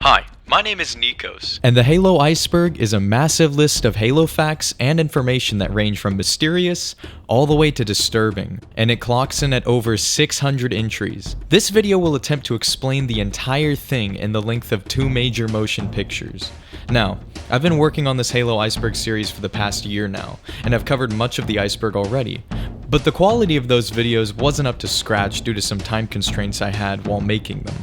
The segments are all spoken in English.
Hi, my name is Nikos. And the Halo Iceberg is a massive list of Halo facts and information that range from mysterious all the way to disturbing, and it clocks in at over 600 entries. This video will attempt to explain the entire thing in the length of 2 major motion pictures. Now, I've been working on this Halo Iceberg series for the past year now, and I've covered much of the iceberg already, but the quality of those videos wasn't up to scratch due to some time constraints I had while making them.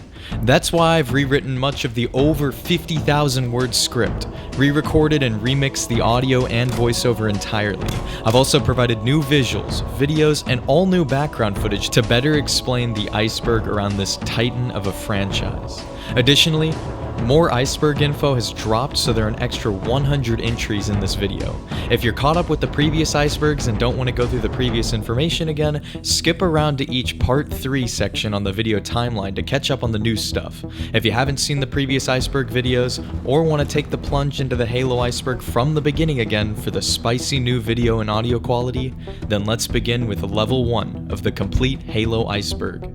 That's why I've rewritten much of the over 50,000 word script, re-recorded and remixed the audio and voiceover entirely. I've also provided new visuals, videos, and all new background footage to better explain the iceberg around this titan of a franchise. Additionally, more iceberg info has dropped, so there are an extra 100 entries in this video. If you're caught up with the previous icebergs and don't want to go through the previous information again, skip around to each part 3 section on the video timeline to catch up on the new stuff. If you haven't seen the previous iceberg videos, or want to take the plunge into the Halo iceberg from the beginning again for the spicy new video and audio quality, then let's begin with level 1 of the complete Halo iceberg.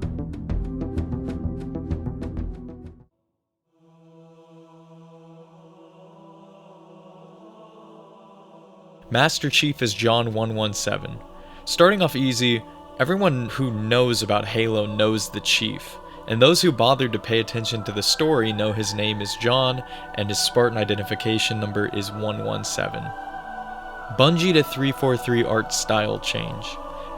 Master Chief is John 117. Starting off easy, everyone who knows about Halo knows the Chief, and those who bothered to pay attention to the story know his name is John and his Spartan identification number is 117. Bungie to 343 art style change.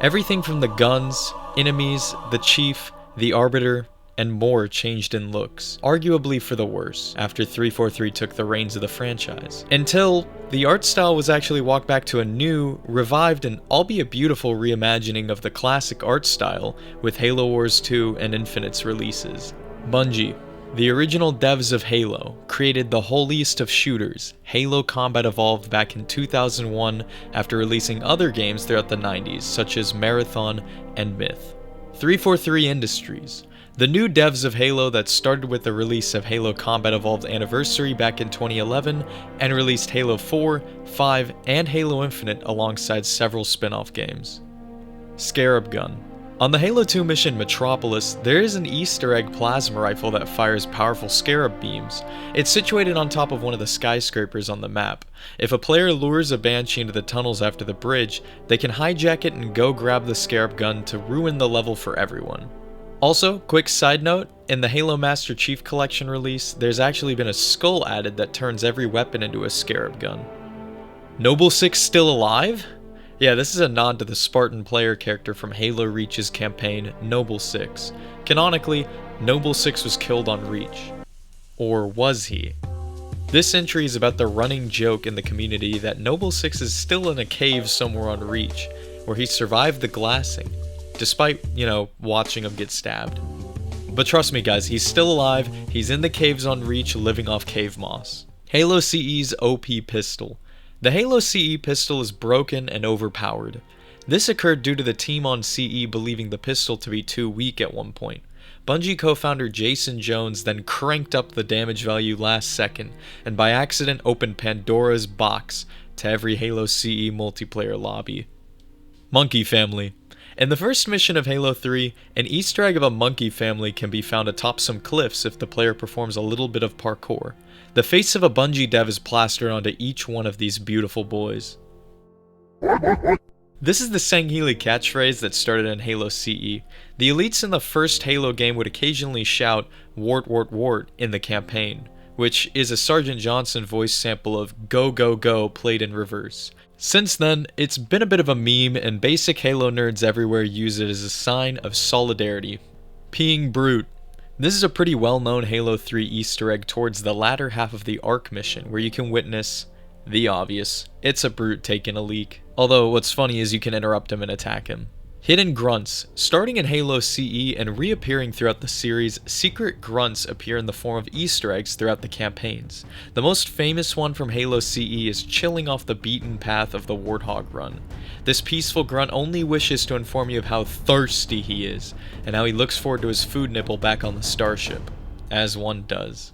Everything from the guns, enemies, the Chief, the Arbiter, and more changed in looks, arguably for the worse, after 343 took the reins of the franchise. Until the art style was actually walked back to a new, revived, and albeit beautiful reimagining of the classic art style with Halo Wars 2 and Infinite's releases. Bungie, the original devs of Halo, created the holiest of shooters, Halo Combat Evolved, back in 2001 after releasing other games throughout the 90s, such as Marathon and Myth. 343 Industries, the new devs of Halo that started with the release of Halo Combat Evolved Anniversary back in 2011 and released Halo 4, 5, and Halo Infinite alongside several spin-off games. Scarab Gun. On the Halo 2 mission Metropolis, there is an Easter egg plasma rifle that fires powerful scarab beams. It's situated on top of one of the skyscrapers on the map. If a player lures a Banshee into the tunnels after the bridge, they can hijack it and go grab the Scarab Gun to ruin the level for everyone. Also, quick side note, in the Halo Master Chief Collection release, there's actually been a skull added that turns every weapon into a Scarab Gun. Noble Six still alive? Yeah, this is a nod to the Spartan player character from Halo Reach's campaign, Noble Six. Canonically, Noble Six was killed on Reach. Or was he? This entry is about the running joke in the community that Noble Six is still in a cave somewhere on Reach, where he survived the glassing, despite, watching him get stabbed. But trust me guys, he's still alive, he's in the caves on Reach living off cave moss. Halo CE's OP pistol. The Halo CE pistol is broken and overpowered. This occurred due to the team on CE believing the pistol to be too weak at one point. Bungie co-founder Jason Jones then cranked up the damage value last second, and by accident opened Pandora's box to every Halo CE multiplayer lobby. Monkey Family. In the first mission of Halo 3, an Easter egg of a monkey family can be found atop some cliffs if the player performs a little bit of parkour. The face of a Bungie dev is plastered onto each one of these beautiful boys. This is the Sangheili catchphrase that started in Halo CE. The elites in the first Halo game would occasionally shout "wart wart wart" in the campaign, which is a Sergeant Johnson voice sample of "go go go" played in reverse. Since then, it's been a bit of a meme, and basic Halo nerds everywhere use it as a sign of solidarity. Peeing Brute. This is a pretty well-known Halo 3 Easter egg towards the latter half of the Ark mission, where you can witness the obvious. It's a brute taking a leak. Although, what's funny is you can interrupt him and attack him. Hidden Grunts. Starting in Halo CE and reappearing throughout the series, secret grunts appear in the form of Easter eggs throughout the campaigns. The most famous one from Halo CE is chilling off the beaten path of the Warthog run. This peaceful grunt only wishes to inform you of how thirsty he is, and how he looks forward to his food nibble back on the starship. As one does.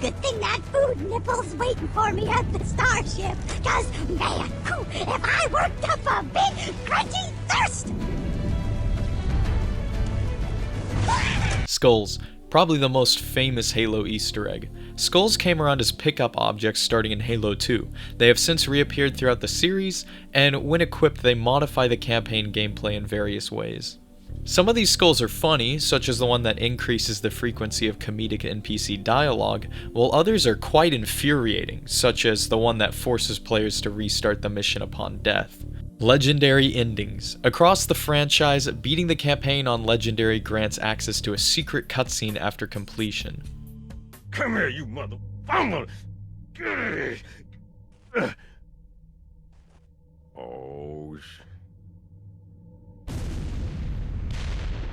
Good thing that food nipple's waiting for me at the starship. Cause, man, if I worked up a big, crunchy thirst! Skulls, probably the most famous Halo Easter egg. Skulls came around as pickup objects starting in Halo 2. They have since reappeared throughout the series, and when equipped they modify the campaign gameplay in various ways. Some of these skulls are funny, such as the one that increases the frequency of comedic NPC dialogue, while others are quite infuriating, such as the one that forces players to restart the mission upon death. Legendary endings. Across the franchise, beating the campaign on Legendary grants access to a secret cutscene after completion. Come here, you mother... Oh,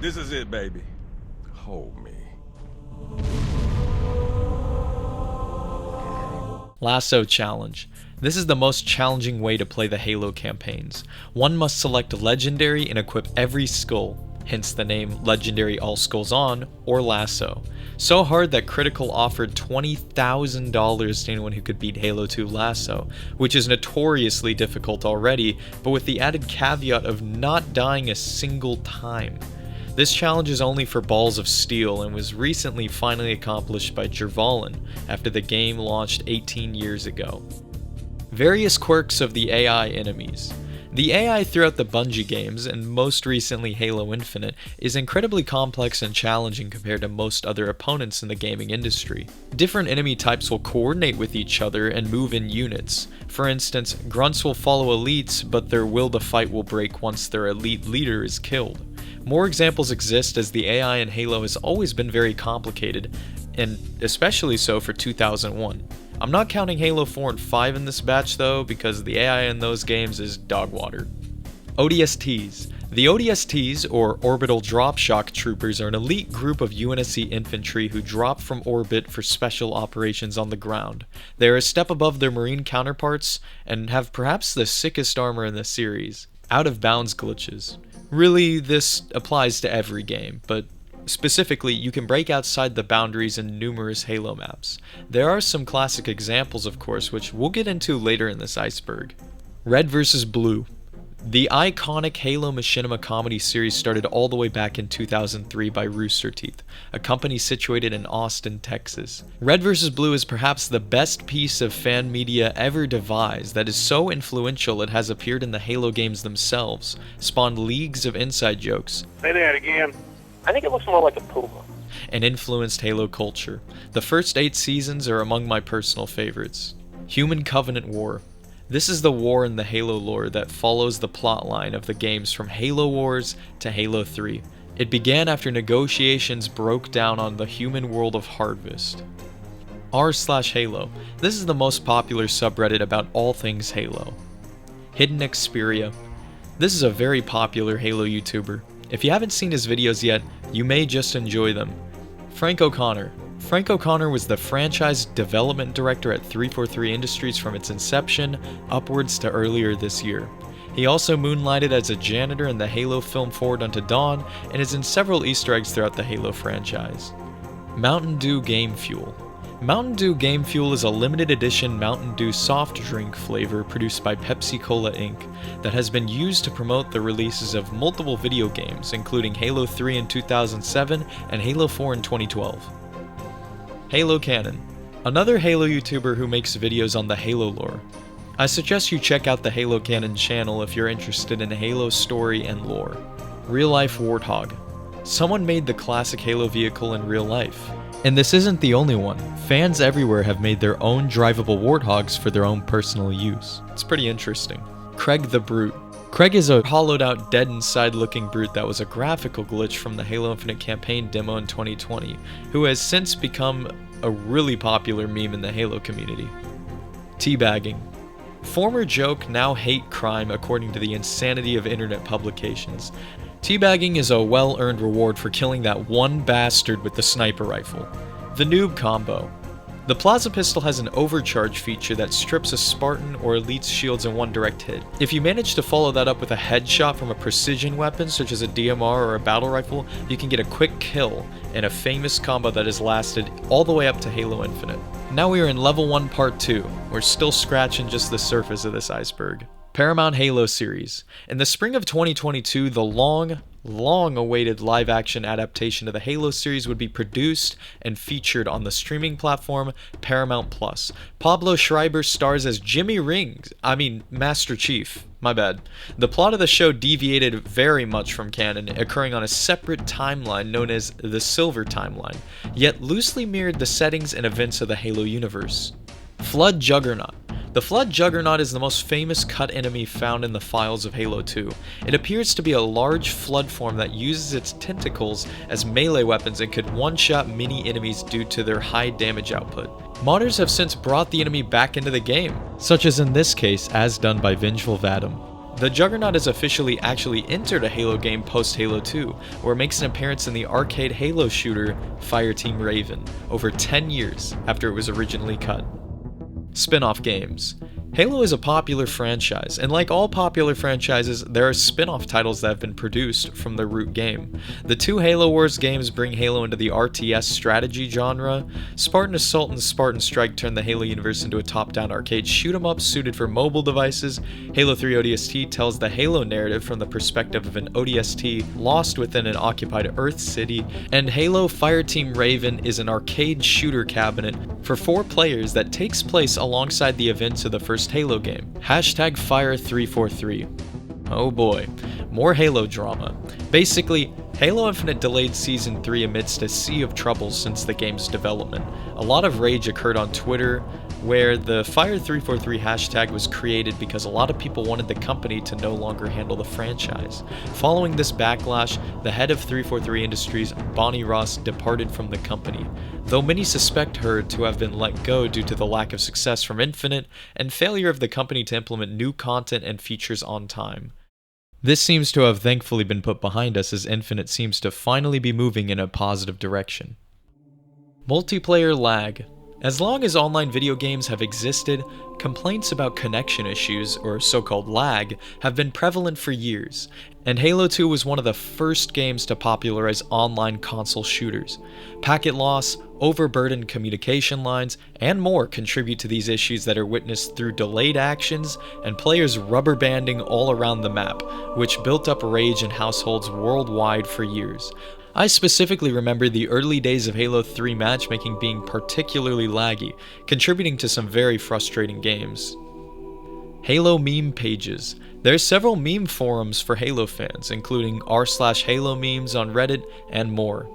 This is it, baby. Hold me. Lasso Challenge. This is the most challenging way to play the Halo campaigns. One must select Legendary and equip every skull, hence the name Legendary All Skulls On, or Lasso. So hard that Critical offered $20,000 to anyone who could beat Halo 2 Lasso, which is notoriously difficult already, but with the added caveat of not dying a single time. This challenge is only for Balls of Steel and was recently finally accomplished by Jervalin after the game launched 18 years ago. Various quirks of the AI enemies. The AI throughout the Bungie games, and most recently Halo Infinite, is incredibly complex and challenging compared to most other opponents in the gaming industry. Different enemy types will coordinate with each other and move in units. For instance, grunts will follow elites, but their will to fight will break once their elite leader is killed. More examples exist as the AI in Halo has always been very complicated, and especially so for 2001. I'm not counting Halo 4 and 5 in this batch though, because the AI in those games is dog water. ODSTs. The ODSTs, or Orbital Drop Shock Troopers, are an elite group of UNSC infantry who drop from orbit for special operations on the ground. They are a step above their Marine counterparts, and have perhaps the sickest armor in the series. Out of bounds glitches. Really, this applies to every game, but specifically, you can break outside the boundaries in numerous Halo maps. There are some classic examples, of course, which we'll get into later in this Iceberg. Red vs. Blue. The iconic Halo Machinima comedy series started all the way back in 2003 by Rooster Teeth, a company situated in Austin, Texas. Red vs. Blue is perhaps the best piece of fan media ever devised that is so influential it has appeared in the Halo games themselves, spawned leagues of inside jokes. Say that again. I think it looks more like a puma. And influenced Halo culture. The first 8 seasons are among my personal favorites. Human Covenant War. This is the war in the Halo lore that follows the plotline of the games from Halo Wars to Halo 3. It began after negotiations broke down on the human world of Harvest. r/Halo. This is the most popular subreddit about all things Halo. Hidden Xperia. This is a very popular Halo YouTuber. If you haven't seen his videos yet, you may just enjoy them. Frank O'Connor. Frank O'Connor was the franchise development director at 343 Industries from its inception upwards to earlier this year. He also moonlighted as a janitor in the Halo film Forward Unto Dawn and is in several Easter eggs throughout the Halo franchise. Mountain Dew Game Fuel. Mountain Dew Game Fuel is a limited edition Mountain Dew soft drink flavor produced by Pepsi Cola Inc. that has been used to promote the releases of multiple video games, including Halo 3 in 2007 and Halo 4 in 2012. Halo Canon. Another Halo YouTuber who makes videos on the Halo lore. I suggest you check out the Halo Canon channel if you're interested in Halo story and lore. Real Life Warthog. Someone made the classic Halo vehicle in real life. And this isn't the only one. Fans everywhere have made their own drivable Warthogs for their own personal use. It's pretty interesting. Craig the Brute. Craig is a hollowed out dead inside looking brute that was a graphical glitch from the Halo Infinite campaign demo in 2020, who has since become a really popular meme in the Halo community. Teabagging. Former joke, now hate crime according to the insanity of internet publications. Teabagging is a well-earned reward for killing that one bastard with the sniper rifle. The Noob Combo. The Plaza Pistol has an overcharge feature that strips a Spartan or Elite's shields in one direct hit. If you manage to follow that up with a headshot from a precision weapon such as a DMR or a battle rifle, you can get a quick kill in a famous combo that has lasted all the way up to Halo Infinite. Now we are in Level 1 Part 2. We're still scratching just the surface of this iceberg. Paramount Halo series. In the spring of 2022, the long-awaited live-action adaptation of the Halo series would be produced and featured on the streaming platform Paramount+. Pablo Schreiber stars as Master Chief. My bad. The plot of the show deviated very much from canon, occurring on a separate timeline known as the Silver Timeline, yet loosely mirrored the settings and events of the Halo universe. Flood Juggernaut. The Flood Juggernaut is the most famous cut enemy found in the files of Halo 2. It appears to be a large flood form that uses its tentacles as melee weapons and could one-shot many enemies due to their high damage output. Modders have since brought the enemy back into the game, such as in this case as done by Vengeful Vadim. The Juggernaut has officially actually entered a Halo game post-Halo 2, where it makes an appearance in the arcade Halo shooter Fireteam Raven, over 10 years after it was originally cut. Spin-off games. Halo is a popular franchise, and like all popular franchises, there are spin-off titles that have been produced from the root game. The two Halo Wars games bring Halo into the RTS strategy genre. Spartan Assault and Spartan Strike turn the Halo universe into a top-down arcade shoot-'em-up suited for mobile devices. Halo 3 ODST tells the Halo narrative from the perspective of an ODST lost within an occupied Earth city, and Halo Fireteam Raven is an arcade shooter cabinet for 4 players that takes place alongside the events of the first Halo game. #Fire343. Oh boy, more Halo drama. Basically, Halo Infinite delayed Season 3 amidst a sea of troubles since the game's development. A lot of rage occurred on Twitter, where the Fire343 hashtag was created because a lot of people wanted the company to no longer handle the franchise. Following this backlash, the head of 343 Industries, Bonnie Ross, departed from the company, though many suspect her to have been let go due to the lack of success from Infinite and failure of the company to implement new content and features on time. This seems to have thankfully been put behind us, as Infinite seems to finally be moving in a positive direction. Multiplayer lag. As long as online video games have existed, complaints about connection issues, or so-called lag, have been prevalent for years, and Halo 2 was one of the first games to popularize online console shooters. Packet loss, overburdened communication lines, and more contribute to these issues that are witnessed through delayed actions and players rubber banding all around the map, which built up rage in households worldwide for years. I specifically remember the early days of Halo 3 matchmaking being particularly laggy, contributing to some very frustrating games. Halo meme pages. There are several meme forums for Halo fans, including r/Halo memes on Reddit and more.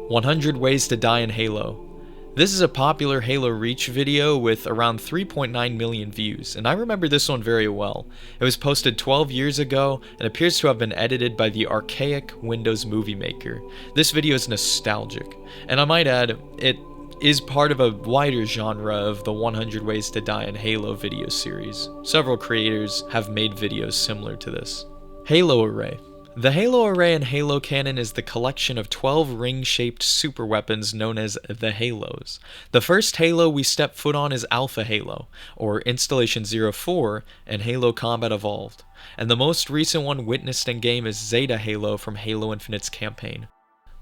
100 Ways to Die in Halo. This is a popular Halo Reach video with around 3.9 million views, and I remember this one very well. It was posted 12 years ago and appears to have been edited by the archaic Windows Movie Maker. This video is nostalgic, and I might add, it is part of a wider genre of the 100 Ways to Die in Halo video series. Several creators have made videos similar to this. Halo Array. The Halo Array in Halo canon is the collection of 12 ring-shaped super weapons known as the Halos. The first Halo we step foot on is Alpha Halo, or Installation 04, and Halo Combat Evolved, and the most recent one witnessed in game is Zeta Halo from Halo Infinite's campaign.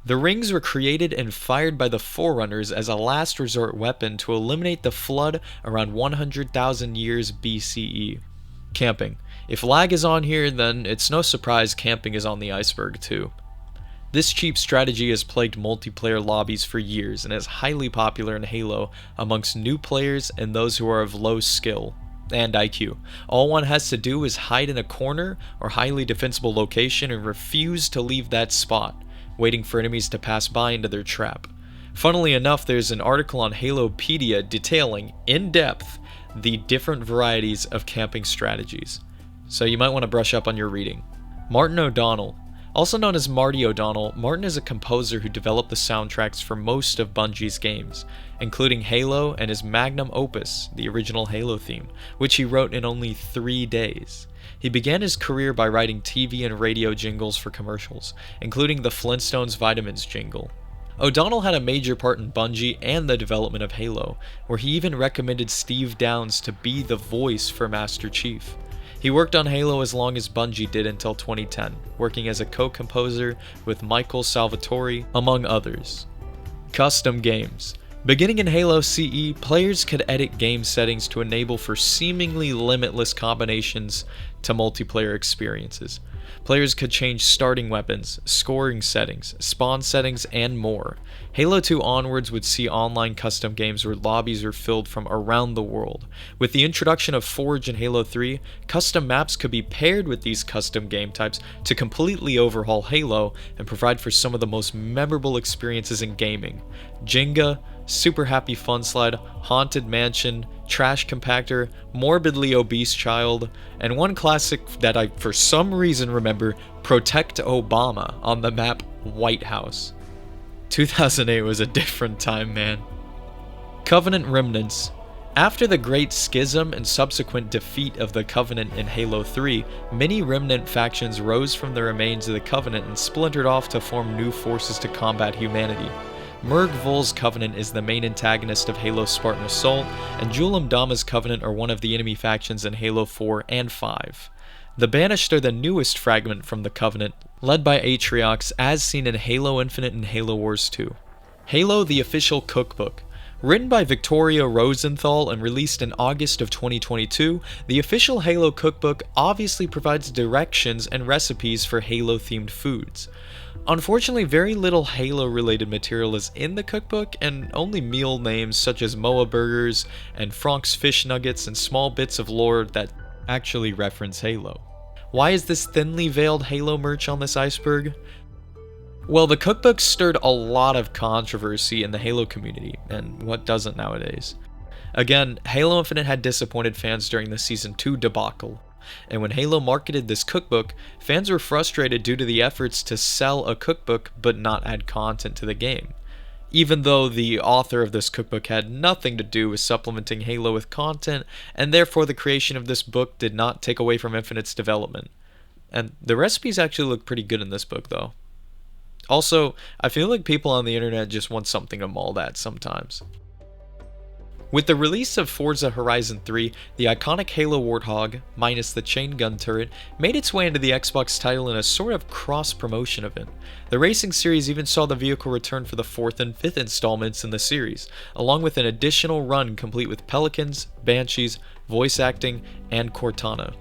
The rings were created and fired by the Forerunners as a last resort weapon to eliminate the Flood around 100,000 years BCE. Camping. If lag is on here, then it's no surprise camping is on the Iceberg too. This cheap strategy has plagued multiplayer lobbies for years and is highly popular in Halo amongst new players and those who are of low skill and IQ. All one has to do is hide in a corner or highly defensible location and refuse to leave that spot, waiting for enemies to pass by into their trap. Funnily enough, there's an article on Halopedia detailing, in depth, the different varieties of camping strategies, so you might want to brush up on your reading. Martin O'Donnell. Also known as Marty O'Donnell, Martin is a composer who developed the soundtracks for most of Bungie's games, including Halo and his magnum opus, the original Halo theme, which he wrote in only 3 days. He began his career by writing TV and radio jingles for commercials, including the Flintstones Vitamins jingle. O'Donnell had a major part in Bungie and the development of Halo, where he even recommended Steve Downes to be the voice for Master Chief. He worked on Halo as long as Bungie did until 2010, working as a co-composer with Michael Salvatore, among others. Custom games. Beginning in Halo CE, players could edit game settings to enable for seemingly limitless combinations to multiplayer experiences. Players could change starting weapons, scoring settings, spawn settings, and more. Halo 2 onwards would see online custom games where lobbies are filled from around the world. With the introduction of Forge in Halo 3, custom maps could be paired with these custom game types to completely overhaul Halo and provide for some of the most memorable experiences in gaming. Jenga, Super Happy Fun Slide, Haunted Mansion, Trash Compactor, Morbidly Obese Child, and one classic that I for some reason remember, Protect Obama on the map White House. 2008 was a different time, man. Covenant Remnants. After the Great Schism and subsequent defeat of the Covenant in Halo 3, many Remnant factions rose from the remains of the Covenant and splintered off to form new forces to combat humanity. Merg Vol's Covenant is the main antagonist of Halo Spartan Assault, and Julam Dama's Covenant are one of the enemy factions in Halo 4 and 5. The Banished are the newest fragment from the Covenant, led by Atriox as seen in Halo Infinite and Halo Wars 2. Halo the Official Cookbook. Written by Victoria Rosenthal and released in August of 2022, the official Halo Cookbook obviously provides directions and recipes for Halo-themed foods. Unfortunately, very little Halo-related material is in the cookbook, and only meal names such as Moa Burgers and Frank's Fish Nuggets and small bits of lore that actually reference Halo. Why is this thinly veiled Halo merch on this iceberg? Well, the cookbook stirred a lot of controversy in the Halo community, and what doesn't nowadays? Again, Halo Infinite had disappointed fans during the Season 2 debacle, and when Halo marketed this cookbook, fans were frustrated due to the efforts to sell a cookbook but not add content to the game. Even though the author of this cookbook had nothing to do with supplementing Halo with content, and therefore the creation of this book did not take away from Infinite's development. And the recipes actually look pretty good in this book though. Also, I feel like people on the internet just want something to maul at sometimes. With the release of Forza Horizon 3, the iconic Halo Warthog, minus the chain gun turret, made its way into the Xbox title in a sort of cross-promotion event. The racing series even saw the vehicle return for the 4th and 5th installments in the series, along with an additional run complete with Pelicans, Banshees, voice acting, and Cortana.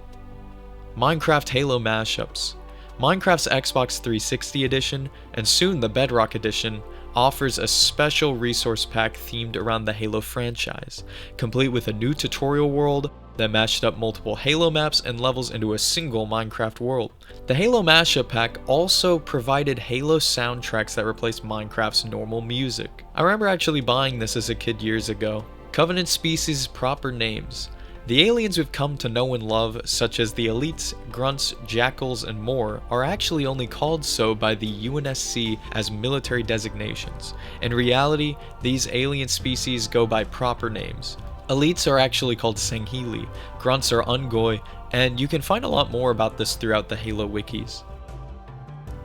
Minecraft Halo mashups. Minecraft's Xbox 360 edition, and soon the Bedrock edition, offers a special resource pack themed around the Halo franchise, complete with a new tutorial world that mashed up multiple Halo maps and levels into a single Minecraft world. The Halo Mashup Pack also provided Halo soundtracks that replaced Minecraft's normal music. I remember actually buying this as a kid years ago. Covenant species proper names. The aliens we've come to know and love, such as the elites, grunts, jackals, and more, are actually only called so by the UNSC as military designations. In reality, these alien species go by proper names. Elites are actually called Sangheli, grunts are Ungoi, and you can find a lot more about this throughout the Halo wikis.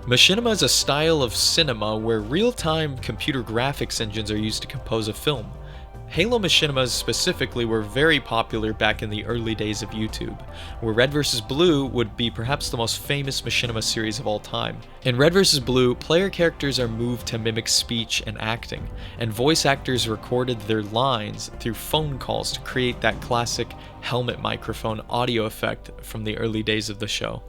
Machinima is a style of cinema where real-time computer graphics engines are used to compose a film. Halo machinimas specifically were very popular back in the early days of YouTube, where Red vs. Blue would be perhaps the most famous machinima series of all time. In Red vs. Blue, player characters are moved to mimic speech and acting, and voice actors recorded their lines through phone calls to create that classic helmet microphone audio effect from the early days of the show.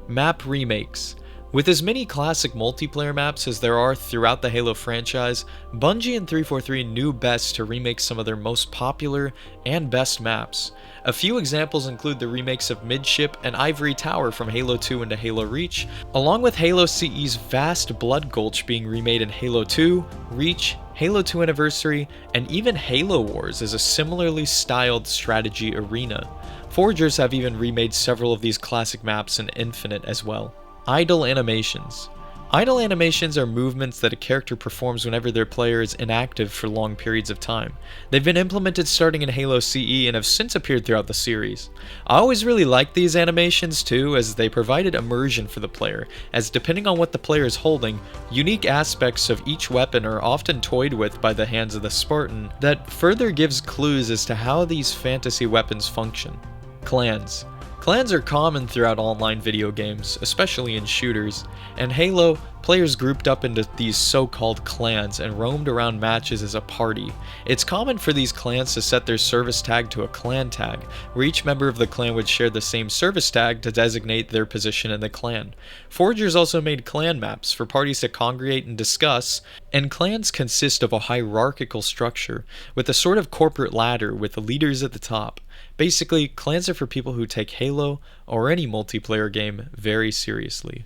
Map remakes. With as many classic multiplayer maps as there are throughout the Halo franchise, Bungie and 343 knew best to remake some of their most popular and best maps. A few examples include the remakes of Midship and Ivory Tower from Halo 2 into Halo Reach, along with Halo CE's vast Blood Gulch being remade in Halo 2, Reach, Halo 2 Anniversary, and even Halo Wars as a similarly styled strategy arena. Forgers have even remade several of these classic maps in Infinite as well. Idle animations. Idle animations are movements that a character performs whenever their player is inactive for long periods of time. They've been implemented starting in Halo CE and have since appeared throughout the series. I always really liked these animations too, as they provided immersion for the player, as depending on what the player is holding, unique aspects of each weapon are often toyed with by the hands of the Spartan that further gives clues as to how these fantasy weapons function. Clans. Clans are common throughout online video games, especially in shooters. In Halo, Players grouped up into these so-called clans and roamed around matches as a party. It's common for these clans to set their service tag to a clan tag, where each member of the clan would share the same service tag to designate their position in the clan. Forgers also made clan maps for parties to congregate and discuss, and clans consist of a hierarchical structure, with a sort of corporate ladder with the leaders at the top. Basically, clans are for people who take Halo, or any multiplayer game, very seriously.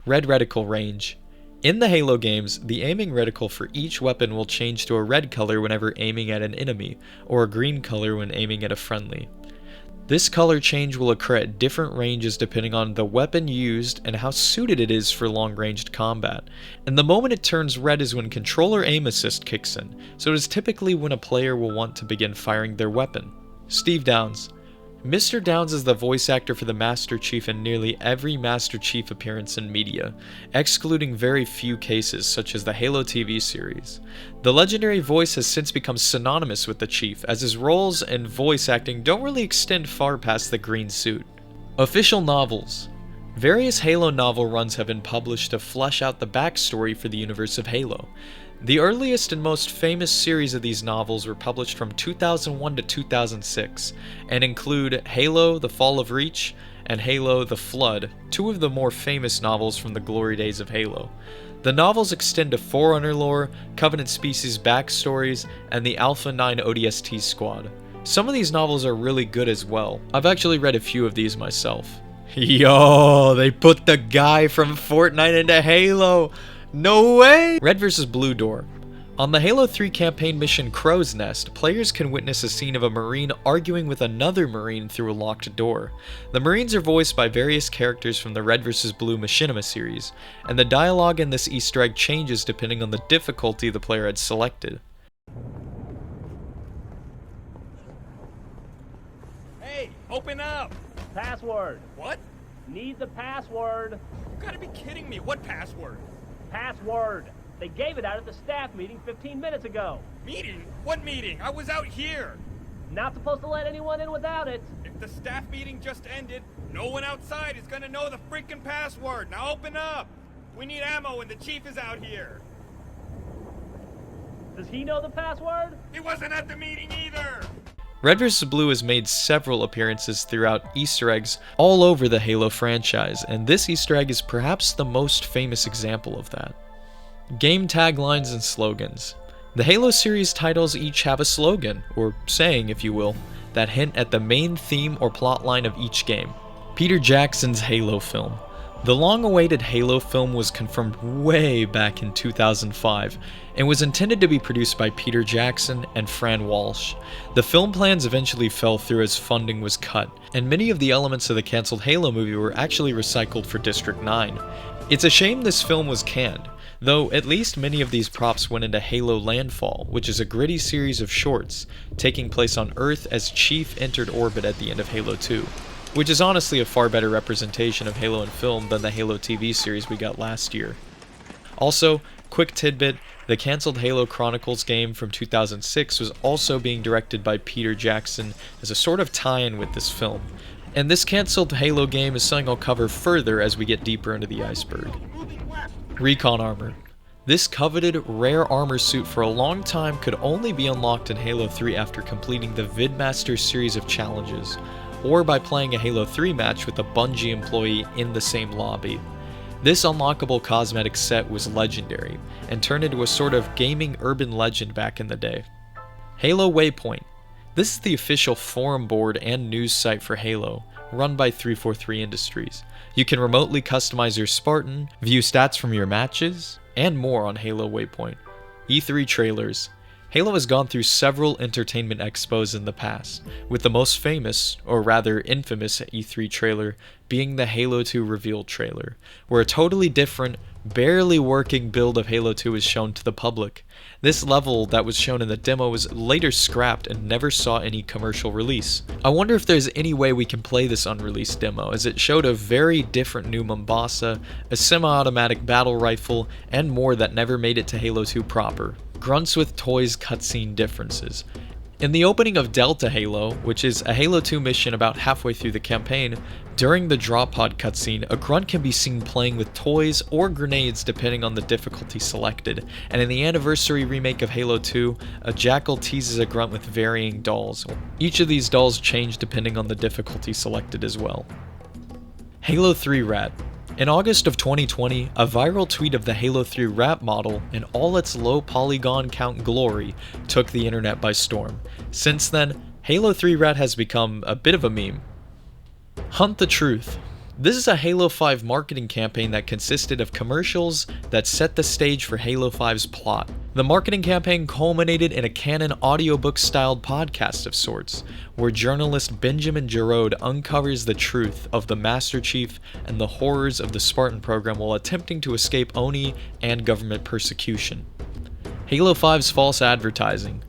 Red reticle range. In the Halo games, the aiming reticle for each weapon will change to a red color whenever aiming at an enemy, or a green color when aiming at a friendly. This color change will occur at different ranges depending on the weapon used and how suited it is for long-ranged combat. And the moment it turns red is when controller aim assist kicks in, so it is typically when a player will want to begin firing their weapon. Steve Downes. Mr. Downes is the voice actor for the Master Chief in nearly every Master Chief appearance in media, excluding very few cases such as the Halo TV series. The legendary voice has since become synonymous with the Chief, as his roles and voice acting don't really extend far past the green suit. Official novels. Various Halo novel runs have been published to flesh out the backstory for the universe of Halo. The earliest and most famous series of these novels were published from 2001 to 2006, and include Halo: The Fall of Reach and Halo: The Flood, two of the more famous novels from the glory days of Halo. The novels extend to Forerunner lore, Covenant species backstories, and the Alpha 9 ODST squad. Some of these novels are really good as well. I've actually read a few of these myself. Yo, they put the guy from Fortnite into Halo! No way! Red vs. Blue Door. On the Halo 3 campaign mission Crow's Nest, players can witness a scene of a Marine arguing with another Marine through a locked door. The Marines are voiced by various characters from the Red vs. Blue Machinima series, and the dialogue in this Easter egg changes depending on the difficulty the player had selected. Hey, open up! Password. What? Need the password. You gotta be kidding me. What password? Password. They gave it out at the staff meeting 15 minutes ago. Meeting? What meeting? I was out here. Not supposed to let anyone in without it. If the staff meeting just ended, no one outside is gonna know the freaking password. Now open up. We need ammo and the chief is out here. Does he know the password? He wasn't at the meeting either. Red vs. Blue has made several appearances throughout Easter eggs all over the Halo franchise, and this Easter egg is perhaps the most famous example of that. Game taglines and slogans. The Halo series titles each have a slogan, or saying if you will, that hint at the main theme or plotline of each game. Peter Jackson's Halo film. The long-awaited Halo film was confirmed way back in 2005 and was intended to be produced by Peter Jackson and Fran Walsh. The film plans eventually fell through as funding was cut, and many of the elements of the cancelled Halo movie were actually recycled for District 9. It's a shame this film was canned, though at least many of these props went into Halo Landfall, which is a gritty series of shorts taking place on Earth as Chief entered orbit at the end of Halo 2. Which is honestly a far better representation of Halo in film than the Halo TV series we got last year. Also, quick tidbit, the cancelled Halo Chronicles game from 2006 was also being directed by Peter Jackson as a sort of tie-in with this film. And this cancelled Halo game is something I'll cover further as we get deeper into the Iceberg. Recon armor. This coveted, rare armor suit for a long time could only be unlocked in Halo 3 after completing the Vidmaster series of challenges, or by playing a Halo 3 match with a Bungie employee in the same lobby. This unlockable cosmetic set was legendary, and turned into a sort of gaming urban legend back in the day. Halo Waypoint. This is the official forum board and news site for Halo, run by 343 Industries. You can remotely customize your Spartan, view stats from your matches, and more on Halo Waypoint. E3 trailers. Halo has gone through several entertainment expos in the past, with the most famous, or rather infamous E3 trailer being the Halo 2 reveal trailer, where a totally different, barely working build of Halo 2 is shown to the public. This level that was shown in the demo was later scrapped and never saw any commercial release. I wonder if there's any way we can play this unreleased demo, as it showed a very different new Mombasa, a semi-automatic battle rifle, and more that never made it to Halo 2 proper. Grunts with Toys cutscene differences. In the opening of Delta Halo, which is a Halo 2 mission about halfway through the campaign, during the drop pod cutscene, a grunt can be seen playing with toys or grenades depending on the difficulty selected, and in the anniversary remake of Halo 2, a jackal teases a grunt with varying dolls. Each of these dolls change depending on the difficulty selected as well. Halo 3 Rat. In August of 2020, a viral tweet of the Halo 3 Rat model in all its low polygon count glory took the internet by storm. Since then, Halo 3 Rat has become a bit of a meme. Hunt the Truth. This is a Halo 5 marketing campaign that consisted of commercials that set the stage for Halo 5's plot. The marketing campaign culminated in a canon audiobook-styled podcast of sorts, where journalist Benjamin Jarrod uncovers the truth of the Master Chief and the horrors of the Spartan program while attempting to escape Oni and government persecution. Halo 5's false advertising.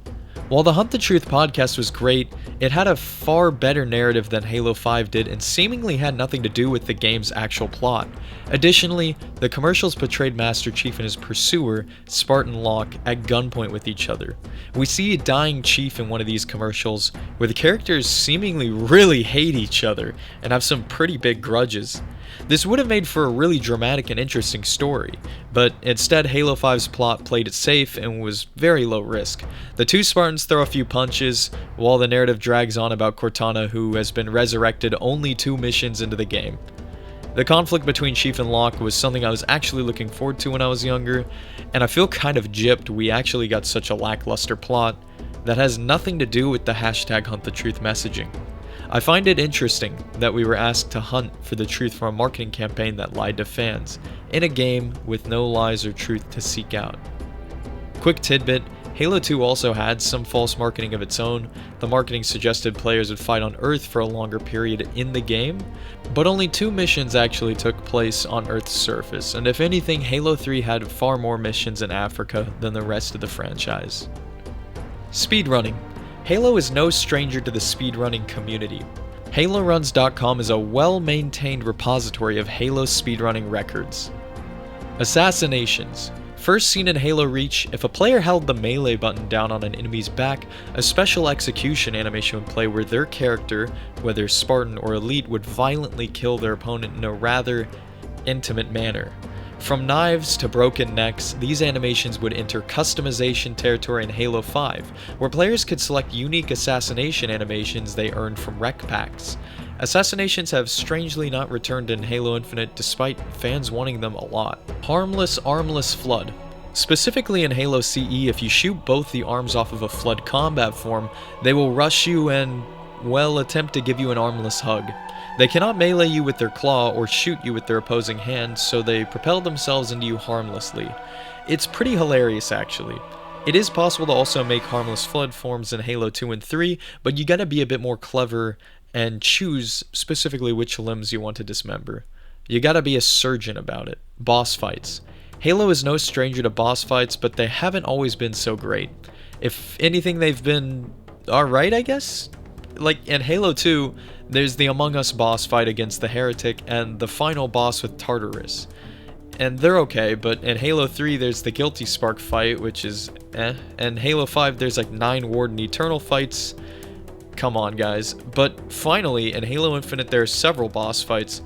While the Hunt the Truth podcast was great, it had a far better narrative than Halo 5 did and seemingly had nothing to do with the game's actual plot. Additionally, the commercials portrayed Master Chief and his pursuer, Spartan Locke, at gunpoint with each other. We see a dying Chief in one of these commercials, where the characters seemingly really hate each other and have some pretty big grudges. This would have made for a really dramatic and interesting story, but instead Halo 5's plot played it safe and was very low risk. The two Spartans throw a few punches, while the narrative drags on about Cortana, who has been resurrected only 2 missions into the game. The conflict between Chief and Locke was something I was actually looking forward to when I was younger, and I feel kind of gypped we actually got such a lackluster plot that has nothing to do with the hashtag Hunt the Truth messaging. I find it interesting that we were asked to hunt for the truth from a marketing campaign that lied to fans, in a game with no lies or truth to seek out. Quick tidbit, Halo 2 also had some false marketing of its own. The marketing suggested players would fight on Earth for a longer period in the game, but only 2 missions actually took place on Earth's surface, and if anything, Halo 3 had far more missions in Africa than the rest of the franchise. Speedrunning. Halo is no stranger to the speedrunning community. HaloRuns.com is a well-maintained repository of Halo speedrunning records. Assassinations. First seen in Halo Reach, if a player held the melee button down on an enemy's back, a special execution animation would play where their character, whether Spartan or Elite, would violently kill their opponent in a rather intimate manner. From knives to broken necks, these animations would enter customization territory in Halo 5, where players could select unique assassination animations they earned from rec packs. Assassinations have strangely not returned in Halo Infinite despite fans wanting them a lot. Harmless Armless Flood. Specifically in Halo CE, if you shoot both the arms off of a Flood combat form, they will rush you and, well, attempt to give you an armless hug. They cannot melee you with their claw or shoot you with their opposing hand, so they propel themselves into you harmlessly. It's pretty hilarious actually. It is possible to also make harmless flood forms in Halo 2 and 3, but you gotta be a bit more clever and choose specifically which limbs you want to dismember. You gotta be a surgeon about it. Boss fights. Halo is no stranger to boss fights, but they haven't always been so great. If anything, they've been alright, I guess? Like in Halo 2, there's the Among Us boss fight against the Heretic and the final boss with Tartarus. And they're okay, but in Halo 3 there's the Guilty Spark fight, which is and Halo 5 there's like 9 Warden Eternal fights. Come on guys. But finally, in Halo Infinite there are several boss fights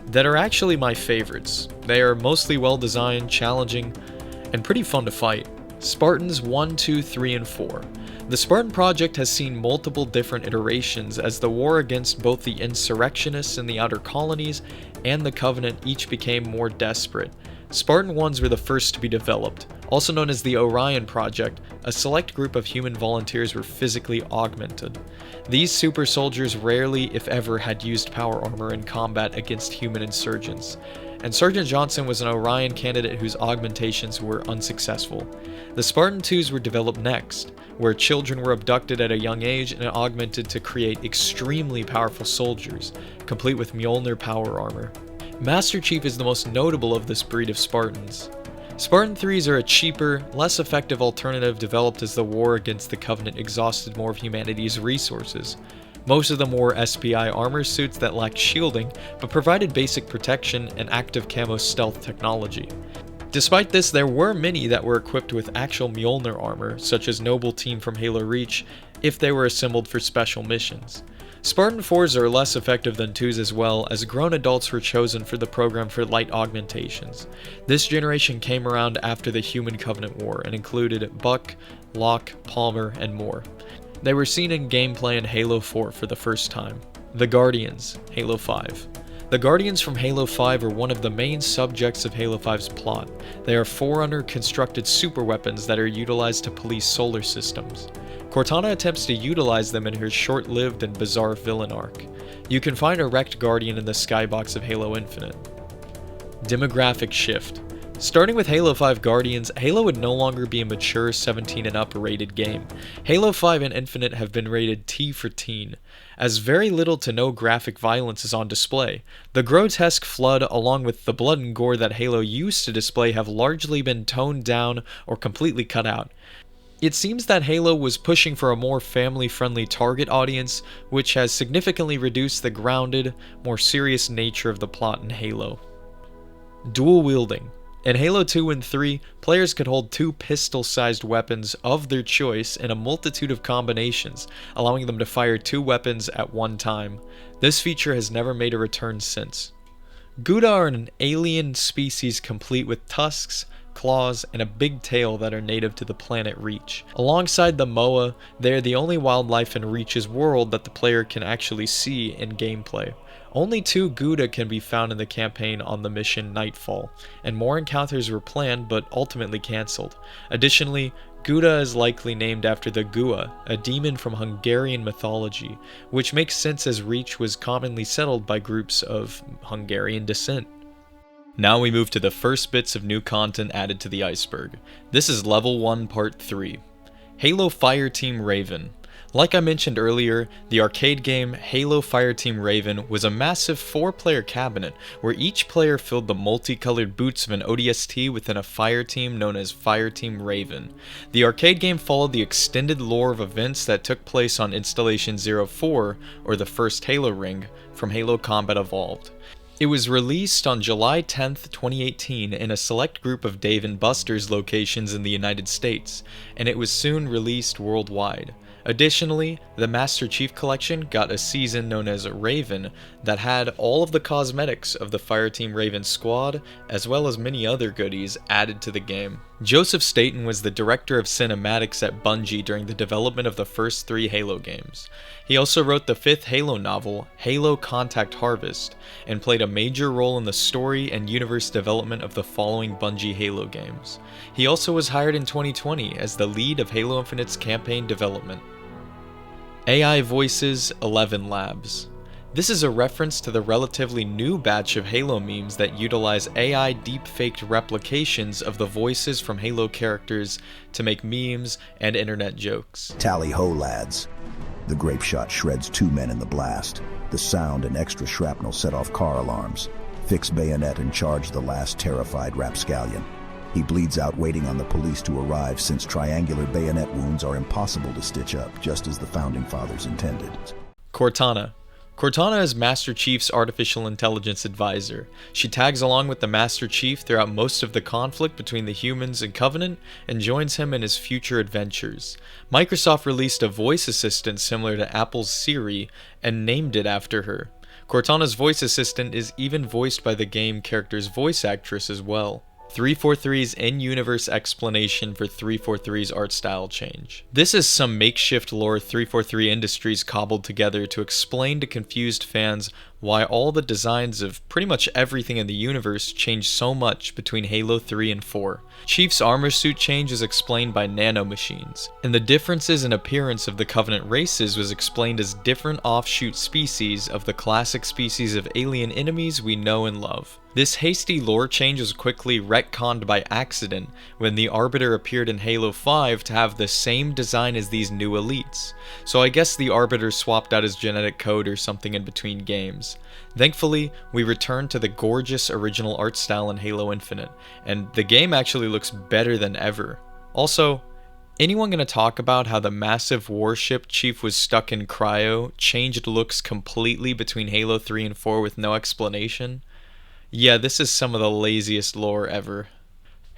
that are actually my favorites. They are mostly well designed, challenging, and pretty fun to fight. Spartans 1, 2, 3, and 4. The Spartan Project has seen multiple different iterations as the war against both the insurrectionists in the outer colonies and the Covenant each became more desperate. Spartan 1s were the first to be developed. Also known as the Orion Project, a select group of human volunteers were physically augmented. These super soldiers rarely, if ever, had used power armor in combat against human insurgents, and Sergeant Johnson was an Orion candidate whose augmentations were unsuccessful. The Spartan 2s were developed next, where children were abducted at a young age and augmented to create extremely powerful soldiers, complete with Mjolnir power armor. Master Chief is the most notable of this breed of Spartans. Spartan 3s are a cheaper, less effective alternative developed as the war against the Covenant exhausted more of humanity's resources. Most of them wore SPI armor suits that lacked shielding, but provided basic protection and active camo stealth technology. Despite this, there were many that were equipped with actual Mjolnir armor, such as Noble Team from Halo Reach, if they were assembled for special missions. Spartan 4s are less effective than 2s as well, as grown adults were chosen for the program for light augmentations. This generation came around after the Human Covenant War and included Buck, Locke, Palmer, and more. They were seen in gameplay in Halo 4 for the first time. The Guardians, Halo 5. The Guardians from Halo 5 are one of the main subjects of Halo 5's plot. They are Forerunner-constructed superweapons that are utilized to police solar systems. Cortana attempts to utilize them in her short-lived and bizarre villain arc. You can find a wrecked Guardian in the skybox of Halo Infinite. Demographic shift. Starting with Halo 5 Guardians, Halo would no longer be a mature 17 and up rated game. Halo 5 and Infinite have been rated T for teen, as very little to no graphic violence is on display. The grotesque flood along with the blood and gore that Halo used to display have largely been toned down or completely cut out. It seems that Halo was pushing for a more family-friendly target audience, which has significantly reduced the grounded, more serious nature of the plot in Halo. Dual wielding. In Halo 2 and 3, players could hold two pistol-sized weapons of their choice in a multitude of combinations, allowing them to fire two weapons at one time. This feature has never made a return since. Gouda are an alien species complete with tusks, claws, and a big tail that are native to the planet Reach. Alongside the Moa, they are the only wildlife in Reach's world that the player can actually see in gameplay. Only 2 Gouda can be found in the campaign on the mission Nightfall, and more encounters were planned but ultimately cancelled. Additionally, Gouda is likely named after the Gua, a demon from Hungarian mythology, which makes sense as Reach was commonly settled by groups of Hungarian descent. Now we move to the first bits of new content added to the Iceberg. This is Level 1 Part 3. Halo Fireteam Raven. Like I mentioned earlier, the arcade game Halo Fireteam Raven was a massive 4-player cabinet where each player filled the multicolored boots of an ODST within a fireteam known as Fireteam Raven. The arcade game followed the extended lore of events that took place on Installation 04, or the first Halo ring, from Halo Combat Evolved. It was released on July 10th, 2018 in a select group of Dave & Buster's locations in the United States, and it was soon released worldwide. Additionally, the Master Chief Collection got a season known as Raven that had all of the cosmetics of the Fireteam Raven squad, as well as many other goodies added to the game. Joseph Staten was the director of cinematics at Bungie during the development of the first 3 Halo games. He also wrote the 5th Halo novel, Halo Contact Harvest, and played a major role in the story and universe development of the following Bungie Halo games. He also was hired in 2020 as the lead of Halo Infinite's campaign development. AI Voices 11 Labs. This is a reference to the relatively new batch of Halo memes that utilize AI deepfaked replications of the voices from Halo characters to make memes and internet jokes. Tally ho, lads. The grape shot shreds 2 men in the blast. The sound and extra shrapnel set off car alarms. Fix bayonet and charge the last terrified rapscallion. He bleeds out waiting on the police to arrive, since triangular bayonet wounds are impossible to stitch up, just as the Founding Fathers intended. Cortana. Cortana is Master Chief's artificial intelligence advisor. She tags along with the Master Chief throughout most of the conflict between the humans and Covenant, and joins him in his future adventures. Microsoft released a voice assistant similar to Apple's Siri, and named it after her. Cortana's voice assistant is even voiced by the game character's voice actress as well. 343's in-universe explanation for 343's art style change. This is some makeshift lore 343 Industries cobbled together to explain to confused fans why all the designs of pretty much everything in the universe changed so much between Halo 3 and 4. Chief's armor suit change is explained by nanomachines, and the differences in appearance of the Covenant races was explained as different offshoot species of the classic species of alien enemies we know and love. This hasty lore change was quickly retconned by accident when the Arbiter appeared in Halo 5 to have the same design as these new elites, so I guess the Arbiter swapped out his genetic code or something in between games. Thankfully, we returned to the gorgeous original art style in Halo Infinite, and the game actually looks better than ever. Also, anyone gonna talk about how the massive warship Chief was stuck in cryo changed looks completely between Halo 3 and 4 with no explanation? Yeah, this is some of the laziest lore ever.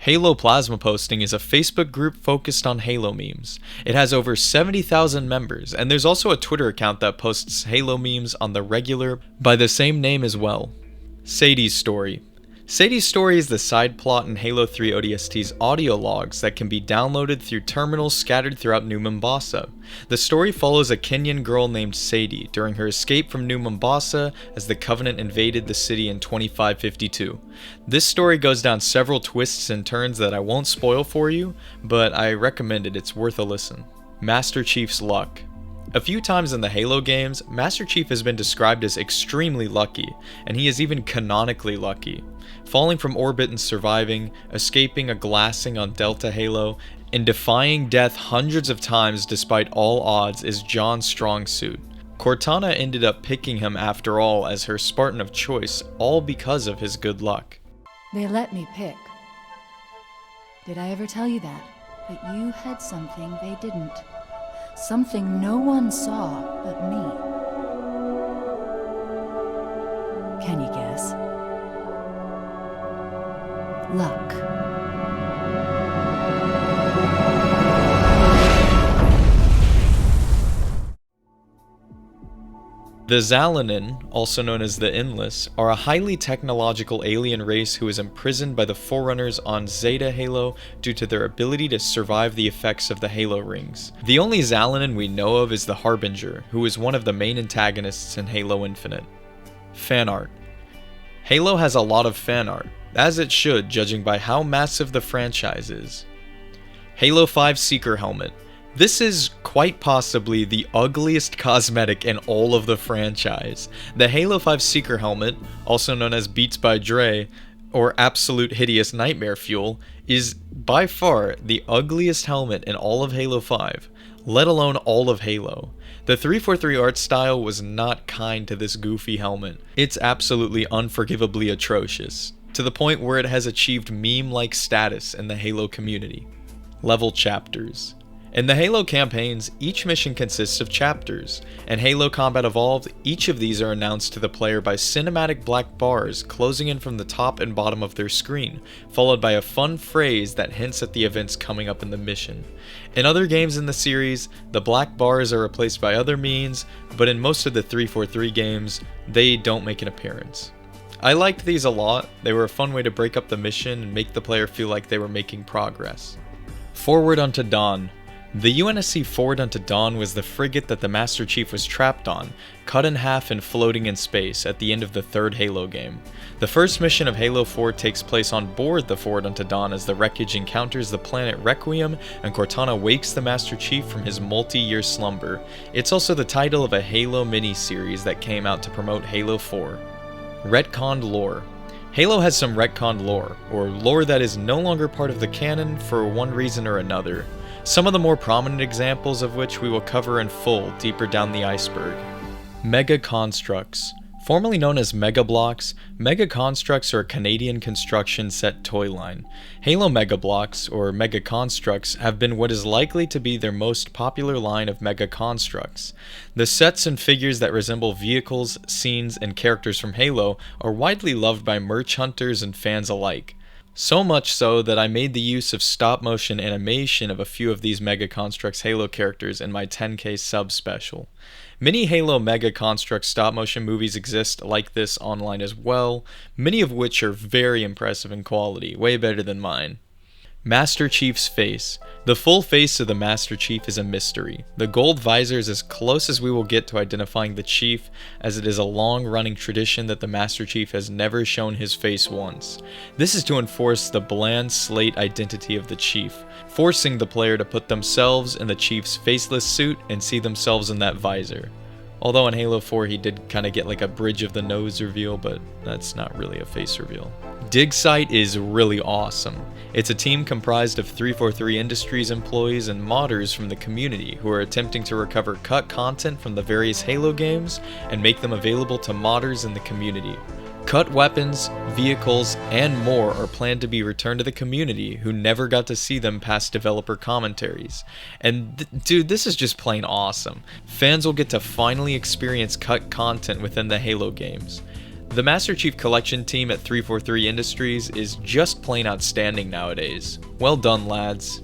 Halo Plasma Posting is a Facebook group focused on Halo memes. It has over 70,000 members, and there's also a Twitter account that posts Halo memes on the regular by the same name as well. Sadie's Story. Sadie's Story is the side plot in Halo 3 ODST's audio logs that can be downloaded through terminals scattered throughout New Mombasa. The story follows a Kenyan girl named Sadie during her escape from New Mombasa as the Covenant invaded the city in 2552. This story goes down several twists and turns that I won't spoil for you, but I recommend it, it's worth a listen. Master Chief's Luck. A few times in the Halo games, Master Chief has been described as extremely lucky, and he is even canonically lucky. Falling from orbit and surviving, escaping a glassing on Delta Halo, and defying death hundreds of times despite all odds is John's strong suit. Cortana ended up picking him after all as her Spartan of choice, all because of his good luck. They let me pick. Did I ever tell you that? But you had something they didn't. Something no one saw but me. Can you guess? Luck. The Zalanin, also known as the Endless, are a highly technological alien race who is imprisoned by the Forerunners on Zeta Halo due to their ability to survive the effects of the Halo rings. The only Zalanin we know of is the Harbinger, who is one of the main antagonists in Halo Infinite. Fan art. Halo has a lot of fan art, as it should, judging by how massive the franchise is. Halo 5 Seeker Helmet. This is quite possibly the ugliest cosmetic in all of the franchise. The Halo 5 Seeker Helmet, also known as Beats by Dre, or Absolute Hideous Nightmare Fuel, is by far the ugliest helmet in all of Halo 5, let alone all of Halo. The 343 art style was not kind to this goofy helmet. It's absolutely unforgivably atrocious, to the point where it has achieved meme-like status in the Halo community. Level chapters. In the Halo campaigns, each mission consists of chapters. In Halo Combat Evolved, each of these are announced to the player by cinematic black bars closing in from the top and bottom of their screen, followed by a fun phrase that hints at the events coming up in the mission. In other games in the series, the black bars are replaced by other means, but in most of the 343 games, they don't make an appearance. I liked these a lot. They were a fun way to break up the mission and make the player feel like they were making progress. Forward Unto Dawn. The UNSC Forward Unto Dawn was the frigate that the Master Chief was trapped on, cut in half and floating in space at the end of the third Halo game. The first mission of Halo 4 takes place on board the Forward Unto Dawn as the wreckage encounters the planet Requiem and Cortana wakes the Master Chief from his multi-year slumber. It's also the title of a Halo mini-series that came out to promote Halo 4. Retconned lore. Halo has some retconned lore, or lore that is no longer part of the canon for one reason or another. Some of the more prominent examples of which we will cover in full deeper down the iceberg. Mega Constructs. Formerly known as Mega Blocks, Mega Constructs are a Canadian construction set toy line. Halo Mega Blocks, or Mega Constructs, have been what is likely to be their most popular line of Mega Constructs. The sets and figures that resemble vehicles, scenes, and characters from Halo are widely loved by merch hunters and fans alike. So much so that I made the use of stop-motion animation of a few of these Mega Constructs Halo characters in my 10K sub special. Many Halo Mega Constructs stop-motion movies exist like this online as well, many of which are very impressive in quality, way better than mine. Master Chief's face. The full face of the Master Chief is a mystery. The gold visor is as close as we will get to identifying the Chief, as it is a long-running tradition that the Master Chief has never shown his face once. This is to enforce the bland slate identity of the Chief, forcing the player to put themselves in the Chief's faceless suit and see themselves in that visor. Although in Halo 4 he did kind of get like a bridge of the nose reveal, but that's not really a face reveal. Dig Site is really awesome. It's a team comprised of 343 Industries employees and modders from the community who are attempting to recover cut content from the various Halo games and make them available to modders in the community. Cut weapons, vehicles, and more are planned to be returned to the community who never got to see them past developer commentaries. And dude, this is just plain awesome. Fans will get to finally experience cut content within the Halo games. The Master Chief Collection team at 343 Industries is just plain outstanding nowadays. Well done, lads.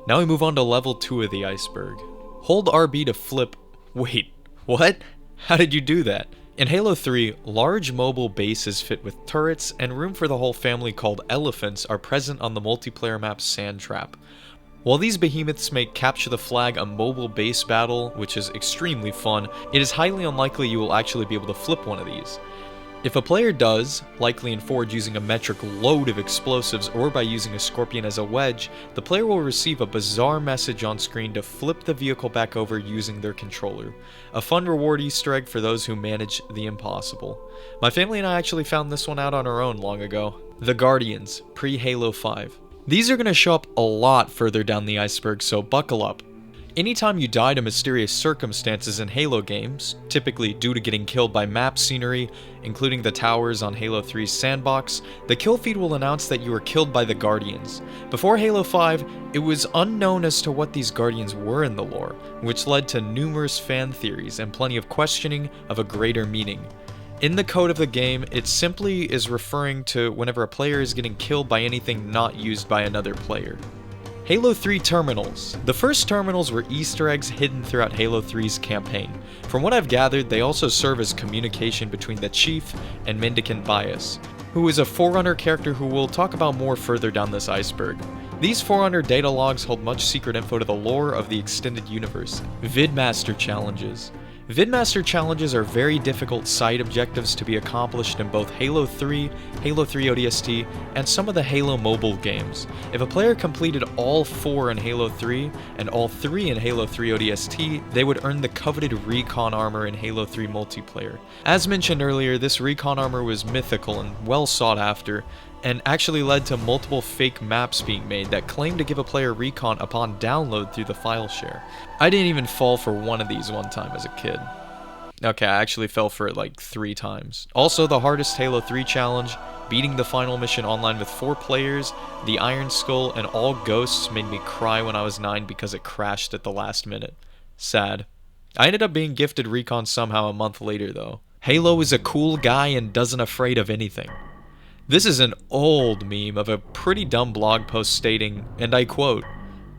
Now we move on to level 2 of the Iceberg. Hold RB to flip... Wait, what? How did you do that? In Halo 3, large mobile bases fit with turrets and room for the whole family called elephants are present on the multiplayer map Sand Trap. While these behemoths make Capture the Flag a mobile base battle, which is extremely fun, it is highly unlikely you will actually be able to flip one of these. If a player does, likely in Forge using a metric load of explosives or by using a Scorpion as a wedge, the player will receive a bizarre message on screen to flip the vehicle back over using their controller. A fun reward Easter egg for those who manage the impossible. My family and I actually found this one out on our own long ago. The Guardians, pre-Halo 5. These are going to show up a lot further down the Iceberg, so buckle up. Anytime you die to mysterious circumstances in Halo games, typically due to getting killed by map scenery, including the towers on Halo 3's sandbox, the kill feed will announce that you were killed by the Guardians. Before Halo 5, it was unknown as to what these Guardians were in the lore, which led to numerous fan theories and plenty of questioning of a greater meaning. In the code of the game, it simply is referring to whenever a player is getting killed by anything not used by another player. Halo 3 terminals. The first terminals were Easter eggs hidden throughout Halo 3's campaign. From what I've gathered, they also serve as communication between the Chief and Mendicant Bias, who is a Forerunner character who we'll talk about more further down this iceberg. These Forerunner data logs hold much secret info to the lore of the extended universe. Vidmaster challenges. Vidmaster challenges are very difficult side objectives to be accomplished in both Halo 3, Halo 3 ODST, and some of the Halo mobile games. If a player completed all 4 in Halo 3 and all 3 in Halo 3 ODST, they would earn the coveted Recon armor in Halo 3 multiplayer. As mentioned earlier, this Recon armor was mythical and well sought after, and actually led to multiple fake maps being made that claimed to give a player recon upon download through the file share. I didn't even fall for one of these one time as a kid. Okay, I actually fell for it like 3 times. Also, the hardest Halo 3 challenge, beating the final mission online with 4 players, the Iron Skull, and all ghosts made me cry when I was 9 because it crashed at the last minute. Sad. I ended up being gifted recon somehow a month later though. Halo is a cool guy and doesn't afraid of anything. This is an old meme of a pretty dumb blog post stating, and I quote,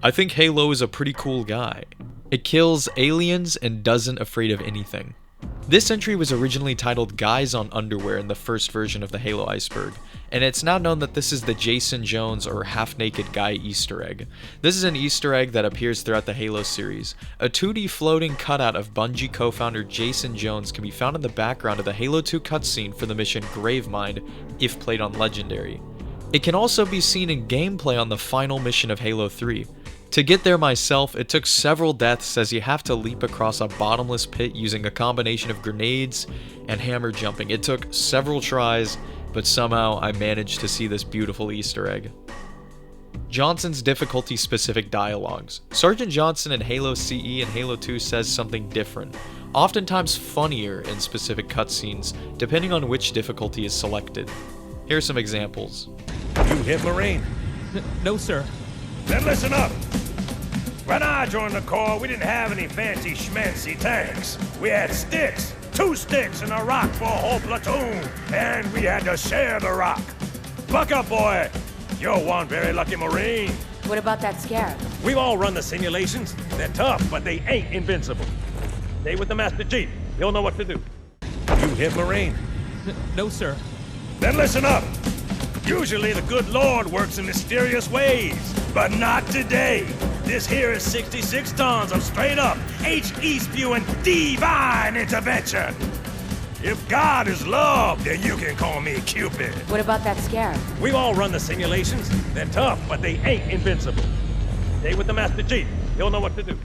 "I think Halo is a pretty cool guy. It kills aliens and doesn't afraid of anything." This entry was originally titled Guys on Underwear in the first version of the Halo Iceberg, and it's now known that this is the Jason Jones or half-naked guy Easter egg. This is an Easter egg that appears throughout the Halo series. A 2D floating cutout of Bungie co-founder Jason Jones can be found in the background of the Halo 2 cutscene for the mission Gravemind, if played on Legendary. It can also be seen in gameplay on the final mission of Halo 3. To get there myself, it took several deaths as you have to leap across a bottomless pit using a combination of grenades and hammer jumping. It took several tries, but somehow I managed to see this beautiful Easter egg. Johnson's difficulty-specific dialogues. Sergeant Johnson in Halo CE and Halo 2 says something different, oftentimes funnier in specific cutscenes, depending on which difficulty is selected. Here are some examples. You hit Marine? No, sir. Then listen up. When I joined the Corps, we didn't have any fancy schmancy tanks. We had sticks, 2 sticks and a rock for a whole platoon, and we had to share the rock. Buck up, boy. You're one very lucky Marine. What about that Scarab? We've all run the simulations. They're tough, but they ain't invincible. Stay with the Master Chief. He'll know what to do. You hit Marine? No, sir. Then listen up. Usually the good Lord works in mysterious ways, but not today. This here is 66 tons of straight up, HE spewing divine intervention. If God is love, then you can call me Cupid. What about that Scarab? We've all run the simulations. They're tough, but they ain't invincible. Stay with the Master Chief. He'll know what to do.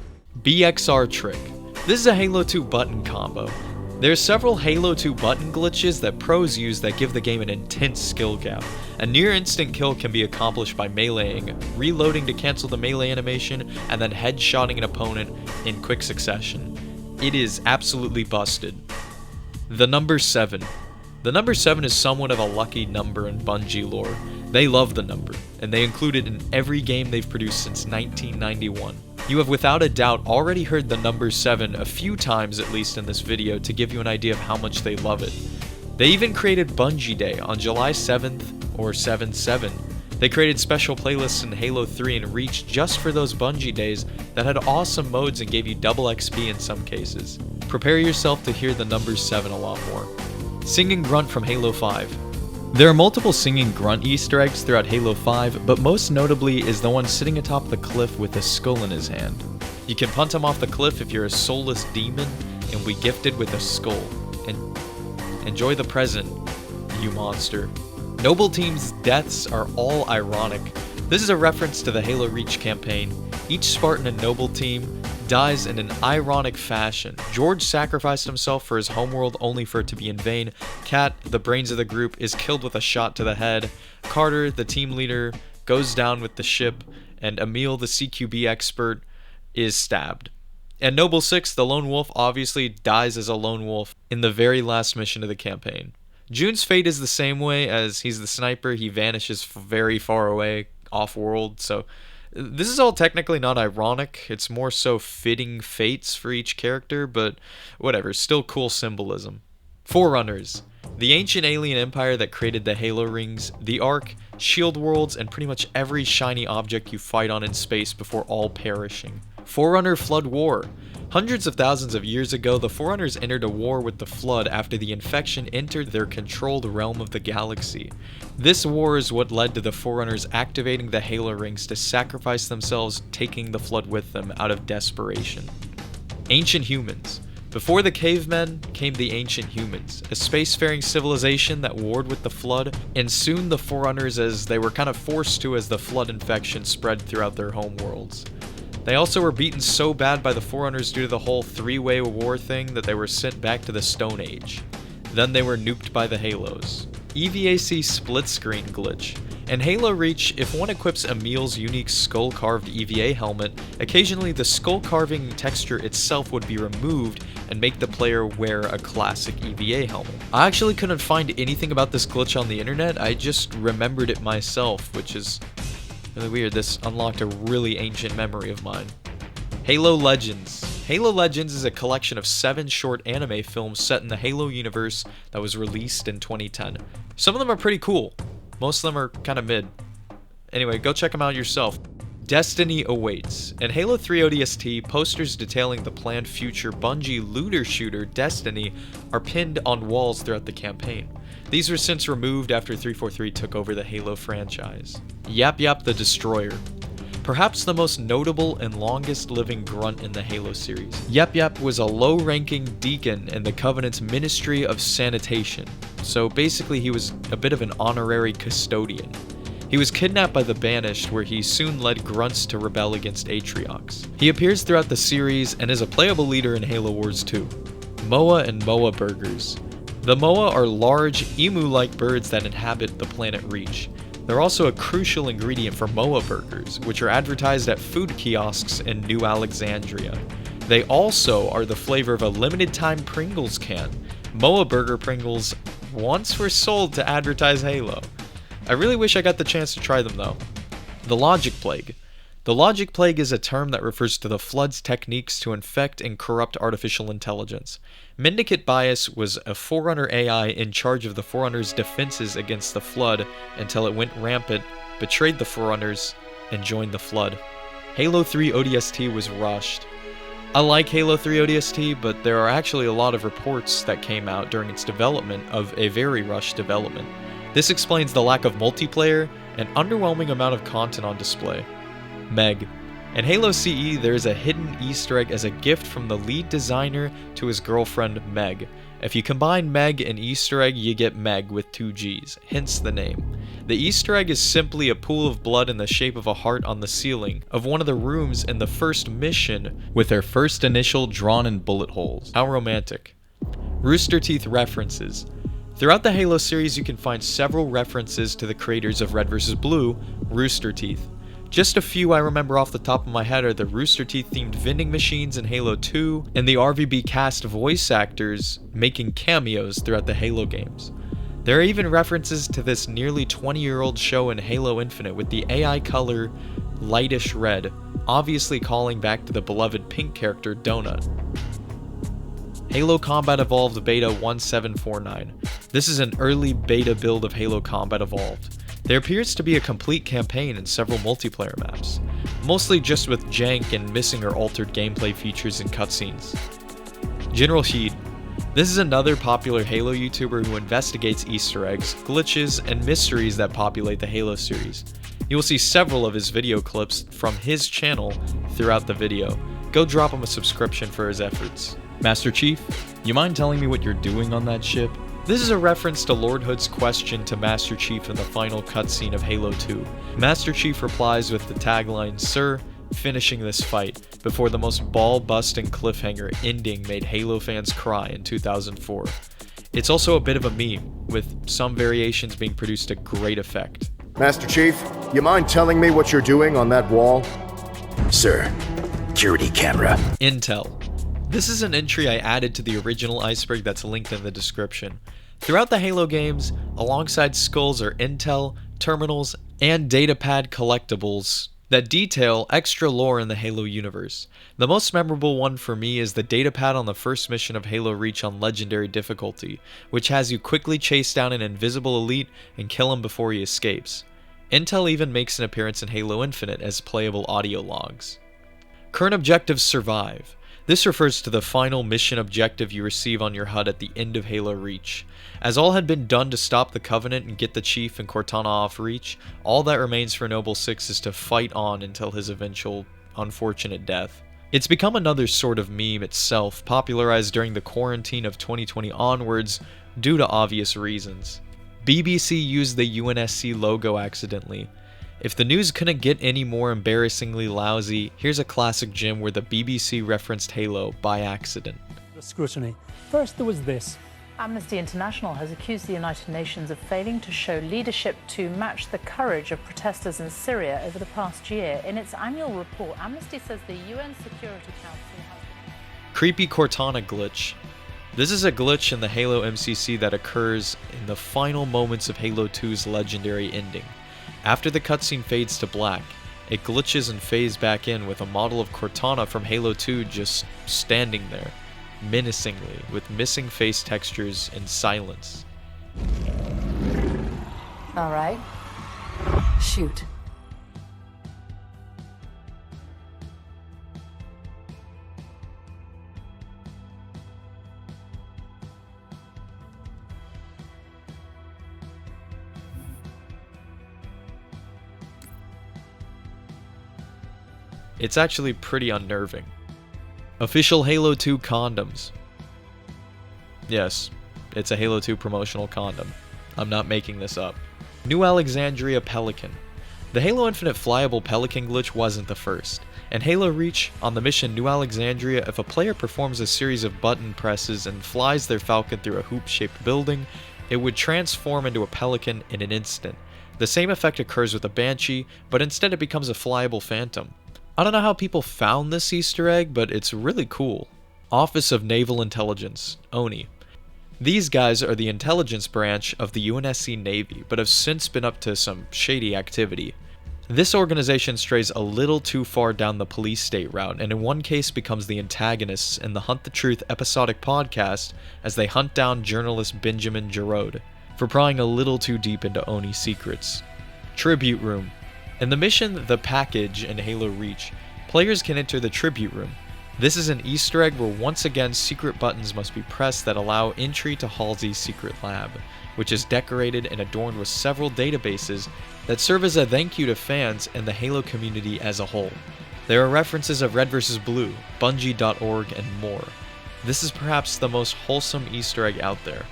BXR trick. This is a Halo 2 button combo. There's several Halo 2 button glitches that pros use that give the game an intense skill gap. A near instant kill can be accomplished by meleeing, reloading to cancel the melee animation, and then headshotting an opponent in quick succession. It is absolutely busted. The number 7. The number 7 is somewhat of a lucky number in Bungie lore. They love the number, and they include it in every game they've produced since 1991. You have without a doubt already heard the number 7 a few times at least in this video to give you an idea of how much they love it. They even created Bungie Day on July 7th or 7/7. They created special playlists in Halo 3 and Reach just for those Bungie days that had awesome modes and gave you double XP in some cases. Prepare yourself to hear the number 7 a lot more. Singing Grunt from Halo 5. There are multiple Singing Grunt Easter eggs throughout Halo 5, but most notably is the one sitting atop the cliff with a skull in his hand. You can punt him off the cliff if you're a soulless demon and be gifted with a skull. And enjoy the present, you monster. Noble Team's deaths are all ironic. This is a reference to the Halo Reach campaign. Each Spartan in Noble Team dies in an ironic fashion. George sacrificed himself for his homeworld only for it to be in vain. Kat, the brains of the group, is killed with a shot to the head. Carter, the team leader, goes down with the ship, and Emil, the CQB expert, is stabbed. And Noble 6, the lone wolf, obviously dies as a lone wolf in the very last mission of the campaign. June's fate is the same way, as he's the sniper. He vanishes very far away, off-world, so this is all technically not ironic. It's more so fitting fates for each character, but whatever, still cool symbolism. Forerunners. The ancient alien empire that created the Halo rings, the Ark, shield worlds, and pretty much every shiny object you fight on in space before all perishing. Forerunner Flood War. Hundreds of thousands of years ago, the Forerunners entered a war with the Flood after the infection entered their controlled realm of the galaxy. This war is what led to the Forerunners activating the Halo rings to sacrifice themselves, taking the Flood with them out of desperation. Ancient Humans. Before the cavemen came the ancient humans, a spacefaring civilization that warred with the Flood, and soon the Forerunners, as they were kind of forced to as the Flood infection spread throughout their homeworlds. They also were beaten so bad by the Forerunners due to the whole three-way war thing that they were sent back to the Stone Age. Then they were nuked by the Halos. EVAC split screen glitch. In Halo Reach, if one equips Emil's unique skull-carved EVA helmet, occasionally the skull carving texture itself would be removed and make the player wear a classic EVA helmet. I actually couldn't find anything about this glitch on the internet, I just remembered it myself, which is really weird. This unlocked a really ancient memory of mine. Halo Legends. Halo Legends is a collection of 7 short anime films set in the Halo universe that was released in 2010. Some of them are pretty cool. Most of them are kind of mid. Anyway, go check them out yourself. Destiny Awaits. In Halo 3 ODST, posters detailing the planned future Bungie looter shooter Destiny are pinned on walls throughout the campaign. These were since removed after 343 took over the Halo franchise. Yap Yap the Destroyer. Perhaps the most notable and longest living grunt in the Halo series. Yap Yap was a low-ranking deacon in the Covenant's Ministry of Sanitation, so basically he was a bit of an honorary custodian. He was kidnapped by the Banished, where he soon led grunts to rebel against Atriox. He appears throughout the series and is a playable leader in Halo Wars 2. Moa and Moa Burgers. The Moa are large, emu-like birds that inhabit the planet Reach. They're also a crucial ingredient for Moa burgers, which are advertised at food kiosks in New Alexandria. They also are the flavor of a limited-time Pringles can. Moa Burger Pringles once were sold to advertise Halo. I really wish I got the chance to try them though. The Logic Plague. The Logic Plague is a term that refers to the Flood's techniques to infect and corrupt artificial intelligence. Mendicant Bias was a Forerunner AI in charge of the Forerunners' defenses against the Flood until it went rampant, betrayed the Forerunners, and joined the Flood. Halo 3 ODST was rushed. I like Halo 3 ODST, but there are actually a lot of reports that came out during its development of a very rushed development. This explains the lack of multiplayer and underwhelming amount of content on display. Meg. In Halo CE, there is a hidden Easter egg as a gift from the lead designer to his girlfriend Meg. If you combine Meg and Easter egg, you get Meg with 2 G's, hence the name. The Easter egg is simply a pool of blood in the shape of a heart on the ceiling of one of the rooms in the first mission, with their first initial drawn in bullet holes. How romantic. Rooster Teeth references. Throughout the Halo series, you can find several references to the creators of Red vs. Blue, Rooster Teeth. Just a few I remember off the top of my head are the Rooster Teeth themed vending machines in Halo 2, and the RVB cast voice actors making cameos throughout the Halo games. There are even references to this nearly 20-year-old show in Halo Infinite with the AI color lightish red, obviously calling back to the beloved pink character Donut. Halo Combat Evolved Beta 1749. This is an early beta build of Halo Combat Evolved. There appears to be a complete campaign and several multiplayer maps, mostly just with jank and missing or altered gameplay features and cutscenes. General Heed. This is another popular Halo YouTuber who investigates Easter eggs, glitches, and mysteries that populate the Halo series. You will see several of his video clips from his channel throughout the video. Go drop him a subscription for his efforts. Master Chief, you mind telling me what you're doing on that ship? This is a reference to Lord Hood's question to Master Chief in the final cutscene of Halo 2. Master Chief replies with the tagline, "Sir, finishing this fight," before the most ball-busting cliffhanger ending made Halo fans cry in 2004. It's also a bit of a meme, with some variations being produced to great effect. Master Chief, you mind telling me what you're doing on that wall? Sir, security camera. Intel. This is an entry I added to the original Iceberg that's linked in the description. Throughout the Halo games, alongside skulls are intel, terminals, and datapad collectibles that detail extra lore in the Halo universe. The most memorable one for me is the datapad on the first mission of Halo Reach on Legendary difficulty, which has you quickly chase down an invisible elite and kill him before he escapes. Intel even makes an appearance in Halo Infinite as playable audio logs. Current objectives survive. This refers to the final mission objective you receive on your HUD at the end of Halo Reach. As all had been done to stop the Covenant and get the Chief and Cortana off Reach, all that remains for Noble Six is to fight on until his eventual unfortunate death. It's become another sort of meme itself, popularized during the quarantine of 2020 onwards due to obvious reasons. BBC used the UNSC logo accidentally. If the news couldn't get any more embarrassingly lousy, here's a classic gem where the BBC referenced Halo by accident. Scrutiny. First there was this. Amnesty International has accused the United Nations of failing to show leadership to match the courage of protesters in Syria over the past year. In its annual report, Amnesty says the UN Security Council has... Creepy Cortana glitch. This is a glitch in the Halo MCC that occurs in the final moments of Halo 2's legendary ending. After the cutscene fades to black, it glitches and fades back in with a model of Cortana from Halo 2 just standing there, menacingly, with missing face textures and silence. All right. Shoot. It's actually pretty unnerving. Official Halo 2 condoms. Yes, it's a Halo 2 promotional condom. I'm not making this up. New Alexandria Pelican. The Halo Infinite flyable Pelican glitch wasn't the first. In Halo Reach, on the mission New Alexandria, if a player performs a series of button presses and flies their Falcon through a hoop-shaped building, it would transform into a Pelican in an instant. The same effect occurs with a Banshee, but instead it becomes a flyable Phantom. I don't know how people found this Easter egg, but it's really cool. Office of Naval Intelligence, ONI. These guys are the intelligence branch of the UNSC Navy, but have since been up to some shady activity. This organization strays a little too far down the police state route, and in one case becomes the antagonists in the Hunt the Truth episodic podcast as they hunt down journalist Benjamin Jarrod for prying a little too deep into ONI secrets. Tribute Room. In the mission The Package in Halo Reach, players can enter the Tribute Room. This is an Easter egg where once again secret buttons must be pressed that allow entry to Halsey's secret lab, which is decorated and adorned with several databases that serve as a thank you to fans and the Halo community as a whole. There are references of Red vs. Blue, Bungie.org, and more. This is perhaps the most wholesome Easter egg out there.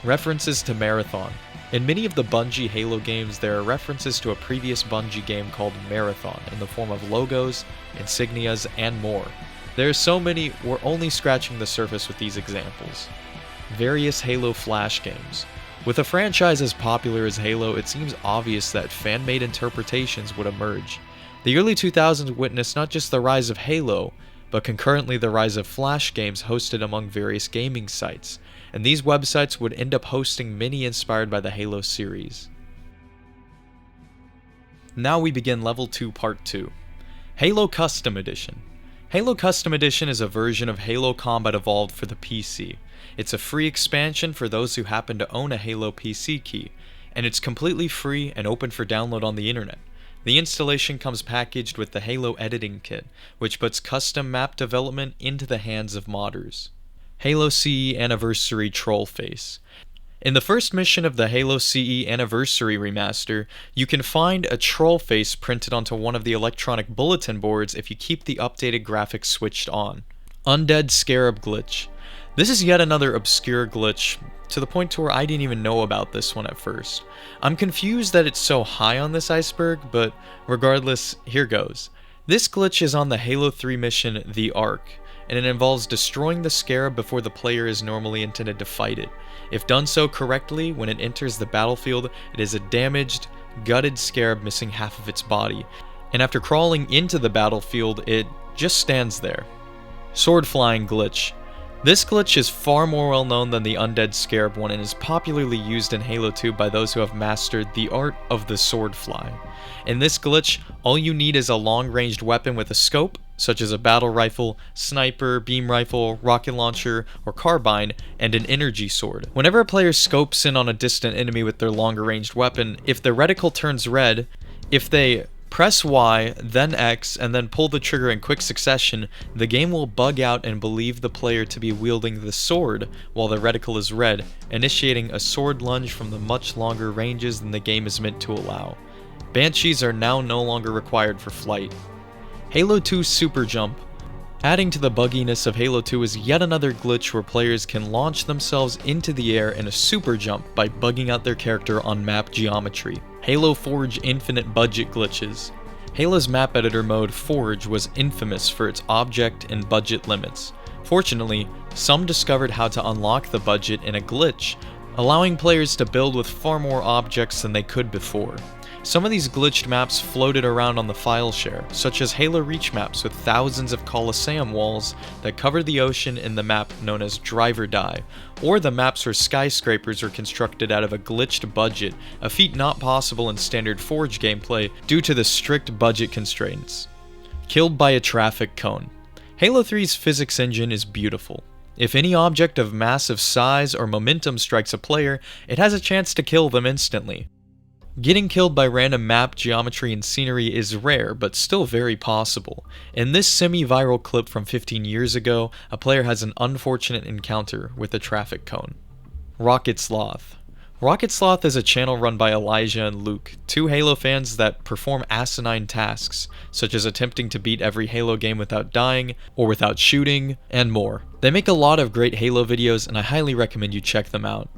References to Marathon. In many of the Bungie Halo games, there are references to a previous Bungie game called Marathon in the form of logos, insignias, and more. There are so many, we're only scratching the surface with these examples. Various Halo Flash games. With a franchise as popular as Halo, it seems obvious that fan-made interpretations would emerge. The early 2000s witnessed not just the rise of Halo, but concurrently the rise of Flash games hosted among various gaming sites, and these websites would end up hosting many inspired by the Halo series. Now we begin Level 2 Part 2. Halo Custom Edition. Halo Custom Edition is a version of Halo Combat Evolved for the PC. It's a free expansion for those who happen to own a Halo PC key, and it's completely free and open for download on the internet. The installation comes packaged with the Halo Editing Kit, which puts custom map development into the hands of modders. Halo CE Anniversary Troll Face. In the first mission of the Halo CE Anniversary Remaster, you can find a troll face printed onto one of the electronic bulletin boards if you keep the updated graphics switched on. Undead Scarab Glitch. This is yet another obscure glitch, to the point to where I didn't even know about this one at first. I'm confused that it's so high on this iceberg, but regardless, here goes. This glitch is on the Halo 3 mission The Ark, and it involves destroying the scarab before the player is normally intended to fight it. If done so correctly, when it enters the battlefield, it is a damaged, gutted scarab missing half of its body, and after crawling into the battlefield, it just stands there. Sword Flying Glitch. This glitch is far more well known than the Undead Scarab one and is popularly used in Halo 2 by those who have mastered the art of the sword fly. In this glitch, all you need is a long-ranged weapon with a scope, such as a battle rifle, sniper, beam rifle, rocket launcher, or carbine, and an energy sword. Whenever a player scopes in on a distant enemy with their longer-ranged weapon, if the reticle turns red, if they press Y, then X, and then pull the trigger in quick succession, the game will bug out and believe the player to be wielding the sword while the reticle is red, initiating a sword lunge from the much longer ranges than the game is meant to allow. Banshees are now no longer required for flight. Halo 2 Super Jump. Adding to the bugginess of Halo 2 is yet another glitch where players can launch themselves into the air in a super jump by bugging out their character on map geometry. Halo Forge Infinite Budget Glitches. Halo's map editor mode Forge was infamous for its object and budget limits. Fortunately, some discovered how to unlock the budget in a glitch, allowing players to build with far more objects than they could before. Some of these glitched maps floated around on the file share, such as Halo Reach maps with thousands of Colosseum walls that cover the ocean in the map known as Drive or Die, or the maps where skyscrapers are constructed out of a glitched budget, a feat not possible in standard Forge gameplay due to the strict budget constraints. Killed by a traffic cone. Halo 3's physics engine is beautiful. If any object of massive size or momentum strikes a player, it has a chance to kill them instantly. Getting killed by random map geometry and scenery is rare, but still very possible. In this semi-viral clip from 15 years ago, a player has an unfortunate encounter with a traffic cone. Rocket Sloth. Rocket Sloth is a channel run by Elijah and Luke, two Halo fans that perform asinine tasks, such as attempting to beat every Halo game without dying, or without shooting, and more. They make a lot of great Halo videos, and I highly recommend you check them out.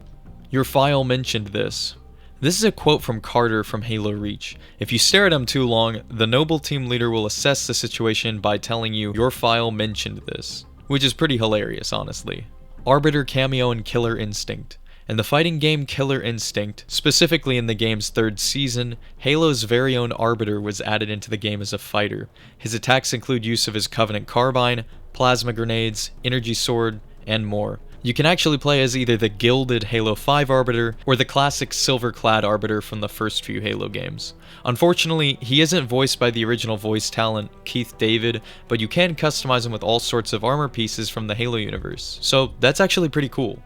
Your file mentioned this. This is a quote from Carter from Halo Reach. If you stare at him too long, the noble team leader will assess the situation by telling you your file mentioned this, which is pretty hilarious, honestly. Arbiter cameo in Killer Instinct. In the fighting game Killer Instinct, specifically in the game's third season, Halo's very own Arbiter was added into the game as a fighter. His attacks include use of his Covenant Carbine, plasma grenades, energy sword, and more. You can actually play as either the gilded Halo 5 Arbiter or the classic silver-clad Arbiter from the first few Halo games. Unfortunately, he isn't voiced by the original voice talent, Keith David, but you can customize him with all sorts of armor pieces from the Halo universe, so that's actually pretty cool.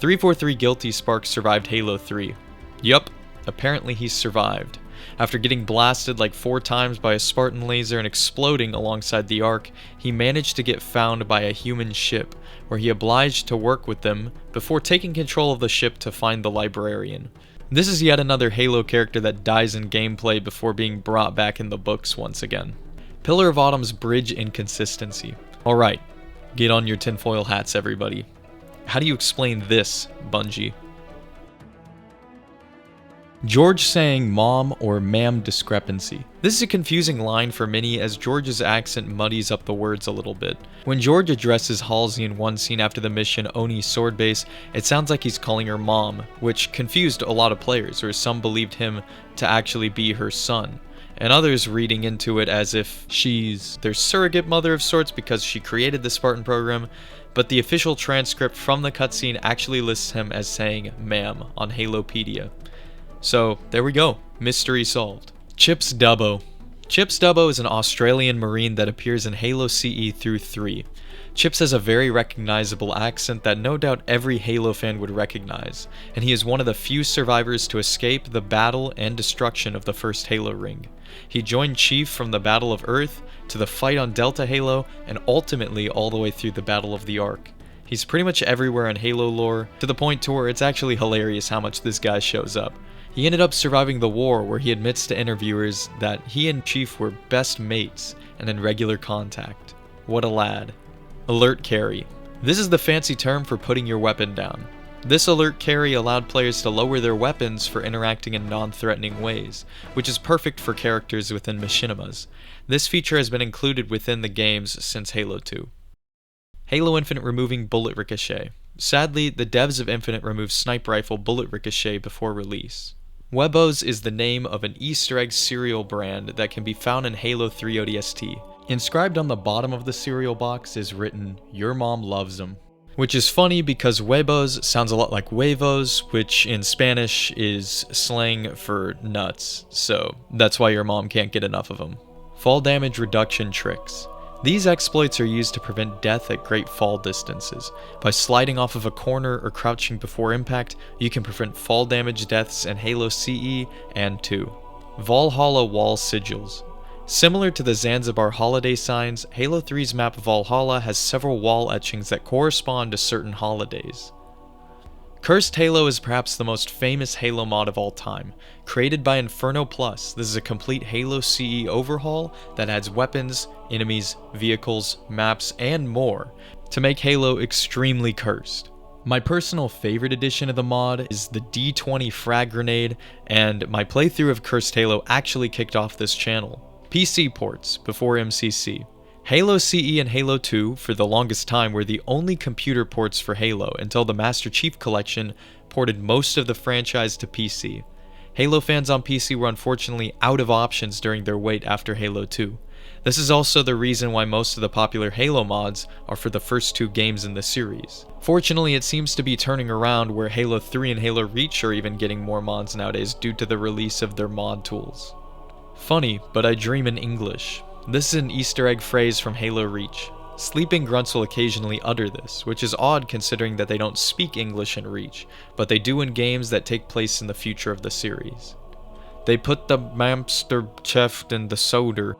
343 Guilty Spark survived Halo 3. Yup, apparently he survived. After getting blasted like 4 times by a Spartan laser and exploding alongside the Ark, he managed to get found by a human ship, where he obliged to work with them before taking control of the ship to find the Librarian. This is yet another Halo character that dies in gameplay before being brought back in the books once again. Pillar of Autumn's bridge inconsistency. Alright, get on your tinfoil hats everybody. How do you explain this, Bungie? George saying mom or ma'am discrepancy. This is a confusing line for many as George's accent muddies up the words a little bit. When George addresses Halsey in one scene after the mission Oni Sword Base, it sounds like he's calling her mom, which confused a lot of players, or some believed him to actually be her son. and others reading into it as if she's their surrogate mother of sorts because she created the Spartan program, but the official transcript from the cutscene actually lists him as saying "ma'am" on Halopedia. So there we go, mystery solved. Chips Dubbo. Chips Dubbo is an Australian Marine that appears in Halo CE through 3. Chips has a very recognizable accent that no doubt every Halo fan would recognize, and he is one of the few survivors to escape the battle and destruction of the first Halo ring. He joined Chief from the Battle of Earth, to the fight on Delta Halo, and ultimately all the way through the Battle of the Ark. He's pretty much everywhere in Halo lore, to the point to where it's actually hilarious how much this guy shows up. He ended up surviving the war, where he admits to interviewers that he and Chief were best mates and in regular contact. What a lad. Alert carry. This is the fancy term for putting your weapon down. This alert carry allowed players to lower their weapons for interacting in non-threatening ways, which is perfect for characters within machinimas. This feature has been included within the games since Halo 2. Halo Infinite removing bullet ricochet. Sadly, the devs of Infinite removed sniper rifle bullet ricochet before release. Webos is the name of an Easter egg cereal brand that can be found in Halo 3 ODST. Inscribed on the bottom of the cereal box is written, "Your mom loves them." Which is funny because huevos sounds a lot like huevos, which in Spanish is slang for nuts, so that's why your mom can't get enough of them. Fall damage reduction tricks. These exploits are used to prevent death at great fall distances. By sliding off of a corner or crouching before impact, you can prevent fall damage deaths in Halo CE and 2. Valhalla wall sigils. Similar to the Zanzibar holiday signs, Halo 3's map Valhalla has several wall etchings that correspond to certain holidays. Cursed Halo is perhaps the most famous Halo mod of all time. Created by Inferno Plus, this is a complete Halo CE overhaul that adds weapons, enemies, vehicles, maps, and more to make Halo extremely cursed. My personal favorite addition of the mod is the D20 frag grenade, and my playthrough of Cursed Halo actually kicked off this channel. PC ports before MCC. Halo CE and Halo 2 for the longest time were the only computer ports for Halo until the Master Chief Collection ported most of the franchise to PC. Halo fans on PC were unfortunately out of options during their wait after Halo 2. This is also the reason why most of the popular Halo mods are for the first 2 games in the series. Fortunately, it seems to be turning around where Halo 3 and Halo Reach are even getting more mods nowadays due to the release of their mod tools. Funny, but I dream in English. This is an Easter egg phrase from Halo Reach. Sleeping grunts will occasionally utter this, which is odd considering that they don't speak English in Reach, but they do in games that take place in the future of the series. They put the mamster cheft in the soda.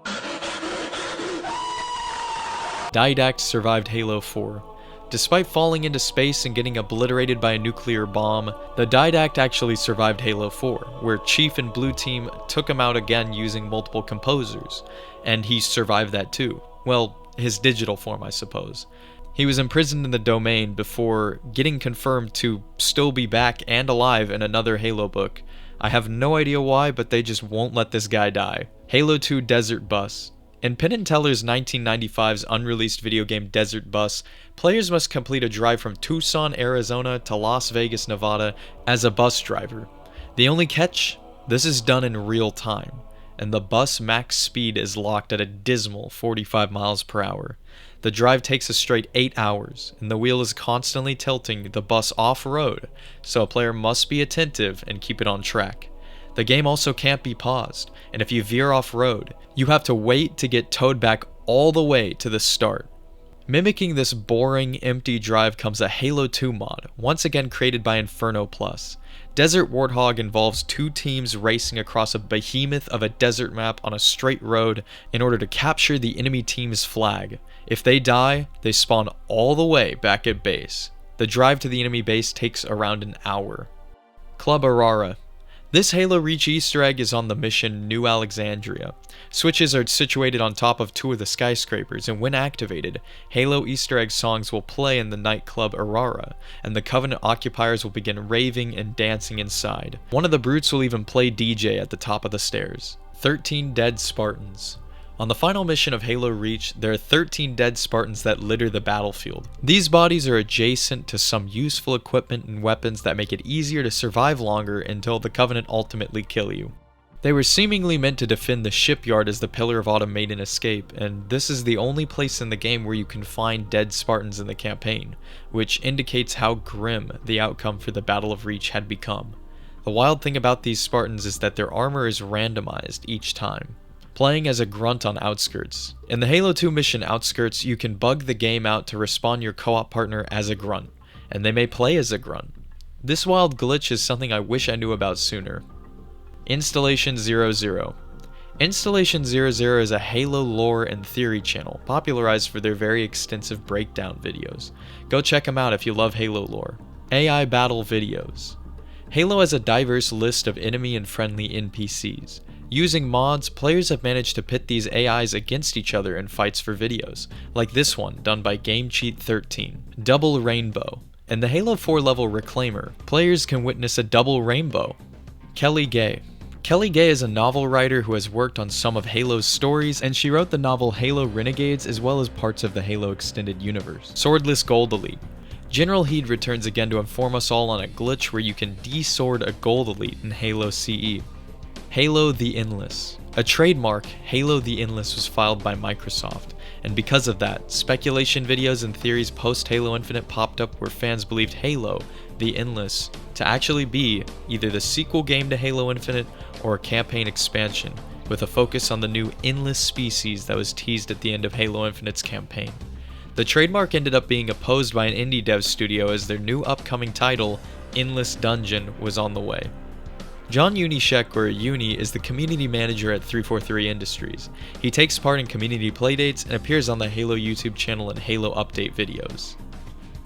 Didact survived Halo 4. Despite falling into space and getting obliterated by a nuclear bomb, the Didact actually survived Halo 4, where Chief and Blue Team took him out again using multiple composers, and he survived that too. Well, his digital form, I suppose. He was imprisoned in the domain before getting confirmed to still be back and alive in another Halo book. I have no idea why, but they just won't let this guy die. Halo 2 Desert Bus. In Penn and Teller's 1995's unreleased video game Desert Bus, players must complete a drive from Tucson, Arizona to Las Vegas, Nevada as a bus driver. The only catch? This is done in real time, and the bus max speed is locked at a dismal 45 miles per hour. The drive takes a straight 8 hours, and the wheel is constantly tilting the bus off-road, so a player must be attentive and keep it on track. The game also can't be paused, and if you veer off-road, you have to wait to get towed back all the way to the start. Mimicking this boring, empty drive comes a Halo 2 mod, once again created by Inferno Plus. Desert Warthog involves 2 teams racing across a behemoth of a desert map on a straight road in order to capture the enemy team's flag. If they die, they spawn all the way back at base. The drive to the enemy base takes around an hour. Club Aurora. This Halo Reach Easter egg is on the mission New Alexandria. Switches are situated on top of 2 of the skyscrapers, and when activated, Halo Easter egg songs will play in the nightclub Aurora, and the Covenant occupiers will begin raving and dancing inside. One of the brutes will even play DJ at the top of the stairs. 13 Dead Spartans. On the final mission of Halo Reach, there are 13 dead Spartans that litter the battlefield. These bodies are adjacent to some useful equipment and weapons that make it easier to survive longer until the Covenant ultimately kill you. They were seemingly meant to defend the shipyard as the Pillar of Autumn made an escape, and this is the only place in the game where you can find dead Spartans in the campaign, which indicates how grim the outcome for the Battle of Reach had become. The wild thing about these Spartans is that their armor is randomized each time. Playing as a grunt on Outskirts. In the Halo 2 mission Outskirts, you can bug the game out to respawn your co-op partner as a grunt, and they may play as a grunt. This wild glitch is something I wish I knew about sooner. Installation 00. Installation 00 is a Halo lore and theory channel, popularized for their very extensive breakdown videos. Go check them out if you love Halo lore. AI battle videos. Halo has a diverse list of enemy and friendly NPCs. Using mods, players have managed to pit these AIs against each other in fights for videos, like this one done by GameCheat13. Double Rainbow. In the Halo 4 level Reclaimer, players can witness a double rainbow. Kelly Gay. Kelly Gay is a novel writer who has worked on some of Halo's stories, and she wrote the novel Halo Renegades as well as parts of the Halo extended universe. Swordless Gold Elite. General Heed returns again to inform us all on a glitch where you can de-sword a Gold Elite in Halo CE. Halo the Endless. A trademark, Halo the Endless, was filed by Microsoft, and because of that, speculation videos and theories post-Halo Infinite popped up where fans believed Halo the Endless to actually be either the sequel game to Halo Infinite or a campaign expansion, with a focus on the new Endless species that was teased at the end of Halo Infinite's campaign. The trademark ended up being opposed by an indie dev studio as their new upcoming title, Endless Dungeon, was on the way. John Unishek, or Uni, is the community manager at 343 Industries. He takes part in community playdates and appears on the Halo YouTube channel and Halo update videos.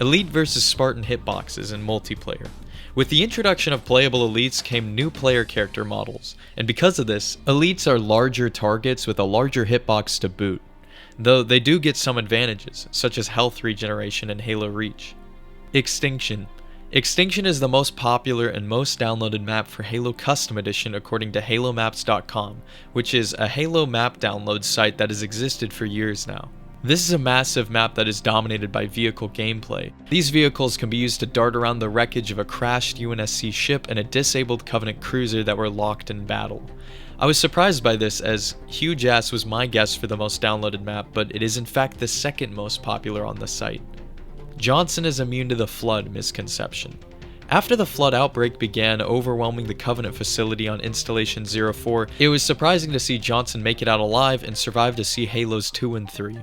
Elite vs Spartan hitboxes in multiplayer. With the introduction of playable elites came new player character models, and because of this, elites are larger targets with a larger hitbox to boot, though they do get some advantages, such as health regeneration in Halo Reach. Extinction. Extinction is the most popular and most downloaded map for Halo Custom Edition according to HaloMaps.com, which is a Halo map download site that has existed for years now. This is a massive map that is dominated by vehicle gameplay. These vehicles can be used to dart around the wreckage of a crashed UNSC ship and a disabled Covenant cruiser that were locked in battle. I was surprised by this, as Huge Ass was my guess for the most downloaded map, but it is in fact the second most popular on the site. Johnson is immune to the Flood misconception. After the Flood outbreak began overwhelming the Covenant facility on Installation 04, it was surprising to see Johnson make it out alive and survive to see Halos 2 and 3.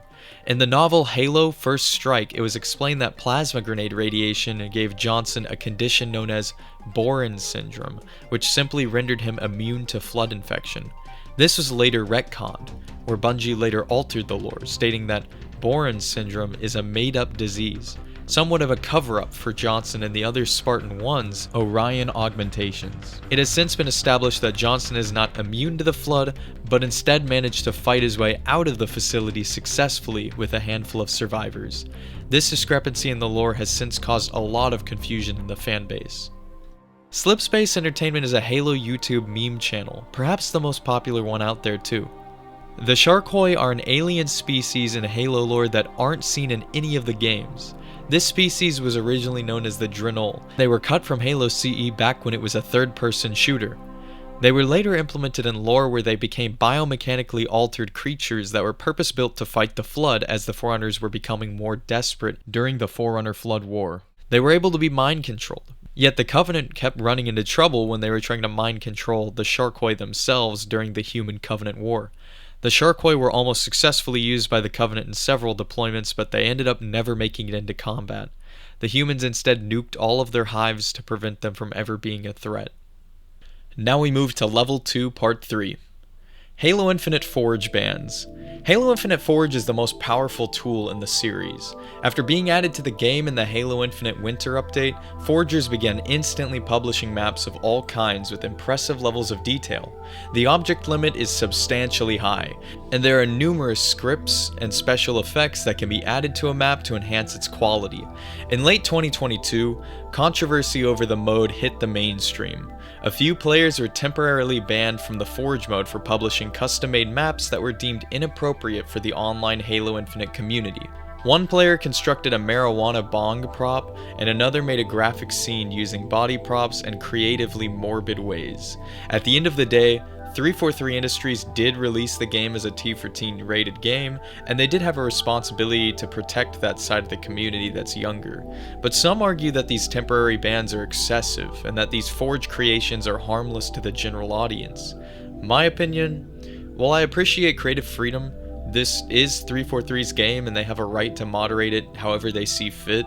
In the novel Halo First Strike, it was explained that plasma grenade radiation gave Johnson a condition known as Boren syndrome, which simply rendered him immune to Flood infection. This was later retconned, where Bungie later altered the lore, stating that Boren syndrome is a made-up disease, somewhat of a cover-up for Johnson and the other Spartan 1's Orion augmentations. It has since been established that Johnson is not immune to the Flood, but instead managed to fight his way out of the facility successfully with a handful of survivors. This discrepancy in the lore has since caused a lot of confusion in the fanbase. Slipspace Entertainment is a Halo YouTube meme channel, perhaps the most popular one out there too. The Sharkoi are an alien species in Halo lore that aren't seen in any of the games. This species was originally known as the Drenol. They were cut from Halo CE back when it was a third-person shooter. They were later implemented in lore where they became biomechanically altered creatures that were purpose-built to fight the Flood as the Forerunners were becoming more desperate during the Forerunner Flood War. They were able to be mind-controlled. Yet the Covenant kept running into trouble when they were trying to mind control the Sharkoi themselves during the Human Covenant War. The Sharkoi were almost successfully used by the Covenant in several deployments, but they ended up never making it into combat. The humans instead nuked all of their hives to prevent them from ever being a threat. Now we move to Level 2 Part 3. Halo Infinite Forge bans. Halo Infinite Forge is the most powerful tool in the series. After being added to the game in the Halo Infinite Winter Update, Forgers began instantly publishing maps of all kinds with impressive levels of detail. The object limit is substantially high, and there are numerous scripts and special effects that can be added to a map to enhance its quality. In late 2022, controversy over the mode hit the mainstream. A few players were temporarily banned from the Forge mode for publishing custom-made maps that were deemed inappropriate for the online Halo Infinite community. One player constructed a marijuana bong prop, and another made a graphic scene using body props and creatively morbid ways. At the end of the day, 343 Industries did release the game as a T for Teen rated game, and they did have a responsibility to protect that side of the community that's younger. But some argue that these temporary bans are excessive, and that these Forge creations are harmless to the general audience. My opinion, while I appreciate creative freedom, this is 343's game and they have a right to moderate it however they see fit.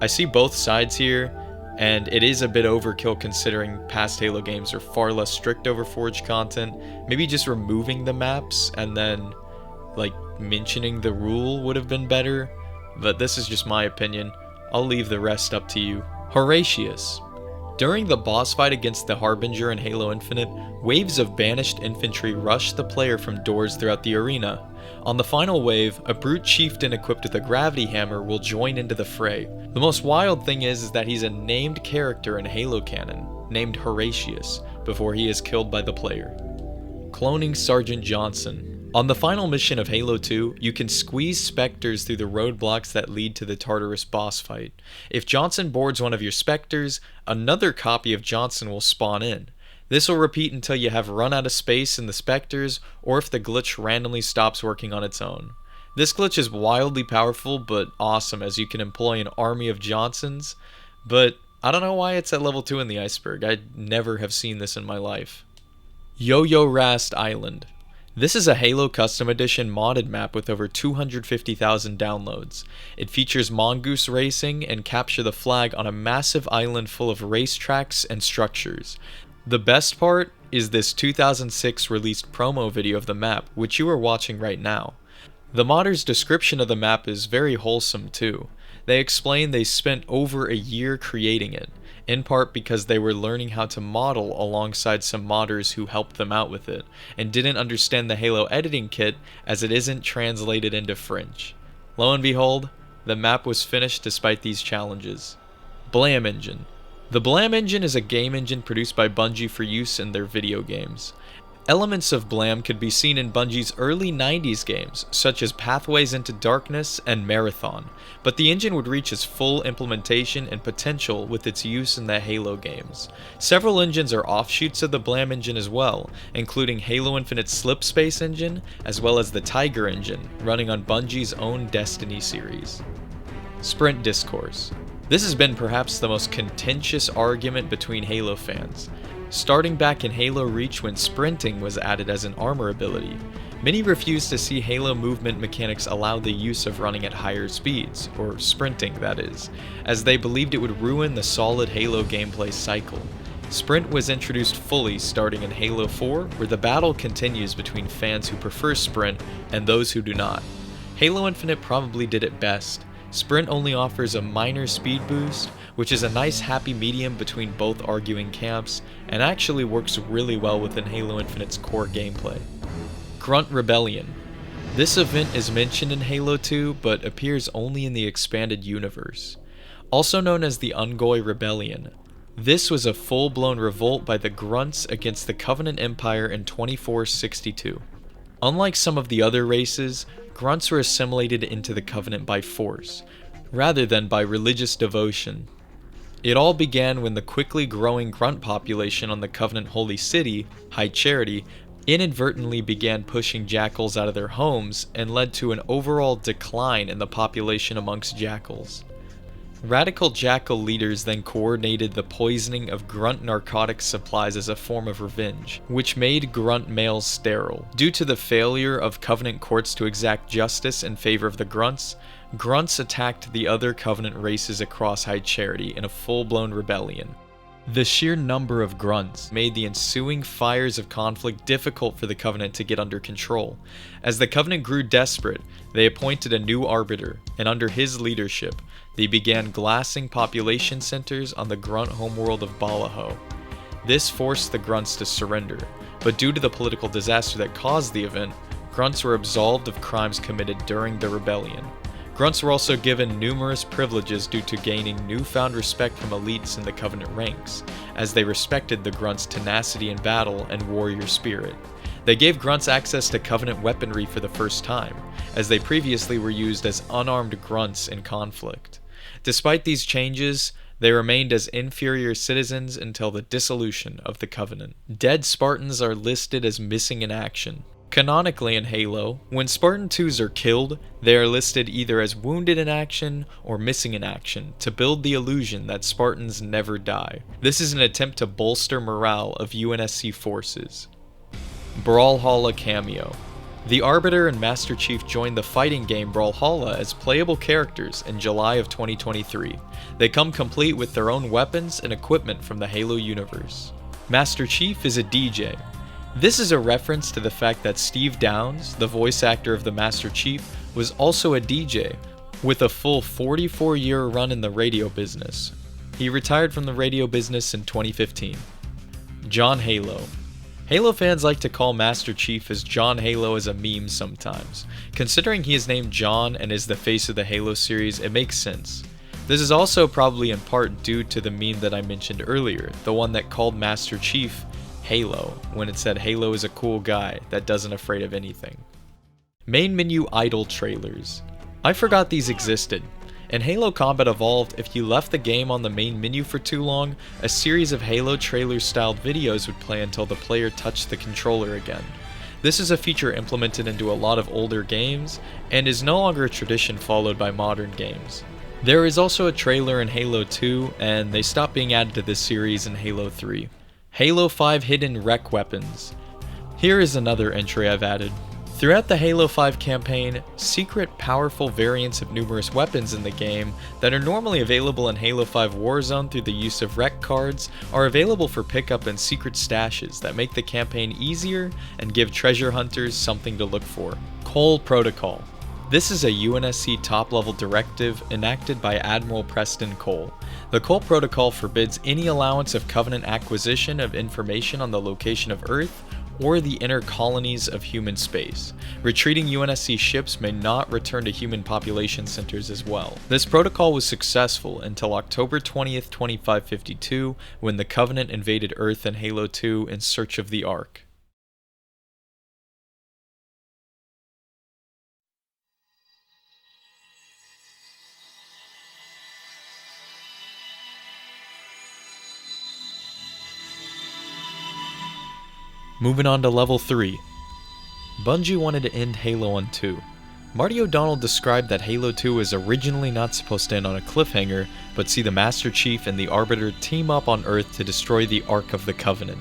I see both sides here, and it is a bit overkill considering past Halo games are far less strict over Forge content. Maybe just removing the maps and then like mentioning the rule would have been better, but this is just my opinion. I'll leave the rest up to you. Horatius. During the boss fight against the Harbinger in Halo Infinite, waves of banished infantry rush the player from doors throughout the arena. On the final wave, a brute chieftain equipped with a gravity hammer will join into the fray. The most wild thing is that he's a named character in Halo canon, named Horatius, before he is killed by the player. Cloning Sergeant Johnson. On the final mission of Halo 2, you can squeeze Spectres through the roadblocks that lead to the Tartarus boss fight. If Johnson boards one of your Spectres, another copy of Johnson will spawn in. This will repeat until you have run out of space in the Spectres, or if the glitch randomly stops working on its own. This glitch is wildly powerful, but awesome as you can employ an army of Johnsons, but I don't know why it's at level 2 in the Iceberg. I never have seen this in my life. Yo-Yo Rast Island. This is a Halo Custom Edition modded map with over 250,000 downloads. It features mongoose racing and capture the flag on a massive island full of racetracks and structures. The best part is this 2006 released promo video of the map, which you are watching right now. The modder's description of the map is very wholesome too. They explain they spent over a year creating it, in part because they were learning how to model alongside some modders who helped them out with it, and didn't understand the Halo editing kit as it isn't translated into French. Lo and behold, the map was finished despite these challenges. Blam Engine. The Blam Engine is a game engine produced by Bungie for use in their video games. Elements of Blam could be seen in Bungie's early 90s games, such as Pathways into Darkness and Marathon, but the engine would reach its full implementation and potential with its use in the Halo games. Several engines are offshoots of the Blam engine as well, including Halo Infinite's Slip Space engine, as well as the Tiger engine, running on Bungie's own Destiny series. Sprint Discourse. This has been perhaps the most contentious argument between Halo fans. Starting back in Halo Reach when sprinting was added as an armor ability, many refused to see Halo movement mechanics allow the use of running at higher speeds, or sprinting that is, as they believed it would ruin the solid Halo gameplay cycle. Sprint was introduced fully starting in Halo 4, where the battle continues between fans who prefer sprint and those who do not. Halo Infinite probably did it best. Sprint only offers a minor speed boost, which is a nice happy medium between both arguing camps, and actually works really well within Halo Infinite's core gameplay. Grunt Rebellion. This event is mentioned in Halo 2, but appears only in the expanded universe. Also known as the Ungoy Rebellion, this was a full-blown revolt by the Grunts against the Covenant Empire in 2462. Unlike some of the other races, Grunts were assimilated into the Covenant by force, rather than by religious devotion. It all began when the quickly growing Grunt population on the Covenant Holy City, High Charity, inadvertently began pushing Jackals out of their homes and led to an overall decline in the population amongst Jackals. Radical Jackal leaders then coordinated the poisoning of Grunt narcotic supplies as a form of revenge, which made Grunt males sterile. Due to the failure of Covenant courts to exact justice in favor of the Grunts, Grunts attacked the other Covenant races across High Charity in a full-blown rebellion. The sheer number of Grunts made the ensuing fires of conflict difficult for the Covenant to get under control. As the Covenant grew desperate, they appointed a new arbiter, and under his leadership, they began glassing population centers on the Grunt homeworld of Balaho. This forced the Grunts to surrender, but due to the political disaster that caused the event, Grunts were absolved of crimes committed during the rebellion. Grunts were also given numerous privileges due to gaining newfound respect from elites in the Covenant ranks, as they respected the Grunts' tenacity in battle and warrior spirit. They gave Grunts access to Covenant weaponry for the first time, as they previously were used as unarmed Grunts in conflict. Despite these changes, They remained as inferior citizens until the dissolution of the Covenant. Dead Spartans are listed as missing in action. Canonically in Halo, when Spartan 2s are killed, they are listed either as wounded in action or missing in action to build the illusion that Spartans never die. This is an attempt to bolster morale of UNSC forces. Brawlhalla cameo. The Arbiter and Master Chief joined the fighting game Brawlhalla as playable characters in July of 2023. They come complete with their own weapons and equipment from the Halo universe. Master Chief is a DJ. This is a reference to the fact that Steve Downes, the voice actor of the Master Chief, was also a DJ, with a full 44-year run in the radio business. He retired from the radio business in 2015. John Halo. Halo fans like to call Master Chief as John Halo as a meme sometimes. Considering he is named John and is the face of the Halo series, it makes sense. This is also probably in part due to the meme that I mentioned earlier, the one that called Master Chief Halo, when it said Halo is a cool guy that doesn't afraid of anything. Main menu idle trailers. I forgot these existed. In Halo Combat Evolved, if you left the game on the main menu for too long, a series of Halo trailer-styled videos would play until the player touched the controller again. This is a feature implemented into a lot of older games, and is no longer a tradition followed by modern games. There is also a trailer in Halo 2, and they stopped being added to this series in Halo 3. Halo 5 Hidden Rec Weapons. Here is another entry I've added. Throughout the Halo 5 campaign, secret, powerful variants of numerous weapons in the game that are normally available in Halo 5 Warzone through the use of rec cards are available for pickup in secret stashes that make the campaign easier and give treasure hunters something to look for. Cole Protocol. This is a UNSC top-level directive enacted by Admiral Preston Cole. The Cole Protocol forbids any allowance of Covenant acquisition of information on the location of Earth or the inner colonies of human space. Retreating UNSC ships may not return to human population centers as well. This protocol was successful until October 20th, 2552, when the Covenant invaded Earth in Halo 2 in search of the Ark. Moving on to level 3. Bungie wanted to end Halo on 2. Marty O'Donnell described that Halo 2 was originally not supposed to end on a cliffhanger, but see the Master Chief and the Arbiter team up on Earth to destroy the Ark of the Covenant.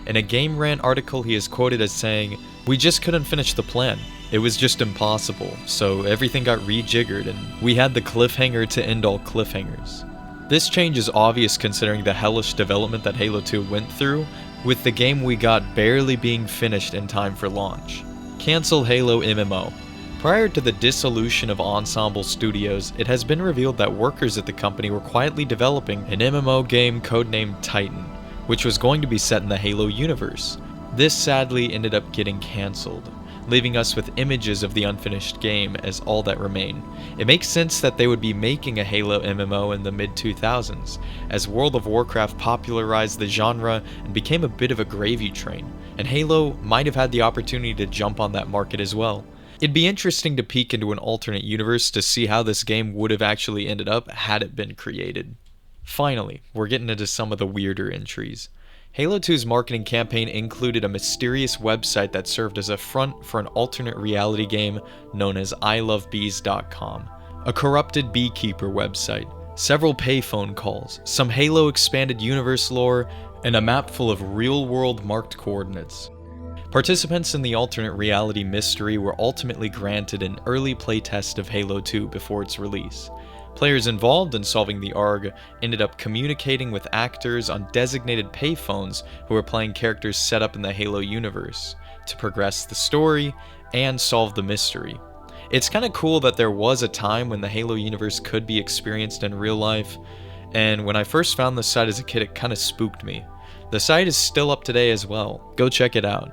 In a Game Rant article, he is quoted as saying, "We just couldn't finish the plan. It was just impossible, so everything got rejiggered and we had the cliffhanger to end all cliffhangers." This change is obvious considering the hellish development that Halo 2 went through, with the game we got barely being finished in time for launch. Cancel Halo MMO. Prior to the dissolution of Ensemble Studios, it has been revealed that workers at the company were quietly developing an MMO game codenamed Titan, which was going to be set in the Halo universe. This sadly ended up getting cancelled, leaving us with images of the unfinished game as all that remain. It makes sense that they would be making a Halo MMO in the mid-2000s, as World of Warcraft popularized the genre and became a bit of a gravy train, and Halo might have had the opportunity to jump on that market as well. It'd be interesting to peek into an alternate universe to see how this game would have actually ended up had it been created. Finally, we're getting into some of the weirder entries. Halo 2's marketing campaign included a mysterious website that served as a front for an alternate reality game known as ilovebees.com, a corrupted beekeeper website, several payphone calls, some Halo expanded universe lore, and a map full of real-world marked coordinates. Participants in the alternate reality mystery were ultimately granted an early playtest of Halo 2 before its release. Players involved in solving the ARG ended up communicating with actors on designated payphones who were playing characters set up in the Halo universe to progress the story and solve the mystery. It's kind of cool that there was a time when the Halo universe could be experienced in real life, and when I first found this site as a kid it kind of spooked me. The site is still up today as well. Go check it out.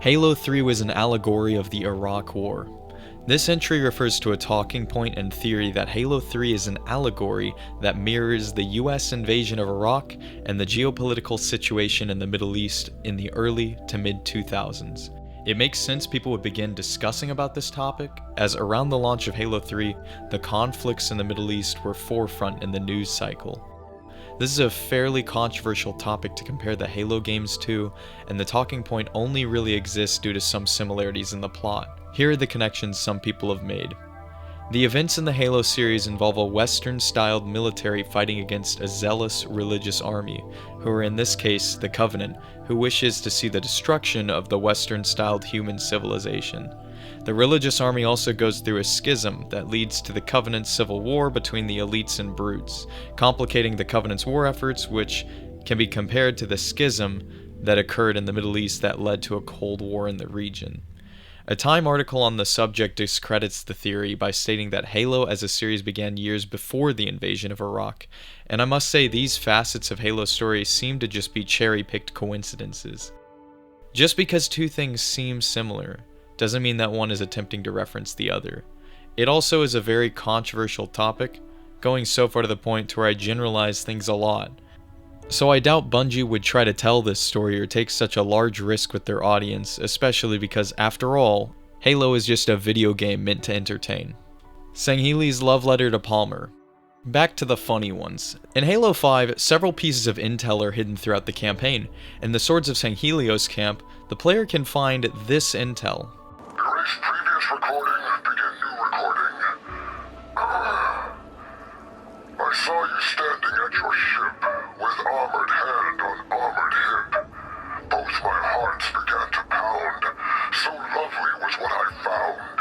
Halo 3 was an allegory of the Iraq War. This entry refers to a talking point and theory that Halo 3 is an allegory that mirrors the US invasion of Iraq and the geopolitical situation in the Middle East in the early to mid-2000s. It makes sense people would begin discussing about this topic, as around the launch of Halo 3, the conflicts in the Middle East were forefront in the news cycle. This is a fairly controversial topic to compare the Halo games to, and the talking point only really exists due to some similarities in the plot. Here are the connections some people have made. The events in the Halo series involve a Western-styled military fighting against a zealous religious army, who are in this case the Covenant, who wishes to see the destruction of the Western-styled human civilization. The religious army also goes through a schism that leads to the Covenant's civil war between the elites and brutes, complicating the Covenant's war efforts, which can be compared to the schism that occurred in the Middle East that led to a Cold War in the region. A Time article on the subject discredits the theory by stating that Halo as a series began years before the invasion of Iraq, and I must say these facets of Halo's story seem to just be cherry-picked coincidences. Just because two things seem similar doesn't mean that one is attempting to reference the other. It also is a very controversial topic, going so far to the point to where I generalize things a lot. So I doubt Bungie would try to tell this story or take such a large risk with their audience, especially because, after all, Halo is just a video game meant to entertain. Sangheili's love letter to Palmer. Back to the funny ones. In Halo 5, several pieces of intel are hidden throughout the campaign. In the Swords of Sangheilio's camp, the player can find this intel. Erase previous recording, begin new recording. I saw you standing at your ship, with armored hand on armored hip. Both my hearts began to pound, so lovely was what I found.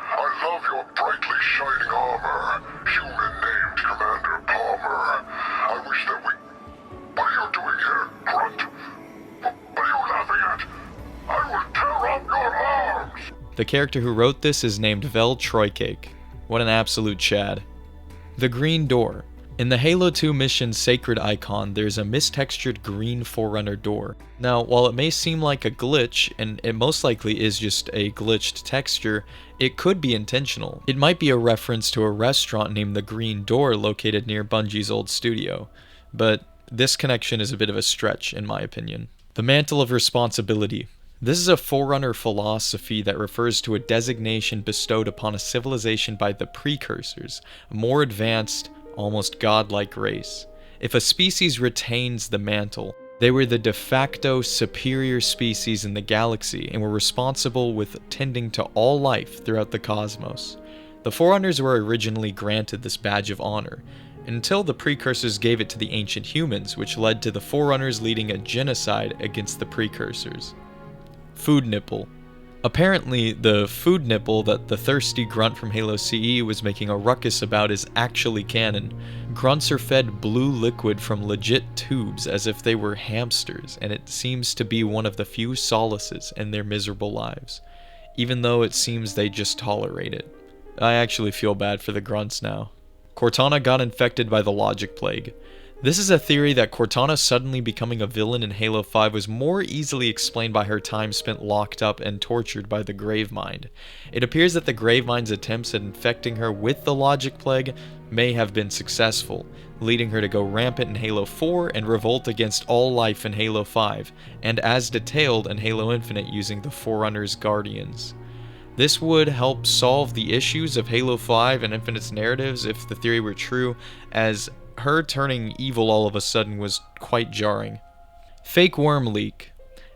I love your brightly shining armor, human named Commander Palmer. I wish that we... What are you doing here, Grunt? What are you laughing at? I will tear off your arms! The character who wrote this is named Vel Troycake. What an absolute Chad. The Green Door. In the Halo 2 mission Sacred Icon, there's a mistextured green Forerunner door. Now, while it may seem like a glitch, and it most likely is just a glitched texture, it could be intentional. It might be a reference to a restaurant named the Green Door located near Bungie's old studio, but this connection is a bit of a stretch in my opinion. The Mantle of Responsibility. This is a Forerunner philosophy that refers to a designation bestowed upon a civilization by the Precursors, a more advanced, almost godlike race. If a species retains the mantle, they were the de facto superior species in the galaxy and were responsible with tending to all life throughout the cosmos. The Forerunners were originally granted this badge of honor, until the Precursors gave it to the ancient humans, which led to the Forerunners leading a genocide against the Precursors. Food Nipple. Apparently, the food nipple that the thirsty grunt from Halo CE was making a ruckus about is actually canon. Grunts are fed blue liquid from legit tubes as if they were hamsters, and it seems to be one of the few solaces in their miserable lives, even though it seems they just tolerate it. I actually feel bad for the grunts now. Cortana got infected by the Logic Plague. This is a theory that Cortana suddenly becoming a villain in Halo 5 was more easily explained by her time spent locked up and tortured by the Gravemind. It appears that the Gravemind's attempts at infecting her with the Logic Plague may have been successful, leading her to go rampant in Halo 4 and revolt against all life in Halo 5, and as detailed in Halo Infinite using the Forerunner's Guardians. This would help solve the issues of Halo 5 and Infinite's narratives if the theory were true, as her turning evil all of a sudden was quite jarring. Fake worm leak.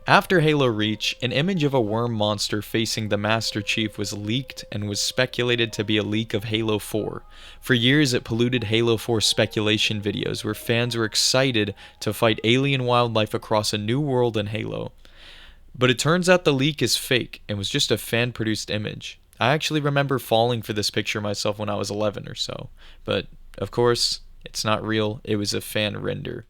After Halo Reach, an image of a worm monster facing the Master Chief was leaked and was speculated to be a leak of Halo 4. For years it polluted Halo 4 speculation videos where fans were excited to fight alien wildlife across a new world in Halo. But it turns out the leak is fake and was just a fan-produced image. I actually remember falling for this picture myself when I was 11 or so, but of course, it's not real, it was a fan render.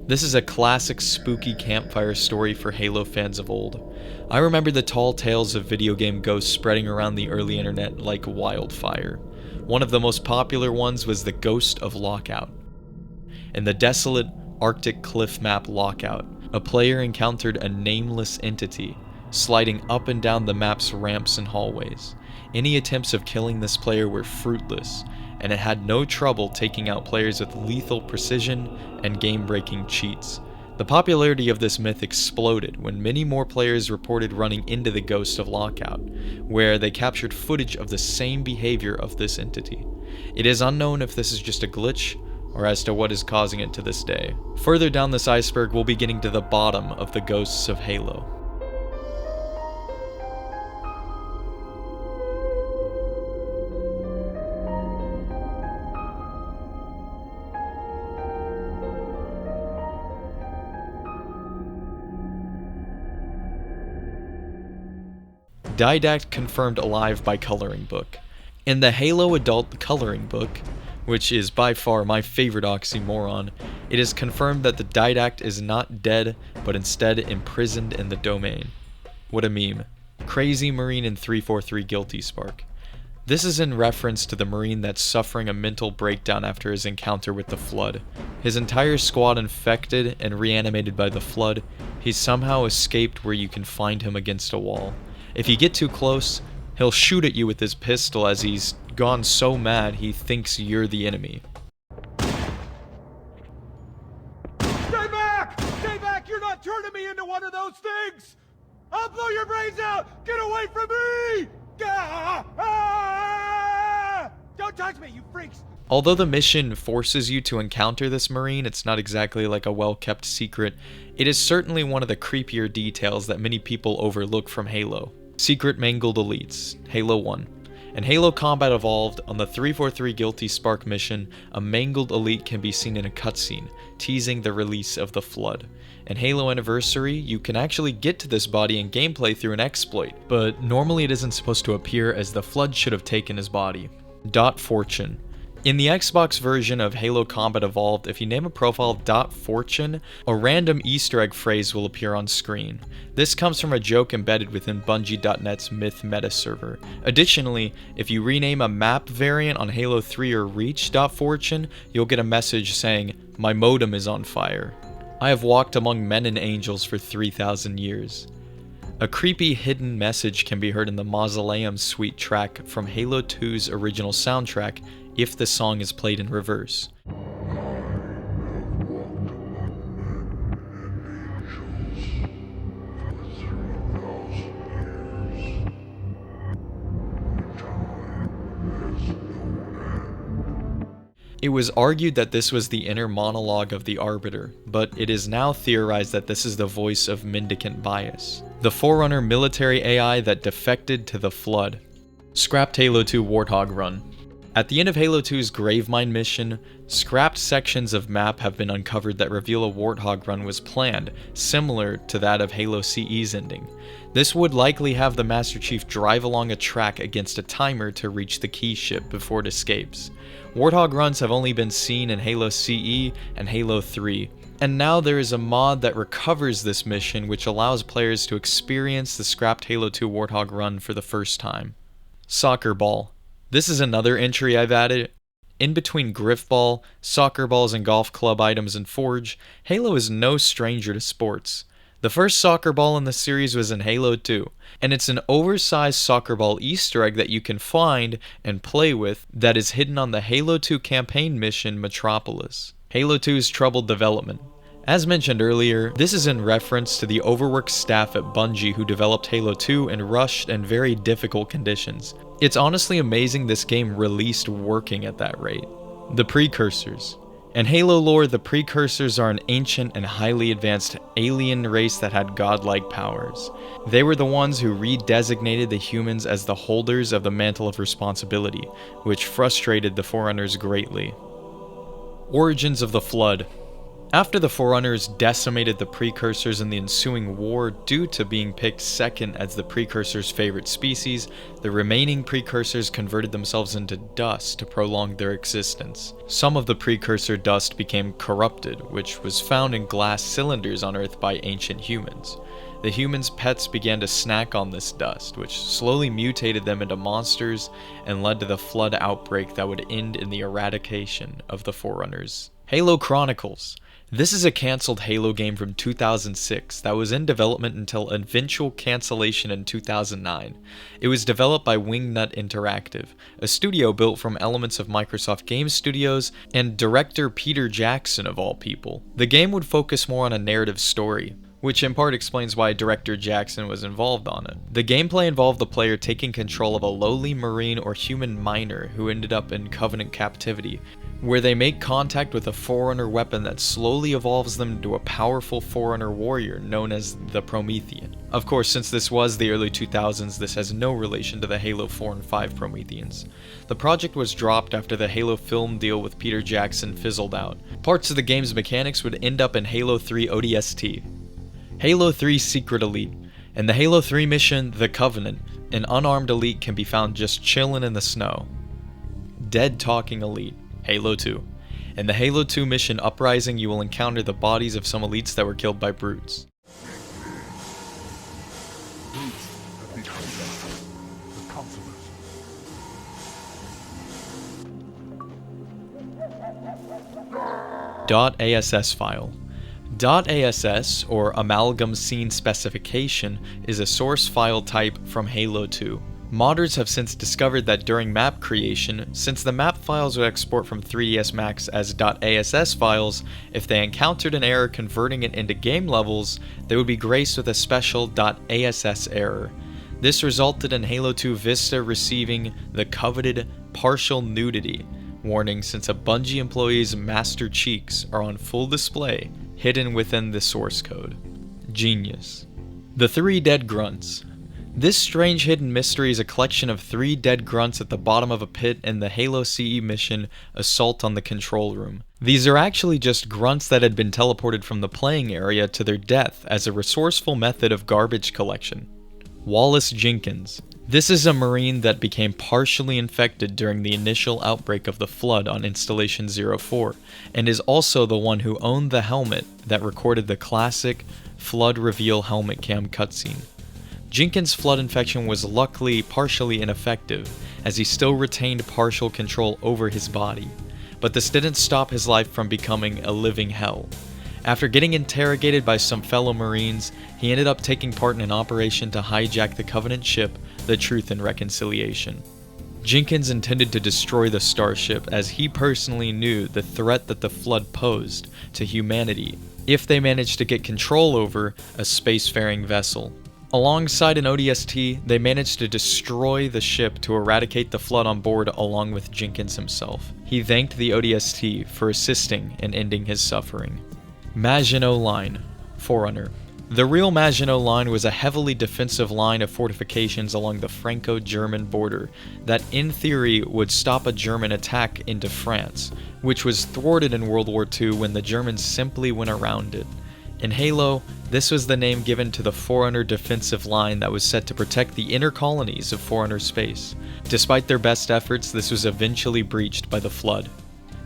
This is a classic spooky campfire story for Halo fans of old. I remember the tall tales of video game ghosts spreading around the early internet like wildfire. One of the most popular ones was the Ghost of Lockout. In the desolate Arctic cliff map Lockout, a player encountered a nameless entity, sliding up and down the map's ramps and hallways. Any attempts of killing this player were fruitless, and it had no trouble taking out players with lethal precision and game-breaking cheats. The popularity of this myth exploded when many more players reported running into the Ghost of Lockout, where they captured footage of the same behavior of this entity. It is unknown if this is just a glitch, or as to what is causing it to this day. Further down this iceberg, we'll be getting to the bottom of the ghosts of Halo. Didact confirmed alive by coloring book. In the Halo Adult Coloring Book, which is by far my favorite oxymoron, it is confirmed that the Didact is not dead, but instead imprisoned in the domain. What a meme. Crazy Marine in 343 Guilty Spark. This is in reference to the Marine that's suffering a mental breakdown after his encounter with the Flood. His entire squad infected and reanimated by the Flood, he's somehow escaped where you can find him against a wall. If you get too close, he'll shoot at you with his pistol as he's gone so mad he thinks you're the enemy. Stay back! Stay back! You're not turning me into one of those things! I'll blow your brains out! Get away from me! Don't touch me, you freaks! Although the mission forces you to encounter this Marine, it's not exactly like a well-kept secret. It is certainly one of the creepier details that many people overlook from Halo. Secret Mangled Elites, Halo 1. In Halo Combat Evolved, on the 343 Guilty Spark mission, a Mangled Elite can be seen in a cutscene, teasing the release of the Flood. In Halo Anniversary, you can actually get to this body in gameplay through an exploit, but normally it isn't supposed to appear as the Flood should have taken his body. Dot Fortune. In the Xbox version of Halo Combat Evolved, if you name a profile .fortune, a random Easter egg phrase will appear on screen. This comes from a joke embedded within Bungie.net's Myth meta server. Additionally, if you rename a map variant on Halo 3 or Reach .fortune, you'll get a message saying, "My modem is on fire. I have walked among men and angels for 3,000 years." A creepy hidden message can be heard in the Mausoleum Suite track from Halo 2's original soundtrack, if the song is played in reverse. It was argued that this was the inner monologue of the Arbiter, but it is now theorized that this is the voice of Mendicant Bias, the Forerunner military AI that defected to the Flood. Scrapped Halo 2 Warthog Run. At the end of Halo 2's Gravemind mission, scrapped sections of map have been uncovered that reveal a Warthog run was planned, similar to that of Halo CE's ending. This would likely have the Master Chief drive along a track against a timer to reach the key ship before it escapes. Warthog runs have only been seen in Halo CE and Halo 3, and now there is a mod that recovers this mission which allows players to experience the scrapped Halo 2 Warthog run for the first time. Soccer Ball. This is another entry I've added. In between Griff Ball, soccer balls, and golf club items in Forge, Halo is no stranger to sports. The first soccer ball in the series was in Halo 2, and it's an oversized soccer ball Easter egg that you can find and play with that is hidden on the Halo 2 campaign mission Metropolis. Halo 2's troubled development. As mentioned earlier, this is in reference to the overworked staff at Bungie who developed Halo 2 in rushed and very difficult conditions. It's honestly amazing this game released working at that rate. The Precursors. In Halo lore, the Precursors are an ancient and highly advanced alien race that had godlike powers. They were the ones who redesignated the humans as the holders of the Mantle of Responsibility, which frustrated the Forerunners greatly. Origins of the Flood. After the Forerunners decimated the Precursors in the ensuing war due to being picked second as the Precursors' favorite species, the remaining Precursors converted themselves into dust to prolong their existence. Some of the Precursor dust became corrupted, which was found in glass cylinders on Earth by ancient humans. The humans' pets began to snack on this dust, which slowly mutated them into monsters and led to the Flood outbreak that would end in the eradication of the Forerunners. Halo Chronicles. This is a cancelled Halo game from 2006 that was in development until eventual cancellation in 2009. It was developed by Wingnut Interactive, a studio built from elements of Microsoft Game Studios and director Peter Jackson of all people. The game would focus more on a narrative story, which in part explains why director Jackson was involved on it. The gameplay involved the player taking control of a lowly Marine or human miner who ended up in Covenant captivity, where they make contact with a Forerunner weapon that slowly evolves them into a powerful Forerunner warrior known as the Promethean. Of course, since this was the early 2000s, this has no relation to the Halo 4 and 5 Prometheans. The project was dropped after the Halo film deal with Peter Jackson fizzled out. Parts of the game's mechanics would end up in Halo 3 ODST. Halo 3 Secret Elite. In the Halo 3 mission, The Covenant, an unarmed elite can be found just chilling in the snow. Dead Talking Elite. Halo 2. In the Halo 2 mission Uprising, you will encounter the bodies of some elites that were killed by brutes. .ass file. .ass, or Amalgam Scene Specification, is a source file type from Halo 2. Modders have since discovered that during map creation, since the map files would export from 3ds Max as .ass files, if they encountered an error converting it into game levels, they would be graced with a special .ass error. This resulted in Halo 2 Vista receiving the coveted partial nudity warning, since a Bungie employee's master cheeks are on full display, hidden within the source code. Genius. The 3 Dead Grunts. This strange hidden mystery is a collection of 3 dead grunts at the bottom of a pit in the Halo CE mission Assault on the Control Room. These are actually just grunts that had been teleported from the playing area to their death as a resourceful method of garbage collection. Wallace Jenkins. This is a Marine that became partially infected during the initial outbreak of the Flood on Installation 04, and is also the one who owned the helmet that recorded the classic Flood reveal helmet cam cutscene. Jenkins' Flood infection was luckily partially ineffective, as he still retained partial control over his body, but this didn't stop his life from becoming a living hell. After getting interrogated by some fellow Marines, he ended up taking part in an operation to hijack the Covenant ship, the Truth and Reconciliation. Jenkins intended to destroy the starship, as he personally knew the threat that the Flood posed to humanity if they managed to get control over a spacefaring vessel. Alongside an ODST, they managed to destroy the ship to eradicate the Flood on board along with Jenkins himself. He thanked the ODST for assisting in ending his suffering. Maginot Line, Forerunner. The real Maginot Line was a heavily defensive line of fortifications along the Franco-German border that in theory would stop a German attack into France, which was thwarted in World War II when the Germans simply went around it. In Halo, this was the name given to the Forerunner defensive line that was set to protect the inner colonies of Forerunner space. Despite their best efforts, this was eventually breached by the Flood.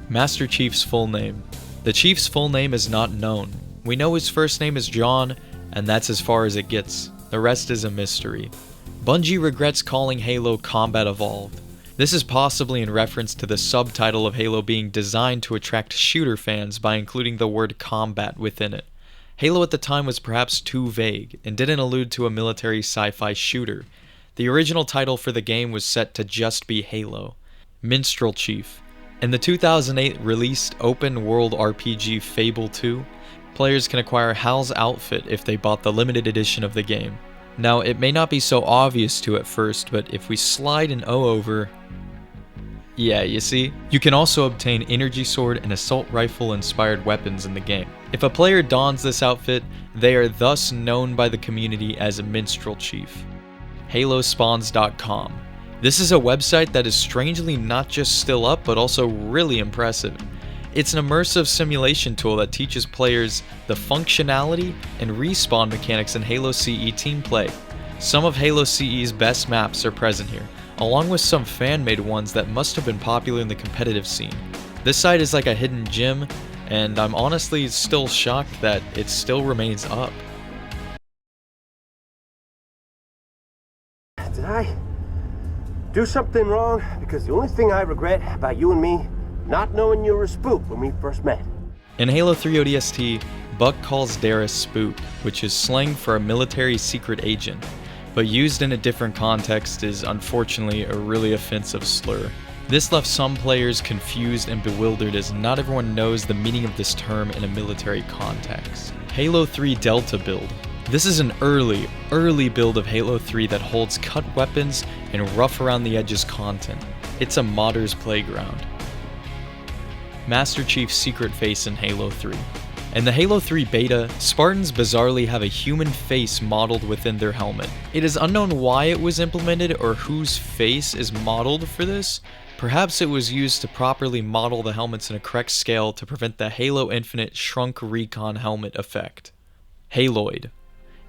Master Chief's full name. The Chief's full name is not known. We know his first name is John, and that's as far as it gets. The rest is a mystery. Bungie regrets calling Halo Combat Evolved. This is possibly in reference to the subtitle of Halo being designed to attract shooter fans by including the word combat within it. Halo at the time was perhaps too vague, and didn't allude to a military sci-fi shooter. The original title for the game was set to just be Halo. Minstrel Chief. In the 2008 released open-world RPG Fable 2, players can acquire Hal's outfit if they bought the limited edition of the game. Now, it may not be so obvious to at first, but if we slide an O over... Yeah, you see? You can also obtain energy sword and assault rifle inspired weapons in the game. If a player dons this outfit, they are thus known by the community as a Minstrel Chief. HaloSpawns.com. This is a website that is strangely not just still up, but also really impressive. It's an immersive simulation tool that teaches players the functionality and respawn mechanics in Halo CE team play. Some of Halo CE's best maps are present here, along with some fan-made ones that must have been popular in the competitive scene. This site is like a hidden gem, and I'm honestly still shocked that it still remains up. Did I do something wrong? Because the only thing I regret about you and me, not knowing you were a spook when we first met. In Halo 3 ODST, Buck calls Dara Spook, which is slang for a military secret agent, but used in a different context is unfortunately a really offensive slur. This left some players confused and bewildered as not everyone knows the meaning of this term in a military context. Halo 3 Delta build. This is an early build of Halo 3 that holds cut weapons and rough around the edges content. It's a modder's playground. Master Chief's secret face in Halo 3. In the Halo 3 beta, Spartans bizarrely have a human face modeled within their helmet. It is unknown why it was implemented or whose face is modeled for this. Perhaps it was used to properly model the helmets in a correct scale to prevent the Halo Infinite shrunk recon helmet effect. Haloid.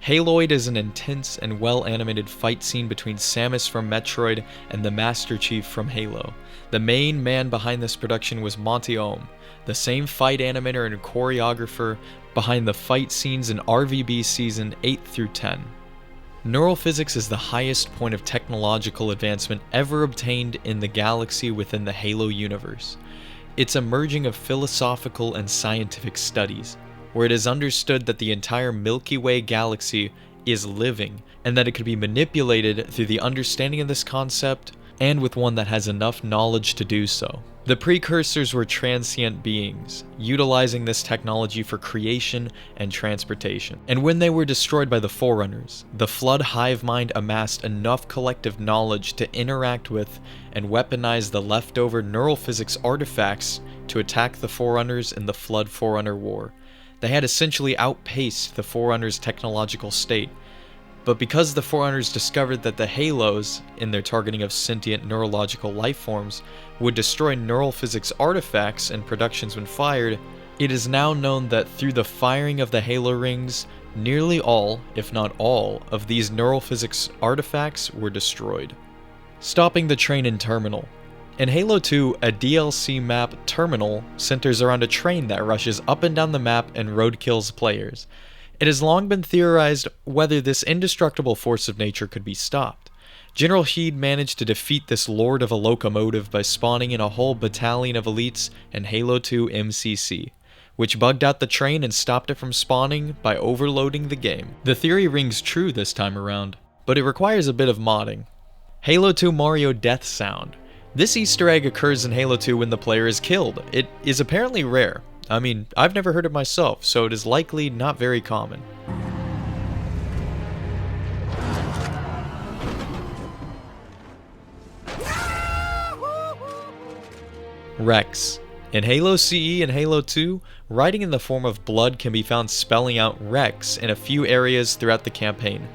Haloid is an intense and well-animated fight scene between Samus from Metroid and the Master Chief from Halo. The main man behind this production was Monty Oum, the same fight animator and choreographer behind the fight scenes in RVB Season 8 through 10. Neural physics is the highest point of technological advancement ever obtained in the galaxy within the Halo universe. It's a merging of philosophical and scientific studies, where it is understood that the entire Milky Way galaxy is living, and that it could be manipulated through the understanding of this concept, and with one that has enough knowledge to do so. The precursors were transient beings, utilizing this technology for creation and transportation. And when they were destroyed by the Forerunners, the Flood hive mind amassed enough collective knowledge to interact with and weaponize the leftover neural physics artifacts to attack the Forerunners in the Flood Forerunner War. They had essentially outpaced the Forerunners' technological state, but because the Forerunners discovered that the Halos, in their targeting of sentient neurological life forms, would destroy neural physics artifacts and productions when fired, it is now known that through the firing of the Halo rings, nearly all, if not all, of these neural physics artifacts were destroyed. Stopping the train in Terminal. In Halo 2, a DLC map, Terminal, centers around a train that rushes up and down the map and roadkills players. It has long been theorized whether this indestructible force of nature could be stopped. General Heed managed to defeat this lord of a locomotive by spawning in a whole battalion of elites in Halo 2 MCC, which bugged out the train and stopped it from spawning by overloading the game. The theory rings true this time around, but it requires a bit of modding. Halo 2 Mario Death Sound. This Easter egg occurs in Halo 2 when the player is killed. It is apparently rare. I mean, I've never heard it myself, so it is likely not very common. Rex. In Halo CE and Halo 2, writing in the form of blood can be found spelling out Rex in a few areas throughout the campaign.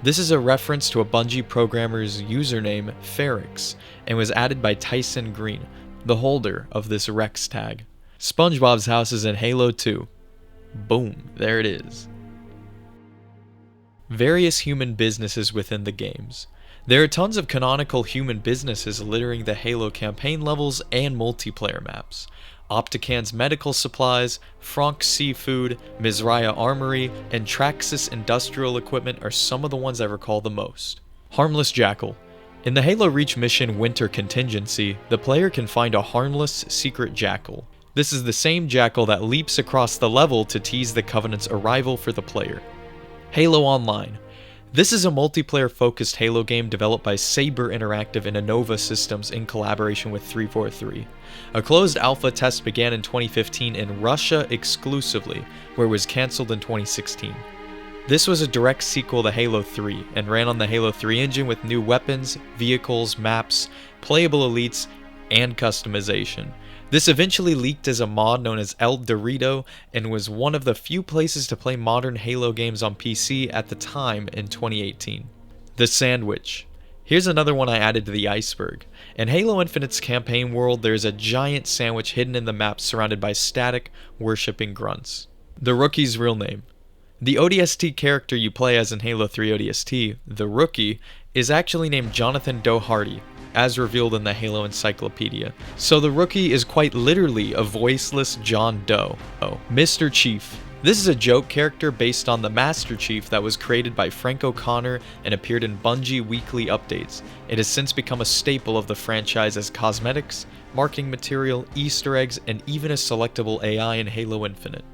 This is a reference to a Bungie programmer's username, Ferrix, and was added by Tyson Green, the holder of this Rex tag. SpongeBob's house is in Halo 2. Boom, there it is. Various human businesses within the games. There are tons of canonical human businesses littering the Halo campaign levels and multiplayer maps. Optican's Medical Supplies, Franck Seafood, Mizraya Armory, and Traxxas Industrial Equipment are some of the ones I recall the most. Harmless Jackal. In the Halo Reach mission Winter Contingency, the player can find a harmless secret jackal. This is the same jackal that leaps across the level to tease the Covenant's arrival for the player. Halo Online. This is a multiplayer-focused Halo game developed by Saber Interactive and Innova Systems in collaboration with 343. A closed alpha test began in 2015 in Russia exclusively, where it was cancelled in 2016. This was a direct sequel to Halo 3, and ran on the Halo 3 engine with new weapons, vehicles, maps, playable elites, and customization. This eventually leaked as a mod known as El Dorito, and was one of the few places to play modern Halo games on PC at the time in 2018. The Sandwich. Here's another one I added to the Iceberg. In Halo Infinite's campaign world, there is a giant sandwich hidden in the map surrounded by static, worshipping grunts. The Rookie's real name. The ODST character you play as in Halo 3 ODST, the Rookie, is actually named Jonathan Doherty, as revealed in the Halo Encyclopedia. So the Rookie is quite literally a voiceless John Doe. Mr. Chief. This is a joke character based on the Master Chief that was created by Frank O'Connor and appeared in Bungie weekly updates. It has since become a staple of the franchise as cosmetics, marketing material, Easter eggs, and even a selectable AI in Halo Infinite.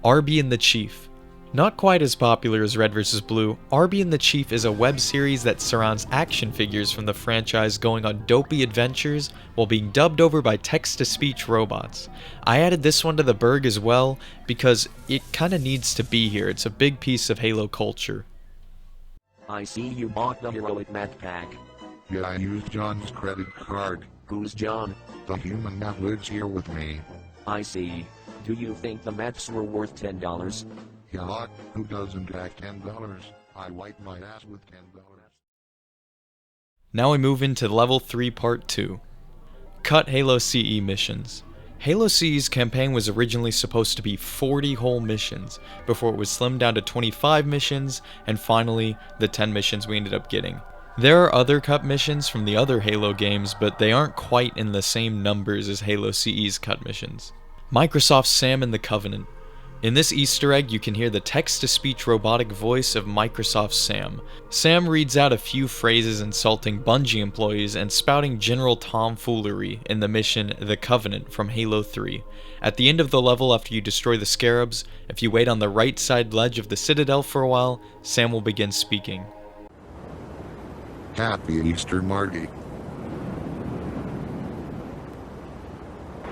Arby and the Chief. Not quite as popular as Red vs. Blue, Arby and the Chief is a web series that surrounds action figures from the franchise going on dopey adventures while being dubbed over by text-to-speech robots. I added this one to the Berg as well because it kinda needs to be here. It's a big piece of Halo culture. I see you bought the heroic backpack. Yeah, I used John's credit card. Who's John? The human that lives here with me. I see. Do you think the maps were worth $10? Yeah, who doesn't have $10? I wipe my ass with $10. Now we move into Level 3 Part 2. Cut Halo CE missions. Halo CE's campaign was originally supposed to be 40 whole missions, before it was slimmed down to 25 missions, and finally, the 10 missions we ended up getting. There are other cut missions from the other Halo games, but they aren't quite in the same numbers as Halo CE's cut missions. Microsoft's Sam and the Covenant. In this Easter egg, you can hear the text-to-speech robotic voice of Microsoft's Sam. Sam reads out a few phrases insulting Bungie employees and spouting general tomfoolery in the mission The Covenant from Halo 3. At the end of the level, after you destroy the Scarabs, if you wait on the right side ledge of the Citadel for a while, Sam will begin speaking. Happy Easter, Marty.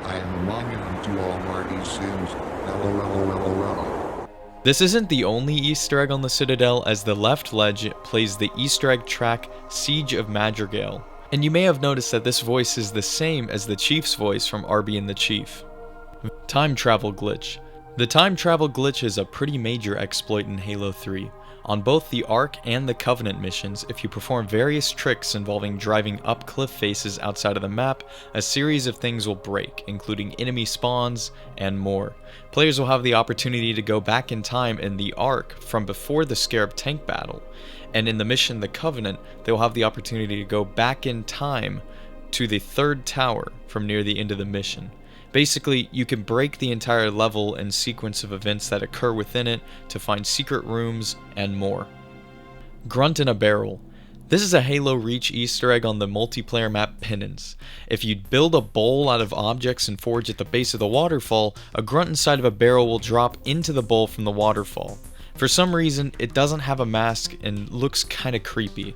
I am among you to all Marty's sins. This isn't the only Easter egg on the Citadel, as the left ledge plays the Easter egg track Siege of Madrigal. And you may have noticed that this voice is the same as the Chief's voice from Arby and the Chief. Time Travel Glitch. The Time Travel Glitch is a pretty major exploit in Halo 3. On both the Ark and the Covenant missions, if you perform various tricks involving driving up cliff faces outside of the map, a series of things will break, including enemy spawns and more. Players will have the opportunity to go back in time in the Ark from before the Scarab tank battle, and in the mission The Covenant, they will have the opportunity to go back in time to the third tower from near the end of the mission. Basically, you can break the entire level and sequence of events that occur within it to find secret rooms and more. Grunt in a Barrel. This is a Halo Reach Easter egg on the multiplayer map Penance. If you build a bowl out of objects and forge at the base of the waterfall, a grunt inside of a barrel will drop into the bowl from the waterfall. For some reason, it doesn't have a mask and looks kinda creepy.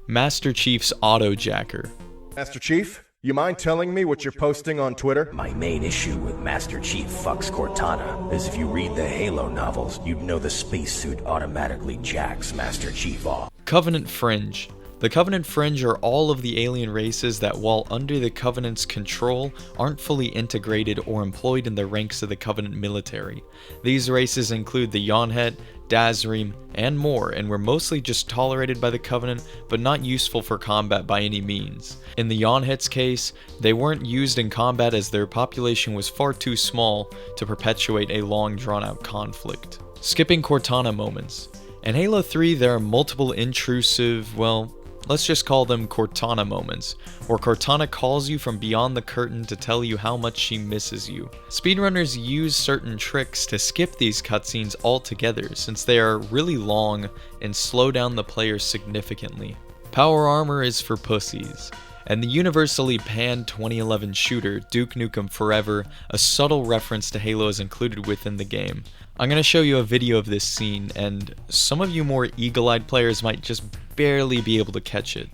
Master Chief's Autojacker. Master Chief? You mind telling me what you're posting on Twitter? My main issue with Master Chief fucks Cortana is if you read the Halo novels, you'd know the spacesuit automatically jacks Master Chief off. Covenant Fringe. The Covenant Fringe are all of the alien races that, while under the Covenant's control, aren't fully integrated or employed in the ranks of the Covenant military. These races include the Yonhet, Dazrim, and more, and were mostly just tolerated by the Covenant, but not useful for combat by any means. In the Yonhet's case, they weren't used in combat as their population was far too small to perpetuate a long drawn-out conflict. Skipping Cortana moments. In Halo 3, there are multiple intrusive, well, let's just call them Cortana moments, where Cortana calls you from beyond the curtain to tell you how much she misses you. Speedrunners use certain tricks to skip these cutscenes altogether, since they are really long and slow down the player significantly. Power armor is for pussies. And the universally panned 2011 shooter, Duke Nukem Forever, a subtle reference to Halo is included within the game. I'm going to show you a video of this scene, and some of you more eagle-eyed players might just barely be able to catch it.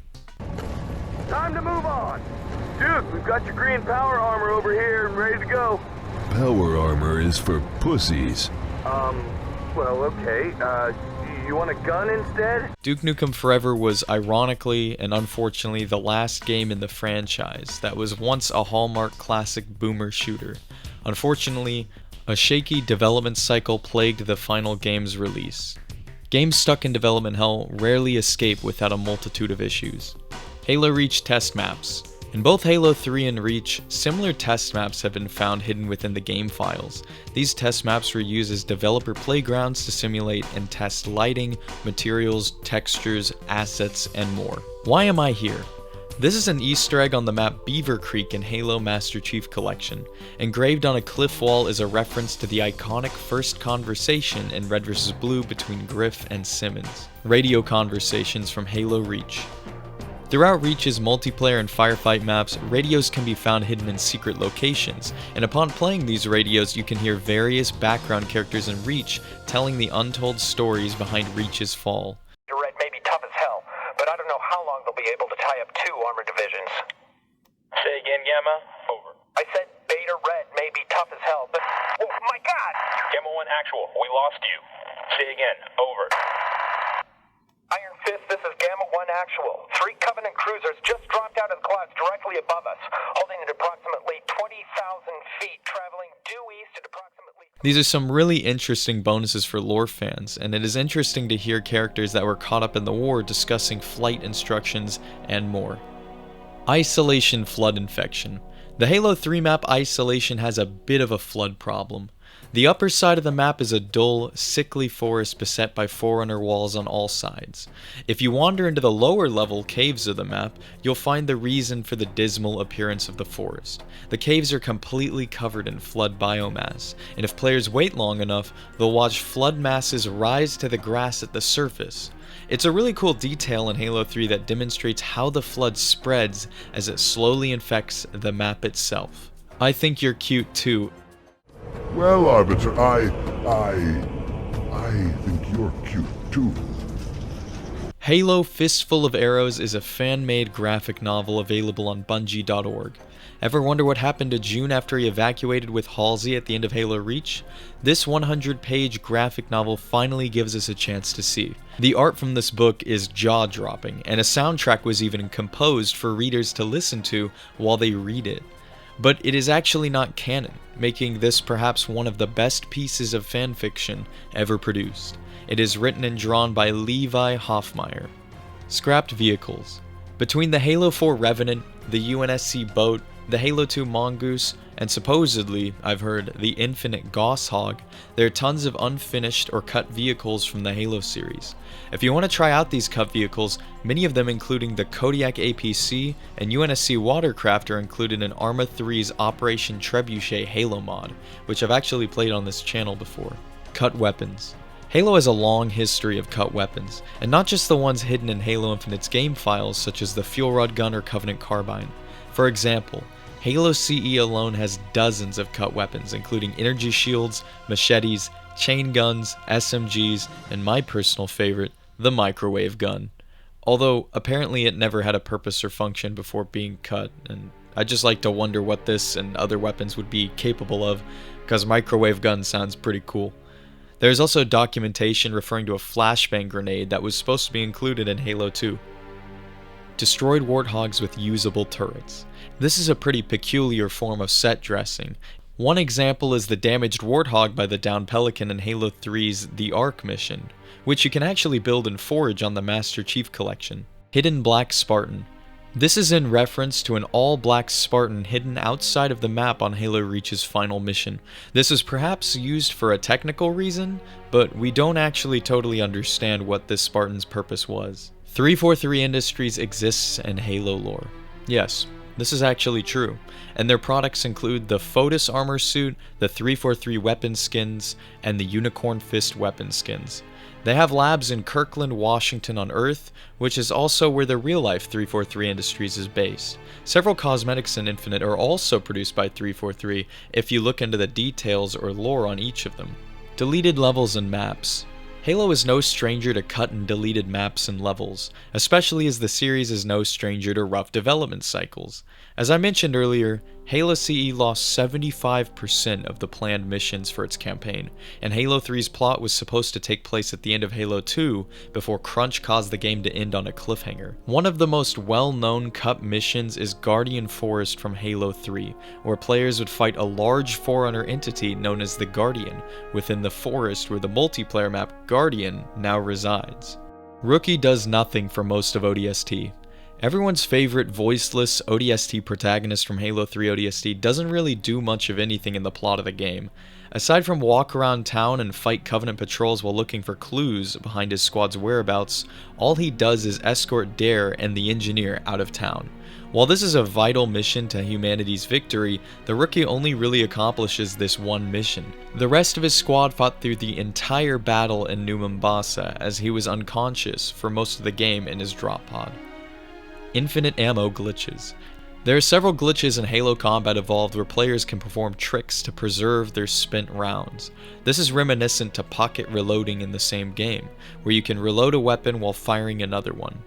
Time to move on! Duke, we've got your green power armor over here and ready to go. Power armor is for pussies. Well, okay, you want a gun instead? Duke Nukem Forever was ironically and unfortunately the last game in the franchise that was once a hallmark classic boomer shooter. Unfortunately, a shaky development cycle plagued the final game's release. Games stuck in development hell rarely escape without a multitude of issues. Halo Reach test maps. In both Halo 3 and Reach, similar test maps have been found hidden within the game files. These test maps were used as developer playgrounds to simulate and test lighting, materials, textures, assets, and more. Why am I here? This is an Easter egg on the map Beaver Creek in Halo Master Chief Collection. Engraved on a cliff wall is a reference to the iconic first conversation in Red vs. Blue between Griff and Simmons. Radio conversations from Halo Reach. Throughout Reach's multiplayer and firefight maps, radios can be found hidden in secret locations, and upon playing these radios you can hear various background characters in Reach telling the untold stories behind Reach's fall. Red may be tough as hell, but I don't know how long they'll be able to tie up 2 armored divisions. Say again, Gamma. Over. I said Beta Red may be tough as hell, but... Oh my god! Gamma 1 actual, we lost you. Say again. Over. Iron Fist, this is Gamma 1 actual. 3 Covenant cruisers just dropped out of the clouds directly above us, holding at approximately 20,000 feet, traveling due east at approximately... These are some really interesting bonuses for lore fans, and it is interesting to hear characters that were caught up in the war discussing flight instructions and more. Isolation Flood Infection. The Halo 3 map Isolation has a bit of a flood problem. The upper side of the map is a dull, sickly forest beset by Forerunner walls on all sides. If you wander into the lower level caves of the map, you'll find the reason for the dismal appearance of the forest. The caves are completely covered in flood biomass, and if players wait long enough, they'll watch flood masses rise to the grass at the surface. It's a really cool detail in Halo 3 that demonstrates how the flood spreads as it slowly infects the map itself. I think you're cute too. Well, Arbiter, I think you're cute too. Halo Fistful of Arrows is a fan-made graphic novel available on Bungie.org. Ever wonder what happened to June after he evacuated with Halsey at the end of Halo Reach? This 100-page graphic novel finally gives us a chance to see. The art from this book is jaw-dropping, and a soundtrack was even composed for readers to listen to while they read it. But it is actually not canon, making this perhaps one of the best pieces of fanfiction ever produced. It is written and drawn by Levi Hoffmeyer. Scrapped vehicles. Between the Halo 4 Revenant, the UNSC boat, the Halo 2 Mongoose, and supposedly, I've heard, the Infinite Gosshog, there are tons of unfinished or cut vehicles from the Halo series. If you want to try out these cut vehicles, many of them including the Kodiak APC and UNSC Watercraft are included in Arma 3's Operation Trebuchet Halo mod, which I've actually played on this channel before. Cut weapons. Halo has a long history of cut weapons, and not just the ones hidden in Halo Infinite's game files such as the Fuel Rod Gun or Covenant Carbine. For example, Halo CE alone has dozens of cut weapons, including energy shields, machetes, chain guns, SMGs, and my personal favorite, the microwave gun. Although, apparently it never had a purpose or function before being cut, and I just like to wonder what this and other weapons would be capable of, because microwave gun sounds pretty cool. There's also documentation referring to a flashbang grenade that was supposed to be included in Halo 2. Destroyed warthogs with usable turrets. This is a pretty peculiar form of set dressing. One example is the damaged warthog by the downed Pelican in Halo 3's The Ark mission, which you can actually build and forage on the Master Chief Collection. Hidden Black Spartan. This is in reference to an all-black Spartan hidden outside of the map on Halo Reach's final mission. This is perhaps used for a technical reason, but we don't actually totally understand what this Spartan's purpose was. 343 Industries exists in Halo lore. Yes, this is actually true, and their products include the Fotis armor suit, the 343 weapon skins, and the Unicorn Fist weapon skins. They have labs in Kirkland, Washington on Earth, which is also where the real-life 343 Industries is based. Several cosmetics in Infinite are also produced by 343 if you look into the details or lore on each of them. Deleted levels and maps. Halo is no stranger to cut and deleted maps and levels, especially as the series is no stranger to rough development cycles. As I mentioned earlier, Halo CE lost 75% of the planned missions for its campaign, and Halo 3's plot was supposed to take place at the end of Halo 2 before crunch caused the game to end on a cliffhanger. One of the most well-known cut missions is Guardian Forest from Halo 3, where players would fight a large Forerunner entity known as the Guardian within the forest where the multiplayer map Guardian now resides. Rookie does nothing for most of ODST. Everyone's favorite voiceless ODST protagonist from Halo 3 ODST doesn't really do much of anything in the plot of the game. Aside from walk around town and fight Covenant patrols while looking for clues behind his squad's whereabouts, all he does is escort Dare and the Engineer out of town. While this is a vital mission to humanity's victory, the rookie only really accomplishes this one mission. The rest of his squad fought through the entire battle in New Mombasa as he was unconscious for most of the game in his drop pod. Infinite ammo glitches. There are several glitches in Halo Combat Evolved where players can perform tricks to preserve their spent rounds. This is reminiscent to pocket reloading in the same game, where you can reload a weapon while firing another one.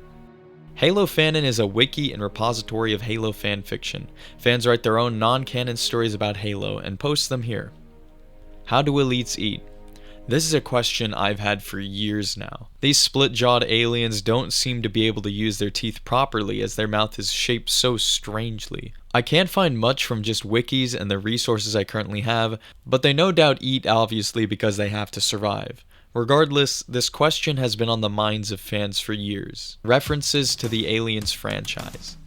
Halo Fanon is a wiki and repository of Halo fanfiction. Fans write their own non-canon stories about Halo and post them here. How do elites eat? This is a question I've had for years now. These split-jawed aliens don't seem to be able to use their teeth properly as their mouth is shaped so strangely. I can't find much from just wikis and the resources I currently have, but they no doubt eat obviously because they have to survive. Regardless, this question has been on the minds of fans for years. References to the Aliens franchise.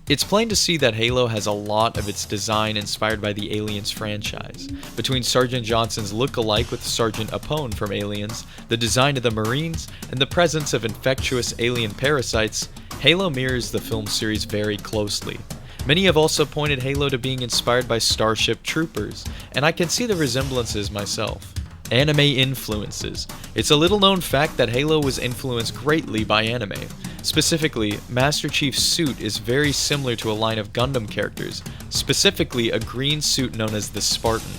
It's plain to see that Halo has a lot of its design inspired by the Aliens franchise. Between Sergeant Johnson's look-alike with Sergeant Apone from Aliens, the design of the Marines, and the presence of infectious alien parasites, Halo mirrors the film series very closely. Many have also pointed Halo to being inspired by Starship Troopers, and I can see the resemblances myself. Anime influences. It's a little known fact that Halo was influenced greatly by anime. Specifically, Master Chief's suit is very similar to a line of Gundam characters, specifically a green suit known as the Spartan,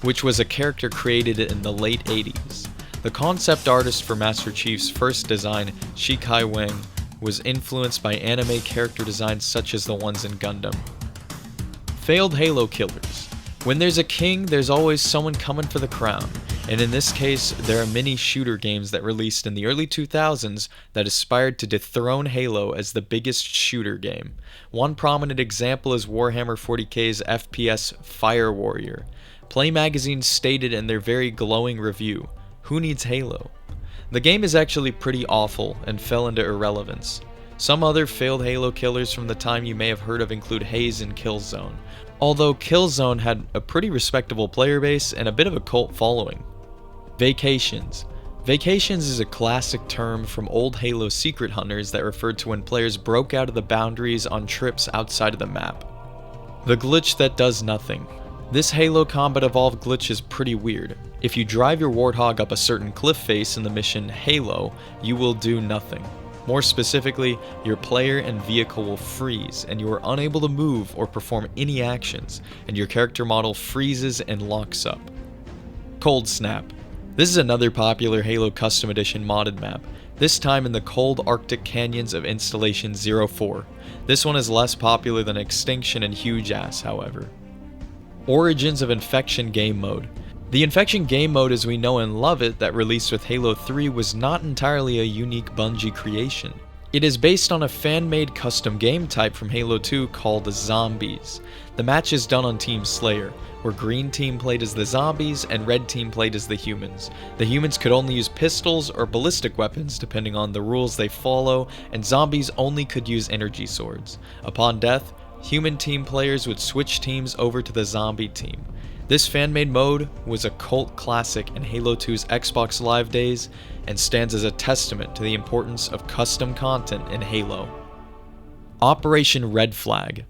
which was a character created in the late 80s. The concept artist for Master Chief's first design, Shikai Wang, was influenced by anime character designs such as the ones in Gundam. Failed Halo killers. When there's a king, there's always someone coming for the crown. And in this case, there are many shooter games that released in the early 2000s that aspired to dethrone Halo as the biggest shooter game. One prominent example is Warhammer 40k's FPS Fire Warrior. Play Magazine stated in their very glowing review, "Who needs Halo?" The game is actually pretty awful and fell into irrelevance. Some other failed Halo killers from the time you may have heard of include Haze and Killzone, although Killzone had a pretty respectable player base and a bit of a cult following. Vacations. Vacations is a classic term from old Halo secret hunters that referred to when players broke out of the boundaries on trips outside of the map. The glitch that does nothing. This Halo Combat Evolved glitch is pretty weird. If you drive your Warthog up a certain cliff face in the mission Halo, you will do nothing. More specifically, your player and vehicle will freeze, and you are unable to move or perform any actions, and your character model freezes and locks up. Cold Snap. This is another popular Halo Custom Edition modded map, this time in the cold Arctic canyons of Installation 04. This one is less popular than Extinction and Huge Ass, however. Origins of Infection Game Mode. The Infection game mode as we know and love it that released with Halo 3 was not entirely a unique Bungie creation. It is based on a fan-made custom game type from Halo 2 called Zombies. The match is done on Team Slayer, where green team played as the zombies and red team played as the humans. The humans could only use pistols or ballistic weapons depending on the rules they follow, and zombies only could use energy swords. Upon death, human team players would switch teams over to the zombie team. This fan-made mode was a cult classic in Halo 2's Xbox Live days and stands as a testament to the importance of custom content in Halo. Operation Red Flag.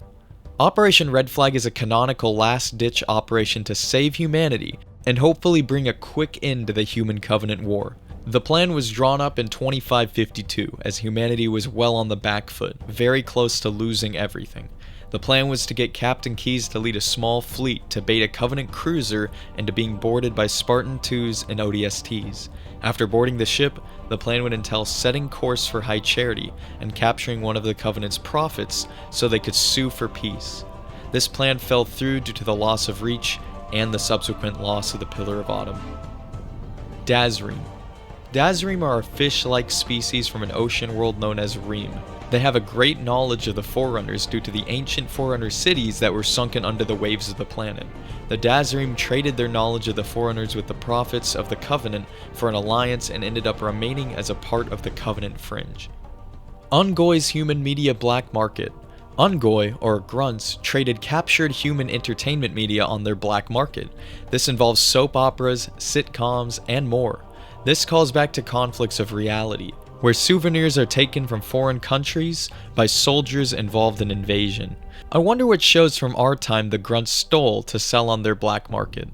Operation Red Flag is a canonical last-ditch operation to save humanity and hopefully bring a quick end to the Human Covenant War. The plan was drawn up in 2552 as humanity was well on the back foot, very close to losing everything. The plan was to get Captain Keyes to lead a small fleet to bait a Covenant cruiser into being boarded by Spartan 2s and ODSTs. After boarding the ship, the plan would entail setting course for High Charity and capturing one of the Covenant's prophets so they could sue for peace. This plan fell through due to the loss of Reach and the subsequent loss of the Pillar of Autumn. Dazream. Dazream are a fish-like species from an ocean world known as Reem. They have a great knowledge of the Forerunners due to the ancient Forerunner cities that were sunken under the waves of the planet. The Dazream traded their knowledge of the Forerunners with the Prophets of the Covenant for an alliance and ended up remaining as a part of the Covenant Fringe. Ungoy's human media black market. Ungoy, or Grunts, traded captured human entertainment media on their black market. This involves soap operas, sitcoms, and more. This calls back to conflicts of reality, where souvenirs are taken from foreign countries by soldiers involved in invasion. I wonder what shows from our time the Grunts stole to sell on their black market.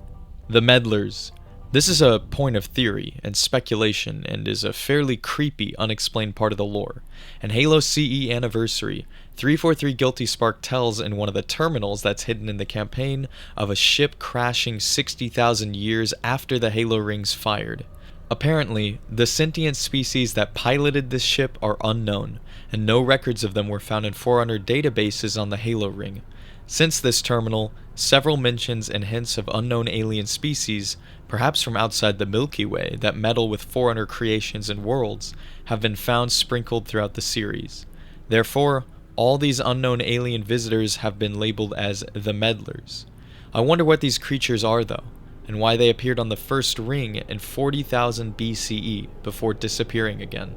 The Meddlers. This is a point of theory and speculation and is a fairly creepy, unexplained part of the lore. In Halo CE Anniversary, 343 Guilty Spark tells in one of the terminals that's hidden in the campaign of a ship crashing 60,000 years after the Halo rings fired. Apparently, the sentient species that piloted this ship are unknown, and no records of them were found in Forerunner databases on the Halo ring. Since this terminal, several mentions and hints of unknown alien species, perhaps from outside the Milky Way, that meddle with Forerunner creations and worlds, have been found sprinkled throughout the series. Therefore, all these unknown alien visitors have been labeled as the Meddlers. I wonder what these creatures are, though, and why they appeared on the first ring in 40,000 BCE before disappearing again.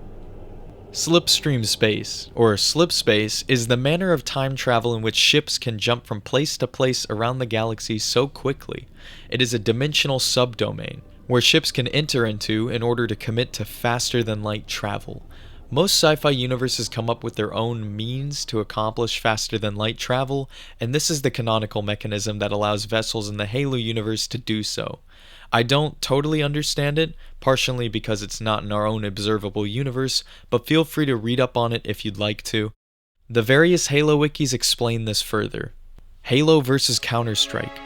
Slipstream space, or slip space, is the manner of time travel in which ships can jump from place to place around the galaxy so quickly. It is a dimensional subdomain, where ships can enter into in order to commit to faster-than-light travel. Most sci-fi universes come up with their own means to accomplish faster-than-light travel, and this is the canonical mechanism that allows vessels in the Halo universe to do so. I don't totally understand it, partially because it's not in our own observable universe, but feel free to read up on it if you'd like to. The various Halo wikis explain this further. Halo vs. Counter-Strike.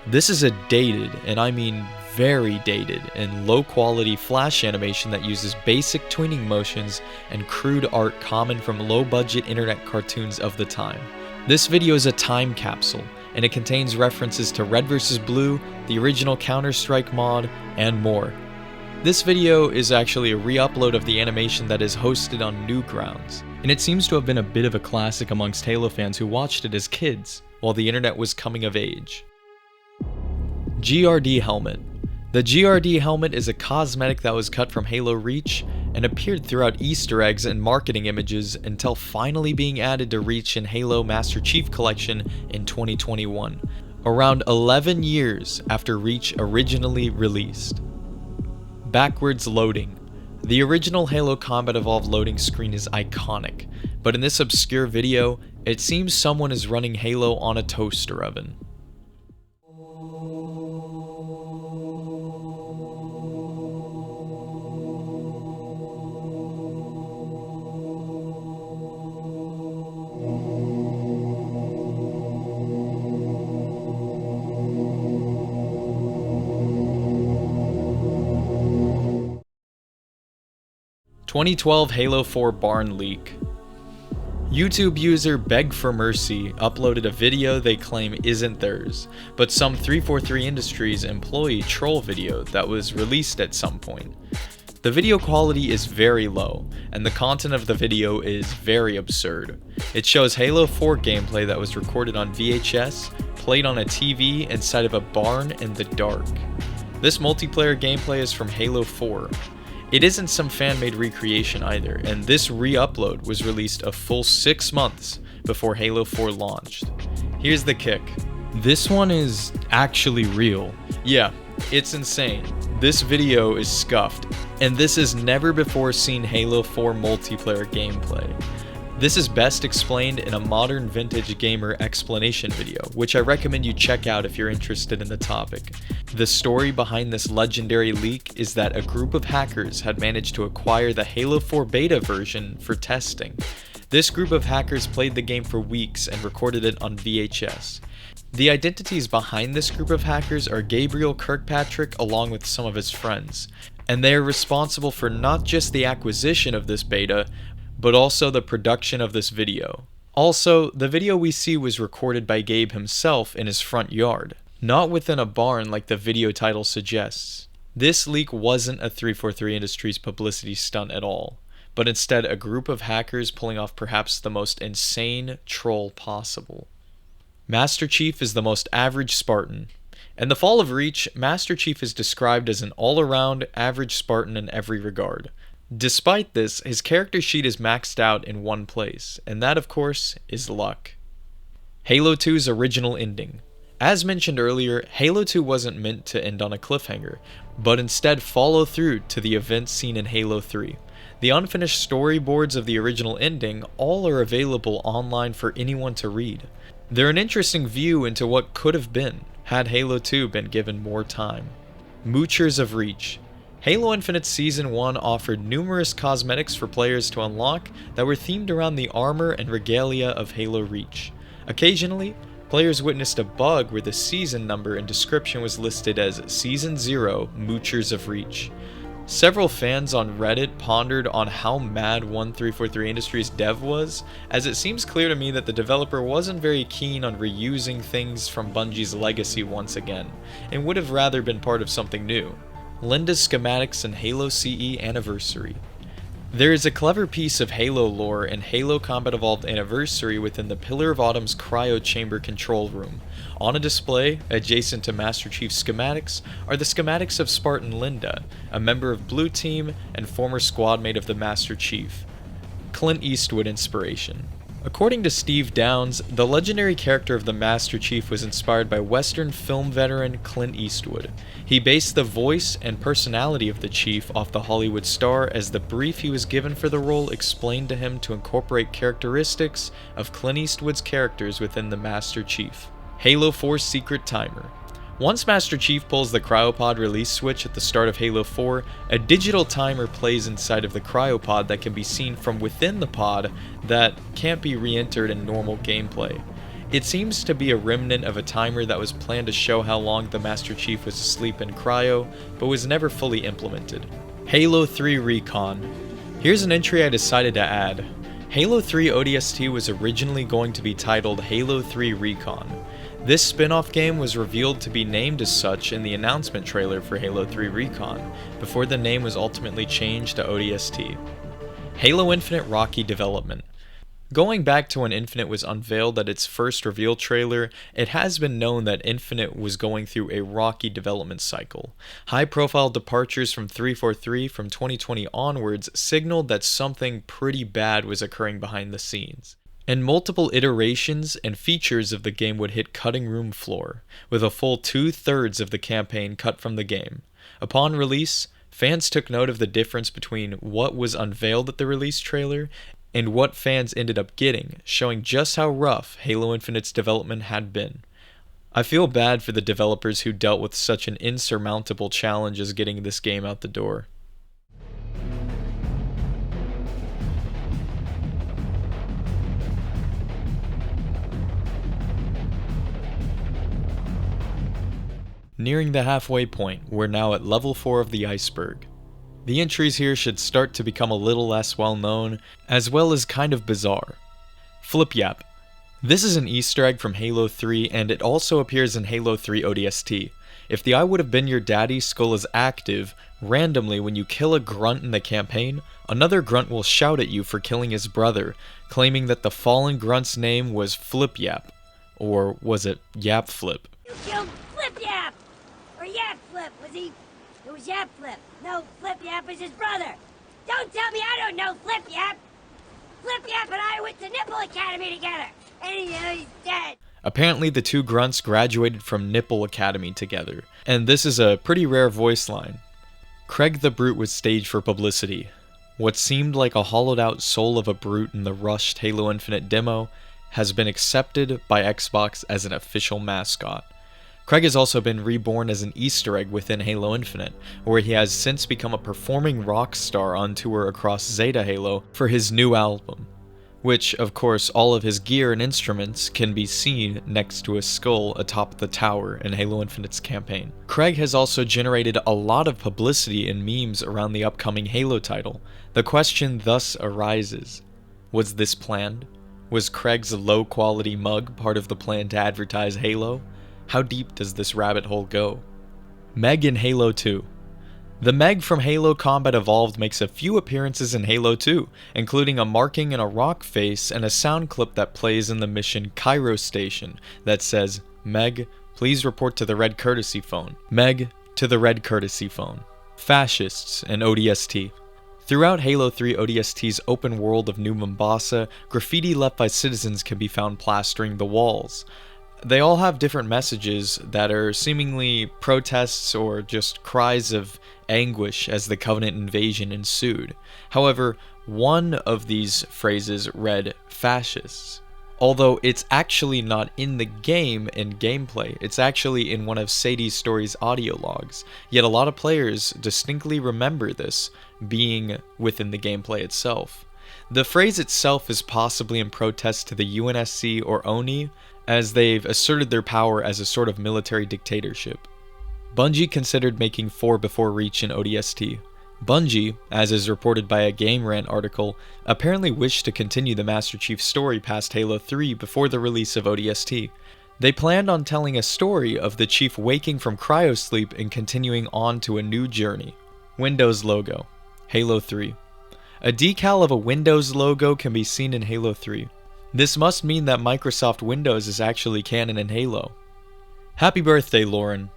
This is a dated, and I mean very dated, and low-quality flash animation that uses basic tweening motions and crude art common from low-budget internet cartoons of the time. This video is a time capsule, and it contains references to Red vs. Blue, the original Counter-Strike mod, and more. This video is actually a re-upload of the animation that is hosted on Newgrounds, and it seems to have been a bit of a classic amongst Halo fans who watched it as kids, while the internet was coming of age. GRD Helmet. The GRD helmet is a cosmetic that was cut from Halo Reach and appeared throughout Easter eggs and marketing images until finally being added to Reach in Halo Master Chief Collection in 2021, around 11 years after Reach originally released. Backwards loading. The original Halo Combat Evolved loading screen is iconic, but in this obscure video, it seems someone is running Halo on a toaster oven. "2012 Halo 4 barn leak." YouTube user Beg for Mercy uploaded a video they claim isn't theirs, but some 343 Industries employee troll video that was released at some point. The video quality is very low, and the content of the video is very absurd. It shows Halo 4 gameplay that was recorded on VHS, played on a TV inside of a barn in the dark. This multiplayer gameplay is from Halo 4. It isn't some fan-made recreation either, and this re-upload was released a full 6 months before Halo 4 launched. Here's the kick. This one is actually real. Yeah, it's insane. This video is scuffed, and this is never before seen Halo 4 multiplayer gameplay. This is best explained in a modern vintage gamer explanation video, which I recommend you check out if you're interested in the topic. The story behind this legendary leak is that a group of hackers had managed to acquire the Halo 4 beta version for testing. This group of hackers played the game for weeks and recorded it on VHS. The identities behind this group of hackers are Gabriel Kirkpatrick along with some of his friends, and they are responsible for not just the acquisition of this beta, but also the production of this video. Also, the video we see was recorded by Gabe himself in his front yard, not within a barn like the video title suggests. This leak wasn't a 343 Industries publicity stunt at all, but instead a group of hackers pulling off perhaps the most insane troll possible. Master Chief is the most average Spartan. In the Fall of Reach, Master Chief is described as an all-around average Spartan in every regard. Despite this, his character sheet is maxed out in one place, and that of course is luck. Halo 2's original ending. As mentioned earlier, Halo 2 wasn't meant to end on a cliffhanger, but instead follow through to the events seen in Halo 3. The unfinished storyboards of the original ending all are available online for anyone to read. They're an interesting view into what could have been, had Halo 2 been given more time. Moochers of Reach. Halo Infinite Season 1 offered numerous cosmetics for players to unlock that were themed around the armor and regalia of Halo Reach. Occasionally, players witnessed a bug where the season number and description was listed as Season 0 Moochers of Reach. Several fans on Reddit pondered on how mad 1343 Industries dev was, as it seems clear to me that the developer wasn't very keen on reusing things from Bungie's legacy once again, and would have rather been part of something new. Linda's schematics in Halo CE Anniversary. There is a clever piece of Halo lore in Halo Combat Evolved Anniversary within the Pillar of Autumn's cryo chamber control room. On a display, adjacent to Master Chief's schematics, are the schematics of Spartan Linda, a member of Blue Team and former squad mate of the Master Chief. Clint Eastwood inspiration. According to Steve Downs, the legendary character of the Master Chief was inspired by Western film veteran Clint Eastwood. He based the voice and personality of the Chief off the Hollywood star, as the brief he was given for the role explained to him to incorporate characteristics of Clint Eastwood's characters within the Master Chief. Halo 4 Secret Timer. Once Master Chief pulls the cryopod release switch at the start of Halo 4, a digital timer plays inside of the cryopod that can be seen from within the pod that can't be re-entered in normal gameplay. It seems to be a remnant of a timer that was planned to show how long the Master Chief was asleep in cryo, but was never fully implemented. Halo 3 Recon. Here's an entry I decided to add. Halo 3 ODST was originally going to be titled Halo 3 Recon. This spin-off game was revealed to be named as such in the announcement trailer for Halo 3 Recon, before the name was ultimately changed to ODST. Halo Infinite Rocky Development. Going back to when Infinite was unveiled at its first reveal trailer, it has been known that Infinite was going through a rocky development cycle. High-profile departures from 343 from 2020 onwards signaled that something pretty bad was occurring behind the scenes. And multiple iterations and features of the game would hit cutting room floor, with a full 2/3 of the campaign cut from the game. Upon release, fans took note of the difference between what was unveiled at the release trailer and what fans ended up getting, showing just how rough Halo Infinite's development had been. I feel bad for the developers who dealt with such an insurmountable challenge as getting this game out the door. Nearing the halfway point, we're now at level 4 of the Iceberg. The entries here should start to become a little less well known, as well as kind of bizarre. Flip Yap. This is an Easter egg from Halo 3, and it also appears in Halo 3 ODST. If the I Would Have Been Your Daddy skull is active, randomly when you kill a grunt in the campaign, another grunt will shout at you for killing his brother, claiming that the fallen grunt's name was Flip Yap. Or was it Yap Flip? You killed Flip Yap! Or Yap Flip, was he? It was Yap Flip. No, Flip Yap is his brother. Don't tell me I don't know Flip Yap! Flip Yap and I went to Nipple Academy together, and he's dead. Apparently the two grunts graduated from Nipple Academy together, and this is a pretty rare voice line. Craig the Brute was staged for publicity. What seemed like a hollowed out soul of a brute in the rushed Halo Infinite demo has been accepted by Xbox as an official mascot. Craig has also been reborn as an Easter egg within Halo Infinite, where he has since become a performing rock star on tour across Zeta Halo for his new album, which, of course, all of his gear and instruments can be seen next to a skull atop the tower in Halo Infinite's campaign. Craig has also generated a lot of publicity and memes around the upcoming Halo title. The question thus arises, was this planned? Was Craig's low-quality mug part of the plan to advertise Halo? How deep does this rabbit hole go? Meg in Halo 2. The Meg from Halo Combat Evolved makes a few appearances in Halo 2, including a marking in a rock face and a sound clip that plays in the mission Cairo Station that says, "Meg, please report to the red courtesy phone. Meg, to the red courtesy phone." Fascists in ODST. Throughout Halo 3 ODST's open world of New Mombasa, graffiti left by citizens can be found plastering the walls. They all have different messages that are seemingly protests or just cries of anguish as the Covenant invasion ensued. However, one of these phrases read fascists. Although it's actually not in the game in gameplay, it's actually in one of Sadie's story's audio logs. Yet a lot of players distinctly remember this being within the gameplay itself. The phrase itself is possibly in protest to the UNSC or ONI, as they've asserted their power as a sort of military dictatorship. Bungie considered making 4 before Reach in ODST. Bungie, as is reported by a Game Rant article, apparently wished to continue the Master Chief story past Halo 3 before the release of ODST. They planned on telling a story of the Chief waking from cryosleep and continuing on to a new journey. Windows logo. Halo 3. A decal of a Windows logo can be seen in Halo 3. This must mean that Microsoft Windows is actually canon in Halo. Happy birthday, Lauren.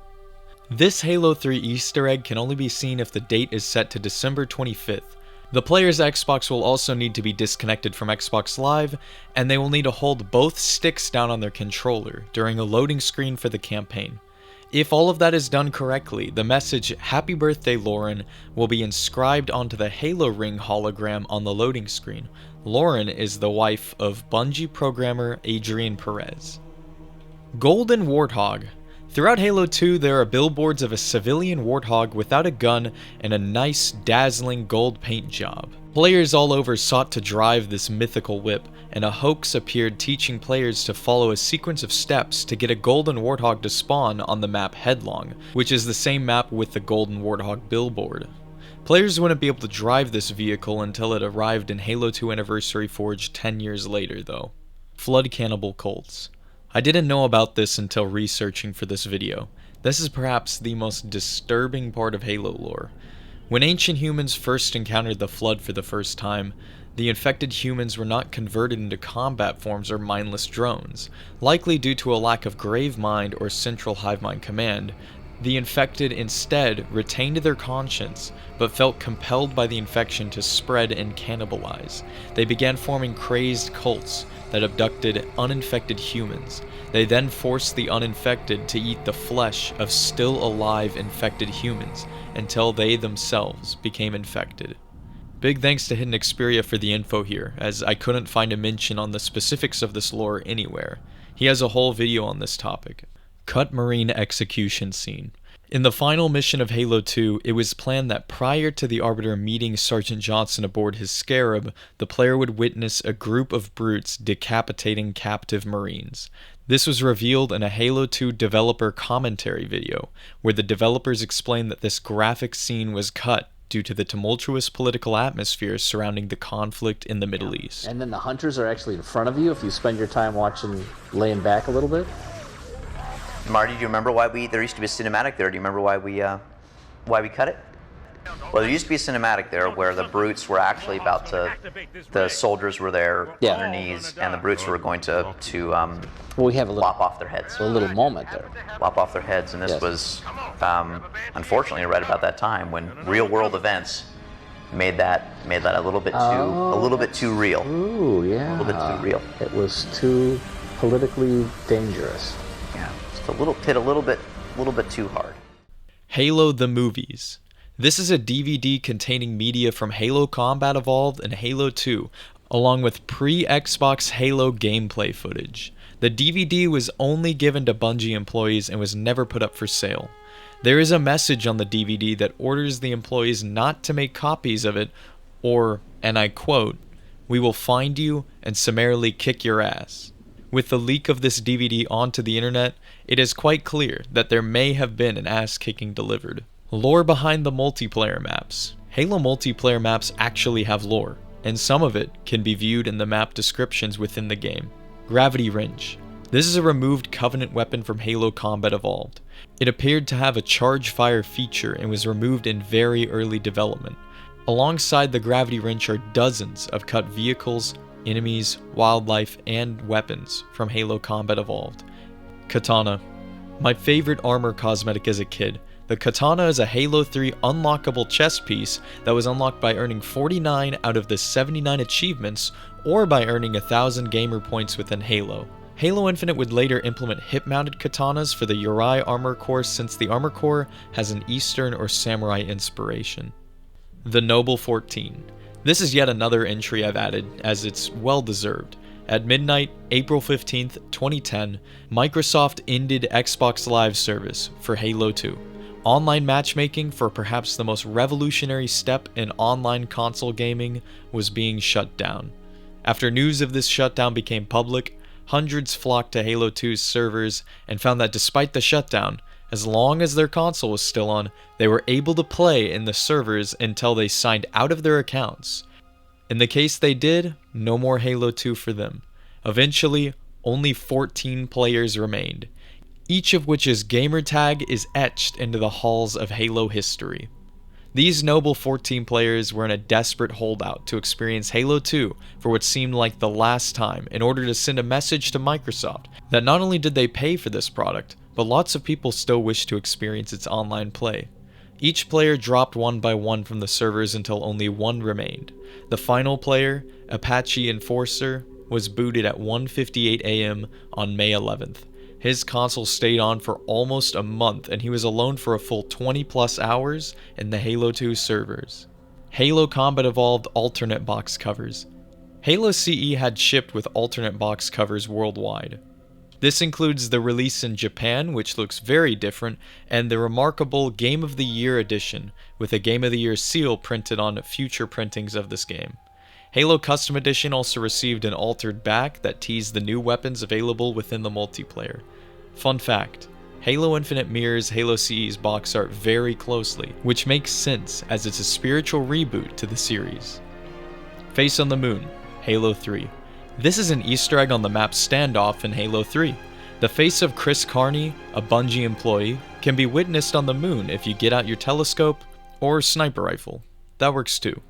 This Halo 3 Easter egg can only be seen if the date is set to December 25th. The player's Xbox will also need to be disconnected from Xbox Live, and they will need to hold both sticks down on their controller during a loading screen for the campaign. If all of that is done correctly, the message "Happy Birthday, Lauren" will be inscribed onto the Halo Ring hologram on the loading screen. Lauren is the wife of Bungie programmer Adrian Perez. Golden Warthog. Throughout Halo 2, there are billboards of a civilian warthog without a gun and a nice, dazzling gold paint job. Players all over sought to drive this mythical whip, and a hoax appeared teaching players to follow a sequence of steps to get a golden warthog to spawn on the map Headlong, which is the same map with the golden warthog billboard. Players wouldn't be able to drive this vehicle until it arrived in Halo 2 Anniversary Forge 10 years later, though. Flood Cannibal Cults. I didn't know about this until researching for this video. This is perhaps the most disturbing part of Halo lore. When ancient humans first encountered the Flood for the first time, the infected humans were not converted into combat forms or mindless drones. Likely due to a lack of grave mind or central hive mind command, the infected instead retained their conscience, but felt compelled by the infection to spread and cannibalize. They began forming crazed cults that abducted uninfected humans. They then forced the uninfected to eat the flesh of still alive infected humans until they themselves became infected. Big thanks to Hidden Xperia for the info here, as I couldn't find a mention on the specifics of this lore anywhere. He has a whole video on this topic. Cut Marine execution scene. In the final mission of Halo 2, it was planned that prior to the Arbiter meeting Sergeant Johnson aboard his Scarab, the player would witness a group of brutes decapitating captive Marines. This was revealed in a Halo 2 developer commentary video, where the developers explained that this graphic scene was cut due to the tumultuous political atmosphere surrounding the conflict in the Middle East. And then the hunters are actually in front of you if you spend your time watching, laying back a little bit? Marty, do you remember why there used to be a cinematic there? Do you remember why we cut it? Well, there used to be a cinematic there where the brutes were actually about to, the soldiers were there on their knees, and the brutes were going to well, we have a little, lop off their heads. A little moment there. Lop off their heads, and this was, unfortunately, right about that time when real-world events made that a little bit too real. Ooh, yeah. A little bit too real. It was too politically dangerous. Yeah, just a little bit too hard. Halo the Movies. This is a DVD containing media from Halo Combat Evolved and Halo 2, along with pre-Xbox Halo gameplay footage. The DVD was only given to Bungie employees and was never put up for sale. There is a message on the DVD that orders the employees not to make copies of it, or, and I quote, "We will find you and summarily kick your ass." With the leak of this DVD onto the internet, it is quite clear that there may have been an ass-kicking delivered. Lore behind the multiplayer maps. Halo multiplayer maps actually have lore, and some of it can be viewed in the map descriptions within the game. Gravity Wrench. This is a removed Covenant weapon from Halo Combat Evolved. It appeared to have a charge fire feature and was removed in very early development. Alongside the Gravity Wrench are dozens of cut vehicles, enemies, wildlife, and weapons from Halo Combat Evolved. Katana. My favorite armor cosmetic as a kid. The katana is a Halo 3 unlockable chess piece that was unlocked by earning 49 out of the 79 achievements or by earning 1,000 gamer points within Halo. Halo Infinite would later implement hip-mounted katanas for the Uri Armor Core since the Armor Core has an Eastern or Samurai inspiration. The Noble 14. This is yet another entry I've added, as it's well deserved. At midnight, April 15th, 2010, Microsoft ended Xbox Live service for Halo 2. Online matchmaking for perhaps the most revolutionary step in online console gaming was being shut down. After news of this shutdown became public, hundreds flocked to Halo 2's servers and found that despite the shutdown, as long as their console was still on, they were able to play in the servers until they signed out of their accounts. In the case they did, no more Halo 2 for them. Eventually, only 14 players remained, each of which's gamertag is etched into the halls of Halo history. These noble 14 players were in a desperate holdout to experience Halo 2 for what seemed like the last time in order to send a message to Microsoft that not only did they pay for this product, but lots of people still wished to experience its online play. Each player dropped one by one from the servers until only one remained. The final player, Apache Enforcer, was booted at 1:58 a.m. on May 11th. His console stayed on for almost a month and he was alone for a full 20 plus hours in the Halo 2 servers. Halo Combat Evolved alternate box covers. Halo CE had shipped with alternate box covers worldwide. This includes the release in Japan, which looks very different, and the remarkable Game of the Year edition, with a Game of the Year seal printed on future printings of this game. Halo Custom Edition also received an altered back that teased the new weapons available within the multiplayer. Fun fact, Halo Infinite mirrors Halo CE's box art very closely, which makes sense as it's a spiritual reboot to the series. Face on the Moon, Halo 3. This is an Easter egg on the map Standoff in Halo 3. The face of Chris Carney, a Bungie employee, can be witnessed on the moon if you get out your telescope or sniper rifle. That works too.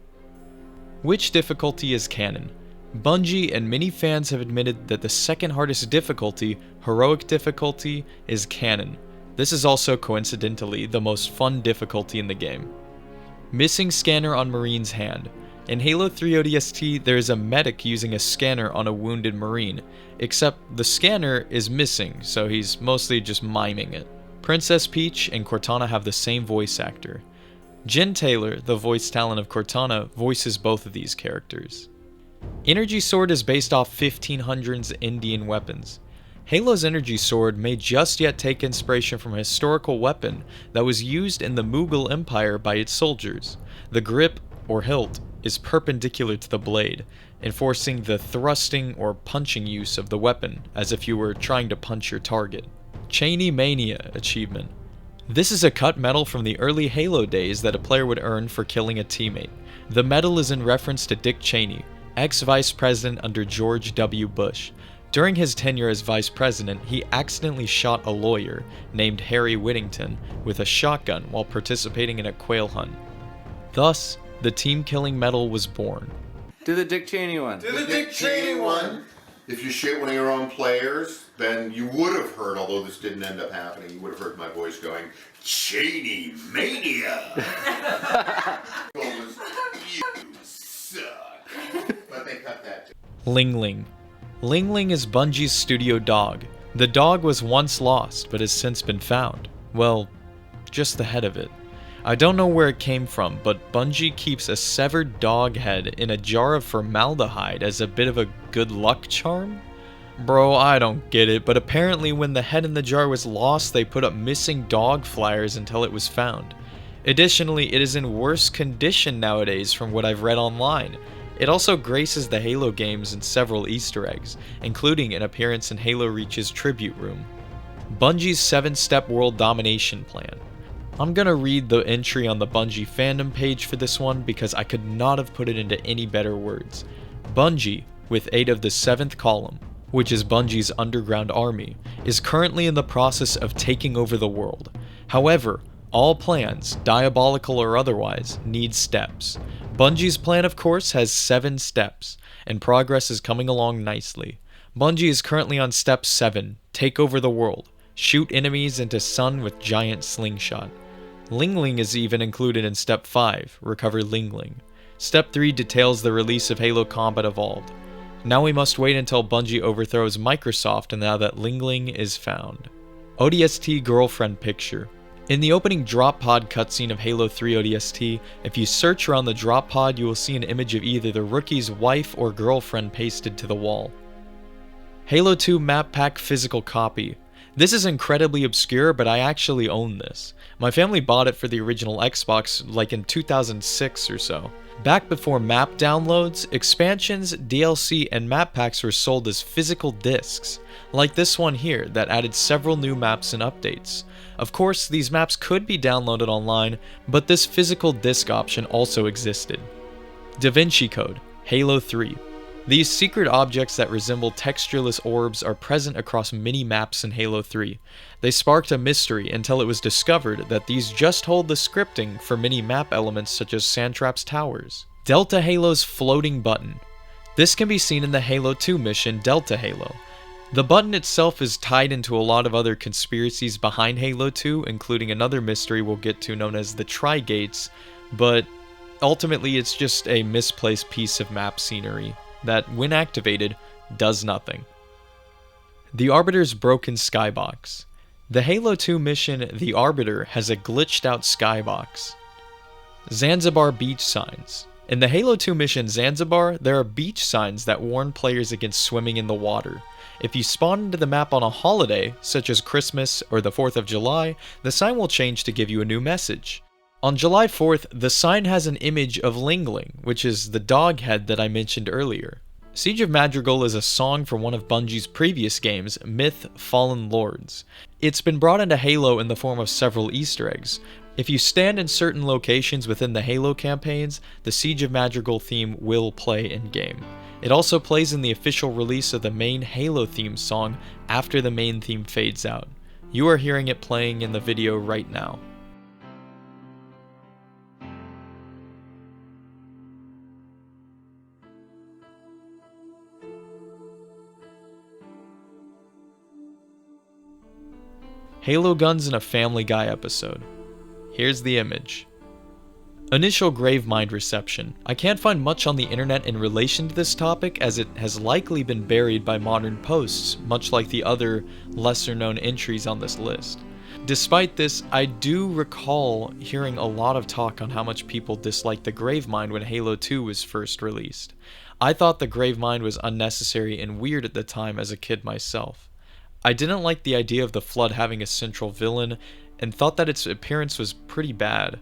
Which difficulty is canon? Bungie and many fans have admitted that the second hardest difficulty, Heroic difficulty, is canon. This is also coincidentally the most fun difficulty in the game. Missing scanner on Marine's hand. In Halo 3 ODST, there is a medic using a scanner on a wounded Marine, except the scanner is missing, so he's mostly just miming it. Princess Peach and Cortana have the same voice actor. Jen Taylor, the voice talent of Cortana, voices both of these characters. Energy Sword is based off 1500s Indian weapons. Halo's Energy Sword may just yet take inspiration from a historical weapon that was used in the Mughal Empire by its soldiers. The grip, or hilt, is perpendicular to the blade, enforcing the thrusting or punching use of the weapon, as if you were trying to punch your target. Cheney Mania achievement. This is a cut medal from the early Halo days that a player would earn for killing a teammate. The medal is in reference to Dick Cheney, ex-vice president under George W. Bush. During his tenure as vice president, he accidentally shot a lawyer named Harry Whittington with a shotgun while participating in a quail hunt. Thus, the team-killing medal was born. Do the Dick Cheney one. Do the Dick Cheney one. If you shoot one of your own players, then you would have heard, although this didn't end up happening, you would have heard my voice going, Cheney Mania! You suck. But they cut that too. Ling Ling. Ling Ling is Bungie's studio dog. The dog was once lost, but has since been found. Well, just the head of it. I don't know where it came from, but Bungie keeps a severed dog head in a jar of formaldehyde as a bit of a good luck charm? Bro, I don't get it, but apparently when the head in the jar was lost, they put up missing dog flyers until it was found. Additionally, it is in worse condition nowadays from what I've read online. It also graces the Halo games in several Easter eggs, including an appearance in Halo Reach's tribute room. Bungie's 7-step world domination plan. I'm gonna read the entry on the Bungie fandom page for this one because I could not have put it into any better words. Bungie, with aid of the 7th column, which is Bungie's underground army, is currently in the process of taking over the world. However, all plans, diabolical or otherwise, need steps. Bungie's plan, of course, has 7 steps, and progress is coming along nicely. Bungie is currently on step 7, take over the world. Shoot enemies into sun with giant slingshot. Ling Ling is even included in Step 5, Recover Ling Ling. Step 3 details the release of Halo Combat Evolved. Now we must wait until Bungie overthrows Microsoft and now that Ling Ling is found. ODST Girlfriend Picture. In the opening drop pod cutscene of Halo 3 ODST, if you search around the drop pod you will see an image of either the rookie's wife or girlfriend pasted to the wall. Halo 2 Map Pack Physical Copy. This is incredibly obscure, but I actually own this. My family bought it for the original Xbox like in 2006 or so. Back before map downloads, expansions, DLC, and map packs were sold as physical discs, like this one here that added several new maps and updates. Of course, these maps could be downloaded online, but this physical disc option also existed. Da Vinci Code, Halo 3. These secret objects that resemble textureless orbs are present across many maps in Halo 3. They sparked a mystery until it was discovered that these just hold the scripting for many map elements such as Sandtrap's towers. Delta Halo's floating button. This can be seen in the Halo 2 mission Delta Halo. The button itself is tied into a lot of other conspiracies behind Halo 2, including another mystery we'll get to known as the Tri-Gates, but ultimately it's just a misplaced piece of map scenery that, when activated, does nothing. The Arbiter's Broken Skybox. The Halo 2 mission The Arbiter has a glitched out skybox. Zanzibar Beach Signs. In the Halo 2 mission Zanzibar, there are beach signs that warn players against swimming in the water. If you spawn into the map on a holiday, such as Christmas or the 4th of July, the sign will change to give you a new message. On July 4th, the sign has an image of Ling Ling, which is the dog head that I mentioned earlier. Siege of Madrigal is a song from one of Bungie's previous games, Myth: Fallen Lords. It's been brought into Halo in the form of several Easter eggs. If you stand in certain locations within the Halo campaigns, the Siege of Madrigal theme will play in-game. It also plays in the official release of the main Halo theme song after the main theme fades out. You are hearing it playing in the video right now. Halo guns in a Family Guy episode. Here's the image. Initial Gravemind reception. I can't find much on the internet in relation to this topic as it has likely been buried by modern posts, much like the other lesser known entries on this list. Despite this, I do recall hearing a lot of talk on how much people disliked the Gravemind when Halo 2 was first released. I thought the Gravemind was unnecessary and weird at the time as a kid myself. I didn't like the idea of the Flood having a central villain, and thought that its appearance was pretty bad.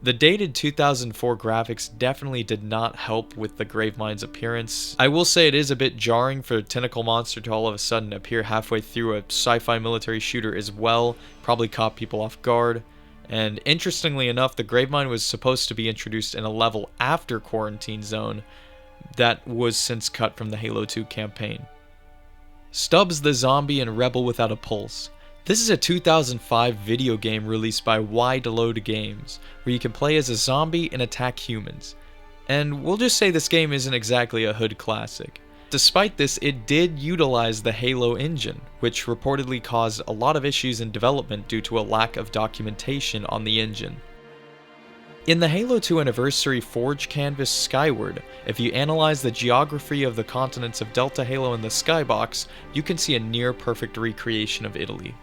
The dated 2004 graphics definitely did not help with the Gravemind's appearance. I will say it is a bit jarring for a tentacle monster to all of a sudden appear halfway through a sci-fi military shooter as well, probably caught people off guard. And interestingly enough, the Gravemind was supposed to be introduced in a level after Quarantine Zone that was since cut from the Halo 2 campaign. Stubbs the Zombie and Rebel Without a Pulse. This is a 2005 video game released by Wide Load Games, where you can play as a zombie and attack humans. And we'll just say this game isn't exactly a hood classic. Despite this, it did utilize the Halo engine, which reportedly caused a lot of issues in development due to a lack of documentation on the engine. In the Halo 2 Anniversary Forge Canvas Skyward, if you analyze the geography of the continents of Delta Halo in the skybox, you can see a near-perfect recreation of Italy.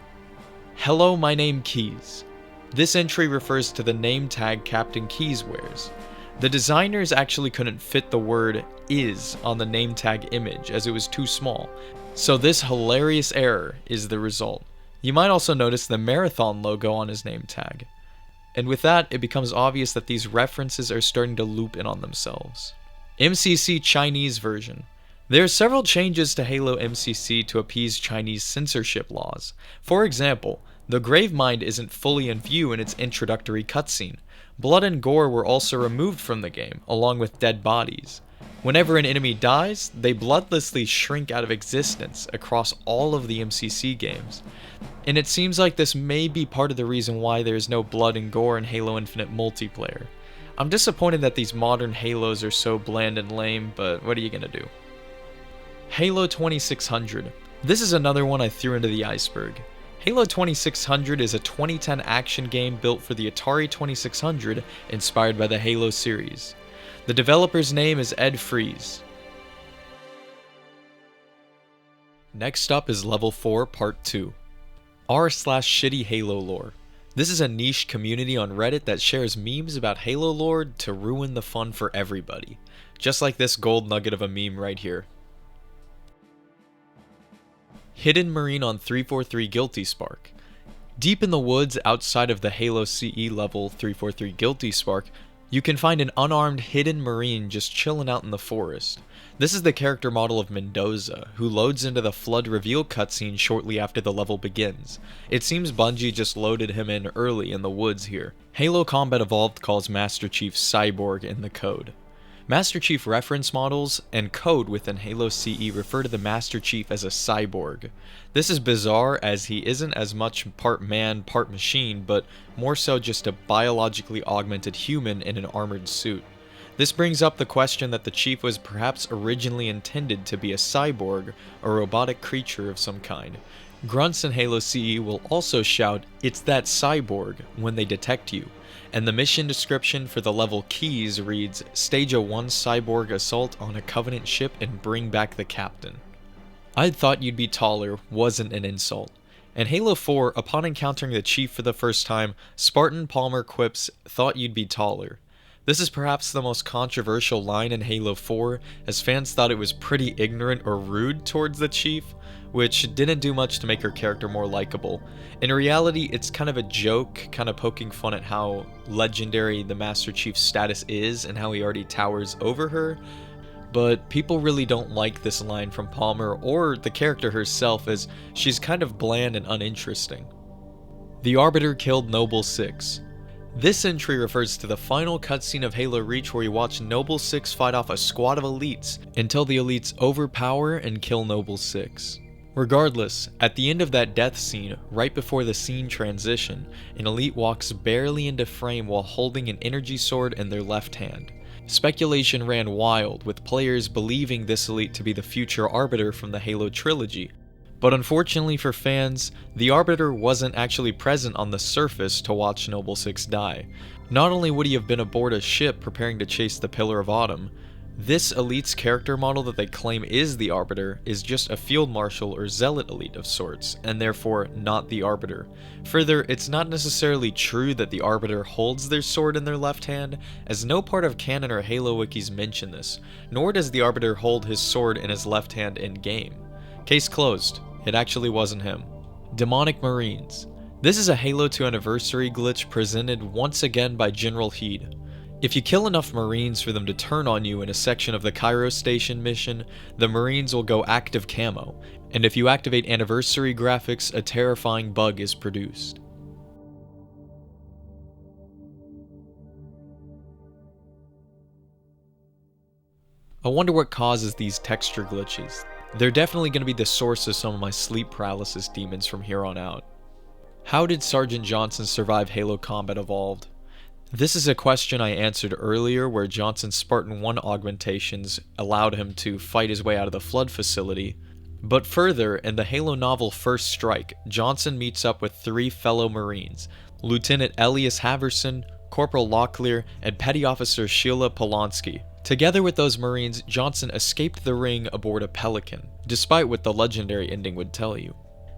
Hello, my name Keyes. This entry refers to the name tag Captain Keyes wears. The designers actually couldn't fit the word "is" on the name tag image as it was too small, so this hilarious error is the result. You might also notice the Marathon logo on his name tag. And with that, it becomes obvious that these references are starting to loop in on themselves. MCC Chinese version. There are several changes to Halo MCC to appease Chinese censorship laws. For example, the Gravemind isn't fully in view in its introductory cutscene. Blood and gore were also removed from the game, along with dead bodies. Whenever an enemy dies, they bloodlessly shrink out of existence across all of the MCC games. And it seems like this may be part of the reason why there is no blood and gore in Halo Infinite multiplayer. I'm disappointed that these modern Halos are so bland and lame, but what are you gonna do? Halo 2600. This is another one I threw into the Iceberg. Halo 2600 is a 2010 action game built for the Atari 2600 inspired by the Halo series. The developer's name is Ed Fries. Next up is Level 4 Part 2. r/shitty Halo lore. This is a niche community on Reddit that shares memes about Halo lore to ruin the fun for everybody. Just like this gold nugget of a meme right here. Hidden Marine on 343 Guilty Spark. Deep in the woods outside of the Halo CE level 343 Guilty Spark, you can find an unarmed hidden Marine just chilling out in the forest. This is the character model of Mendoza, who loads into the Flood reveal cutscene shortly after the level begins. It seems Bungie just loaded him in early in the woods here. Halo Combat Evolved calls Master Chief Cyborg in the code. Master Chief reference models and code within Halo CE refer to the Master Chief as a cyborg. This is bizarre as he isn't as much part man, part machine, but more so just a biologically augmented human in an armored suit. This brings up the question that the Chief was perhaps originally intended to be a cyborg, a robotic creature of some kind. Grunts in Halo CE will also shout, "It's that cyborg," when they detect you. And the mission description for the level keys reads, "Stage a 1 cyborg assault on a Covenant ship and bring back the captain." "I'd thought you'd be taller" wasn't an insult. In Halo 4, upon encountering the Chief for the first time, Spartan Palmer quips, "Thought you'd be taller." This is perhaps the most controversial line in Halo 4, as fans thought it was pretty ignorant or rude towards the Chief, which didn't do much to make her character more likable. In reality, it's kind of a joke, kind of poking fun at how legendary the Master Chief's status is and how he already towers over her, but people really don't like this line from Palmer or the character herself, as she's kind of bland and uninteresting. The Arbiter killed Noble 6. This entry refers to the final cutscene of Halo Reach, where you watch Noble 6 fight off a squad of elites until the elites overpower and kill Noble 6. Regardless, at the end of that death scene, right before the scene transition, an elite walks barely into frame while holding an energy sword in their left hand. Speculation ran wild, with players believing this elite to be the future Arbiter from the Halo trilogy. But unfortunately for fans, the Arbiter wasn't actually present on the surface to watch Noble 6 die. Not only would he have been aboard a ship preparing to chase the Pillar of Autumn, this elite's character model that they claim is the Arbiter is just a field marshal or zealot elite of sorts, and therefore not the Arbiter. Further, it's not necessarily true that the Arbiter holds their sword in their left hand, as no part of canon or Halo wikis mention this, nor does the Arbiter hold his sword in his left hand in-game. Case closed. It actually wasn't him. Demonic Marines. This is a Halo 2 anniversary glitch presented once again by General Heed. If you kill enough Marines for them to turn on you in a section of the Cairo Station mission, the Marines will go active camo, and if you activate anniversary graphics, a terrifying bug is produced. I wonder what causes these texture glitches. They're definitely going to be the source of some of my sleep paralysis demons from here on out. How did Sergeant Johnson survive Halo Combat Evolved? This is a question I answered earlier, where Johnson's Spartan 1 augmentations allowed him to fight his way out of the Flood facility. But further, in the Halo novel First Strike, Johnson meets up with 3 fellow Marines, Lieutenant Elias Haverson, Corporal Locklear, and Petty Officer Sheila Polonsky. Together with those Marines, Johnson escaped the ring aboard a Pelican, despite what the legendary ending would tell you.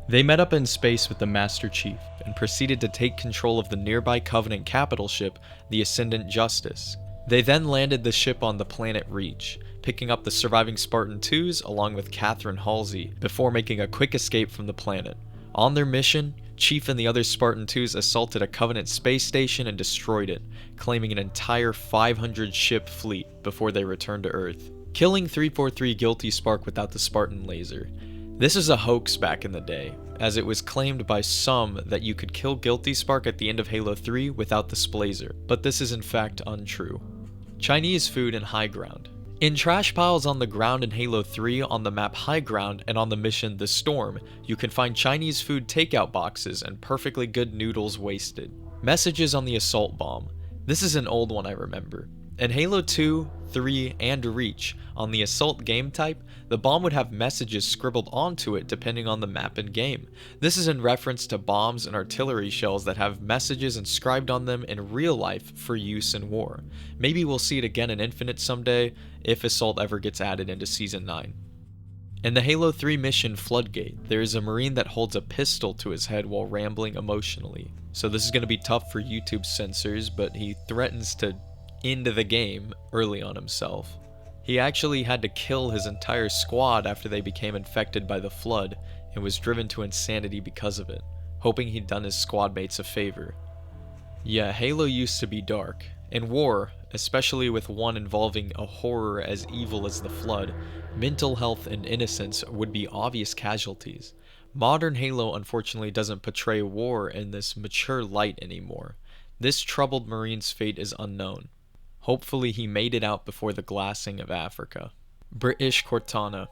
They met up in space with the Master Chief, and proceeded to take control of the nearby Covenant capital ship, the Ascendant Justice. They then landed the ship on the planet Reach, picking up the surviving Spartan 2s along with Catherine Halsey, before making a quick escape from the planet. On their mission, Chief and the other Spartan 2s assaulted a Covenant space station and destroyed it, claiming an entire 500-ship fleet before they returned to Earth, killing 343 Guilty Spark without the Spartan laser. This is a hoax back in the day, as it was claimed by some that you could kill Guilty Spark at the end of Halo 3 without the Splazer, but this is in fact untrue. Chinese food and high ground. In trash piles on the ground in Halo 3 on the map High Ground and on the mission The Storm, you can find Chinese food takeout boxes and perfectly good noodles wasted. Messages on the assault bomb. This is an old one I remember. In Halo 2, 3, and Reach, on the Assault game type, the bomb would have messages scribbled onto it depending on the map and game. This is in reference to bombs and artillery shells that have messages inscribed on them in real life for use in war. Maybe we'll see it again in Infinite someday, if Assault ever gets added into Season 9. In the Halo 3 mission Floodgate, there is a Marine that holds a pistol to his head while rambling emotionally. So this is going to be tough for YouTube censors, but he threatens to end the game early on himself. He actually had to kill his entire squad after they became infected by the Flood, and was driven to insanity because of it, hoping he'd done his squad mates a favor. Yeah, Halo used to be dark. In war, especially with one involving a horror as evil as the Flood, mental health and innocence would be obvious casualties. Modern Halo unfortunately doesn't portray war in this mature light anymore. This troubled Marine's fate is unknown. Hopefully he made it out before the glassing of Africa. British Cortana.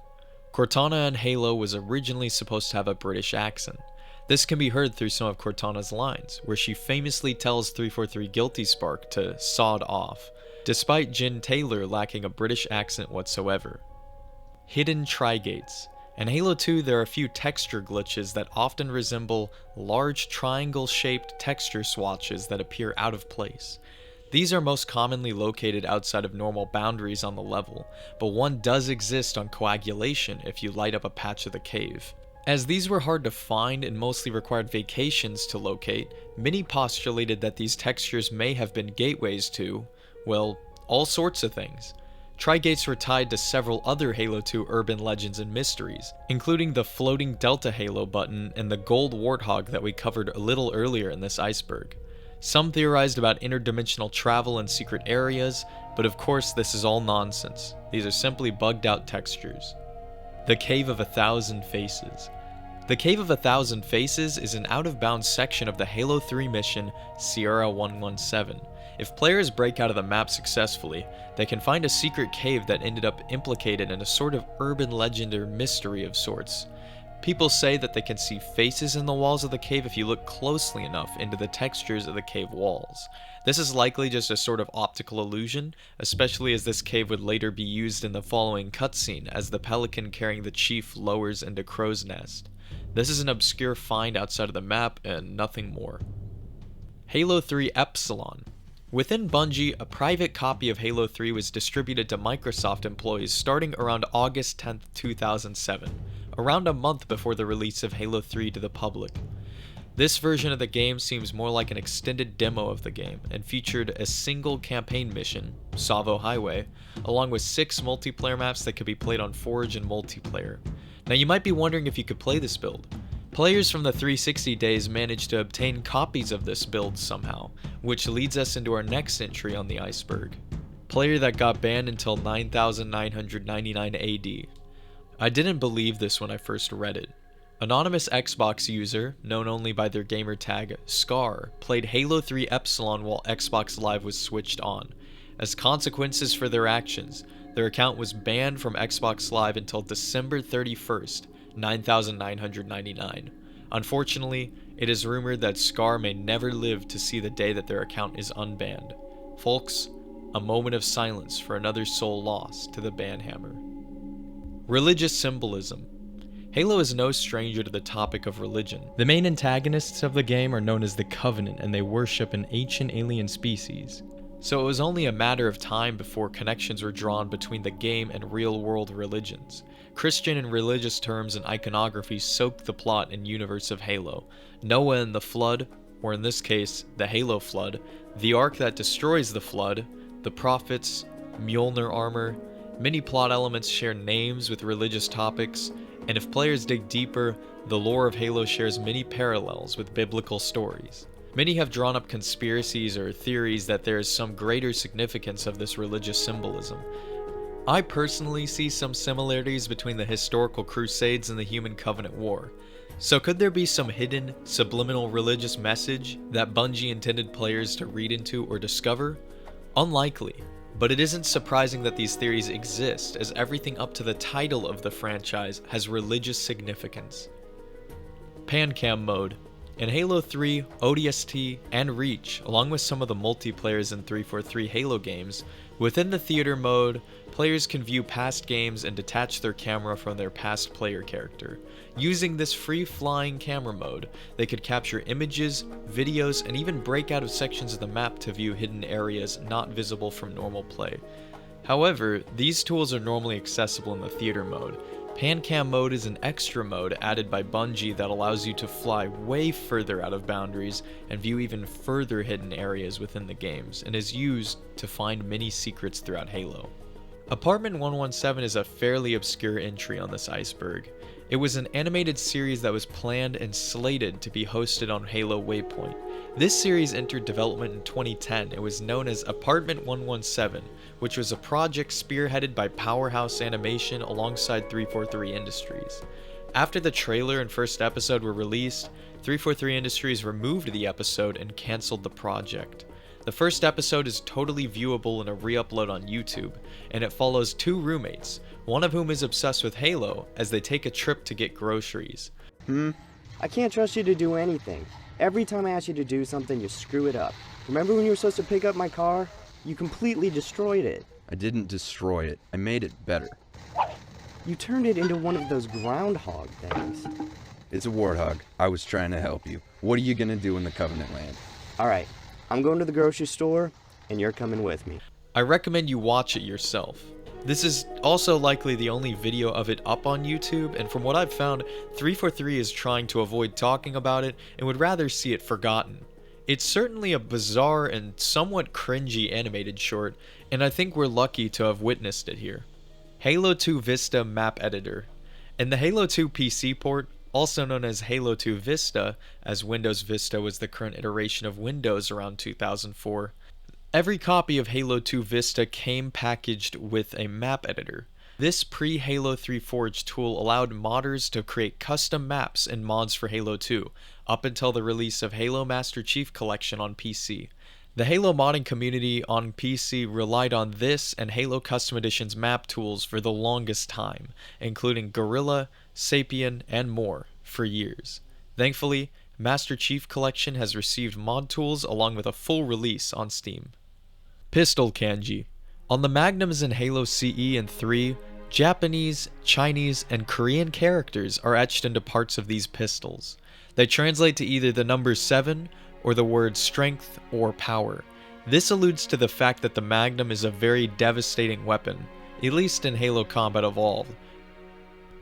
Cortana in Halo was originally supposed to have a British accent. This can be heard through some of Cortana's lines, where she famously tells 343 Guilty Spark to sod off, despite Jen Taylor lacking a British accent whatsoever. Hidden Trigates. In Halo 2, there are a few texture glitches that often resemble large triangle-shaped texture swatches that appear out of place. These are most commonly located outside of normal boundaries on the level, but one does exist on Coagulation if you light up a patch of the cave. As these were hard to find and mostly required vacations to locate, many postulated that these textures may have been gateways to, well, all sorts of things. Trigates were tied to several other Halo 2 urban legends and mysteries, including the floating Delta Halo button and the gold warthog that we covered a little earlier in this Iceberg. Some theorized about interdimensional travel in secret areas, but of course this is all nonsense. These are simply bugged out textures. The Cave of 1,000 Faces. The Cave of 1,000 Faces is an out-of-bounds section of the Halo 3 mission Sierra 117. If players break out of the map successfully, they can find a secret cave that ended up implicated in a sort of urban legend or mystery of sorts. People say that they can see faces in the walls of the cave if you look closely enough into the textures of the cave walls. This is likely just a sort of optical illusion, especially as this cave would later be used in the following cutscene as the pelican carrying the chief lowers into Crow's Nest. This is an obscure find outside of the map and nothing more. Halo 3 Epsilon. Within Bungie, a private copy of Halo 3 was distributed to Microsoft employees starting around August 10, 2007, around a month before the release of Halo 3 to the public. This version of the game seems more like an extended demo of the game and featured a single campaign mission, Savo Highway, along with 6 multiplayer maps that could be played on Forge and multiplayer. Now you might be wondering if you could play this build. Players from the 360 days managed to obtain copies of this build somehow, which leads us into our next entry on the Iceberg. Player that got banned until 9999 AD. I didn't believe this when I first read it. Anonymous Xbox user, known only by their gamer tag Scar, played Halo 3 Epsilon while Xbox Live was switched on. As consequences for their actions, their account was banned from Xbox Live until December 31st, 9999. Unfortunately, it is rumored that Scar may never live to see the day that their account is unbanned. Folks, a moment of silence for another soul lost to the banhammer. Religious symbolism. Halo is no stranger to the topic of religion. The main antagonists of the game are known as the Covenant, and they worship an ancient alien species. So it was only a matter of time before connections were drawn between the game and real-world religions. Christian and religious terms and iconography soaked the plot and universe of Halo. Noah and the Flood, or in this case, the Halo Flood, the Ark that destroys the Flood, the Prophets, Mjolnir armor. Many plot elements share names with religious topics, and if players dig deeper, the lore of Halo shares many parallels with biblical stories. Many have drawn up conspiracies or theories that there is some greater significance of this religious symbolism. I personally see some similarities between the historical Crusades and the Human Covenant War. So could there be some hidden, subliminal religious message that Bungie intended players to read into or discover? Unlikely, but it isn't surprising that these theories exist, as everything up to the title of the franchise has religious significance. Pancam mode. In Halo 3, ODST, and Reach, along with some of the multiplayers in 343 Halo games, within the theater mode, players can view past games and detach their camera from their past player character. Using this free-flying camera mode, they could capture images, videos, and even break out of sections of the map to view hidden areas not visible from normal play. However, these tools are normally accessible in the theater mode. PanCam mode is an extra mode added by Bungie that allows you to fly way further out of boundaries and view even further hidden areas within the games, and is used to find many secrets throughout Halo. Apartment 117 is a fairly obscure entry on this Iceberg. It was an animated series that was planned and slated to be hosted on Halo Waypoint. This series entered development in 2010 and was known as Apartment 117, which was a project spearheaded by Powerhouse Animation alongside 343 Industries. After the trailer and first episode were released, 343 Industries removed the episode and cancelled the project. The first episode is totally viewable in a re-upload on YouTube, and it follows two roommates, one of whom is obsessed with Halo, as they take a trip to get groceries. I can't trust you to do anything. Every time I ask you to do something, you screw it up. Remember when you were supposed to pick up my car? You completely destroyed it. I didn't destroy it. I made it better. You turned it into one of those groundhog things. It's a warthog. I was trying to help you. What are you gonna do in the Covenant land? Alright, I'm going to the grocery store, and you're coming with me. I recommend you watch it yourself. This is also likely the only video of it up on YouTube, and from what I've found, 343 is trying to avoid talking about it and would rather see it forgotten. It's certainly a bizarre and somewhat cringy animated short, and I think we're lucky to have witnessed it here. Halo 2 Vista Map Editor. In the Halo 2 PC port, also known as Halo 2 Vista, as Windows Vista was the current iteration of Windows around 2004, every copy of Halo 2 Vista came packaged with a map editor. This pre-Halo 3 Forge tool allowed modders to create custom maps and mods for Halo 2, up until the release of Halo Master Chief Collection on PC. The Halo modding community on PC relied on this and Halo Custom Edition's map tools for the longest time, including Gorilla, Sapien, and more, for years. Thankfully, Master Chief Collection has received mod tools along with a full release on Steam. Pistol Kanji. On the Magnums in Halo CE and 3, Japanese, Chinese, and Korean characters are etched into parts of these pistols. They translate to either the number 7 or the word strength or power. This alludes to the fact that the Magnum is a very devastating weapon, at least in Halo Combat Evolved.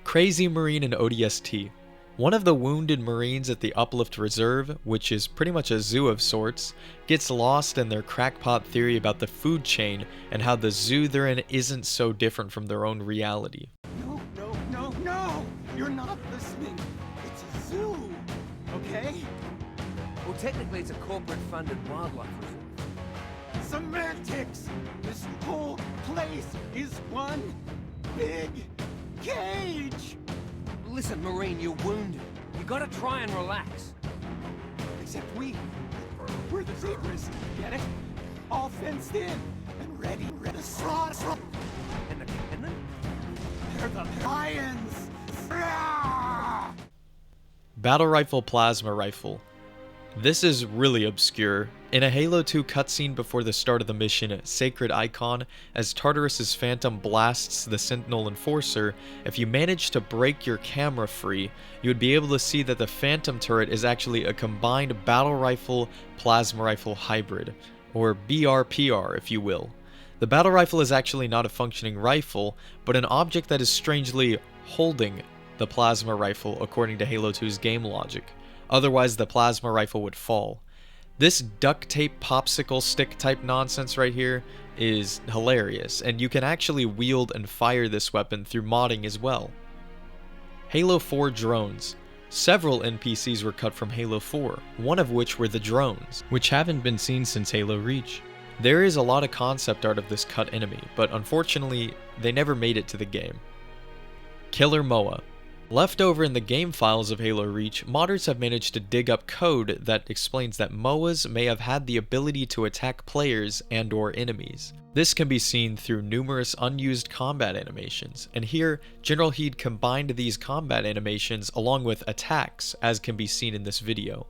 Crazy Marine and ODST. One of the wounded Marines at the Uplift Reserve, which is pretty much a zoo of sorts, gets lost in their crackpot theory about the food chain and how the zoo they're in isn't so different from their own reality. No! You're not listening. It's a zoo, okay? Well, technically it's a corporate-funded wildlife reserve. Semantics! This whole place is one big cage! Listen, Marine, you're wounded. You gotta try and relax. Except we're the zebras, get it? All fenced in and ready to slaughter. And then? They're the lions! Battle Rifle Plasma Rifle. This is really obscure. In a Halo 2 cutscene before the start of the mission, Sacred Icon, as Tartarus's Phantom blasts the Sentinel Enforcer, if you manage to break your camera free, you would be able to see that the Phantom turret is actually a combined Battle Rifle Plasma Rifle hybrid, or BRPR if you will. The Battle Rifle is actually not a functioning rifle, but an object that is strangely holding the Plasma Rifle according to Halo 2's game logic. Otherwise, the Plasma Rifle would fall. This duct tape popsicle stick type nonsense right here is hilarious, and you can actually wield and fire this weapon through modding as well. Halo 4 Drones. Several NPCs were cut from Halo 4, one of which were the drones, which haven't been seen since Halo Reach. There is a lot of concept art of this cut enemy, but unfortunately, they never made it to the game. Killer Moa. Left over in the game files of Halo Reach, modders have managed to dig up code that explains that MOAs may have had the ability to attack players and/or enemies. This can be seen through numerous unused combat animations, and here, General Heed combined these combat animations along with attacks, as can be seen in this video.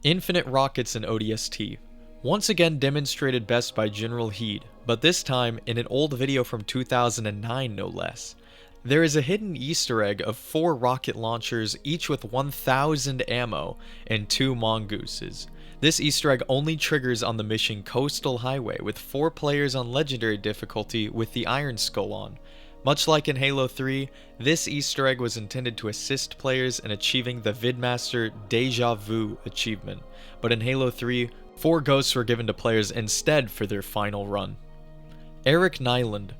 Infinite rockets in ODST. Once again demonstrated best by General Heed, but this time in an old video from 2009 no less. There is a hidden Easter egg of 4 rocket launchers, each with 1000 ammo, and 2 mongooses. This Easter egg only triggers on the mission Coastal Highway with 4 players on Legendary difficulty with the Iron Skull on. Much like in Halo 3, this Easter egg was intended to assist players in achieving the Vidmaster Deja Vu achievement, but in Halo 3, 4 ghosts were given to players instead for their final run. Eric Nyland.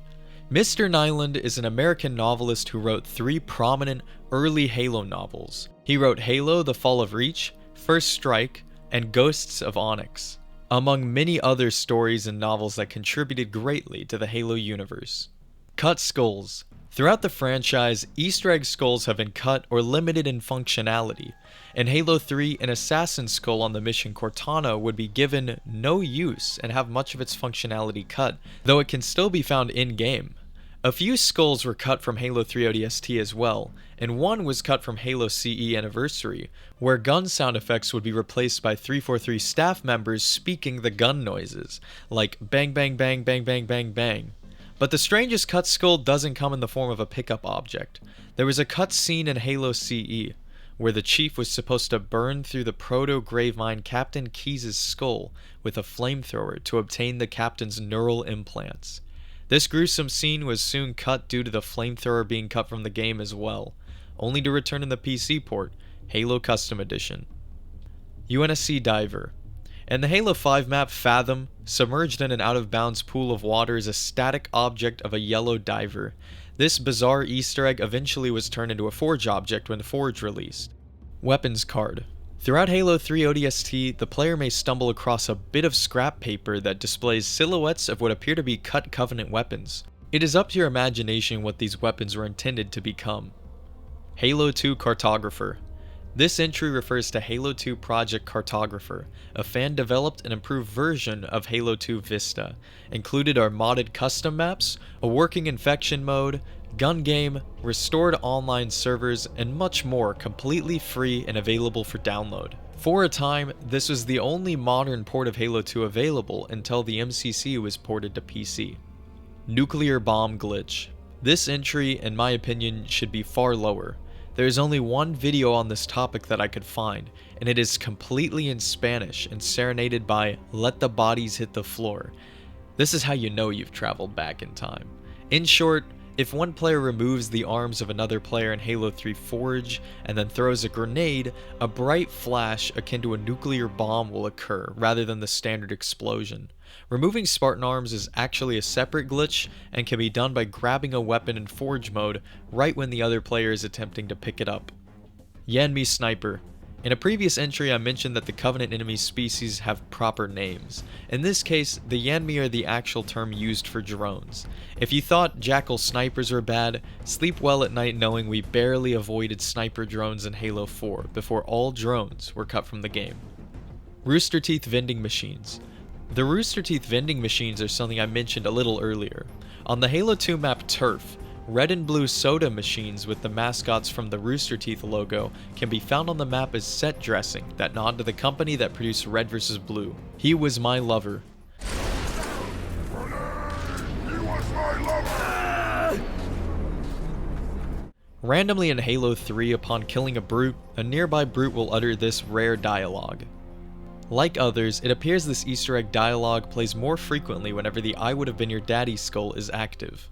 Mr. Nyland is an American novelist who wrote 3 prominent early Halo novels. He wrote Halo: The Fall of Reach, First Strike, and Ghosts of Onyx, among many other stories and novels that contributed greatly to the Halo universe. Cut skulls. Throughout the franchise, Easter egg skulls have been cut or limited in functionality. In Halo 3, an assassin skull on the mission Cortana would be given no use and have much of its functionality cut, though it can still be found in-game. A few skulls were cut from Halo 3 ODST as well, and one was cut from Halo CE Anniversary, where gun sound effects would be replaced by 343 staff members speaking the gun noises, like bang bang bang bang bang bang bang. But the strangest cut skull doesn't come in the form of a pickup object. There was a cut scene in Halo CE, where the Chief was supposed to burn through the proto-gravemind Captain Keyes' skull with a flamethrower to obtain the Captain's neural implants. This gruesome scene was soon cut due to the flamethrower being cut from the game as well, only to return in the PC port, Halo Custom Edition. UNSC Diver. In the Halo 5 map Fathom, submerged in an out-of-bounds pool of water is a static object of a yellow diver. This bizarre Easter egg eventually was turned into a Forge object when Forge released. Weapons card. Throughout Halo 3 ODST, the player may stumble across a bit of scrap paper that displays silhouettes of what appear to be cut Covenant weapons. It is up to your imagination what these weapons were intended to become. Halo 2 Cartographer. This entry refers to Halo 2 Project Cartographer, a fan-developed and improved version of Halo 2 Vista. Included are modded custom maps, a working infection mode, gun game, restored online servers, and much more completely free and available for download. For a time, this was the only modern port of Halo 2 available until the MCC was ported to PC. Nuclear Bomb Glitch. This entry, in my opinion, should be far lower. There is only one video on this topic that I could find, and it is completely in Spanish and serenaded by Let the Bodies Hit the Floor. This is how you know you've traveled back in time. In short, if one player removes the arms of another player in Halo 3 Forge and then throws a grenade, a bright flash akin to a nuclear bomb will occur rather than the standard explosion. Removing Spartan arms is actually a separate glitch and can be done by grabbing a weapon in Forge mode right when the other player is attempting to pick it up. Yanmi Sniper. In a previous entry I mentioned that the Covenant enemy species have proper names. In this case, the Yanmi are the actual term used for drones. If you thought Jackal snipers were bad, sleep well at night knowing we barely avoided sniper drones in Halo 4 before all drones were cut from the game. Rooster Teeth Vending Machines. The Rooster Teeth vending machines are something I mentioned a little earlier. On the Halo 2 map Turf, red and blue soda machines with the mascots from the Rooster Teeth logo can be found on the map as set dressing that nod to the company that produced Red vs. Blue. He was my lover. Randomly in Halo 3, upon killing a brute, a nearby brute will utter this rare dialogue. Like others, it appears this Easter egg dialogue plays more frequently whenever the I would have been your daddy skull is active.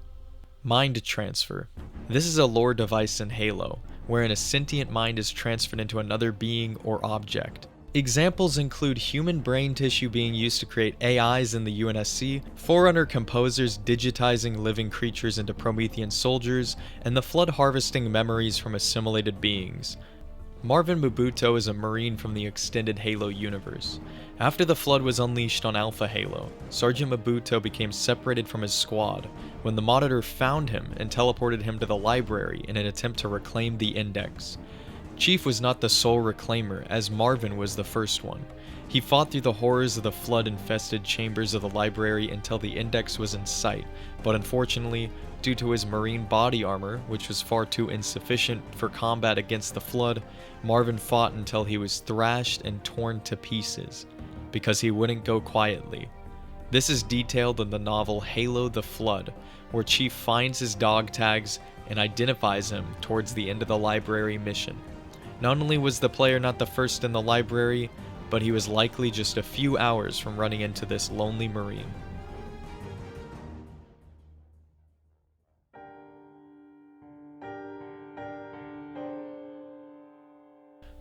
Mind Transfer. This is a lore device in Halo, wherein a sentient mind is transferred into another being or object. Examples include human brain tissue being used to create AIs in the UNSC, Forerunner composers digitizing living creatures into Promethean soldiers, and the Flood harvesting memories from assimilated beings. Marvin Mobuto is a Marine from the extended Halo universe. After the Flood was unleashed on Alpha Halo, Sergeant Mobuto became separated from his squad when the Monitor found him and teleported him to the library in an attempt to reclaim the Index. Chief was not the sole reclaimer, as Marvin was the first one. He fought through the horrors of the Flood-infested chambers of the library until the Index was in sight, but unfortunately, due to his marine body armor, which was far too insufficient for combat against the Flood, Marvin fought until he was thrashed and torn to pieces, because he wouldn't go quietly. This is detailed in the novel Halo the Flood, where Chief finds his dog tags and identifies him towards the end of the library mission. Not only was the player not the first in the library, but he was likely just a few hours from running into this lonely Marine.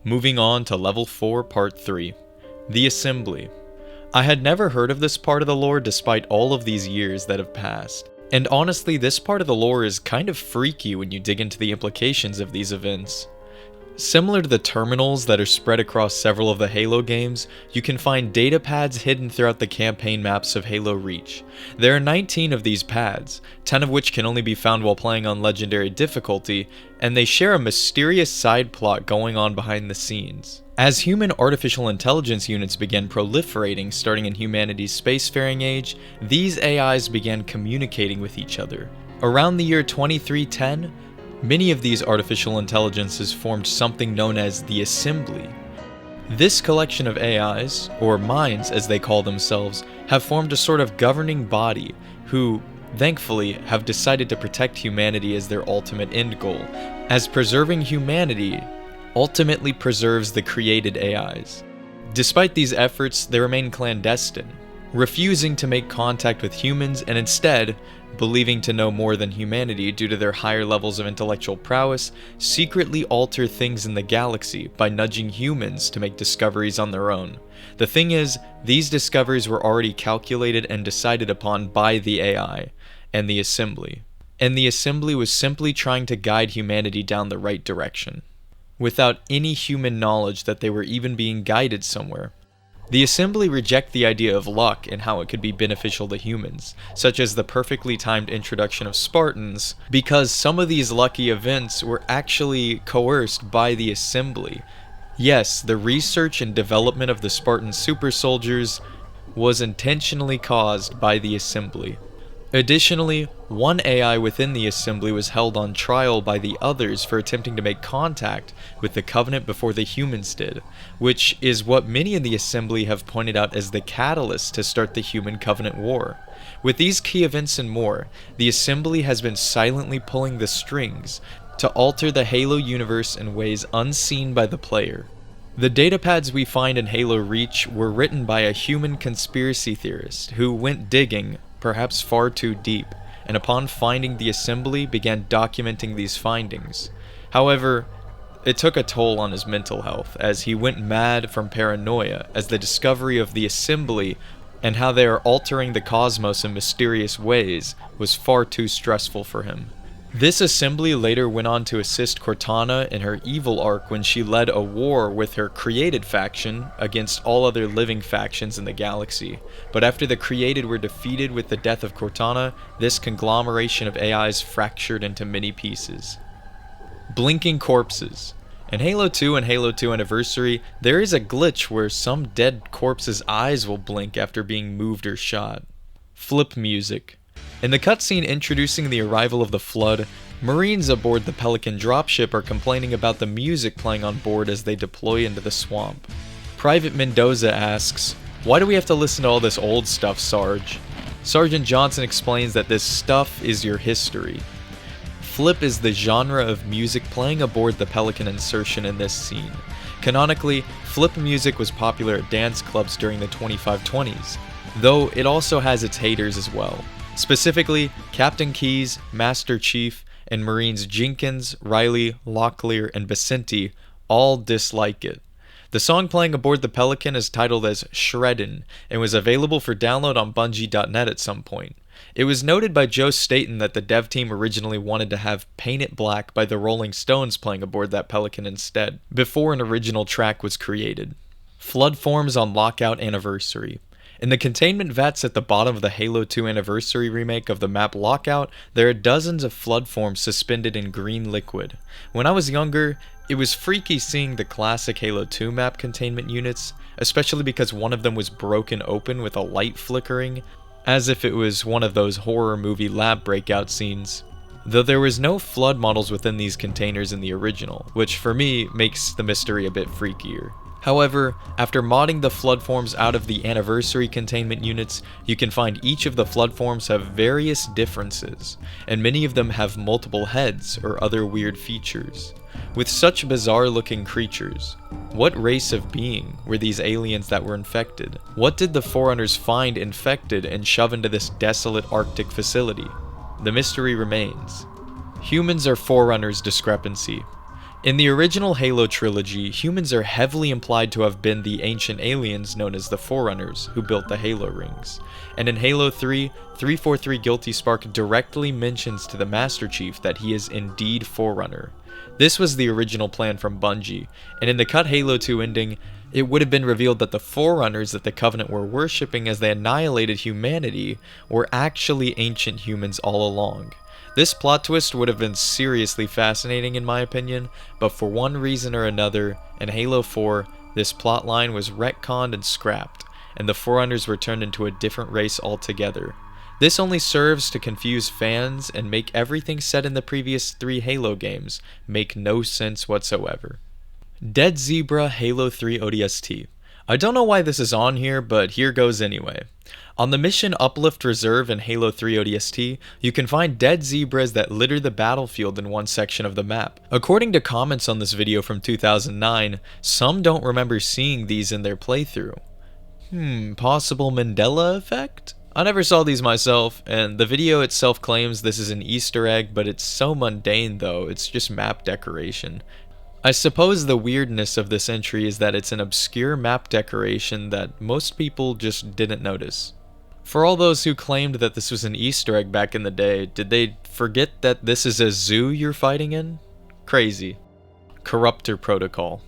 Moving on to Level 4, Part 3, The Assembly. I had never heard of this part of the lore despite all of these years that have passed. And honestly, this part of the lore is kind of freaky when you dig into the implications of these events. Similar to the terminals that are spread across several of the Halo games, you can find data pads hidden throughout the campaign maps of Halo Reach. There are 19 of these pads, 10 of which can only be found while playing on Legendary difficulty, and they share a mysterious side plot going on behind the scenes. As human artificial intelligence units began proliferating starting in humanity's spacefaring age, these AIs began communicating with each other. Around the year 2310, many of these artificial intelligences formed something known as the Assembly. This collection of AIs, or minds as they call themselves, have formed a sort of governing body who, thankfully, have decided to protect humanity as their ultimate end goal, as preserving humanity ultimately preserves the created AIs. Despite these efforts, they remain clandestine, refusing to make contact with humans and instead, believing to know more than humanity due to their higher levels of intellectual prowess, secretly alter things in the galaxy by nudging humans to make discoveries on their own. The thing is, these discoveries were already calculated and decided upon by the AI and the Assembly. And the Assembly was simply trying to guide humanity down the right direction, without any human knowledge that they were even being guided somewhere. The Assembly reject the idea of luck and how it could be beneficial to humans, such as the perfectly timed introduction of Spartans, because some of these lucky events were actually coerced by the Assembly. Yes, the research and development of the Spartan super soldiers was intentionally caused by the Assembly. Additionally, one AI within the Assembly was held on trial by the others for attempting to make contact with the Covenant before the humans did, which is what many in the Assembly have pointed out as the catalyst to start the Human-Covenant War. With these key events and more, the Assembly has been silently pulling the strings to alter the Halo universe in ways unseen by the player. The datapads we find in Halo Reach were written by a human conspiracy theorist who went digging, perhaps far too deep, and upon finding the Assembly began documenting these findings. However, it took a toll on his mental health, as he went mad from paranoia as the discovery of the Assembly and how they are altering the cosmos in mysterious ways was far too stressful for him. This Assembly later went on to assist Cortana in her evil arc when she led a war with her created faction against all other living factions in the galaxy. But after the created were defeated with the death of Cortana, this conglomeration of AIs fractured into many pieces. Blinking corpses. In Halo 2 and Halo 2 Anniversary, there is a glitch where some dead corpse's eyes will blink after being moved or shot. Flip music. In the cutscene introducing the arrival of the Flood, Marines aboard the Pelican dropship are complaining about the music playing on board as they deploy into the swamp. Private Mendoza asks, "Why do we have to listen to all this old stuff, Sarge?" Sergeant Johnson explains that this stuff is your history. Flip is the genre of music playing aboard the Pelican insertion in this scene. Canonically, flip music was popular at dance clubs during the 2520s, though it also has its haters as well. Specifically, Captain Keyes, Master Chief, and Marines Jenkins, Riley, Locklear, and Vicente all dislike it. The song playing aboard the Pelican is titled as Shreddin' and was available for download on Bungie.net at some point. It was noted by Joe Staten that the dev team originally wanted to have Paint It Black by the Rolling Stones playing aboard that Pelican instead, before an original track was created. Flood forms on Lockout Anniversary. In the containment vats at the bottom of the Halo 2 Anniversary remake of the map Lockout, there are dozens of flood forms suspended in green liquid. When I was younger, it was freaky seeing the classic Halo 2 map containment units, especially because one of them was broken open with a light flickering, as if it was one of those horror movie lab breakout scenes. though there was no flood models within these containers in the original, which for me makes the mystery a bit freakier. However, after modding the flood forms out of the anniversary containment units, you can find each of the flood forms have various differences, and many of them have multiple heads or other weird features. With such bizarre looking creatures, what race of being were these aliens that were infected? What did the Forerunners find infected and shove into this desolate Arctic facility? The mystery remains. Humans are Forerunners discrepancy. In the original Halo trilogy, humans are heavily implied to have been the ancient aliens known as the Forerunners who built the Halo rings. And in Halo 3, 343 Guilty Spark directly mentions to the Master Chief that he is indeed Forerunner. This was the original plan from Bungie, and in the cut Halo 2 ending, it would have been revealed that the Forerunners that the Covenant were worshipping as they annihilated humanity were actually ancient humans all along. This plot twist would have been seriously fascinating in my opinion, but for one reason or another, in Halo 4, this plotline was retconned and scrapped, and the Forerunners were turned into a different race altogether. This only serves to confuse fans and make everything said in the previous 3 Halo games make no sense whatsoever. Dead Zebra Halo 3 ODST. I don't know why this is on here, but here goes anyway. On the mission Uplift Reserve in Halo 3 ODST, you can find dead zebras that litter the battlefield in one section of the map. According to comments on this video from 2009, some don't remember seeing these in their playthrough. Possible Mandela effect? I never saw these myself, and the video itself claims this is an Easter egg, but it's so mundane though, it's just map decoration. I suppose the weirdness of this entry is that it's an obscure map decoration that most people just didn't notice. For all those who claimed that this was an Easter egg back in the day, did they forget that this is a zoo you're fighting in? Crazy. Corruptor Protocol.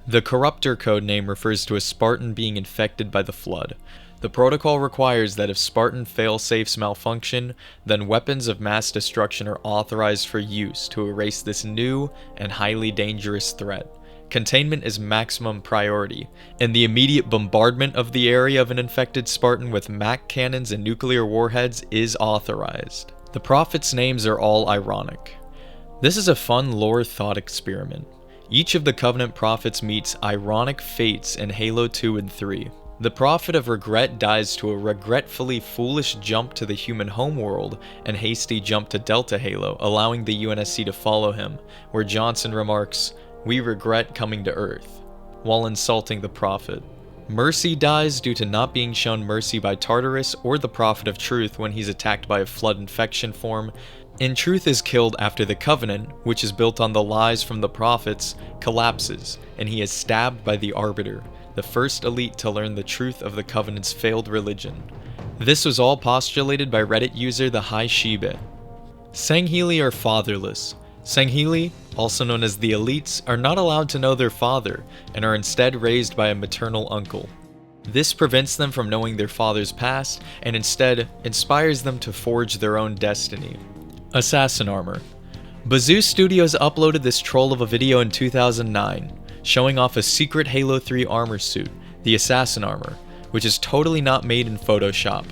The Corruptor codename refers to a Spartan being infected by the Flood. The protocol requires that if Spartan failsafes malfunction, then weapons of mass destruction are authorized for use to erase this new and highly dangerous threat. Containment is maximum priority, and the immediate bombardment of the area of an infected Spartan with MAC cannons and nuclear warheads is authorized. The Prophets' names are all ironic. This is a fun lore thought experiment. Each of the Covenant Prophets meets ironic fates in Halo 2 and 3. The Prophet of Regret dies to a regretfully foolish jump to the human homeworld and hasty jump to Delta Halo, allowing the UNSC to follow him, where Johnson remarks, "We regret coming to Earth," while insulting the Prophet. Mercy dies due to not being shown mercy by Tartarus or the Prophet of Truth when he's attacked by a flood infection form, and Truth is killed after the Covenant, which is built on the lies from the Prophets, collapses, and he is stabbed by the Arbiter, the first elite to learn the truth of the Covenant's failed religion. This was all postulated by Reddit user the High Shibe. Sangheili are fatherless. Sangheili, also known as the Elites, are not allowed to know their father, and are instead raised by a maternal uncle. This prevents them from knowing their father's past, and instead inspires them to forge their own destiny. Assassin Armor. Bazoo Studios uploaded this troll of a video in 2009, showing off a secret Halo 3 armor suit, the Assassin Armor, which is totally not made in Photoshop.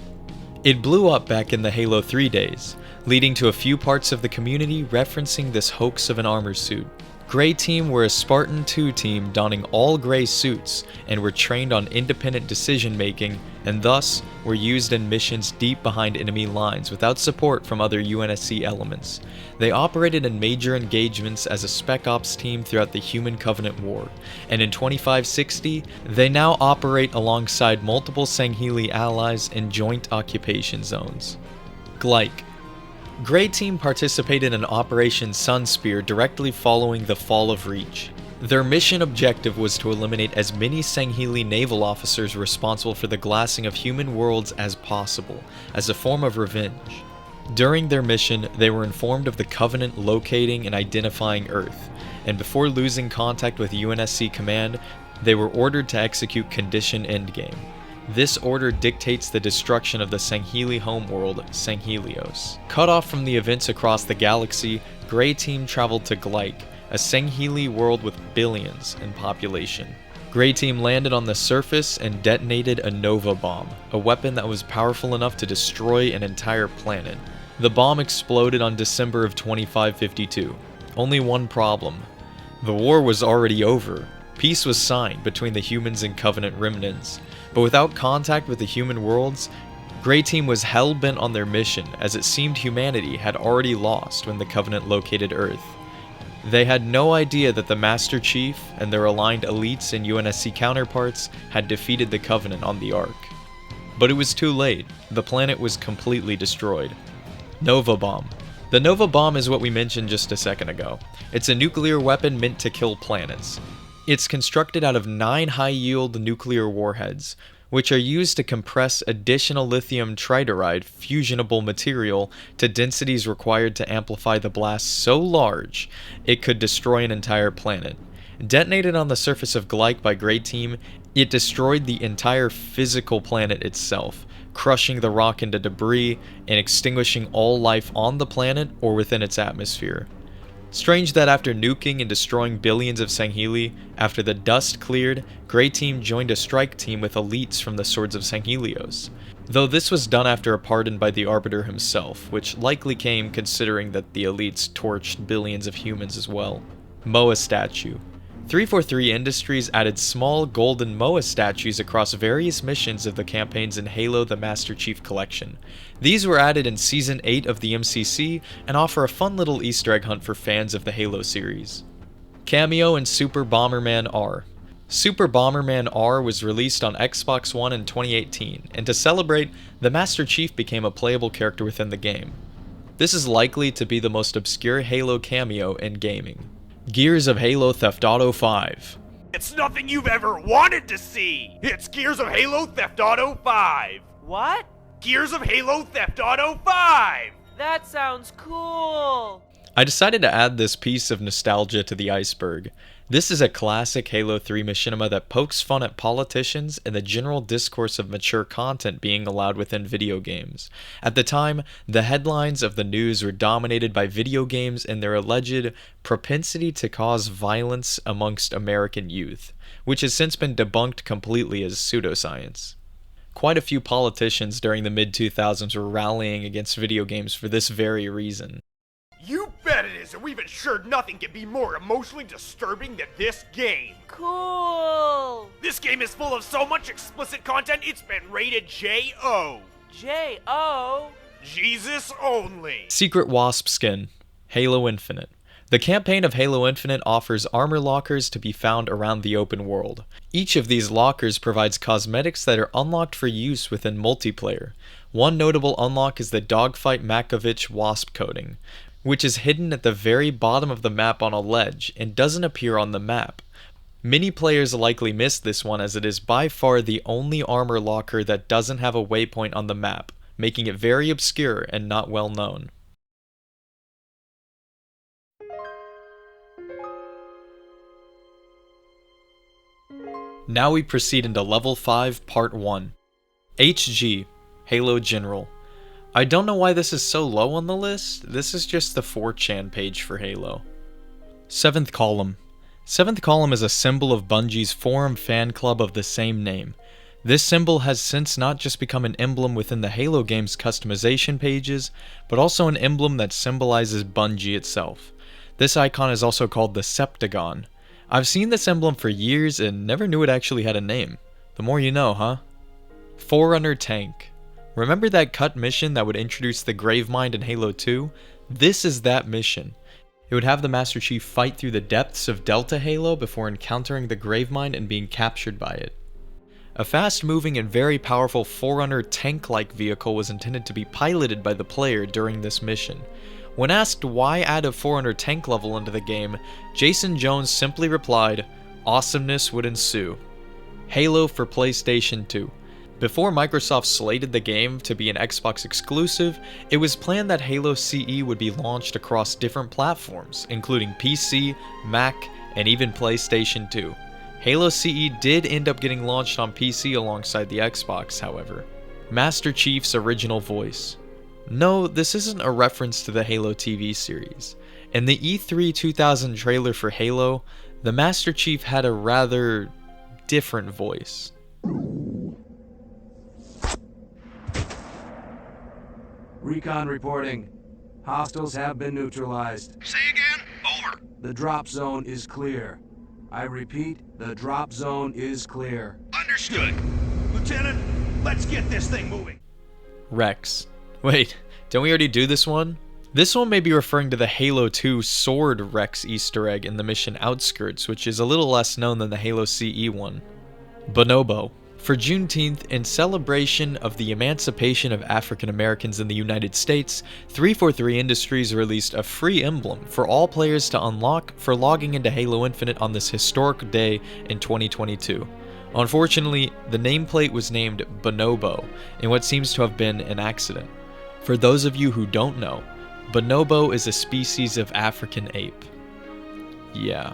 It blew up back in the Halo 3 days, leading to a few parts of the community referencing this hoax of an armor suit. Grey Team were a Spartan 2 team donning all grey suits and were trained on independent decision making and thus were used in missions deep behind enemy lines without support from other UNSC elements. They operated in major engagements as a Spec Ops team throughout the Human Covenant War, and in 2560, they now operate alongside multiple Sangheili allies in joint occupation zones. Glyke. Grey Team participated in Operation Sunspear directly following the fall of Reach. Their mission objective was to eliminate as many Sangheili naval officers responsible for the glassing of human worlds as possible, as a form of revenge. During their mission, they were informed of the Covenant locating and identifying Earth, and before losing contact with UNSC Command, they were ordered to execute Condition Endgame. This order dictates the destruction of the Sangheili homeworld, Sanghelios. Cut off from the events across the galaxy, Grey Team traveled to Glyke, a Sangheili world with billions in population. Grey Team landed on the surface and detonated a Nova Bomb, a weapon that was powerful enough to destroy an entire planet. The bomb exploded on December of 2552. Only one problem. The war was already over. Peace was signed between the humans and Covenant remnants, but without contact with the human worlds, Grey Team was hell-bent on their mission, as it seemed humanity had already lost when the Covenant located Earth. They had no idea that the Master Chief and their aligned elites and UNSC counterparts had defeated the Covenant on the Ark. But it was too late. The planet was completely destroyed. Nova Bomb. The Nova Bomb is what we mentioned just a second ago. It's a nuclear weapon meant to kill planets. It's constructed out of 9 high-yield nuclear warheads, which are used to compress additional lithium tritiuride fusionable material to densities required to amplify the blast so large it could destroy an entire planet. Detonated on the surface of Glyke by Grey Team, it destroyed the entire physical planet itself, crushing the rock into debris and extinguishing all life on the planet or within its atmosphere. Strange that after nuking and destroying billions of Sangheli, after the dust cleared, Grey Team joined a strike team with elites from the Swords of Sanghelios. Though this was done after a pardon by the Arbiter himself, which likely came considering that the elites torched billions of humans as well. Moa Statue. 343 Industries added small golden Moa statues across various missions of the campaigns in Halo the Master Chief Collection. These were added in Season 8 of the MCC and offer a fun little Easter egg hunt for fans of the Halo series. Cameo in Super Bomberman R. Super Bomberman R was released on Xbox One in 2018, and to celebrate, the Master Chief became a playable character within the game. This is likely to be the most obscure Halo cameo in gaming. Gears of Halo Theft Auto 5. It's nothing you've ever wanted to see! It's Gears of Halo Theft Auto 5! What? Gears of Halo Theft Auto 5! That sounds cool! I decided to add this piece of nostalgia to the Iceberg. This is a classic Halo 3 machinima that pokes fun at politicians and the general discourse of mature content being allowed within video games. At the time, the headlines of the news were dominated by video games and their alleged propensity to cause violence amongst American youth, which has since been debunked completely as pseudoscience. Quite a few politicians during the mid-2000s were rallying against video games for this very reason. You bet it is, and we've ensured nothing can be more emotionally disturbing than this game. Cool! This game is full of so much explicit content, it's been rated J.O. J.O.? Jesus only. Secret Wasp Skin. Halo Infinite. The campaign of Halo Infinite offers armor lockers to be found around the open world. Each of these lockers provides cosmetics that are unlocked for use within multiplayer. One notable unlock is the Dogfight Makovich Wasp coating, which is hidden at the very bottom of the map on a ledge and doesn't appear on the map. Many players likely missed this one as it is by far the only armor locker that doesn't have a waypoint on the map, making it very obscure and not well known. Now we proceed into Level 5 Part 1. HG, Halo General. I don't know why this is so low on the list. This is just the 4chan page for Halo. 7th Column. 7th Column is a symbol of Bungie's forum fan club of the same name. This symbol has since not just become an emblem within the Halo game's customization pages, but also an emblem that symbolizes Bungie itself. This icon is also called the Septagon. I've seen this emblem for years and never knew it actually had a name. The more you know, huh? Forerunner Tank. Remember that cut mission that would introduce the Gravemind in Halo 2? This is that mission. It would have the Master Chief fight through the depths of Delta Halo before encountering the Gravemind and being captured by it. A fast-moving and very powerful Forerunner tank-like vehicle was intended to be piloted by the player during this mission. When asked why add a Forerunner tank level into the game, Jason Jones simply replied, "Awesomeness would ensue." Halo for PlayStation 2. Before Microsoft slated the game to be an Xbox exclusive, it was planned that Halo CE would be launched across different platforms, including PC, Mac, and even PlayStation 2. Halo CE did end up getting launched on PC alongside the Xbox, however. Master Chief's original voice. No, this isn't a reference to the Halo TV series. In the E3 2000 trailer for Halo, the Master Chief had a rather different voice. Recon reporting. Hostiles have been neutralized. Say again? Over. The drop zone is clear. I repeat, the drop zone is clear. Understood. Lieutenant, let's get this thing moving. Rex. Wait, didn't we already do this one? This one may be referring to the Halo 2 Sword Rex Easter egg in the mission Outskirts, which is a little less known than the Halo CE one. Bonobo. For Juneteenth, in celebration of the emancipation of African Americans in the United States, 343 Industries released a free emblem for all players to unlock for logging into Halo Infinite on this historic day in 2022. Unfortunately, the nameplate was named Bonobo in what seems to have been an accident. For those of you who don't know, bonobo is a species of African ape. Yeah,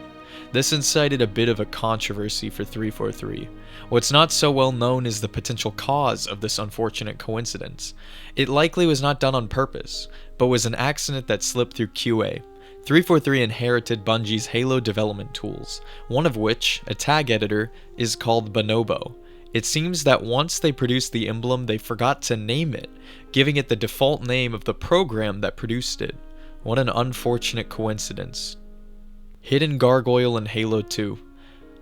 this incited a bit of a controversy for 343. What's not so well known is the potential cause of this unfortunate coincidence. It likely was not done on purpose, but was an accident that slipped through QA. 343 inherited Bungie's Halo development tools, one of which, a tag editor, is called Bonobo. It seems that once they produced the emblem, they forgot to name it, giving it the default name of the program that produced it. What an unfortunate coincidence. Hidden Gargoyle in Halo 2.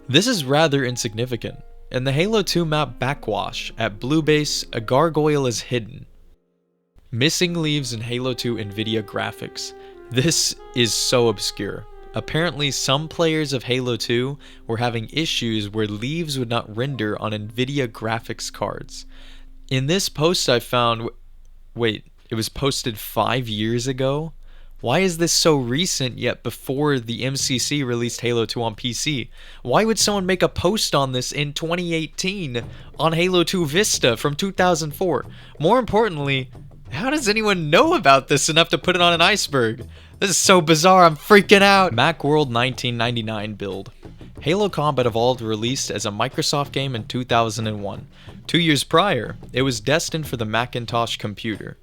This is rather insignificant. In the Halo 2 map Backwash, at Blue Base, a gargoyle is hidden. Missing leaves in Halo 2 NVIDIA graphics. This is so obscure. Apparently, some players of Halo 2 were having issues where leaves would not render on NVIDIA graphics cards. In this post I found... Wait, it was posted 5 years ago? Why is this so recent yet before the MCC released Halo 2 on PC? Why would someone make a post on this in 2018 on Halo 2 Vista from 2004? More importantly, how does anyone know about this enough to put it on an Iceberg? This is so bizarre, I'm freaking out! Macworld 1999 build. Halo Combat Evolved released as a Microsoft game in 2001. 2 years prior, it was destined for the Macintosh computer.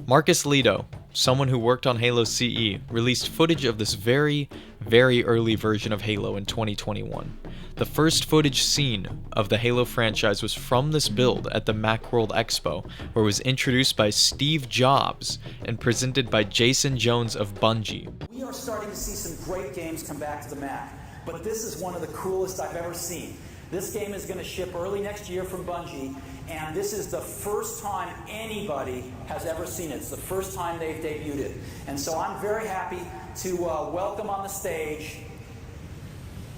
Marcus Leto, someone who worked on Halo CE, released footage of this very, very early version of Halo in 2021. The first footage seen of the Halo franchise was from this build at the Macworld Expo, where it was introduced by Steve Jobs and presented by Jason Jones of Bungie. We are starting to see some great games come back to the Mac, but this is one of the coolest I've ever seen. This game is going to ship early next year from Bungie, and this is the first time anybody has ever seen it. It's the first time they've debuted it. And so I'm very happy to welcome on the stage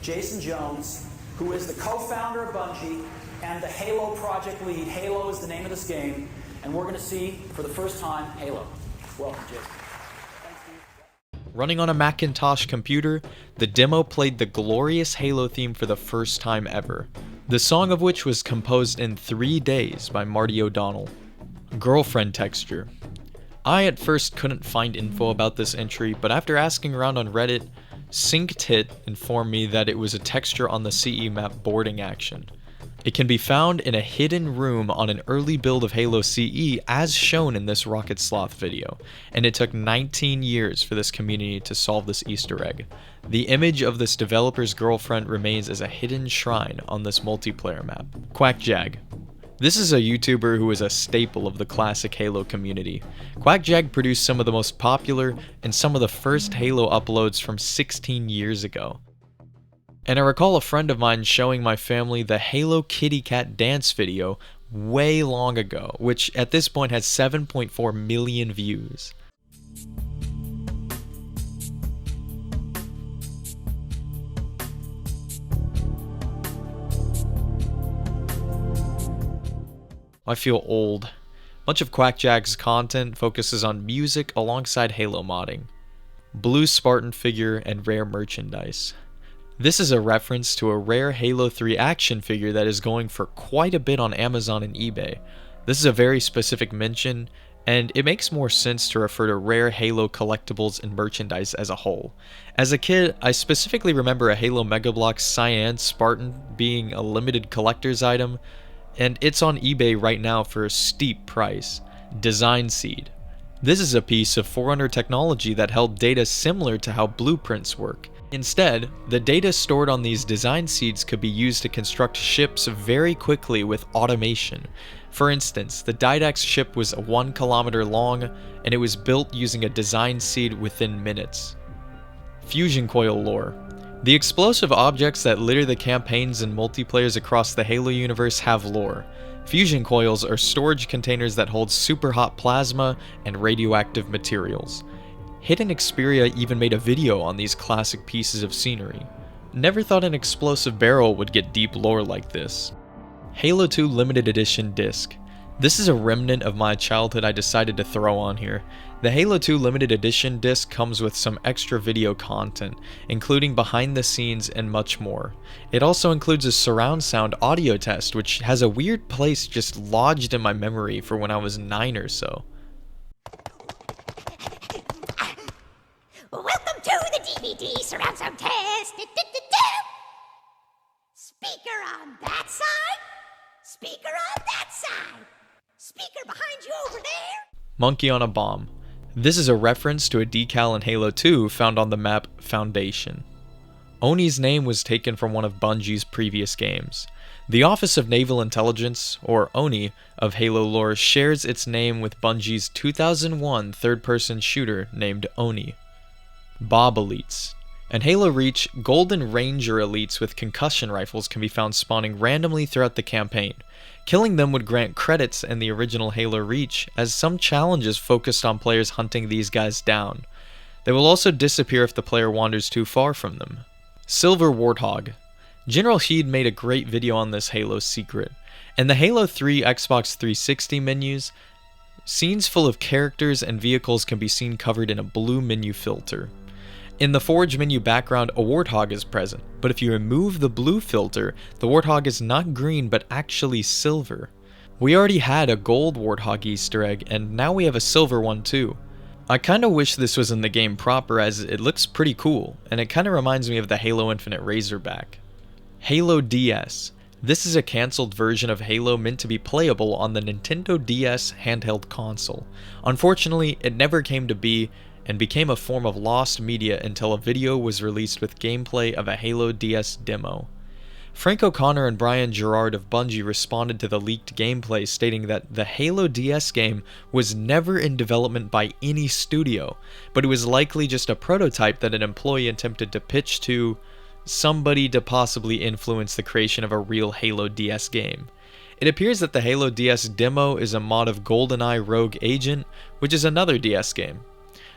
Jason Jones, who is the co-founder of Bungie and the Halo project lead. Halo is the name of this game, and we're going to see, for the first time, Halo. Welcome, Jason. Running on a Macintosh computer, the demo played the glorious Halo theme for the first time ever, the song of which was composed in 3 days by Marty O'Donnell. Girlfriend texture. I at first couldn't find info about this entry, but after asking around on Reddit, SyncTit informed me that it was a texture on the CE map boarding action. It can be found in a hidden room on an early build of Halo CE as shown in this Rocket Sloth video, and it took 19 years for this community to solve this Easter egg. The image of this developer's girlfriend remains as a hidden shrine on this multiplayer map. QuackJag. This is a YouTuber who is a staple of the classic Halo community. QuackJag produced some of the most popular and some of the first Halo uploads from 16 years ago. And I recall a friend of mine showing my family the Halo Kitty Cat dance video way long ago, which at this point has 7.4 million views. I feel old. Much of QuackJag's content focuses on music alongside Halo modding, blue Spartan figure, and rare merchandise. This is a reference to a rare Halo 3 action figure that is going for quite a bit on Amazon and eBay. This is a very specific mention, and it makes more sense to refer to rare Halo collectibles and merchandise as a whole. As a kid, I specifically remember a Halo Mega Bloks Cyan Spartan being a limited collector's item, and it's on eBay right now for a steep price. Design Seed. This is a piece of Forerunner technology that held data similar to how blueprints work. Instead, the data stored on these design seeds could be used to construct ships very quickly with automation. For instance, the Didax ship was 1 kilometer long, and it was built using a design seed within minutes. Fusion coil lore. The explosive objects that litter the campaigns and multiplayers across the Halo universe have lore. Fusion coils are storage containers that hold super hot plasma and radioactive materials. Hidden Xperia even made a video on these classic pieces of scenery. Never thought an explosive barrel would get deep lore like this. Halo 2 Limited Edition Disc. This is a remnant of my childhood I decided to throw on here. The Halo 2 Limited Edition disc comes with some extra video content, including behind the scenes and much more. It also includes a surround sound audio test, which has a weird place just lodged in my memory for when I was 9 or so. Welcome to the DVD surround sound test. Speaker on that side. Speaker on that side. Speaker behind you over there. Monkey on a Bomb. This is a reference to a decal in Halo 2 found on the map Foundation. Oni's name was taken from one of Bungie's previous games. The Office of Naval Intelligence, or ONI, of Halo lore shares its name with Bungie's 2001 third-person shooter named Oni. Bob Elites. In Halo Reach, Golden Ranger Elites with concussion rifles can be found spawning randomly throughout the campaign. Killing them would grant credits in the original Halo Reach, as some challenges focused on players hunting these guys down. They will also disappear if the player wanders too far from them. Silver Warthog. General Heed made a great video on this Halo secret. In the Halo 3 Xbox 360 menus, scenes full of characters and vehicles can be seen covered in a blue menu filter. In the Forge menu background, a Warthog is present, but if you remove the blue filter, the Warthog is not green but actually silver. We already had a gold Warthog Easter egg, and now we have a silver one too. I kinda wish this was in the game proper, as it looks pretty cool, and it kinda reminds me of the Halo Infinite Razorback. Halo DS. This is a cancelled version of Halo meant to be playable on the Nintendo DS handheld console. Unfortunately, it never came to be, and became a form of lost media until a video was released with gameplay of a Halo DS demo. Frank O'Connor and Brian Gerard of Bungie responded to the leaked gameplay, stating that the Halo DS game was never in development by any studio, but it was likely just a prototype that an employee attempted to pitch to somebody to possibly influence the creation of a real Halo DS game. It appears that the Halo DS demo is a mod of GoldenEye Rogue Agent, which is another DS game.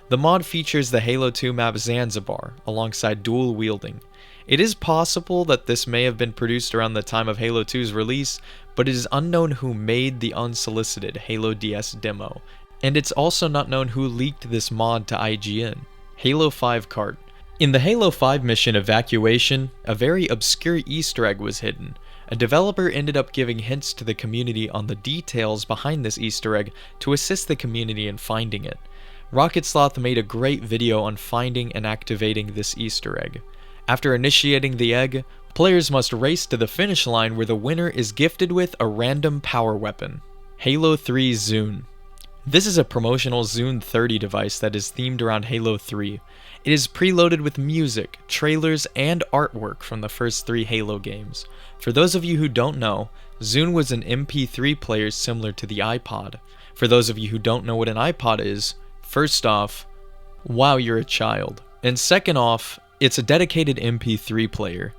The mod features the Halo 2 map Zanzibar, alongside dual wielding. It is possible that this may have been produced around the time of Halo 2's release, but it is unknown who made the unsolicited Halo DS demo, and it's also not known who leaked this mod to IGN. Halo 5 cart. In the Halo 5 mission Evacuation, a very obscure Easter egg was hidden. A developer ended up giving hints to the community on the details behind this Easter egg to assist the community in finding it. Rocket Sloth made a great video on finding and activating this Easter egg. After initiating the egg, players must race to the finish line where the winner is gifted with a random power weapon. Halo 3 Zune. This is a promotional Zune 30 device that is themed around Halo 3. It is preloaded with music, trailers, and artwork from the first 3 Halo games. For those of you who don't know, Zune was an MP3 player similar to the iPod. For those of you who don't know what an iPod is, first off, wow, you're a child. And second off, it's a dedicated MP3 player.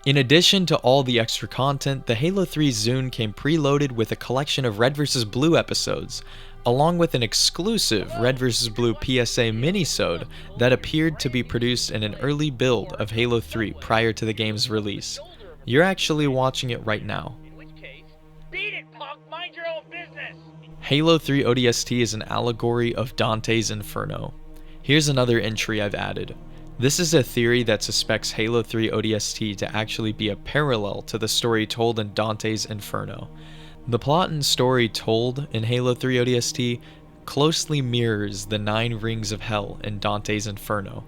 In addition to all the extra content, the Halo 3 Zune came preloaded with a collection of Red vs. Blue episodes, along with an exclusive Red vs. Blue PSA minisode that appeared to be produced in an early build of Halo 3 prior to the game's release. You're actually watching it right now. Beat it, punk! Mind your own business! Halo 3 ODST is an allegory of Dante's Inferno. Here's another entry I've added. This is a theory that suspects Halo 3 ODST to actually be a parallel to the story told in Dante's Inferno. The plot and story told in Halo 3 ODST closely mirrors the 9 rings of hell in Dante's Inferno.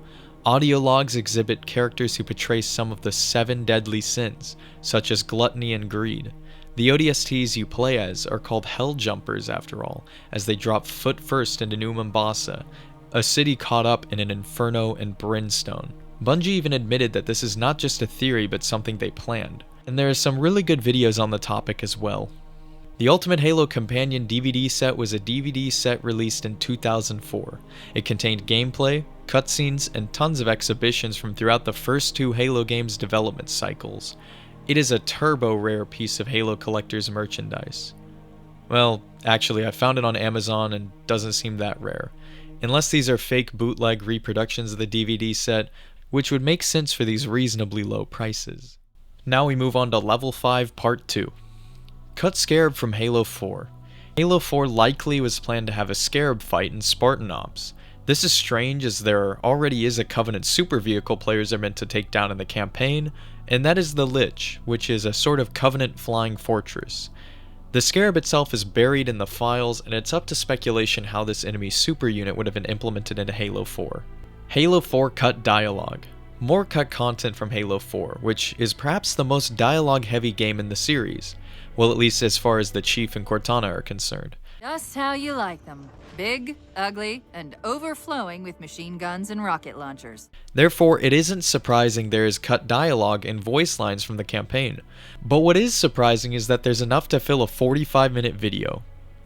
Audio logs exhibit characters who portray some of the 7 deadly sins, such as gluttony and greed. The ODSTs you play as are called Hell Jumpers after all, as they drop foot first into New Mombasa, a city caught up in an inferno and brimstone. Bungie even admitted that this is not just a theory but something they planned, and there are some really good videos on the topic as well. The Ultimate Halo Companion DVD set was a DVD set released in 2004. It contained gameplay, cutscenes, and tons of exhibitions from throughout the first 2 Halo games' development cycles. It is a turbo rare piece of Halo collector's merchandise. Well, actually, I found it on Amazon and doesn't seem that rare. Unless these are fake bootleg reproductions of the DVD set, which would make sense for these reasonably low prices. Now we move on to Level 5 Part 2. Cut Scarab from Halo 4. Halo 4 likely was planned to have a Scarab fight in Spartan Ops. This is strange as there already is a Covenant super vehicle players are meant to take down in the campaign, and that is the Lich, which is a sort of Covenant flying fortress. The Scarab itself is buried in the files, and it's up to speculation how this enemy super unit would have been implemented into Halo 4. Halo 4 Cut Dialogue. More cut content from Halo 4, which is perhaps the most dialogue-heavy game in the series. Well, at least as far as the Chief and Cortana are concerned. Just how you like them. Big, ugly, and overflowing with machine guns and rocket launchers. Therefore, it isn't surprising there is cut dialogue and voice lines from the campaign. But what is surprising is that there's enough to fill a 45-minute video.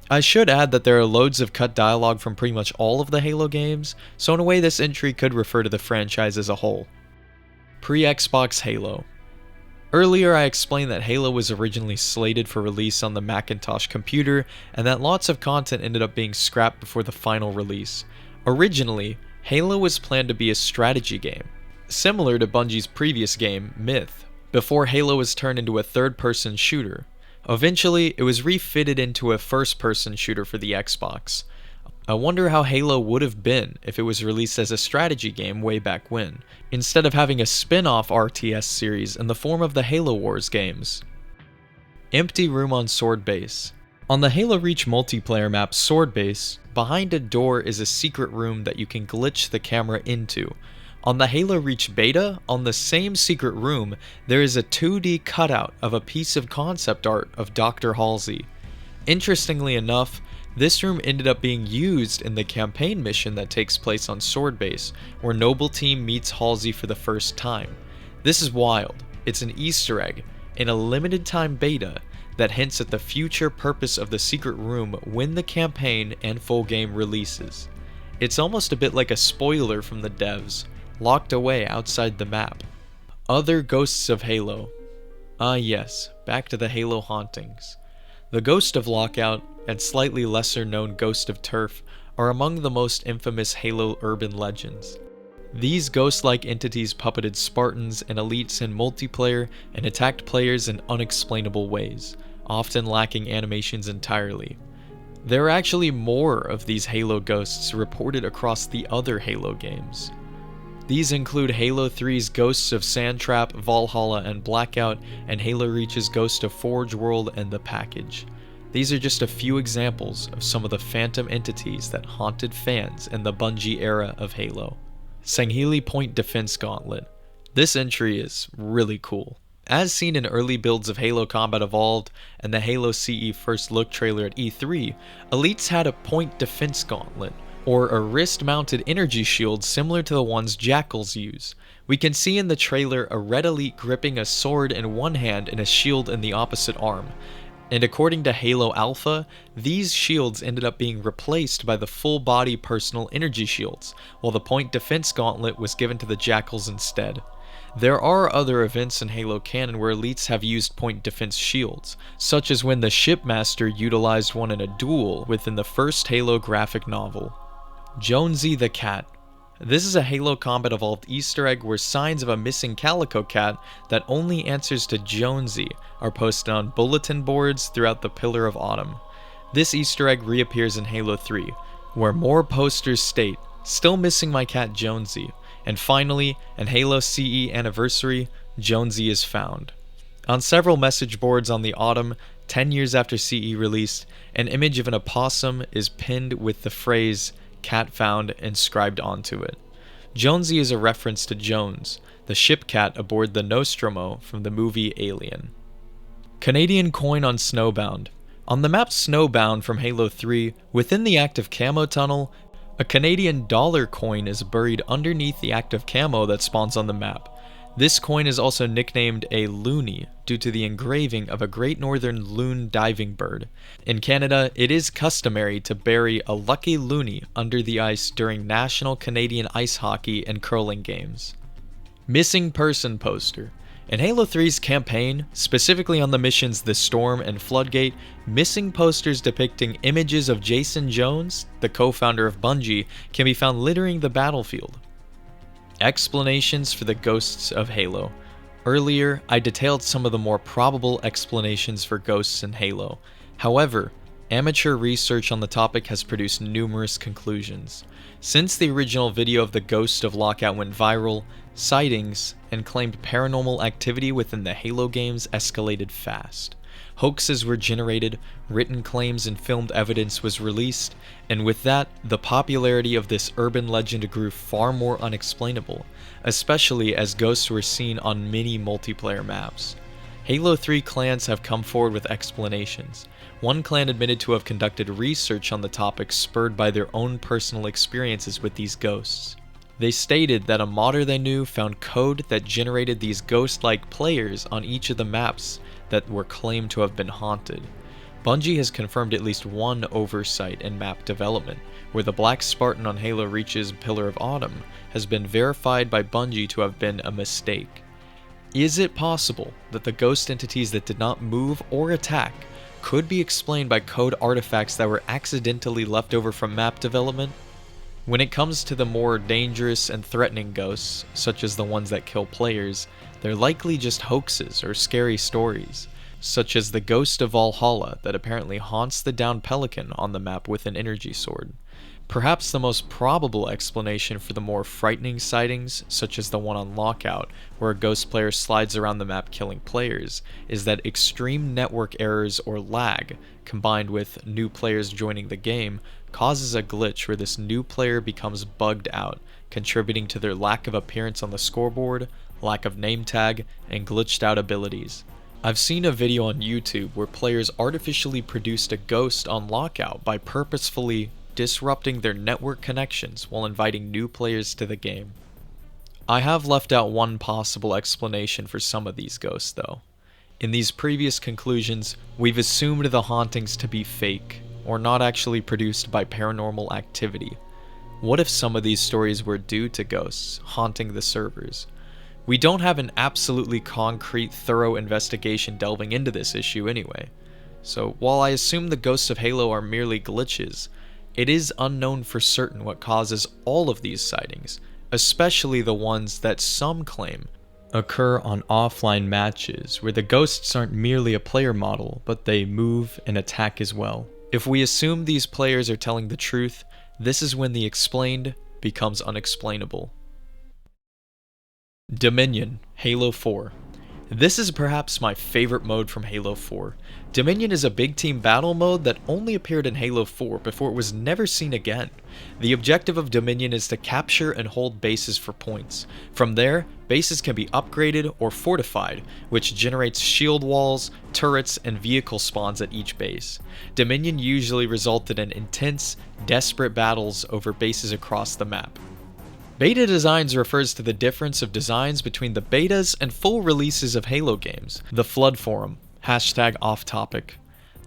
I should add that there are loads of cut dialogue from pretty much all of the Halo games, so in a way this entry could refer to the franchise as a whole. Pre-Xbox Halo. Earlier I explained that Halo was originally slated for release on the Macintosh computer, and that lots of content ended up being scrapped before the final release. Originally, Halo was planned to be a strategy game, similar to Bungie's previous game, Myth, before Halo was turned into a third-person shooter. Eventually, it was refitted into a first-person shooter for the Xbox. I wonder how Halo would have been if it was released as a strategy game way back when, instead of having a spin-off RTS series in the form of the Halo Wars games. Empty room on Sword Base. On the Halo Reach multiplayer map Sword Base, behind a door is a secret room that you can glitch the camera into. On the Halo Reach beta, on the same secret room, there is a 2D cutout of a piece of concept art of Dr. Halsey. Interestingly enough, this room ended up being used in the campaign mission that takes place on Sword Base, where Noble Team meets Halsey for the first time. This is wild. It's an Easter egg in a limited time beta that hints at the future purpose of the secret room when the campaign and full game releases. It's almost a bit like a spoiler from the devs, locked away outside the map. Other ghosts of Halo. Ah yes, back to the Halo hauntings. The Ghost of Lockout and slightly lesser known Ghost of Turf are among the most infamous Halo urban legends. These ghost-like entities puppeted Spartans and elites in multiplayer and attacked players in unexplainable ways, often lacking animations entirely. There are actually more of these Halo ghosts reported across the other Halo games. These include Halo 3's Ghosts of Sandtrap, Valhalla, and Blackout, and Halo Reach's Ghost of Forge World and The Package. These are just a few examples of some of the phantom entities that haunted fans in the Bungie era of Halo. Sangheli Point Defense Gauntlet. This entry is really cool. As seen in early builds of Halo Combat Evolved and the Halo CE First Look trailer at E3, elites had a point defense gauntlet, or a wrist-mounted energy shield similar to the ones Jackals use. We can see in the trailer a red elite gripping a sword in one hand and a shield in the opposite arm. And according to Halo Alpha, these shields ended up being replaced by the full-body personal energy shields, while the point defense gauntlet was given to the Jackals instead. There are other events in Halo canon where elites have used point defense shields, such as when the Shipmaster utilized one in a duel within the first Halo graphic novel. Jonesy the Cat. This is a Halo Combat Evolved Easter egg where signs of a missing calico cat that only answers to Jonesy are posted on bulletin boards throughout the Pillar of Autumn. This Easter egg reappears in Halo 3, where more posters state, "Still missing my cat Jonesy," and finally, in Halo CE Anniversary, Jonesy is found. On several message boards on the Autumn, 10 years after CE released, an image of an opossum is pinned with the phrase, "Cat found," inscribed onto it. Jonesy is a reference to Jones, the ship cat aboard the Nostromo from the movie Alien. Canadian coin on Snowbound. On the map Snowbound from Halo 3, within the active camo tunnel, a Canadian dollar coin is buried underneath the active camo that spawns on the map. This coin is also nicknamed a loonie due to the engraving of a great northern loon diving bird. In Canada, it is customary to bury a lucky loonie under the ice during National Canadian Ice Hockey and Curling Games. Missing person poster. In Halo 3's campaign, specifically on the missions The Storm and Floodgate, missing posters depicting images of Jason Jones, the co-founder of Bungie, can be found littering the battlefield. Explanations for the ghosts of Halo. Earlier, I detailed some of the more probable explanations for ghosts in Halo. However, amateur research on the topic has produced numerous conclusions. Since the original video of the ghost of Lockout went viral, sightings and claimed paranormal activity within the Halo games escalated fast. Hoaxes were generated, written claims and filmed evidence was released, and with that, the popularity of this urban legend grew far more unexplainable, especially as ghosts were seen on many multiplayer maps. Halo 3 clans have come forward with explanations. One clan admitted to have conducted research on the topic spurred by their own personal experiences with these ghosts. They stated that a modder they knew found code that generated these ghost-like players on each of the maps that were claimed to have been haunted. Bungie has confirmed at least one oversight in map development, where the Black Spartan on Halo Reach's Pillar of Autumn has been verified by Bungie to have been a mistake. Is it possible that the ghost entities that did not move or attack could be explained by code artifacts that were accidentally left over from map development? When it comes to the more dangerous and threatening ghosts, such as the ones that kill players, they're likely just hoaxes or scary stories, such as the ghost of Valhalla that apparently haunts the downed Pelican on the map with an energy sword. Perhaps the most probable explanation for the more frightening sightings, such as the one on Lockout, where a ghost player slides around the map killing players, is that extreme network errors or lag, combined with new players joining the game, causes a glitch where this new player becomes bugged out, contributing to their lack of appearance on the scoreboard, lack of name tag, and glitched out abilities. I've seen a video on YouTube where players artificially produced a ghost on Lockout by purposefully disrupting their network connections while inviting new players to the game. I have left out one possible explanation for some of these ghosts though. In these previous conclusions, we've assumed the hauntings to be fake, or not actually produced by paranormal activity. What if some of these stories were due to ghosts haunting the servers? We don't have an absolutely concrete, thorough investigation delving into this issue anyway. So while I assume the ghosts of Halo are merely glitches, it is unknown for certain what causes all of these sightings, especially the ones that some claim occur on offline matches where the ghosts aren't merely a player model, but they move and attack as well. If we assume these players are telling the truth, this is when the explained becomes unexplainable. Dominion, Halo 4. This is perhaps my favorite mode from Halo 4. Dominion is a big team battle mode that only appeared in Halo 4 before it was never seen again. The objective of Dominion is to capture and hold bases for points. From there, bases can be upgraded or fortified, which generates shield walls, turrets, and vehicle spawns at each base. Dominion usually resulted in intense, desperate battles over bases across the map. Beta designs refers to the difference of designs between the betas and full releases of Halo games. The Flood Forum, #offtopic.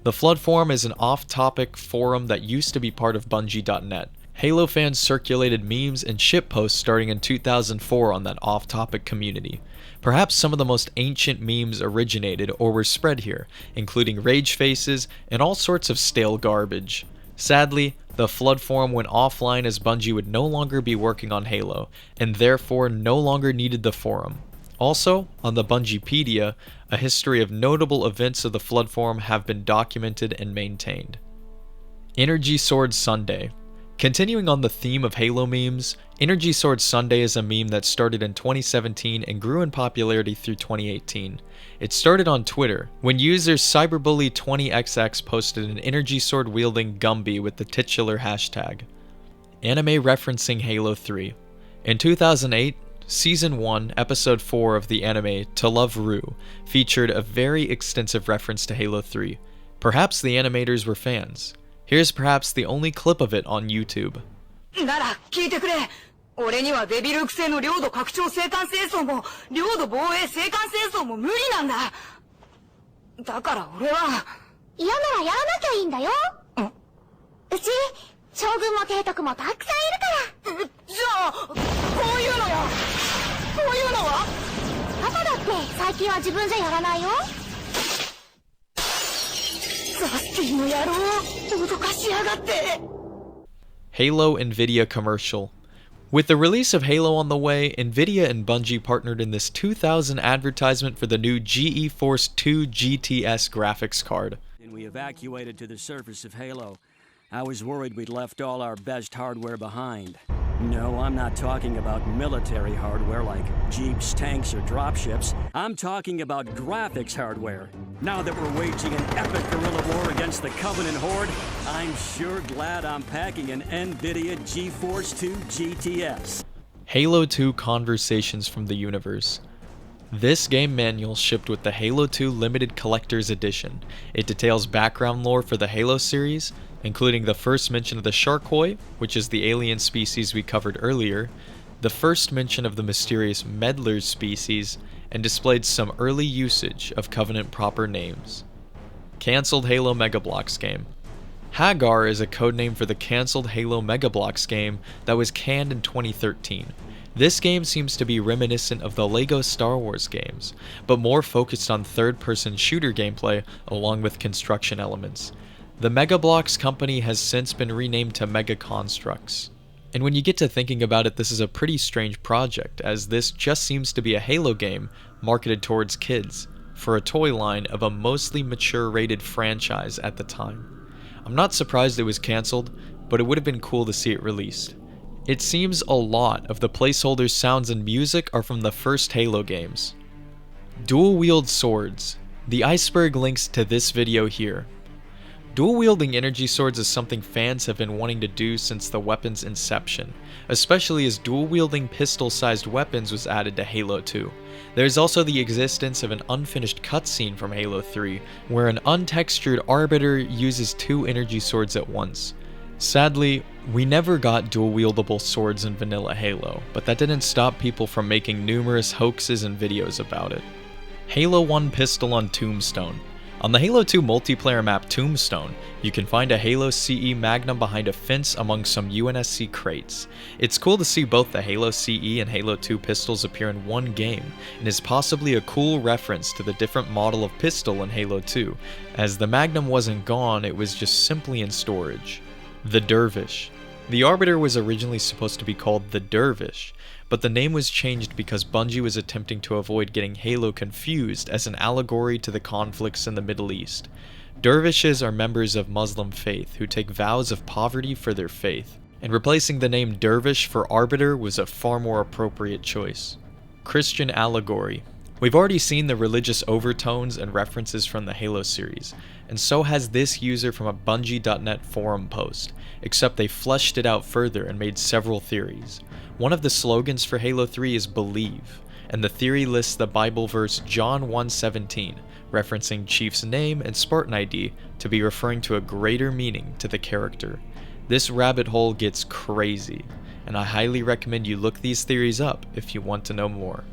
The Flood Forum is an off-topic forum that used to be part of Bungie.net. Halo fans circulated memes and shitposts starting in 2004 on that off-topic community. Perhaps some of the most ancient memes originated or were spread here, including rage faces and all sorts of stale garbage. Sadly, the Flood Forum went offline as Bungie would no longer be working on Halo, and therefore no longer needed the forum. Also, on the Bungiepedia, a history of notable events of the Flood Forum have been documented and maintained. Energy Sword Sunday. Continuing on the theme of Halo memes, Energy Sword Sunday is a meme that started in 2017 and grew in popularity through 2018. It started on Twitter, when user Cyberbully20XX posted an energy sword wielding Gumby with the titular hashtag. Anime referencing Halo 3. In 2008, Season 1, Episode 4 of the anime To Love Ru featured a very extensive reference to Halo 3. Perhaps the animators were fans. Here's perhaps the only clip of it on YouTube. 俺にはデビルク製の領土拡張生還戦争も領土防衛生還戦争も無理なんだ。だから俺は嫌ならやらなきゃいいんだよ。うち将軍も提督もたくさんいるから。じゃあこういうのよ。こういうのはパパだって最近は自分じゃやらないよ。ザスティンの野郎脅かしやがって。 Halo Nvidia commercial. With the release of Halo on the way, Nvidia and Bungie partnered in this 2000 advertisement for the new GeForce 2 GTS graphics card. And we evacuated to the surface of Halo. I was worried we'd left all our best hardware behind. No, I'm not talking about military hardware like jeeps, tanks, or dropships. I'm talking about graphics hardware. Now that we're waging an epic guerrilla war against the Covenant Horde, I'm sure glad I'm packing an NVIDIA GeForce 2 GTS. Halo 2 Conversations from the Universe. This game manual shipped with the Halo 2 Limited Collector's Edition. It details background lore for the Halo series, including the first mention of the Sharkoi, which is the alien species we covered earlier, the first mention of the mysterious Meddlers species, and displayed some early usage of Covenant proper names. Cancelled Halo Mega Bloks game. Hagar is a codename for the cancelled Halo Mega Bloks game that was canned in 2013. This game seems to be reminiscent of the LEGO Star Wars games, but more focused on third-person shooter gameplay along with construction elements. The Mega Bloks company has since been renamed to Mega Constructs. And when you get to thinking about it, this is a pretty strange project, as this just seems to be a Halo game marketed towards kids, for a toy line of a mostly mature rated franchise at the time. I'm not surprised it was cancelled, but it would have been cool to see it released. It seems a lot of the placeholders, sounds, and music are from the first Halo games. Dual-wield swords. The Iceberg links to this video here. Dual-wielding energy swords is something fans have been wanting to do since the weapon's inception, especially as dual-wielding pistol-sized weapons was added to Halo 2. There's also the existence of an unfinished cutscene from Halo 3, where an untextured Arbiter uses two energy swords at once. Sadly, we never got dual-wieldable swords in vanilla Halo, but that didn't stop people from making numerous hoaxes and videos about it. Halo 1 pistol on Tombstone. On the Halo 2 multiplayer map Tombstone, you can find a Halo CE Magnum behind a fence among some UNSC crates. It's cool to see both the Halo CE and Halo 2 pistols appear in one game, and is possibly a cool reference to the different model of pistol in Halo 2, as the Magnum wasn't gone, it was just simply in storage. The Dervish. The Arbiter was originally supposed to be called the Dervish, but the name was changed because Bungie was attempting to avoid getting Halo confused as an allegory to the conflicts in the Middle East. Dervishes are members of Muslim faith who take vows of poverty for their faith, and replacing the name Dervish for Arbiter was a far more appropriate choice. Christian allegory. We've already seen the religious overtones and references from the Halo series, and so has this user from a Bungie.net forum post, except they fleshed it out further and made several theories. One of the slogans for Halo 3 is Believe, and the theory lists the Bible verse John 1:17, referencing Chief's name and Spartan ID to be referring to a greater meaning to the character. This rabbit hole gets crazy, and I highly recommend you look these theories up if you want to know more.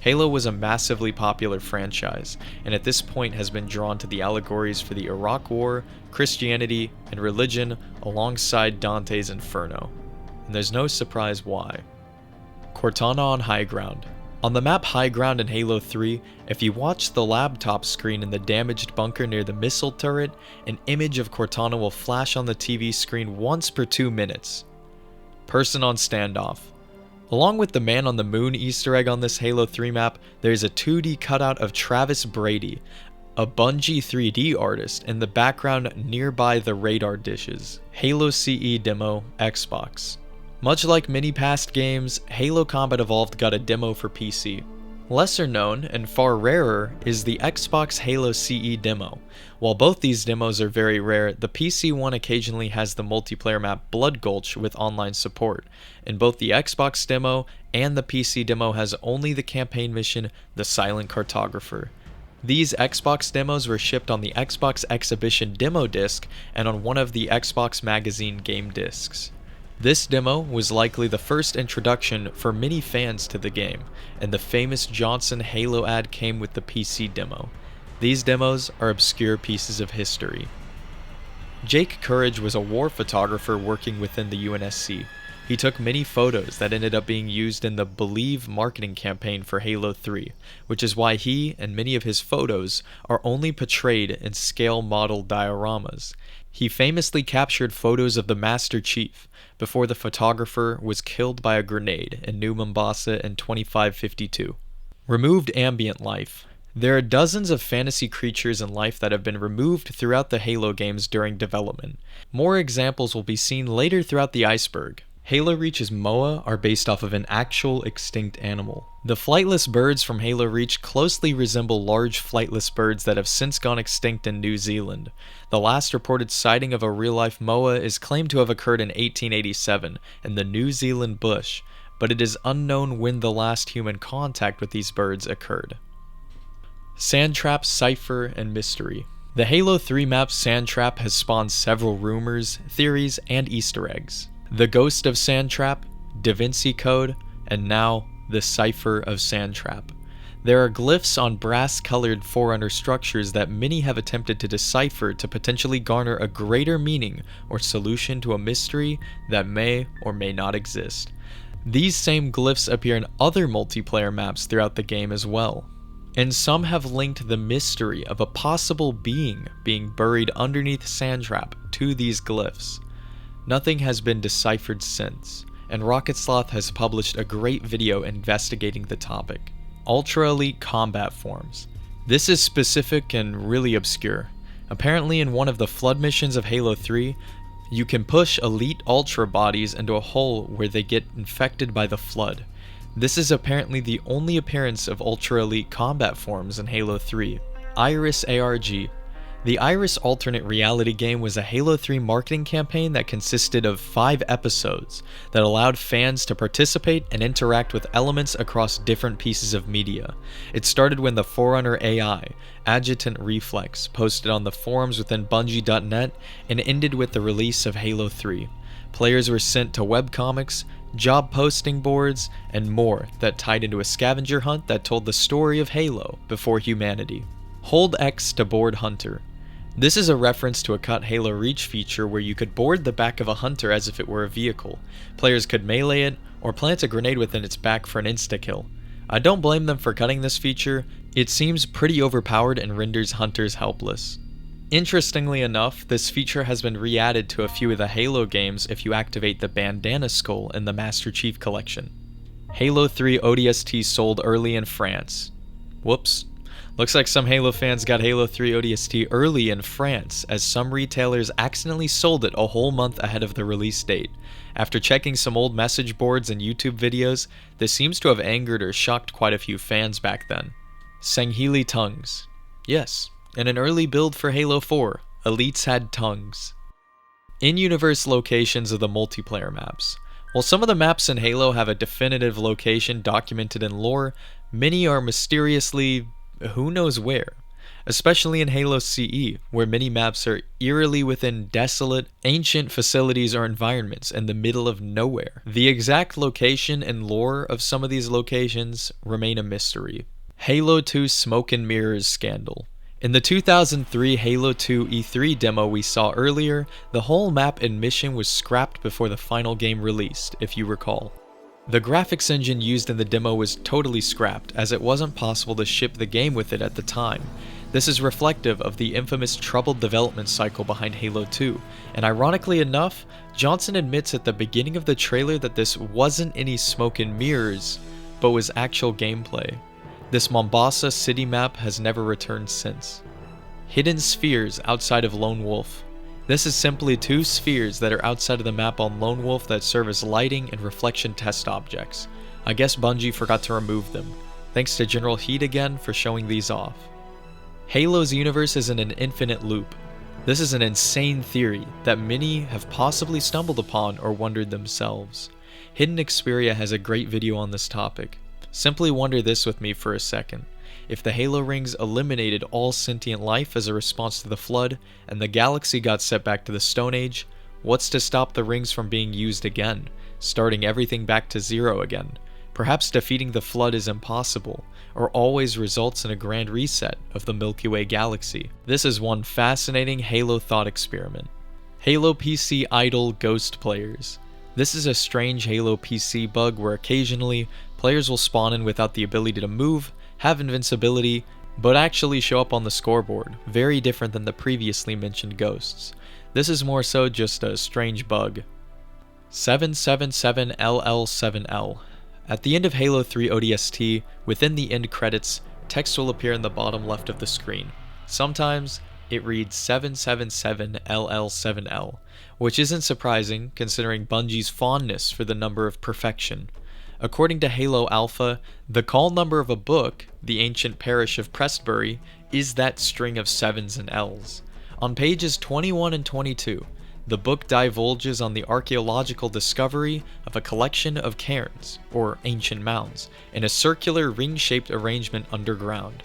Halo was a massively popular franchise, and at this point has been drawn to the allegories for the Iraq War, Christianity, and religion alongside Dante's Inferno. And there's no surprise why. Cortana on High Ground. On the map High Ground in Halo 3, if you watch the laptop screen in the damaged bunker near the missile turret, an image of Cortana will flash on the TV screen once per 2 minutes. Person on Standoff. Along with the Man on the Moon Easter egg on this Halo 3 map, there's a 2D cutout of Travis Brady, a Bungie 3D artist, in the background nearby the radar dishes. Halo CE demo, Xbox. Much like many past games, Halo Combat Evolved got a demo for PC. Lesser known, and far rarer, is the Xbox Halo CE demo. While both these demos are very rare, the PC one occasionally has the multiplayer map Blood Gulch with online support, and both the Xbox demo and the PC demo has only the campaign mission, The Silent Cartographer. These Xbox demos were shipped on the Xbox Exhibition demo disc and on one of the Xbox Magazine game discs. This demo was likely the first introduction for many fans to the game, and the famous Johnson Halo ad came with the PC demo. These demos are obscure pieces of history. Jake Courage was a war photographer working within the UNSC. He took many photos that ended up being used in the Believe marketing campaign for Halo 3, which is why he and many of his photos are only portrayed in scale model dioramas. He famously captured photos of the Master Chief before the photographer was killed by a grenade in New Mombasa in 2552. Removed ambient life. There are dozens of fantasy creatures and life that have been removed throughout the Halo games during development. More examples will be seen later throughout the Iceberg. Halo Reach's moa are based off of an actual extinct animal. The flightless birds from Halo Reach closely resemble large flightless birds that have since gone extinct in New Zealand. The last reported sighting of a real-life moa is claimed to have occurred in 1887 in the New Zealand bush, but it is unknown when the last human contact with these birds occurred. Sandtrap, Cipher, and Mystery. The Halo 3 map Sandtrap has spawned several rumors, theories, and Easter eggs. The Ghost of Sandtrap, Da Vinci Code, and now the Cipher of Sandtrap. There are glyphs on brass-colored Forerunner structures that many have attempted to decipher to potentially garner a greater meaning or solution to a mystery that may or may not exist. These same glyphs appear in other multiplayer maps throughout the game as well, and some have linked the mystery of a possible being buried underneath Sandtrap to these glyphs. Nothing has been deciphered since, and Rocket Sloth has published a great video investigating the topic. Ultra Elite Combat Forms. This is specific and really obscure. Apparently in one of the Flood missions of Halo 3, you can push elite Ultra bodies into a hole where they get infected by the Flood. This is apparently the only appearance of Ultra Elite Combat Forms in Halo 3. Iris ARG. The Iris alternate reality game was a Halo 3 marketing campaign that consisted of 5 episodes that allowed fans to participate and interact with elements across different pieces of media. It started when the Forerunner AI, Adjutant Reflex, posted on the forums within Bungie.net and ended with the release of Halo 3. Players were sent to webcomics, job posting boards, and more that tied into a scavenger hunt that told the story of Halo before humanity. Hold X to board Hunter. This is a reference to a cut Halo Reach feature where you could board the back of a hunter as if it were a vehicle. Players could melee it, or plant a grenade within its back for an insta-kill. I don't blame them for cutting this feature. It seems pretty overpowered and renders hunters helpless. Interestingly enough, this feature has been re-added to a few of the Halo games if you activate the bandana skull in the Master Chief Collection. Halo 3 ODST sold early in France. Whoops. Looks like some Halo fans got Halo 3 ODST early in France, as some retailers accidentally sold it a whole month ahead of the release date. After checking some old message boards and YouTube videos, this seems to have angered or shocked quite a few fans back then. Sanghili Tongues. Yes, in an early build for Halo 4, elites had tongues. In-universe locations of the multiplayer maps. While some of the maps in Halo have a definitive location documented in lore, many are mysteriously who knows where, especially in Halo CE, where many maps are eerily within desolate, ancient facilities or environments in the middle of nowhere. The exact location and lore of some of these locations remain a mystery. Halo 2 Smoke and Mirrors Scandal. In the 2003 Halo 2 E3 demo we saw earlier, the whole map and mission was scrapped before the final game released, if you recall. The graphics engine used in the demo was totally scrapped, as it wasn't possible to ship the game with it at the time. This is reflective of the infamous troubled development cycle behind Halo 2, and ironically enough, Johnson admits at the beginning of the trailer that this wasn't any smoke and mirrors, but was actual gameplay. This Mombasa city map has never returned since. Hidden spheres outside of Lone Wolf. This is simply 2 spheres that are outside of the map on Lone Wolf that serve as lighting and reflection test objects. I guess Bungie forgot to remove them. Thanks to General Heat again for showing these off. Halo's universe is in an infinite loop. This is an insane theory that many have possibly stumbled upon or wondered themselves. Hidden Xperia has a great video on this topic. Simply wonder this with me for a second. If the Halo rings eliminated all sentient life as a response to the Flood, and the galaxy got set back to the Stone Age, What's to stop the rings from being used again, starting everything back to zero again? Perhaps defeating the Flood is impossible, or always results in a grand reset of the Milky Way galaxy. This is one fascinating Halo thought experiment. Halo PC idle ghost players. This is a strange Halo PC bug where occasionally players will spawn in without the ability to move, have invincibility, but actually show up on the scoreboard, very different than the previously mentioned ghosts. This is more so just a strange bug. 777LL7L. At the end of Halo 3 ODST, within the end credits, text will appear in the bottom left of the screen. Sometimes, it reads 777LL7L, which isn't surprising considering Bungie's fondness for the number of perfection. According to Halo Alpha, the call number of a book, the ancient parish of Prestbury, is that string of 7s and L's. On pages 21 and 22, the book divulges on the archaeological discovery of a collection of cairns, or ancient mounds, in a circular ring-shaped arrangement underground.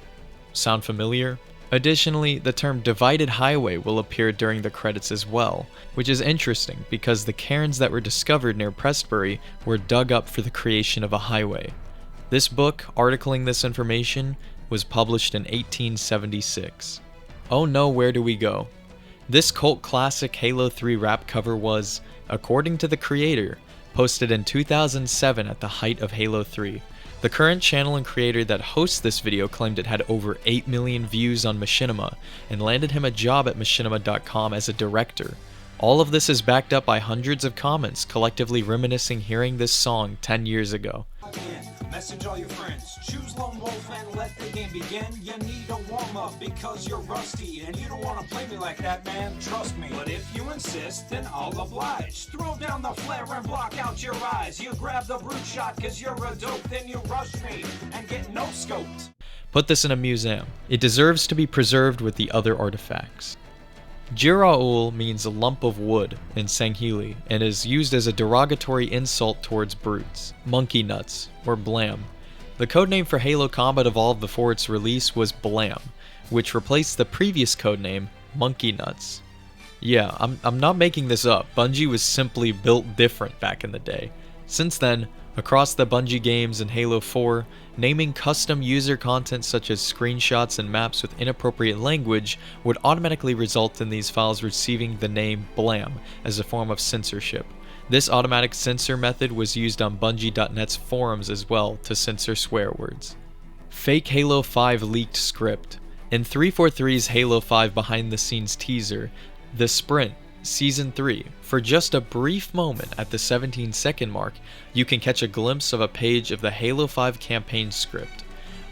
Sound familiar? Additionally, the term divided highway will appear during the credits as well, which is interesting because the cairns that were discovered near Prestbury were dug up for the creation of a highway. This book, articling this information, was published in 1876. Oh no, where do we go? This cult classic Halo 3 wrap cover was, according to the creator, posted in 2007 at the height of Halo 3. The current channel and creator that hosts this video claimed it had over 8 million views on Machinima and landed him a job at machinima.com as a director. All of this is backed up by hundreds of comments collectively reminiscing hearing this song 10 years ago. Message all your friends, choose Lone Wolf and let the game begin. You need a warm-up because you're rusty and you don't want to play me like that, man, trust me. But if you insist, then I'll oblige. Throw down the flare and block out your eyes. You grab the brute shot cause you're a dope, then you rush me and get no-scoped. Put this in a museum. It deserves to be preserved with the other artifacts. Jiraul means a lump of wood in Sangheili and is used as a derogatory insult towards brutes, monkey nuts, or blam. The codename for Halo Combat Evolved before its release was Blam, which replaced the previous codename Monkey Nuts. Yeah, I'm not making this up. Bungie was simply built different back in the day. Since then, across the Bungie games and Halo 4, naming custom user content such as screenshots and maps with inappropriate language would automatically result in these files receiving the name Blam as a form of censorship. This automatic censor method was used on Bungie.net's forums as well to censor swear words. Fake Halo 5 leaked script. In 343's Halo 5 behind the scenes teaser, The Sprint, Season 3, for just a brief moment at the 17-second mark, you can catch a glimpse of a page of the Halo 5 campaign script.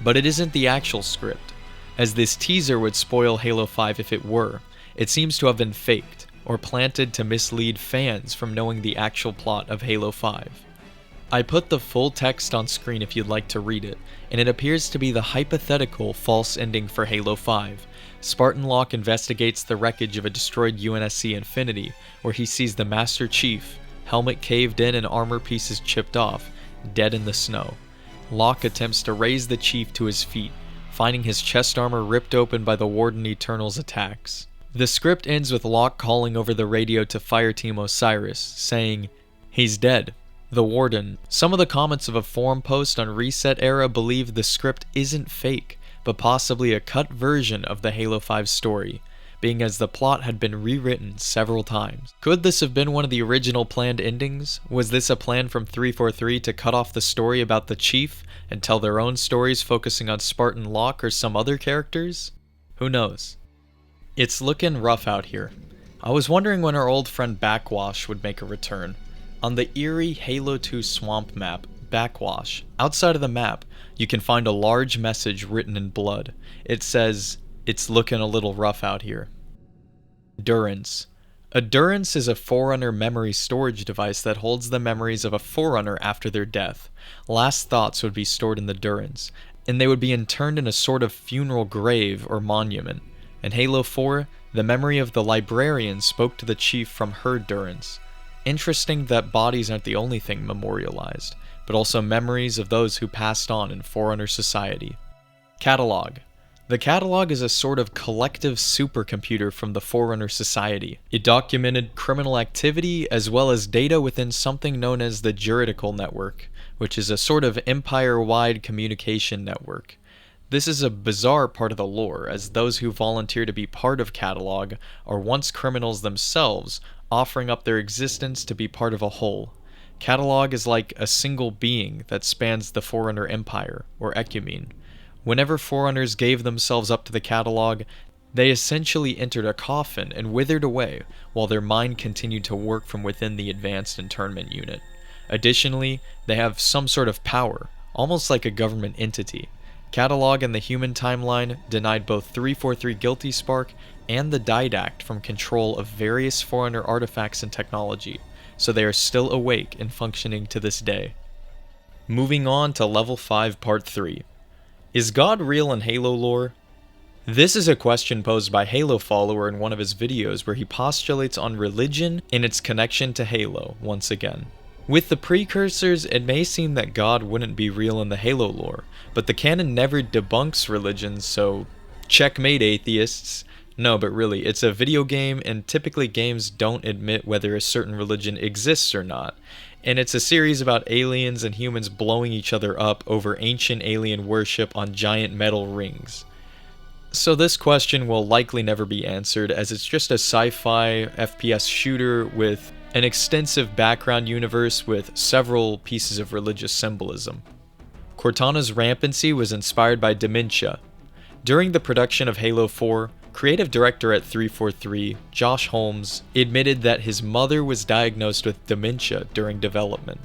But it isn't the actual script, as this teaser would spoil Halo 5 if it were. It seems to have been faked, or planted to mislead fans from knowing the actual plot of Halo 5. I put the full text on screen if you'd like to read it, and it appears to be the hypothetical false ending for Halo 5. Spartan Locke investigates the wreckage of a destroyed UNSC Infinity, where he sees the Master Chief, helmet caved in and armor pieces chipped off, dead in the snow. Locke attempts to raise the Chief to his feet, finding his chest armor ripped open by the Warden Eternal's attacks. The script ends with Locke calling over the radio to Fireteam Osiris, saying, "He's dead." The Warden. Some of the comments of a forum post on Reset Era believe the script isn't fake, but possibly a cut version of the Halo 5 story, being as the plot had been rewritten several times. Could this have been one of the original planned endings? Was this a plan from 343 to cut off the story about the Chief and tell their own stories focusing on Spartan Locke or some other characters? Who knows? It's looking rough out here. I was wondering when our old friend Backwash would make a return. On the eerie Halo 2 swamp map, Backwash, outside of the map, you can find a large message written in blood. It says, "It's looking a little rough out here." Durance. A Durance is a Forerunner memory storage device that holds the memories of a Forerunner after their death. Last thoughts would be stored in the Durance, and they would be interned in a sort of funeral grave or monument. In Halo 4, the memory of the Librarian spoke to the Chief from her Durance. Interesting that bodies aren't the only thing memorialized, but also memories of those who passed on in Forerunner society. Catalog. The catalog is a sort of collective supercomputer from the Forerunner Society. It documented criminal activity as well as data within something known as the Juridical Network, which is a sort of empire-wide communication network. This is a bizarre part of the lore, as those who volunteer to be part of Catalog are once criminals themselves, offering up their existence to be part of a whole. Catalog is like a single being that spans the Forerunner Empire, or Ecumene. Whenever Forerunners gave themselves up to the Catalog, they essentially entered a coffin and withered away, while their mind continued to work from within the Advanced Internment Unit. Additionally, they have some sort of power, almost like a government entity. Catalog and the human timeline denied both 343 Guilty Spark and the Didact from control of various Forerunner artifacts and technology, so they are still awake and functioning to this day. Moving on to Level 5 Part 3. Is God real in Halo lore? This is a question posed by Halo follower in one of his videos where he postulates on religion and its connection to Halo once again. With the precursors, it may seem that God wouldn't be real in the Halo lore, but the canon never debunks religion, so checkmate atheists. No, but really, it's a video game, and typically games don't admit whether a certain religion exists or not. And it's a series about aliens and humans blowing each other up over ancient alien worship on giant metal rings. So this question will likely never be answered, as it's just a sci-fi FPS shooter with an extensive background universe with several pieces of religious symbolism. Cortana's rampancy was inspired by dementia. During the production of Halo 4, creative director at 343, Josh Holmes, admitted that his mother was diagnosed with dementia during development,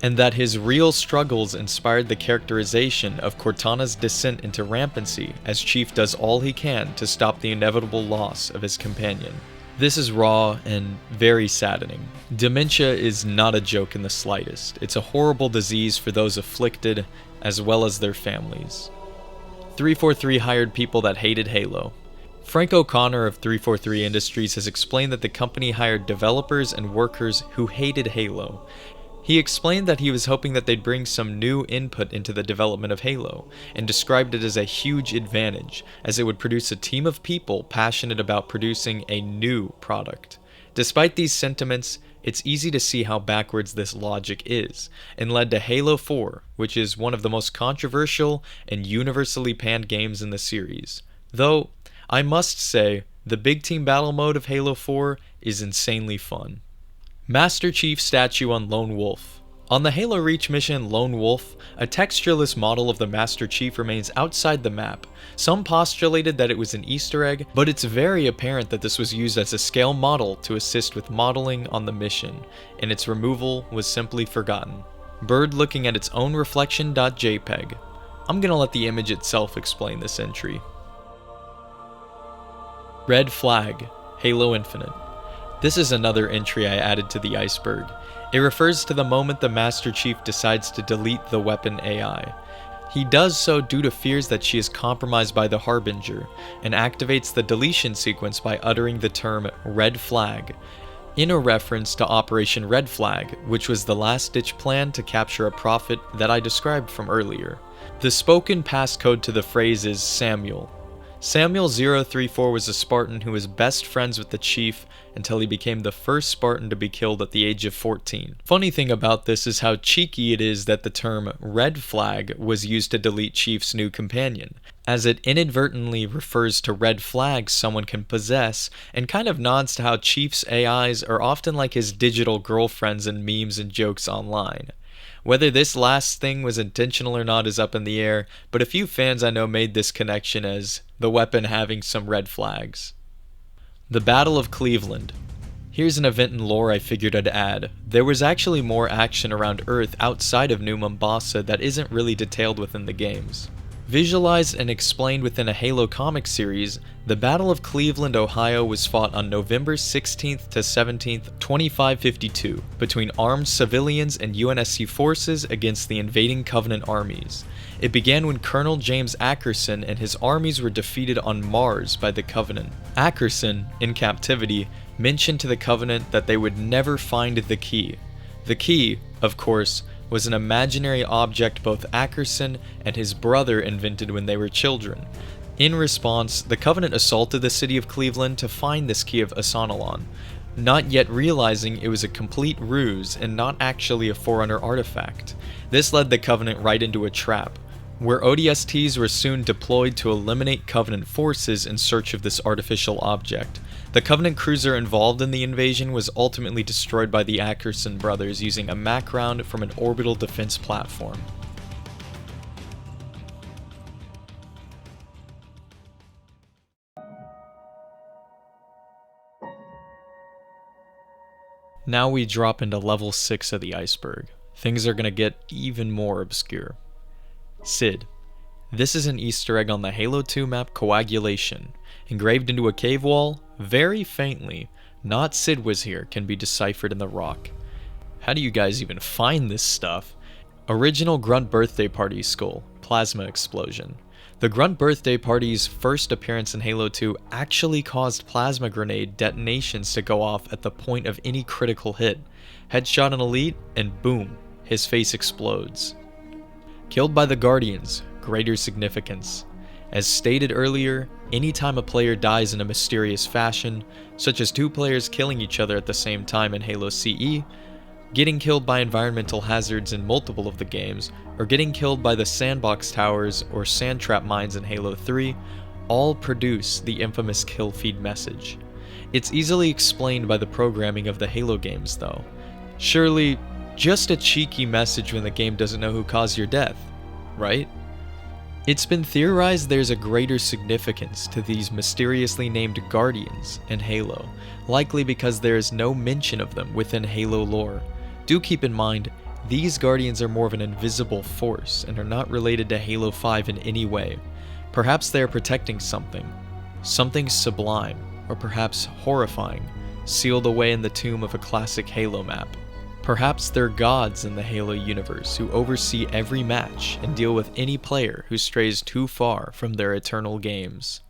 and that his real struggles inspired the characterization of Cortana's descent into rampancy as Chief does all he can to stop the inevitable loss of his companion. This is raw and very saddening. Dementia is not a joke in the slightest. It's a horrible disease for those afflicted, as well as their families. 343 hired people that hated Halo. Frank O'Connor of 343 Industries has explained that the company hired developers and workers who hated Halo. He explained that he was hoping that they'd bring some new input into the development of Halo, and described it as a huge advantage, as it would produce a team of people passionate about producing a new product. Despite these sentiments, it's easy to see how backwards this logic is, and led to Halo 4, which is one of the most controversial and universally panned games in the series. Though, I must say, the big team battle mode of Halo 4 is insanely fun. Master Chief statue on Lone Wolf. On the Halo Reach mission Lone Wolf, a textureless model of the Master Chief remains outside the map. Some postulated that it was an Easter egg, but it's very apparent that this was used as a scale model to assist with modeling on the mission, and its removal was simply forgotten. Bird looking at its own reflection.jpg. I'm gonna let the image itself explain this entry. Red Flag, Halo Infinite. This is another entry I added to the Iceberg. It refers to the moment the Master Chief decides to delete the weapon AI. He does so due to fears that she is compromised by the Harbinger, and activates the deletion sequence by uttering the term Red Flag, in a reference to Operation Red Flag, which was the last-ditch plan to capture a prophet that I described from earlier. The spoken passcode to the phrase is Samuel. Samuel 034 was a Spartan who was best friends with the Chief until he became the first Spartan to be killed at the age of 14. Funny thing about this is how cheeky it is that the term Red Flag was used to delete Chief's new companion, as it inadvertently refers to red flags someone can possess, and kind of nods to how Chief's AIs are often like his digital girlfriends in memes and jokes online. Whether this last thing was intentional or not is up in the air, but a few fans I know made this connection as the weapon having some red flags. The Battle of Cleveland. Here's an event in lore I figured I'd add. There was actually more action around Earth outside of New Mombasa that isn't really detailed within the games. Visualized and explained within a Halo comic series, the Battle of Cleveland, Ohio was fought on November 16th to 17th, 2552, between armed civilians and UNSC forces against the invading Covenant armies. It began when Colonel James Ackerson and his armies were defeated on Mars by the Covenant. Ackerson, in captivity, mentioned to the Covenant that they would never find the key. The key, of course, was an imaginary object both Ackerson and his brother invented when they were children. In response, the Covenant assaulted the city of Cleveland to find this key of Asanalon, not yet realizing it was a complete ruse and not actually a Forerunner artifact. This led the Covenant right into a trap, where ODSTs were soon deployed to eliminate Covenant forces in search of this artificial object. The Covenant cruiser involved in the invasion was ultimately destroyed by the Ackerson brothers using a MAC round from an orbital defense platform. Now we drop into level 6 of the Iceberg. Things are going to get even more obscure. Sid. This is an Easter egg on the Halo 2 map Coagulation. Engraved into a cave wall, very faintly, "Not Sid was here" can be deciphered in the rock. How do you guys even find this stuff? Original Grunt Birthday Party skull, plasma explosion. The Grunt Birthday Party's first appearance in Halo 2 actually caused plasma grenade detonations to go off at the point of any critical hit. Headshot an elite, and boom, his face explodes. Killed by the Guardians, greater significance. As stated earlier, anytime a player dies in a mysterious fashion, such as two players killing each other at the same time in Halo CE, getting killed by environmental hazards in multiple of the games, or getting killed by the sandbox towers or sand trap mines in Halo 3, all produce the infamous kill feed message. It's easily explained by the programming of the Halo games though. Surely, just a cheeky message when the game doesn't know who caused your death, right? It's been theorized there's a greater significance to these mysteriously named Guardians in Halo, likely because there is no mention of them within Halo lore. Do keep in mind, these Guardians are more of an invisible force and are not related to Halo 5 in any way. Perhaps they are protecting something sublime, or perhaps horrifying, sealed away in the tomb of a classic Halo map. Perhaps they're gods in the Halo universe who oversee every match and deal with any player who strays too far from their eternal games.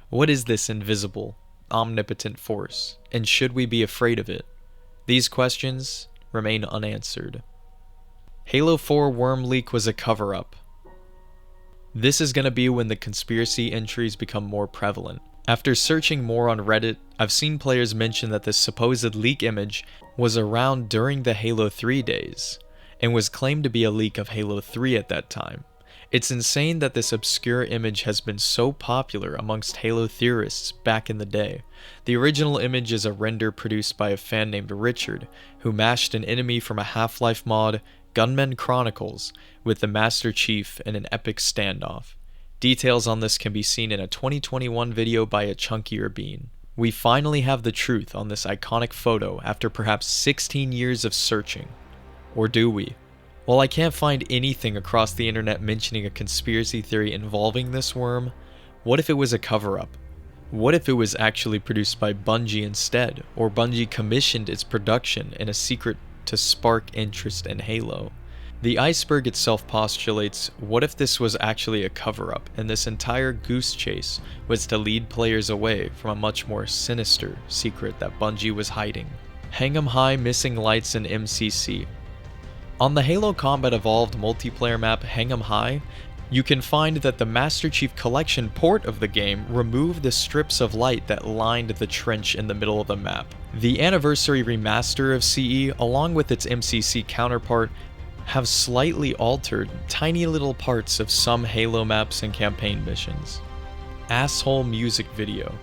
What is this invisible, omnipotent force, and should we be afraid of it? These questions remain unanswered. Halo 4 worm leak was a cover-up. This is going to be when the conspiracy entries become more prevalent. After searching more on Reddit, I've seen players mention that this supposed leak image was around during the Halo 3 days, and was claimed to be a leak of Halo 3 at that time. It's insane that this obscure image has been so popular amongst Halo theorists back in the day. The original image is a render produced by a fan named Richard, who mashed an enemy from a Half-Life mod, Gunmen Chronicles, with the Master Chief in an epic standoff. Details on this can be seen in a 2021 video by a Chunkier Bean. We finally have the truth on this iconic photo after perhaps 16 years of searching. Or do we? While I can't find anything across the internet mentioning a conspiracy theory involving this worm, what if it was a cover-up? What if it was actually produced by Bungie instead, or Bungie commissioned its production in a secret to spark interest in Halo? The Iceberg itself postulates, what if this was actually a cover-up, and this entire goose chase was to lead players away from a much more sinister secret that Bungie was hiding? Hang 'em high missing lights in MCC. On the Halo Combat Evolved multiplayer map Hang 'em High, you can find that the Master Chief Collection port of the game removed the strips of light that lined the trench in the middle of the map. The Anniversary Remaster of CE, along with its MCC counterpart, have slightly altered tiny little parts of some Halo maps and campaign missions. Asshole music video.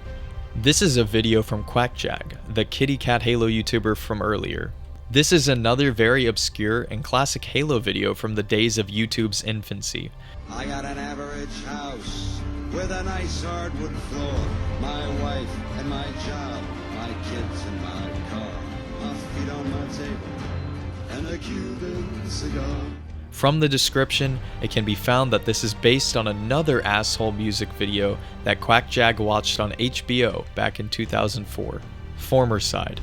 This is a video from Quackjag, the kitty cat Halo YouTuber from earlier. This is another very obscure and classic Halo video from the days of YouTube's infancy. I got an average house with a nice hardwood floor, my wife and my job, my kids and my car, my feet on my table, and a Cuban cigar. From the description, it can be found that this is based on another asshole music video that Quackjag watched on HBO back in 2004. Former Side.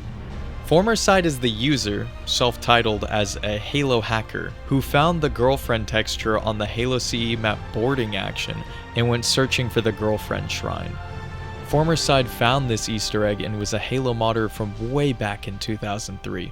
Former Side is the user, self-titled as a Halo hacker, who found the girlfriend texture on the Halo CE map Boarding Action and went searching for the girlfriend shrine. Former Side found this Easter egg and was a Halo modder from way back in 2003.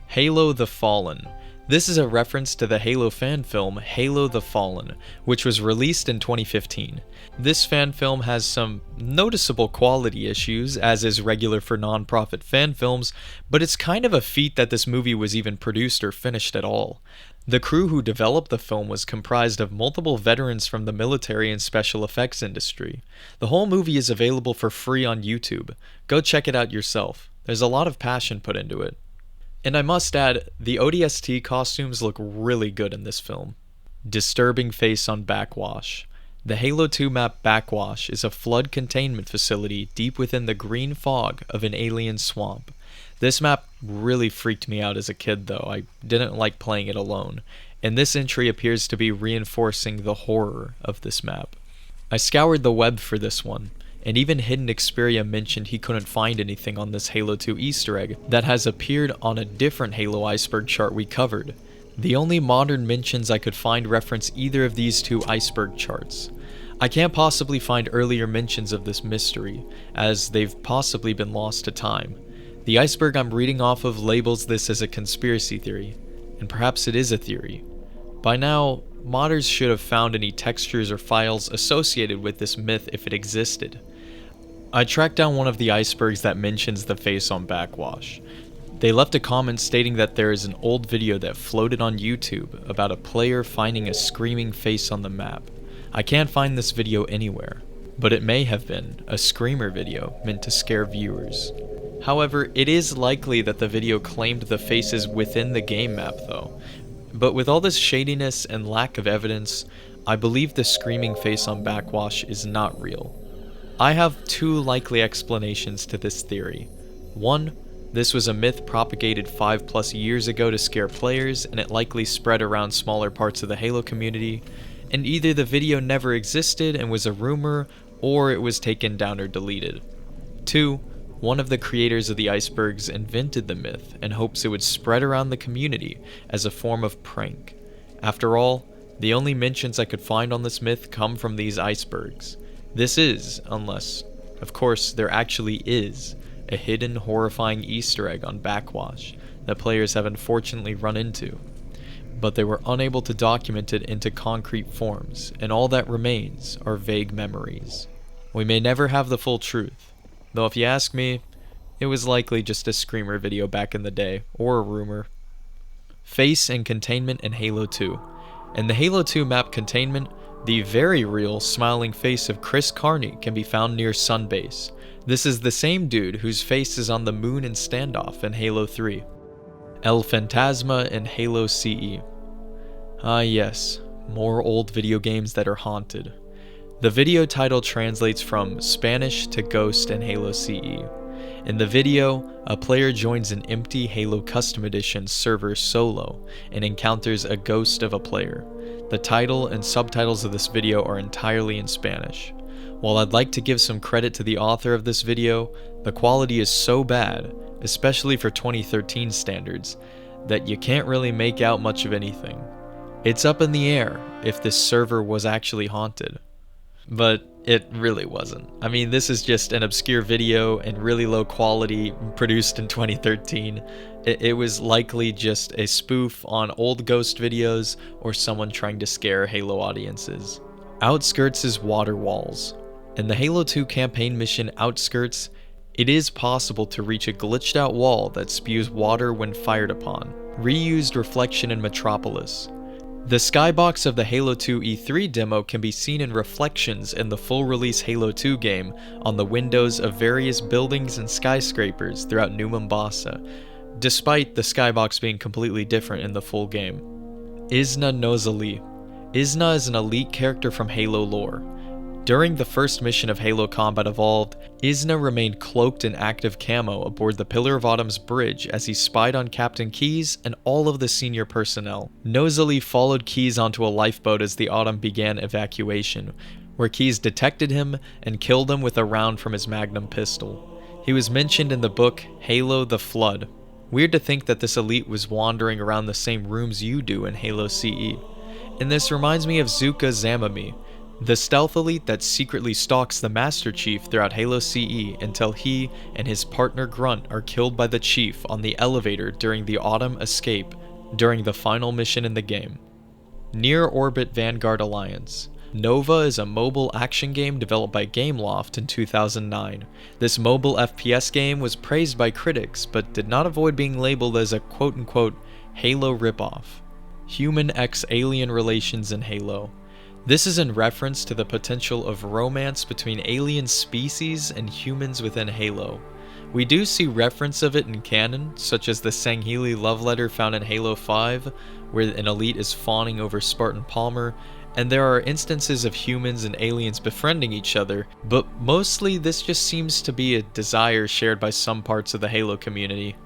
Halo the Fallen. This is a reference to the Halo fan film Halo the Fallen, which was released in 2015. This fan film has some noticeable quality issues, as is regular for non-profit fan films, but it's kind of a feat that this movie was even produced or finished at all. The crew who developed the film was comprised of multiple veterans from the military and special effects industry. The whole movie is available for free on YouTube. Go check it out yourself. There's a lot of passion put into it. And I must add, the ODST costumes look really good in this film. Disturbing face on Backwash. The Halo 2 map Backwash is a flood containment facility deep within the green fog of an alien swamp. This map really freaked me out as a kid though. I didn't like playing it alone, and this entry appears to be reinforcing the horror of this map. I scoured the web for this one, and even Hidden Xperia mentioned he couldn't find anything on this Halo 2 Easter egg that has appeared on a different Halo Iceberg chart we covered. The only modern mentions I could find reference either of these two Iceberg charts. I can't possibly find earlier mentions of this mystery, as they've possibly been lost to time. The Iceberg I'm reading off of labels this as a conspiracy theory, and perhaps it is a theory. By now, modders should have found any textures or files associated with this myth if it existed. I tracked down one of the icebergs that mentions the face on Backwash. They left a comment stating that there is an old video that floated on YouTube about a player finding a screaming face on the map. I can't find this video anywhere, but it may have been a screamer video meant to scare viewers. However, it is likely that the video claimed the faces within the game map though. But with all this shadiness and lack of evidence, I believe the screaming face on Backwash is not real. I have two likely explanations to this theory. One, this was a myth propagated 5+ years ago to scare players, and it likely spread around smaller parts of the Halo community, and either the video never existed and was a rumor, or it was taken down or deleted. Two, one of the creators of the icebergs invented the myth in hopes it would spread around the community as a form of prank. After all, the only mentions I could find on this myth come from these icebergs. This is, unless, of course, there actually is, a hidden horrifying Easter egg on Backwash that players have unfortunately run into. But they were unable to document it into concrete forms, and all that remains are vague memories. We may never have the full truth, though if you ask me, it was likely just a screamer video back in the day, or a rumor. Face and containment in Halo 2. In the Halo 2 map containment, the very real smiling face of Chris Carney can be found near Sunbase. This is the same dude whose face is on the moon in Standoff in Halo 3. El Fantasma in Halo CE. Ah yes, more old video games that are haunted. The video title translates from Spanish to Ghost in Halo CE. In the video, a player joins an empty Halo Custom Edition server solo and encounters a ghost of a player. The title and subtitles of this video are entirely in Spanish. While I'd like to give some credit to the author of this video, the quality is so bad, especially for 2013 standards, that you can't really make out much of anything. It's up in the air if this server was actually haunted. But it really wasn't. I mean, this is just an obscure video and really low quality produced in 2013. It was likely just a spoof on old ghost videos or someone trying to scare Halo audiences. Outskirts' water walls. In the Halo 2 campaign mission Outskirts, it is possible to reach a glitched out wall that spews water when fired upon. Reused reflection in Metropolis. The skybox of the Halo 2 E3 demo can be seen in reflections in the full release Halo 2 game on the windows of various buildings and skyscrapers throughout New Mombasa, despite the skybox being completely different in the full game. Isna Nozali. Isna is an elite character from Halo lore. During the first mission of Halo Combat Evolved, Isna remained cloaked in active camo aboard the Pillar of Autumn's bridge as he spied on Captain Keyes and all of the senior personnel. Nozali followed Keyes onto a lifeboat as the Autumn began evacuation, where Keyes detected him and killed him with a round from his Magnum pistol. He was mentioned in the book Halo the Flood. Weird to think that this elite was wandering around the same rooms you do in Halo CE. And this reminds me of Zuka Zamami, the stealth elite that secretly stalks the Master Chief throughout Halo CE until he and his partner Grunt are killed by the Chief on the elevator during the Autumn escape during the final mission in the game. Near Orbit Vanguard Alliance. Nova is a mobile action game developed by Gameloft in 2009. This mobile FPS game was praised by critics, but did not avoid being labeled as a quote-unquote Halo ripoff. Human x alien relations in Halo. This is in reference to the potential of romance between alien species and humans within Halo. We do see reference of it in canon, such as the Sangheili love letter found in Halo 5, where an elite is fawning over Spartan Palmer, and there are instances of humans and aliens befriending each other, but mostly this just seems to be a desire shared by some parts of the Halo community.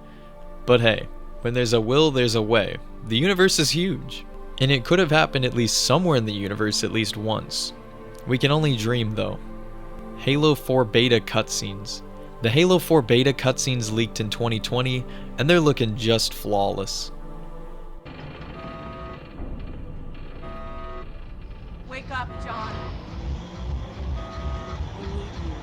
But hey, when there's a will, there's a way. The universe is huge, and it could have happened at least somewhere in the universe at least once. We can only dream though. Halo 4 beta cutscenes. The Halo 4 beta cutscenes leaked in 2020, and they're looking just flawless. Wake up, John. We need you.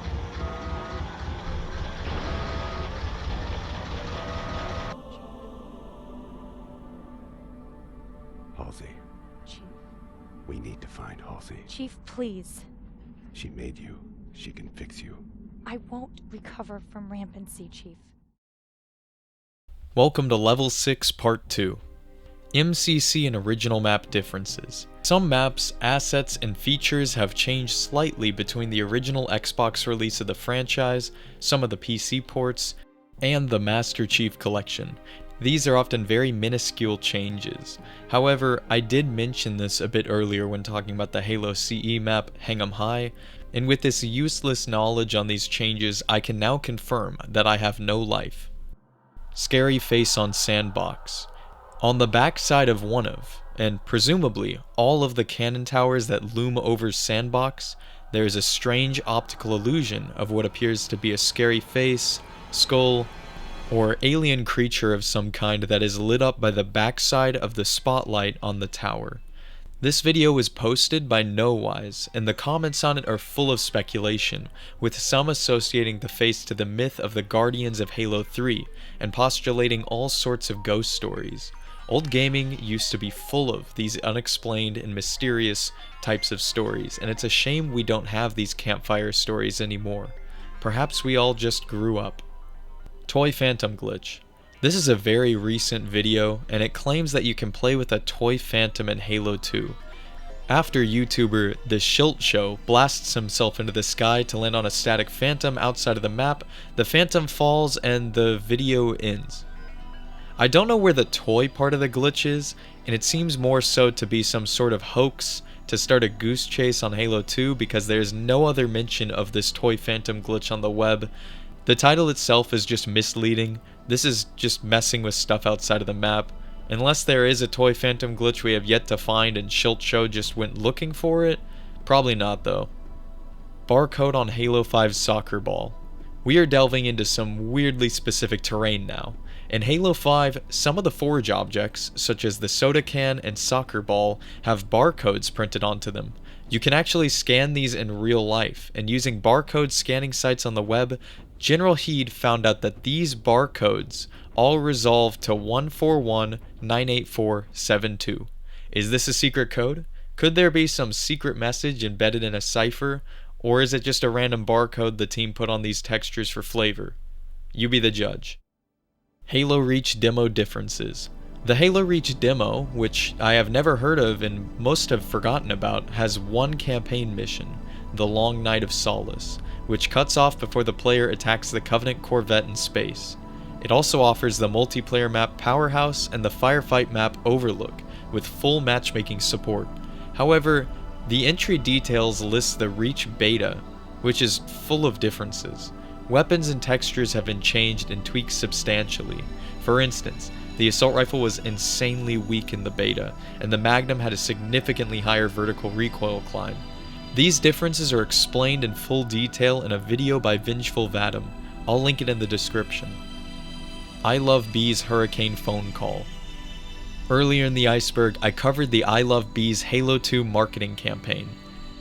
Halsey. Chief. We need to find Halsey. Chief, please. She made you. She can fix you. I won't recover from rampancy, Chief. Welcome to Level 6 Part 2. MCC and original map differences. Some maps, assets, and features have changed slightly between the original Xbox release of the franchise, some of the PC ports, and the Master Chief Collection. These are often very minuscule changes. However, I did mention this a bit earlier when talking about the Halo CE map, Hang 'em High, and with this useless knowledge on these changes, I can now confirm that I have no life. Scary face on sandbox. On the backside of one of, and presumably all of the cannon towers that loom over Sandbox, there is a strange optical illusion of what appears to be a scary face, skull, or alien creature of some kind that is lit up by the backside of the spotlight on the tower. This video was posted by Knowwise, and the comments on it are full of speculation, with some associating the face to the myth of the Guardians of Halo 3, and postulating all sorts of ghost stories. Old gaming used to be full of these unexplained and mysterious types of stories, and it's a shame we don't have these campfire stories anymore. Perhaps we all just grew up. Toy Phantom glitch. This is a very recent video, and it claims that you can play with a toy phantom in Halo 2. After YouTuber The Schilt Show blasts himself into the sky to land on a static phantom outside of the map, the phantom falls and the video ends. I don't know where the toy part of the glitch is, and it seems more so to be some sort of hoax to start a goose chase on Halo 2 because there's no other mention of this toy phantom glitch on the web. The title itself is just misleading. This is just messing with stuff outside of the map. Unless there is a toy phantom glitch we have yet to find and Schilt Show just went looking for it? Probably not though. Barcode on Halo 5 soccer ball. We are delving into some weirdly specific terrain now. In Halo 5, some of the forge objects, such as the soda can and soccer ball, have barcodes printed onto them. You can actually scan these in real life, and using barcode scanning sites on the web, General Heed found out that these barcodes all resolve to 141-98472. Is this a secret code? Could there be some secret message embedded in a cipher, or is it just a random barcode the team put on these textures for flavor? You be the judge. Halo Reach demo differences. The Halo Reach demo, which I have never heard of and most have forgotten about, has one campaign mission, the Long Night of Solace, which cuts off before the player attacks the Covenant Corvette in space. It also offers the multiplayer map Powerhouse and the firefight map Overlook, with full matchmaking support. However, the entry details lists the Reach beta, which is full of differences. Weapons and textures have been changed and tweaked substantially. For instance, the assault rifle was insanely weak in the beta, and the Magnum had a significantly higher vertical recoil climb. These differences are explained in full detail in a video by Vengeful Vadim. I'll link it in the description. I Love Bees Hurricane phone call. Earlier in the Iceberg, I covered the I Love Bees Halo 2 marketing campaign.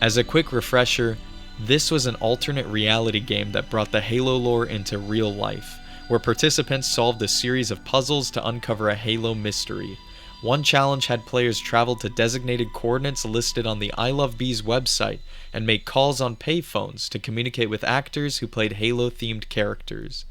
As a quick refresher, this was an alternate reality game that brought the Halo lore into real life, where participants solved a series of puzzles to uncover a Halo mystery. One challenge had players travel to designated coordinates listed on the I Love Bees website and make calls on payphones to communicate with actors who played Halo-themed characters.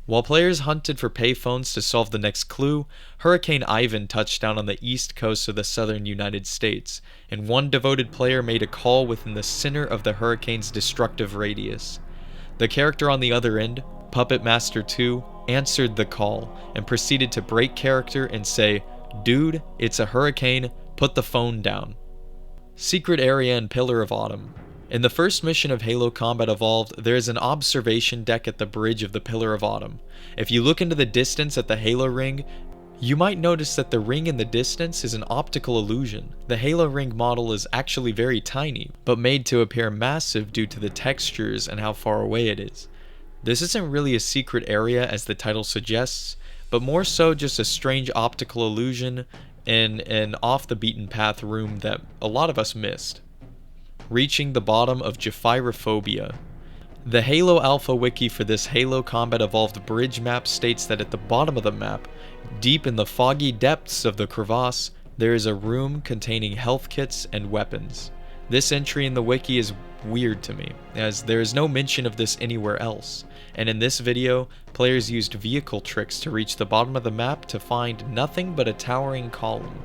While players hunted for payphones to solve the next clue, Hurricane Ivan touched down on the east coast of the southern United States, and one devoted player made a call within the center of the hurricane's destructive radius. The character on the other end, Puppet Master 2, answered the call and proceeded to break character and say, "Dude, it's a hurricane, put the phone down." Secret Area and Pillar of Autumn. In the first mission of Halo Combat Evolved, there is an observation deck at the bridge of the Pillar of Autumn. If you look into the distance at the Halo ring, you might notice that the ring in the distance is an optical illusion. The Halo ring model is actually very tiny, but made to appear massive due to the textures and how far away it is. This isn't really a secret area as the title suggests, but more so just a strange optical illusion in an off-the-beaten-path room that a lot of us missed. Reaching the bottom of Japhyrophobia. The Halo Alpha wiki for this Halo Combat Evolved bridge map states that at the bottom of the map, deep in the foggy depths of the crevasse, there is a room containing health kits and weapons. This entry in the wiki is weird to me, as there is no mention of this anywhere else, and in this video, players used vehicle tricks to reach the bottom of the map to find nothing but a towering column.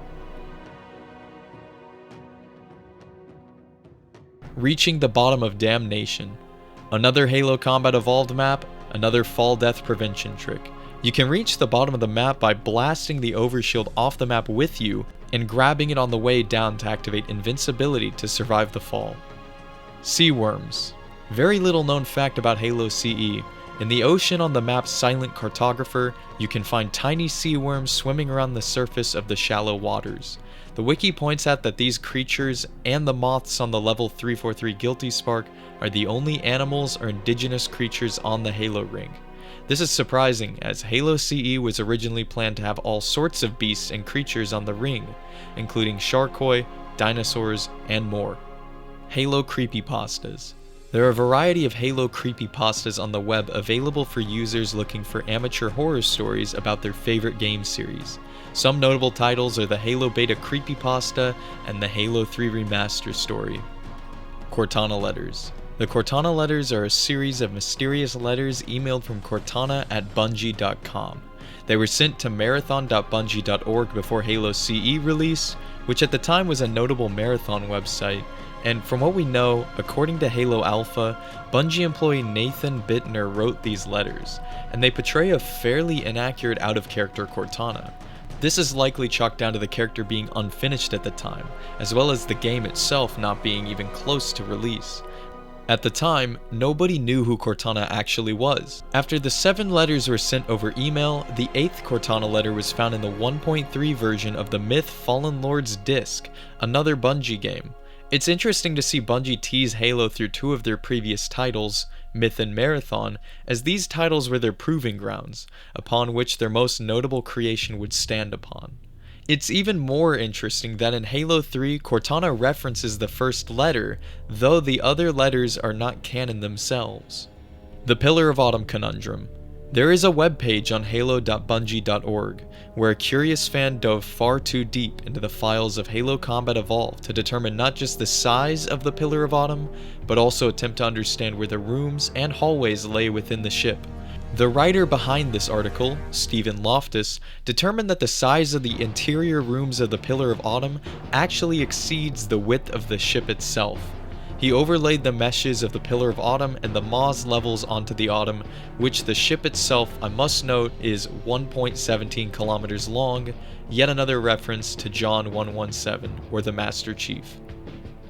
Reaching the bottom of Damnation. Another Halo Combat Evolved map, another fall death prevention trick. You can reach the bottom of the map by blasting the overshield off the map with you and grabbing it on the way down to activate invincibility to survive the fall. Sea worms. Very little known fact about Halo CE. In the ocean on the map's Silent Cartographer, you can find tiny sea worms swimming around the surface of the shallow waters. The wiki points out that these creatures and the moths on the level 343 Guilty Spark are the only animals or indigenous creatures on the Halo ring. This is surprising, as Halo CE was originally planned to have all sorts of beasts and creatures on the ring, including Sharkoi, dinosaurs, and more. Halo Creepypastas. There are a variety of Halo creepypastas on the web available for users looking for amateur horror stories about their favorite game series. Some notable titles are the Halo Beta Creepypasta and the Halo 3 Remaster story. Cortana Letters. The Cortana Letters are a series of mysterious letters emailed from Cortana at Bungie.com. They were sent to marathon.bungie.org before Halo CE release, which at the time was a notable marathon website, and from what we know, according to Halo Alpha, Bungie employee Nathan Bittner wrote these letters, and they portray a fairly inaccurate out-of-character Cortana. This is likely chalked down to the character being unfinished at the time, as well as the game itself not being even close to release. At the time, nobody knew who Cortana actually was. After the 7 letters were sent over email, the 8th Cortana letter was found in the 1.3 version of the Myth Fallen Lords disc, another Bungie game. It's interesting to see Bungie tease Halo through 2 of their previous titles, Myth and Marathon, as these titles were their proving grounds, upon which their most notable creation would stand upon. It's even more interesting that in Halo 3, Cortana references the first letter, though the other letters are not canon themselves. The Pillar of Autumn Conundrum. There is a webpage on halo.bungie.org where a curious fan dove far too deep into the files of Halo Combat Evolved to determine not just the size of the Pillar of Autumn, but also attempt to understand where the rooms and hallways lay within the ship. The writer behind this article, Stephen Loftus, determined that the size of the interior rooms of the Pillar of Autumn actually exceeds the width of the ship itself. He overlaid the meshes of the Pillar of Autumn and the Maz levels onto the Autumn, which the ship itself, I must note, is 1.17 kilometers long, yet another reference to John 117, or the Master Chief.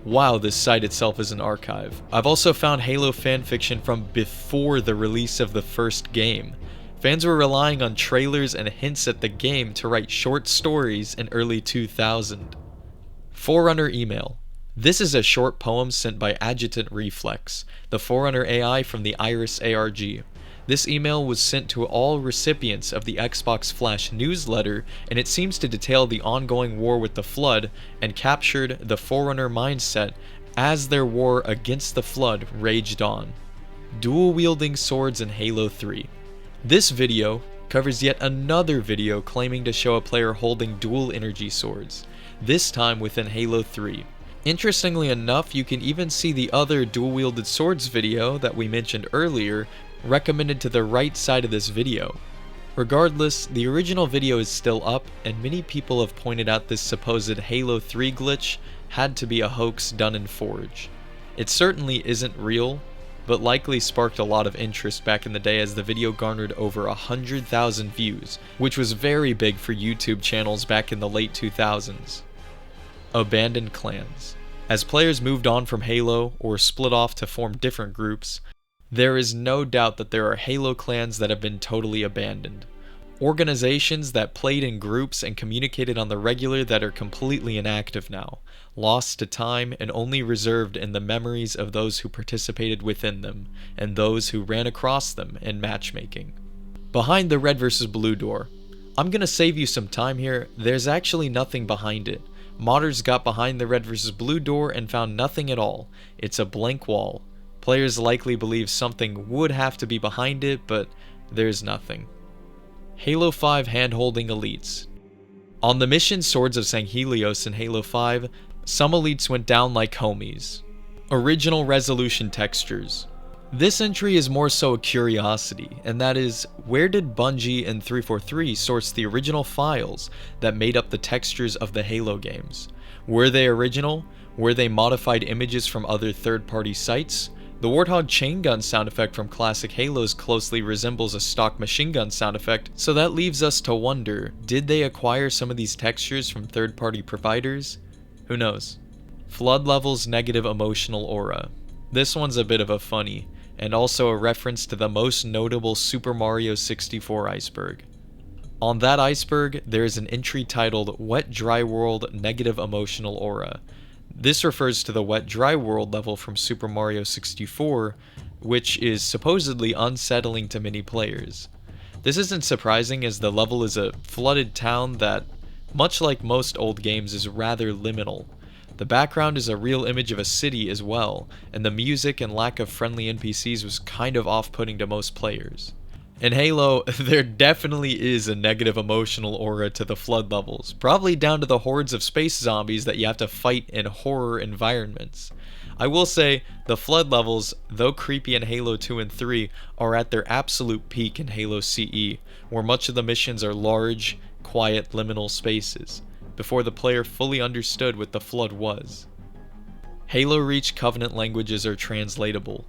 Wow, this site itself is an archive. I've also found Halo fanfiction from before the release of the first game. Fans were relying on trailers and hints at the game to write short stories in early 2000. Forerunner Email. This is a short poem sent by Adjutant Reflex, the Forerunner AI from the Iris ARG. This email was sent to all recipients of the Xbox Flash newsletter, and it seems to detail the ongoing war with the Flood and captured the Forerunner mindset as their war against the Flood raged on. Dual-wielding swords in Halo 3. This video, covers yet another video claiming to show a player holding dual energy swords, this time within Halo 3. Interestingly enough, you can even see the other dual-wielded swords video that we mentioned earlier recommended to the right side of this video. Regardless, the original video is still up, and many people have pointed out this supposed Halo 3 glitch had to be a hoax done in Forge. It certainly isn't real, but likely sparked a lot of interest back in the day as the video garnered over 100,000 views, which was very big for YouTube channels back in the late 2000s. Abandoned clans. As players moved on from Halo or split off to form different groups, there is no doubt that there are Halo clans that have been totally abandoned. Organizations that played in groups and communicated on the regular that are completely inactive now, lost to time and only reserved in the memories of those who participated within them, and those who ran across them in matchmaking. Behind the red versus blue door. I'm gonna save you some time here, there's actually nothing behind it. Modders got behind the red versus blue door and found nothing at all. It's a blank wall. Players likely believe something would have to be behind it, but there's nothing. Halo 5 hand-holding elites. On the mission Swords of Sanghelios in Halo 5, some elites went down like homies. Original resolution textures. This entry is more so a curiosity, and that is, where did Bungie and 343 source the original files that made up the textures of the Halo games? Were they original? Were they modified images from other third-party sites? The Warthog chain gun sound effect from classic Halos closely resembles a stock machine gun sound effect, so that leaves us to wonder, did they acquire some of these textures from third-party providers? Who knows? Flood levels negative emotional aura. This one's a bit of a funny, and also a reference to the most notable Super Mario 64 iceberg. On that iceberg, there is an entry titled Wet Dry World Negative Emotional Aura. This refers to the Wet Dry World level from Super Mario 64, which is supposedly unsettling to many players. This isn't surprising as the level is a flooded town that, much like most old games, is rather liminal. The background is a real image of a city as well, and the music and lack of friendly NPCs was kind of off-putting to most players. In Halo, there definitely is a negative emotional aura to the flood levels, probably down to the hordes of space zombies that you have to fight in horror environments. I will say, the flood levels, though creepy in Halo 2 and 3, are at their absolute peak in Halo CE, where much of the missions are large, quiet, liminal spaces, before the player fully understood what the flood was. Halo Reach Covenant languages are translatable.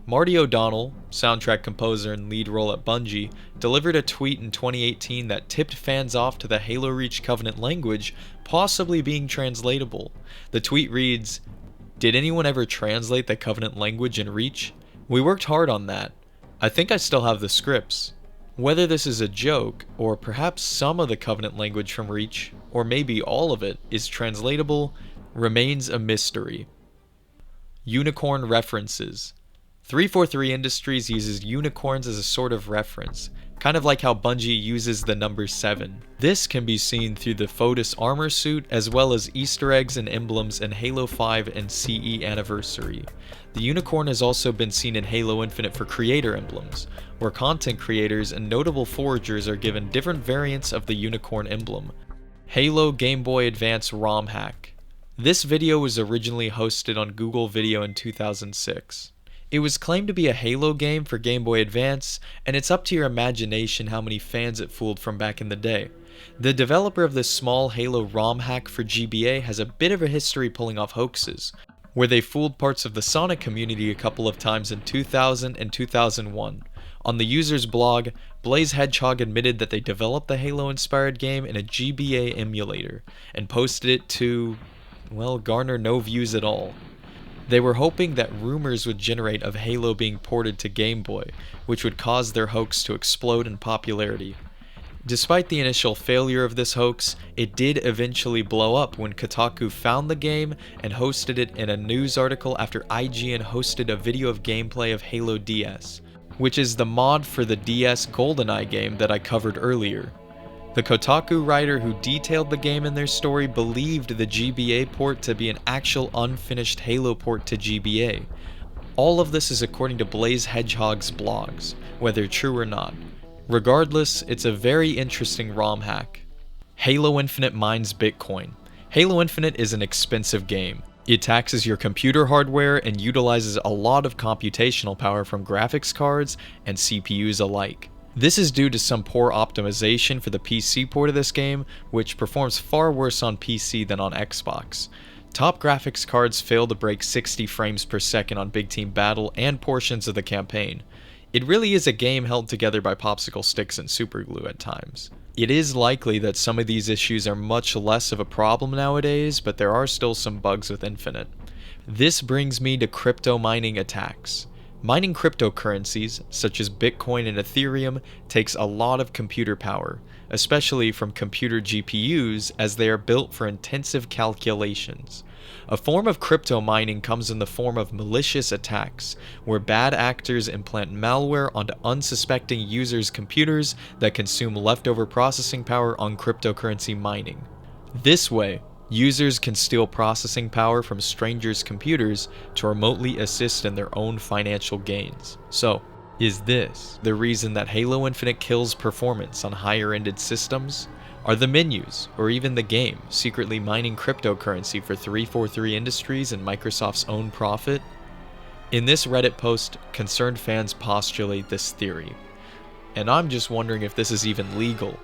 Marty O'Donnell, soundtrack composer and lead role at Bungie, delivered a tweet in 2018 that tipped fans off to the Halo Reach Covenant language possibly being translatable. The tweet reads, "Did anyone ever translate the Covenant language in Reach? We worked hard on that. I think I still have the scripts." Whether this is a joke, or perhaps some of the Covenant language from Reach, or maybe all of it, is translatable, remains a mystery. Unicorn references. 343 Industries uses unicorns as a sort of reference, kind of like how Bungie uses the number 7. This can be seen through the Fotis armor suit, as well as Easter eggs and emblems in Halo 5 and CE Anniversary. The unicorn has also been seen in Halo Infinite for creator emblems, where content creators and notable foragers are given different variants of the unicorn emblem. Halo Game Boy Advance ROM hack. This video was originally hosted on Google Video in 2006. It was claimed to be a Halo game for Game Boy Advance, and it's up to your imagination how many fans it fooled from back in the day. The developer of this small Halo ROM hack for GBA has a bit of a history pulling off hoaxes, where they fooled parts of the Sonic community a couple of times in 2000 and 2001. On the user's blog, Blaze Hedgehog admitted that they developed the Halo-inspired game in a GBA emulator, and posted it to, well, garner no views at all. They were hoping that rumors would generate of Halo being ported to Game Boy, which would cause their hoax to explode in popularity. Despite the initial failure of this hoax, it did eventually blow up when Kotaku found the game and hosted it in a news article after IGN hosted a video of gameplay of Halo DS, which is the mod for the DS GoldenEye game that I covered earlier. The Kotaku writer who detailed the game in their story believed the GBA port to be an actual unfinished Halo port to GBA. All of this is according to Blaze Hedgehog's blogs, whether true or not. Regardless, it's a very interesting ROM hack. Halo Infinite mines Bitcoin. Halo Infinite is an expensive game. It taxes your computer hardware and utilizes a lot of computational power from graphics cards and CPUs alike. This is due to some poor optimization for the PC port of this game, which performs far worse on PC than on Xbox. Top graphics cards fail to break 60 frames per second on Big Team Battle and portions of the campaign. It really is a game held together by popsicle sticks and superglue at times. It is likely that some of these issues are much less of a problem nowadays, but there are still some bugs with Infinite. This brings me to crypto mining attacks. Mining cryptocurrencies, such as Bitcoin and Ethereum, takes a lot of computer power, especially from computer GPUs, as they are built for intensive calculations. A form of crypto mining comes in the form of malicious attacks, where bad actors implant malware onto unsuspecting users' computers that consume leftover processing power on cryptocurrency mining. This way, users can steal processing power from strangers' computers to remotely assist in their own financial gains. So, is this the reason that Halo Infinite kills performance on higher-ended systems? Are the menus, or even the game, secretly mining cryptocurrency for 343 Industries and Microsoft's own profit? In this Reddit post, concerned fans postulate this theory. And I'm just wondering if this is even legal.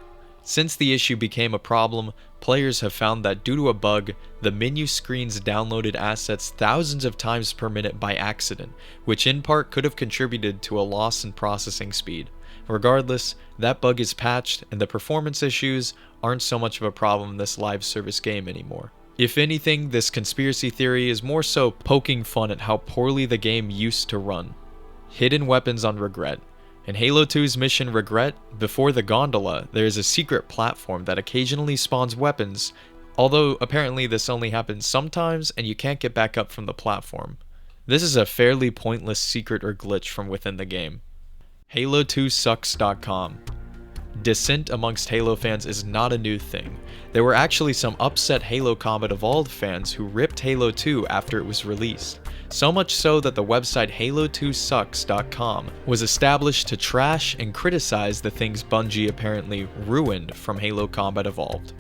Since the issue became a problem, players have found that due to a bug, the menu screens downloaded assets thousands of times per minute by accident, which in part could have contributed to a loss in processing speed. Regardless, that bug is patched and the performance issues aren't so much of a problem in this live service game anymore. If anything, this conspiracy theory is more so poking fun at how poorly the game used to run. Hidden weapons on Regret. In Halo 2's mission Regret, before the gondola, there is a secret platform that occasionally spawns weapons, although apparently this only happens sometimes and you can't get back up from the platform. This is a fairly pointless secret or glitch from within the game. Halo2sucks.com. Dissent amongst Halo fans is not a new thing. There were actually some upset Halo Combat Evolved fans who ripped Halo 2 after it was released. So much so that the website Halo2sucks.com was established to trash and criticize the things Bungie apparently ruined from Halo Combat Evolved.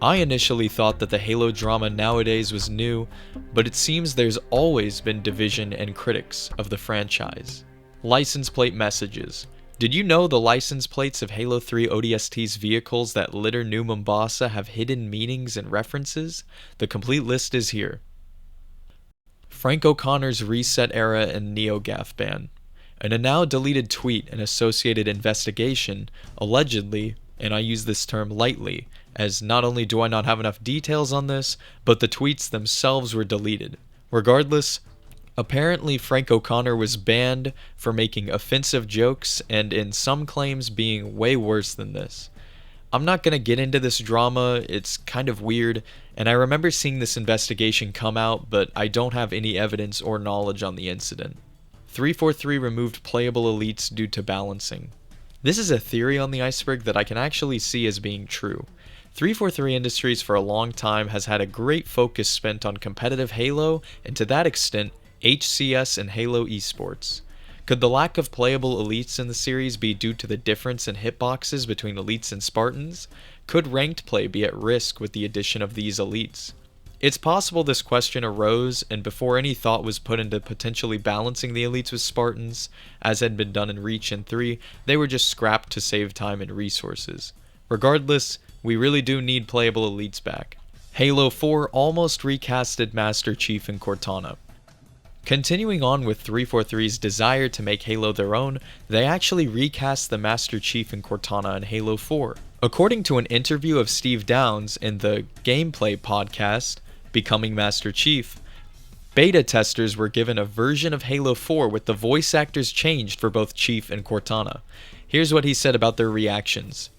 I initially thought that the Halo drama nowadays was new, but it seems there's always been division and critics of the franchise. License plate messages. Did you know the license plates of Halo 3 ODST's vehicles that litter New Mombasa have hidden meanings and references? The complete list is here. Frank O'Connor's Reset Era and NeoGAF ban. In a now deleted tweet and associated investigation, allegedly, and I use this term lightly, as not only do I not have enough details on this, but the tweets themselves were deleted. Regardless, apparently Frank O'Connor was banned for making offensive jokes and in some claims being way worse than this. I'm not going to get into this drama, it's kind of weird, and I remember seeing this investigation come out, but I don't have any evidence or knowledge on the incident. 343 removed playable elites due to balancing. This is a theory on the Iceberg that I can actually see as being true. 343 Industries for a long time has had a great focus spent on competitive Halo, and to that extent, HCS and Halo esports. Could the lack of playable elites in the series be due to the difference in hitboxes between elites and Spartans? Could ranked play be at risk with the addition of these elites? It's possible this question arose and before any thought was put into potentially balancing the elites with Spartans, as had been done in Reach and 3, they were just scrapped to save time and resources. Regardless, we really do need playable elites back. Halo 4 almost recasted Master Chief and Cortana. Continuing on with 343's desire to make Halo their own, they actually recast the Master Chief and Cortana in Halo 4. According to an interview of Steve Downes in the Gameplay podcast, Becoming Master Chief, beta testers were given a version of Halo 4 with the voice actors changed for both Chief and Cortana. Here's what he said about their reactions.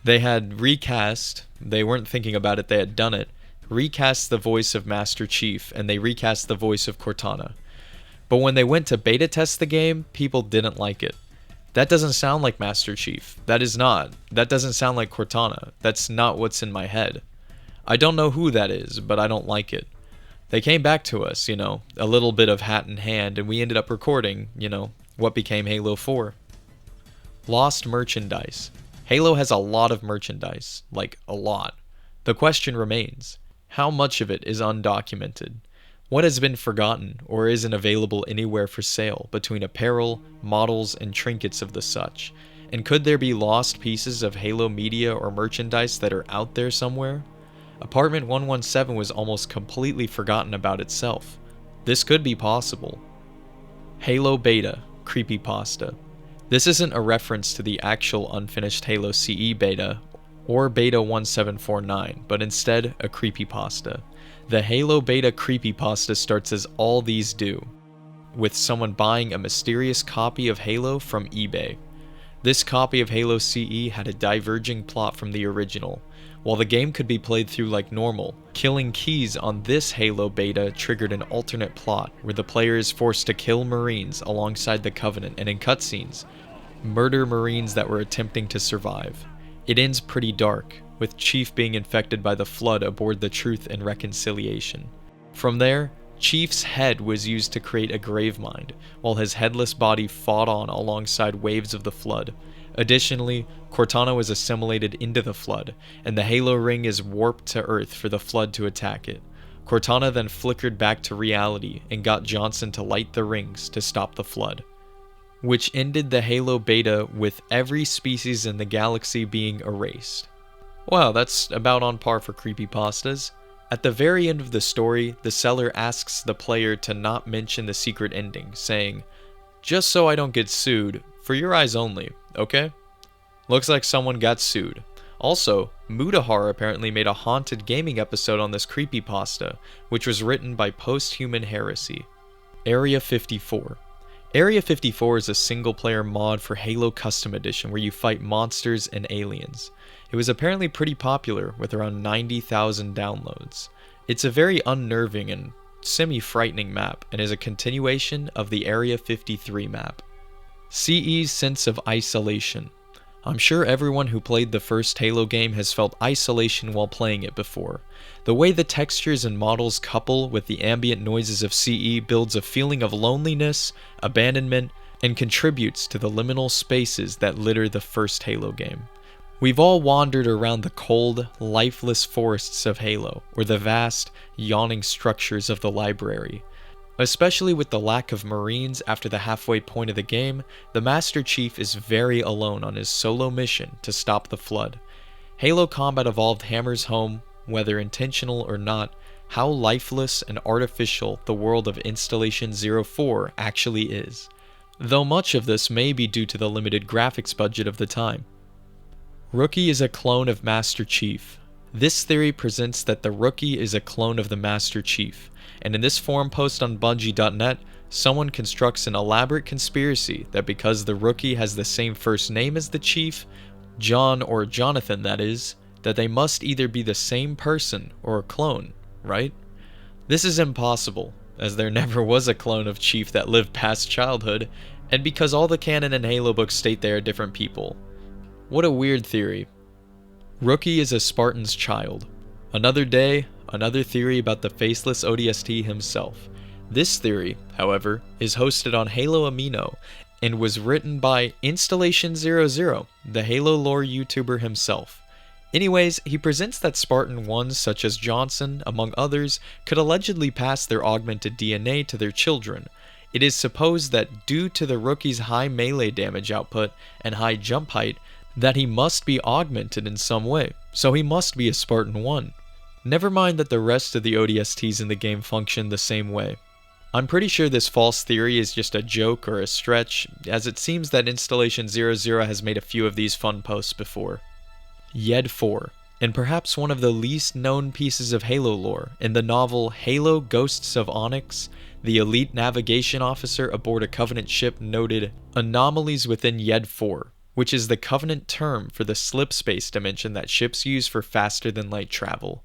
They had recast, they weren't thinking about it, they had done it, recast the voice of Master Chief and they recast the voice of Cortana. But when they went to beta test the game, people didn't like it. That doesn't sound like Master Chief. That doesn't sound like Cortana. That's not what's in my head. I don't know who that is, but I don't like it. They came back to us, a little bit of hat in hand, and we ended up recording, what became Halo 4. Lost merchandise. Halo has a lot of merchandise, like a lot. The question remains, how much of it is undocumented? What has been forgotten or isn't available anywhere for sale between apparel, models, and trinkets of the such? And could there be lost pieces of Halo media or merchandise that are out there somewhere? Apartment 117 was almost completely forgotten about itself. This could be possible. Halo Beta, Creepypasta. This isn't a reference to the actual unfinished Halo CE beta or Beta 1749, but instead a creepypasta. The Halo Beta creepypasta starts as all these do, with someone buying a mysterious copy of Halo from eBay. This copy of Halo CE had a diverging plot from the original. While the game could be played through like normal, killing keys on this Halo Beta triggered an alternate plot where the player is forced to kill Marines alongside the Covenant and in cutscenes, murder Marines that were attempting to survive. It ends pretty dark, with Chief being infected by the Flood aboard the Truth and Reconciliation. From there, Chief's head was used to create a Gravemind, while his headless body fought on alongside waves of the Flood. Additionally, Cortana was assimilated into the Flood, and the Halo ring is warped to Earth for the Flood to attack it. Cortana then flickered back to reality and got Johnson to light the rings to stop the Flood, which ended the Halo Beta with every species in the galaxy being erased. Wow, that's about on par for creepypastas. At the very end of the story, the seller asks the player to not mention the secret ending, saying, "Just so I don't get sued, for your eyes only, okay?" Looks like someone got sued. Also, Mudahar apparently made a haunted gaming episode on this creepypasta, which was written by Posthuman Heresy. Area 54. Area 54 is a single-player mod for Halo Custom Edition where you fight monsters and aliens. It was apparently pretty popular, with around 90,000 downloads. It's a very unnerving and semi-frightening map, and is a continuation of the Area 53 map. CE's sense of isolation. I'm sure everyone who played the first Halo game has felt isolation while playing it before. The way the textures and models couple with the ambient noises of CE builds a feeling of loneliness, abandonment, and contributes to the liminal spaces that litter the first Halo game. We've all wandered around the cold, lifeless forests of Halo, or the vast, yawning structures of the library. Especially with the lack of Marines after the halfway point of the game, the Master Chief is very alone on his solo mission to stop the Flood. Halo Combat Evolved hammers home, whether intentional or not, how lifeless and artificial the world of Installation 04 actually is, though much of this may be due to the limited graphics budget of the time. Rookie is a clone of Master Chief. This theory presents that the Rookie is a clone of the Master Chief, and in this forum post on Bungie.net, someone constructs an elaborate conspiracy that because the Rookie has the same first name as the Chief, John or Jonathan that is, that they must either be the same person or a clone, right? This is impossible, as there never was a clone of Chief that lived past childhood, and because all the canon and Halo books state they are different people. What a weird theory. Rookie is a Spartan's child. Another day, another theory about the faceless ODST himself. This theory, however, is hosted on Halo Amino and was written by Installation 00, the Halo lore YouTuber himself. Anyways, he presents that Spartan ones such as Johnson, among others, could allegedly pass their augmented DNA to their children. It is supposed that due to the Rookie's high melee damage output and high jump height, that he must be augmented in some way, so he must be a Spartan 1. Never mind that the rest of the ODSTs in the game function the same way. I'm pretty sure this false theory is just a joke or a stretch, as it seems that Installation 00 has made a few of these fun posts before. Yed 4, and perhaps one of the least known pieces of Halo lore, in the novel Halo Ghosts of Onyx, the elite navigation officer aboard a Covenant ship noted anomalies within Yed 4, which is the Covenant term for the slip space dimension that ships use for faster than light travel.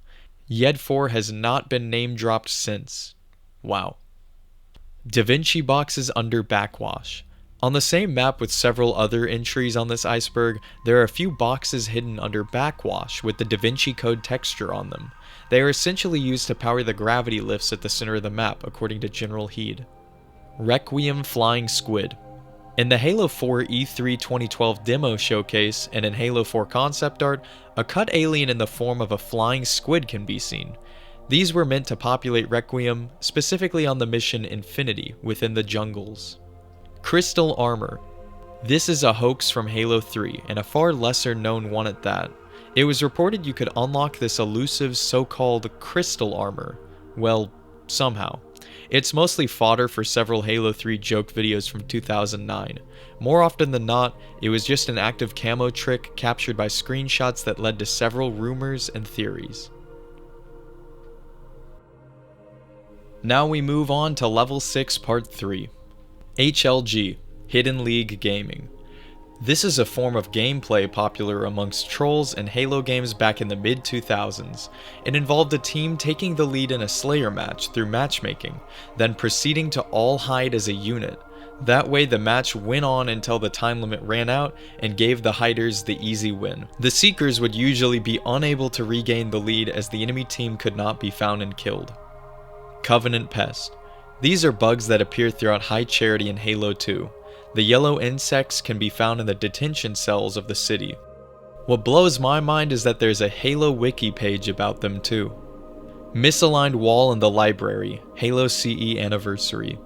Yed 4 has not been name dropped since. Wow. Da Vinci boxes under backwash. On the same map with several other entries on this iceberg, there are a few boxes hidden under backwash with the Da Vinci Code texture on them. They are essentially used to power the gravity lifts at the center of the map, according to General Heed. Requiem Flying Squid. In the Halo 4 E3 2012 demo showcase and in Halo 4 concept art, a cut alien in the form of a flying squid can be seen. These were meant to populate Requiem, specifically on the mission Infinity within the jungles. Crystal Armor. This is a hoax from Halo 3, and a far lesser known one at that. It was reported you could unlock this elusive so-called crystal armor. Well, somehow. It's mostly fodder for several Halo 3 joke videos from 2009. More often than not, it was just an active camo trick captured by screenshots that led to several rumors and theories. Now we move on to Level 6 Part 3. HLG, Hidden League Gaming. This is a form of gameplay popular amongst trolls and Halo games back in the mid-2000s. It involved a team taking the lead in a Slayer match through matchmaking, then proceeding to all hide as a unit. That way the match went on until the time limit ran out and gave the hiders the easy win. The Seekers would usually be unable to regain the lead as the enemy team could not be found and killed. Covenant Pest. These are bugs that appear throughout High Charity in Halo 2. The yellow insects can be found in the detention cells of the city. What blows my mind is that there's a Halo wiki page about them too. Misaligned Wall in the Library, Halo CE Anniversary.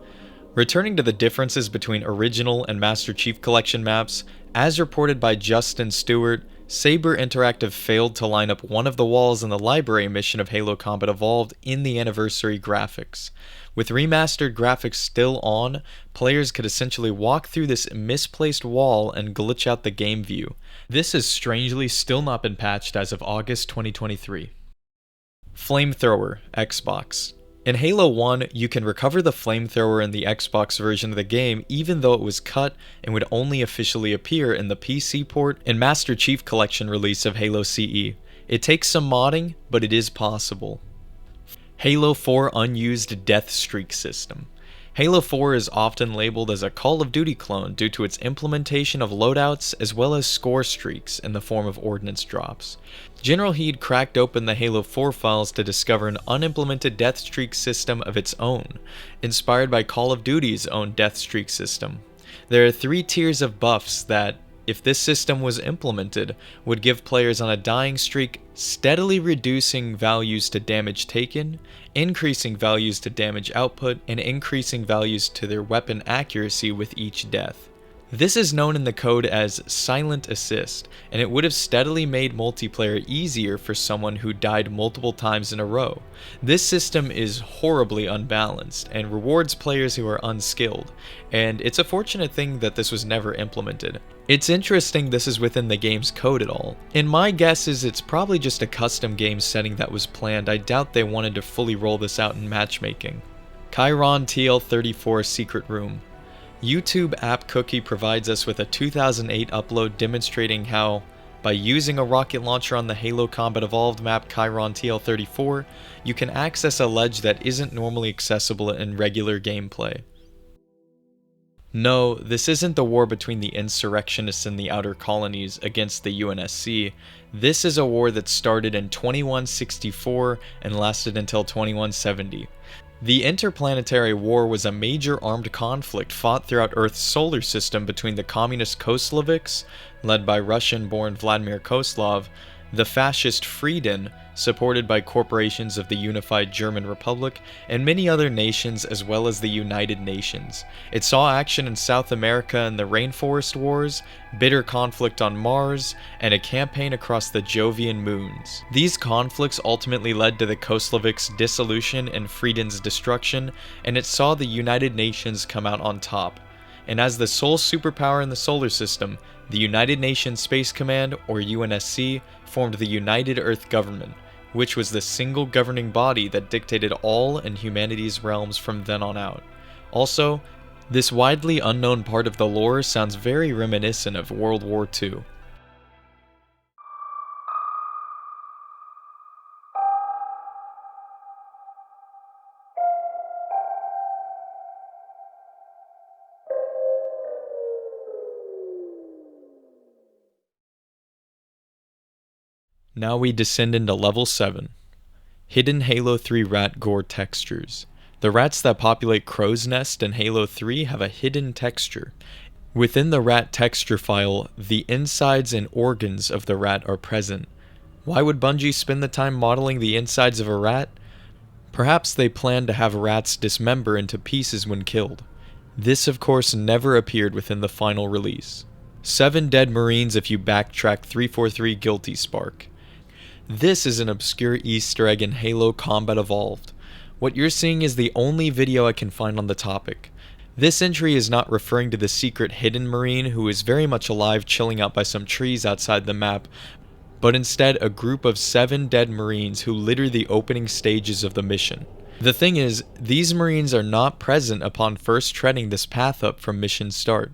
Returning to the differences between original and Master Chief Collection maps, as reported by Justin Stewart, Saber Interactive failed to line up one of the walls in the library mission of Halo Combat Evolved in the anniversary graphics. With remastered graphics still on, players could essentially walk through this misplaced wall and glitch out the game view. This has strangely still not been patched as of August 2023. Flamethrower, Xbox. In Halo 1, you can recover the flamethrower in the Xbox version of the game even though it was cut and would only officially appear in the PC port and Master Chief Collection release of Halo CE. It takes some modding, but it is possible. Halo 4 Unused Death Streak System. Halo 4 is often labeled as a Call of Duty clone due to its implementation of loadouts as well as score streaks in the form of ordnance drops. General Heed cracked open the Halo 4 files to discover an unimplemented death streak system of its own, inspired by Call of Duty's own death streak system. There are 3 tiers of buffs that, if this system was implemented, would give players on a dying streak steadily reducing values to damage taken, increasing values to damage output, and increasing values to their weapon accuracy with each death. This is known in the code as Silent Assist, and it would have steadily made multiplayer easier for someone who died multiple times in a row. This system is horribly unbalanced and rewards players who are unskilled, and it's a fortunate thing that this was never implemented. It's interesting this is within the game's code at all. And my guess is it's probably just a custom game setting that was planned. I doubt they wanted to fully roll this out in matchmaking. Chiron TL34 Secret Room. YouTube App Cookie provides us with a 2008 upload demonstrating how, by using a rocket launcher on the Halo Combat Evolved map Chiron TL34, you can access a ledge that isn't normally accessible in regular gameplay. No, this isn't the war between the insurrectionists and the outer colonies against the UNSC. This is a war that started in 2164 and lasted until 2170. The Interplanetary War was a major armed conflict fought throughout Earth's solar system between the communist Kosleviks, led by Russian-born Vladimir Koslov, the fascist Frieden, supported by corporations of the Unified German Republic, and many other nations as well as the United Nations. It saw action in South America in the Rainforest Wars, bitter conflict on Mars, and a campaign across the Jovian moons. These conflicts ultimately led to the Kosleviks' dissolution and Frieden's destruction, and it saw the United Nations come out on top. And as the sole superpower in the solar system, the United Nations Space Command, or UNSC, formed the United Earth Government, which was the single governing body that dictated all in humanity's realms from then on out. Also, this widely unknown part of the lore sounds very reminiscent of World War II. Now we descend into Level 7. Hidden Halo 3 Rat Gore Textures. The rats that populate Crow's Nest in Halo 3 have a hidden texture. Within the rat texture file, the insides and organs of the rat are present. Why would Bungie spend the time modeling the insides of a rat? Perhaps they planned to have rats dismember into pieces when killed. This, of course, never appeared within the final release. 7 dead Marines if you backtrack 343 Guilty Spark. This is an obscure Easter egg in Halo Combat Evolved. What you're seeing is the only video I can find on the topic. This entry is not referring to the secret hidden Marine who is very much alive chilling out by some trees outside the map, but instead a group of 7 dead Marines who litter the opening stages of the mission. The thing is, these Marines are not present upon first treading this path up from mission start.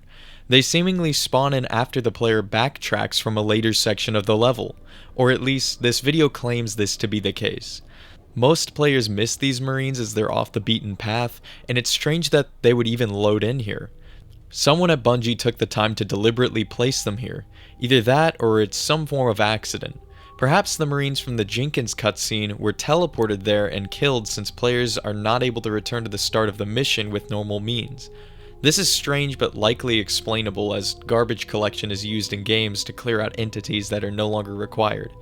They seemingly spawn in after the player backtracks from a later section of the level, or at least this video claims this to be the case. Most players miss these Marines as they're off the beaten path, and it's strange that they would even load in here. Someone at Bungie took the time to deliberately place them here. Either that or it's some form of accident. Perhaps the Marines from the Jenkins cutscene were teleported there and killed since players are not able to return to the start of the mission with normal means. This is strange but likely explainable as garbage collection is used in games to clear out entities that are no longer required.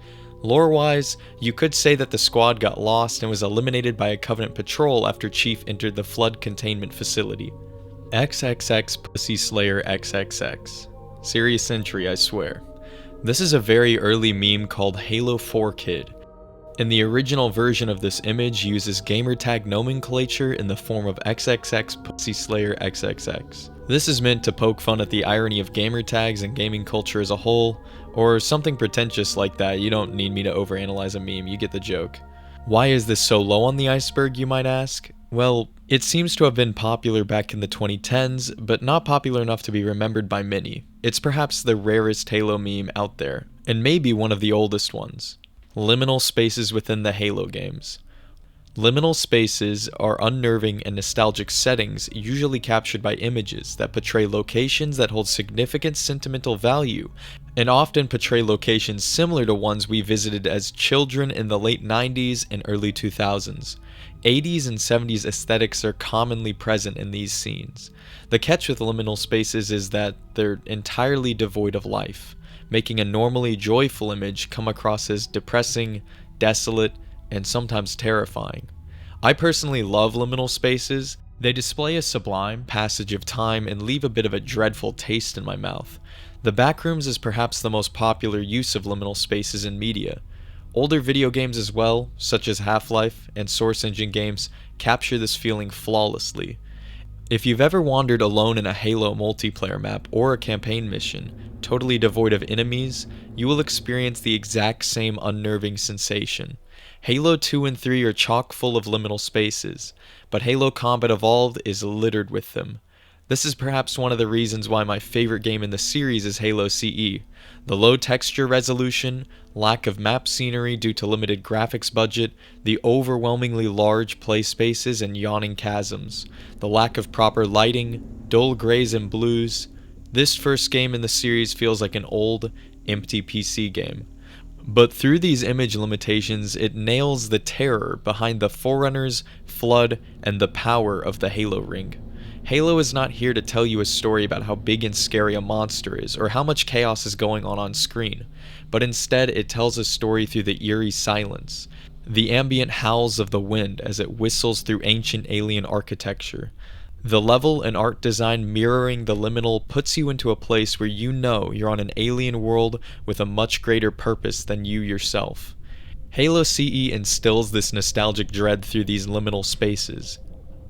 Lore-wise, you could say that the squad got lost and was eliminated by a Covenant patrol after Chief entered the flood containment facility. XXX Pussy Slayer XXX. Serious entry, I swear. This is a very early meme called Halo 4 Kid. And the original version of this image uses gamertag nomenclature in the form of XXX Pussy Slayer XXX. This is meant to poke fun at the irony of gamertags and gaming culture as a whole, or something pretentious like that. You don't need me to overanalyze a meme, you get the joke. Why is this so low on the iceberg, you might ask? Well, it seems to have been popular back in the 2010s, but not popular enough to be remembered by many. It's perhaps the rarest Halo meme out there, and maybe one of the oldest ones. Liminal spaces within the Halo games. Liminal spaces are unnerving and nostalgic settings usually captured by images that portray locations that hold significant sentimental value, and often portray locations similar to ones we visited as children in the late 90s and early 2000s. 80s and 70s aesthetics are commonly present in these scenes. The catch with liminal spaces is that they're entirely devoid of life, making a normally joyful image come across as depressing, desolate, and sometimes terrifying. I personally love liminal spaces. They display a sublime passage of time and leave a bit of a dreadful taste in my mouth. The backrooms is perhaps the most popular use of liminal spaces in media. Older video games as well, such as Half-Life and Source Engine games, capture this feeling flawlessly. If you've ever wandered alone in a Halo multiplayer map or a campaign mission, totally devoid of enemies, you will experience the exact same unnerving sensation. Halo 2 and 3 are chock full of liminal spaces, but Halo Combat Evolved is littered with them. This is perhaps one of the reasons why my favorite game in the series is Halo CE. The low texture resolution, lack of map scenery due to limited graphics budget, the overwhelmingly large play spaces and yawning chasms, the lack of proper lighting, dull grays and blues. This first game in the series feels like an old, empty PC game. But through these image limitations, it nails the terror behind the Forerunners, Flood, and the power of the Halo ring. Halo is not here to tell you a story about how big and scary a monster is, or how much chaos is going on screen, but instead it tells a story through the eerie silence, the ambient howls of the wind as it whistles through ancient alien architecture. The level and art design mirroring the liminal puts you into a place where you know you're on an alien world with a much greater purpose than you yourself. Halo CE instills this nostalgic dread through these liminal spaces.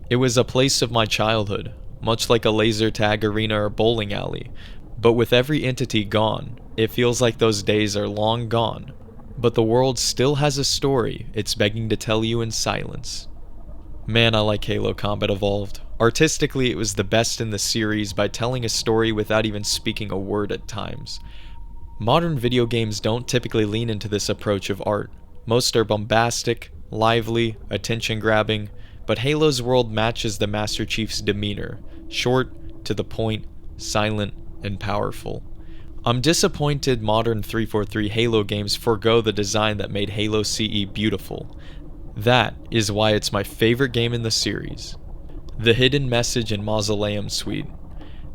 It was a place of my childhood, much like a laser tag arena or bowling alley, but with every entity gone, it feels like those days are long gone, but the world still has a story it's begging to tell you in silence. Man, I like Halo Combat Evolved. Artistically, it was the best in the series by telling a story without even speaking a word at times. Modern video games don't typically lean into this approach of art. Most are bombastic, lively, attention-grabbing, but Halo's world matches the Master Chief's demeanor, short, to the point, silent, and powerful. I'm disappointed modern 343 Halo games forego the design that made Halo CE beautiful. That is why it's my favorite game in the series. The Hidden Message and Mausoleum Suite.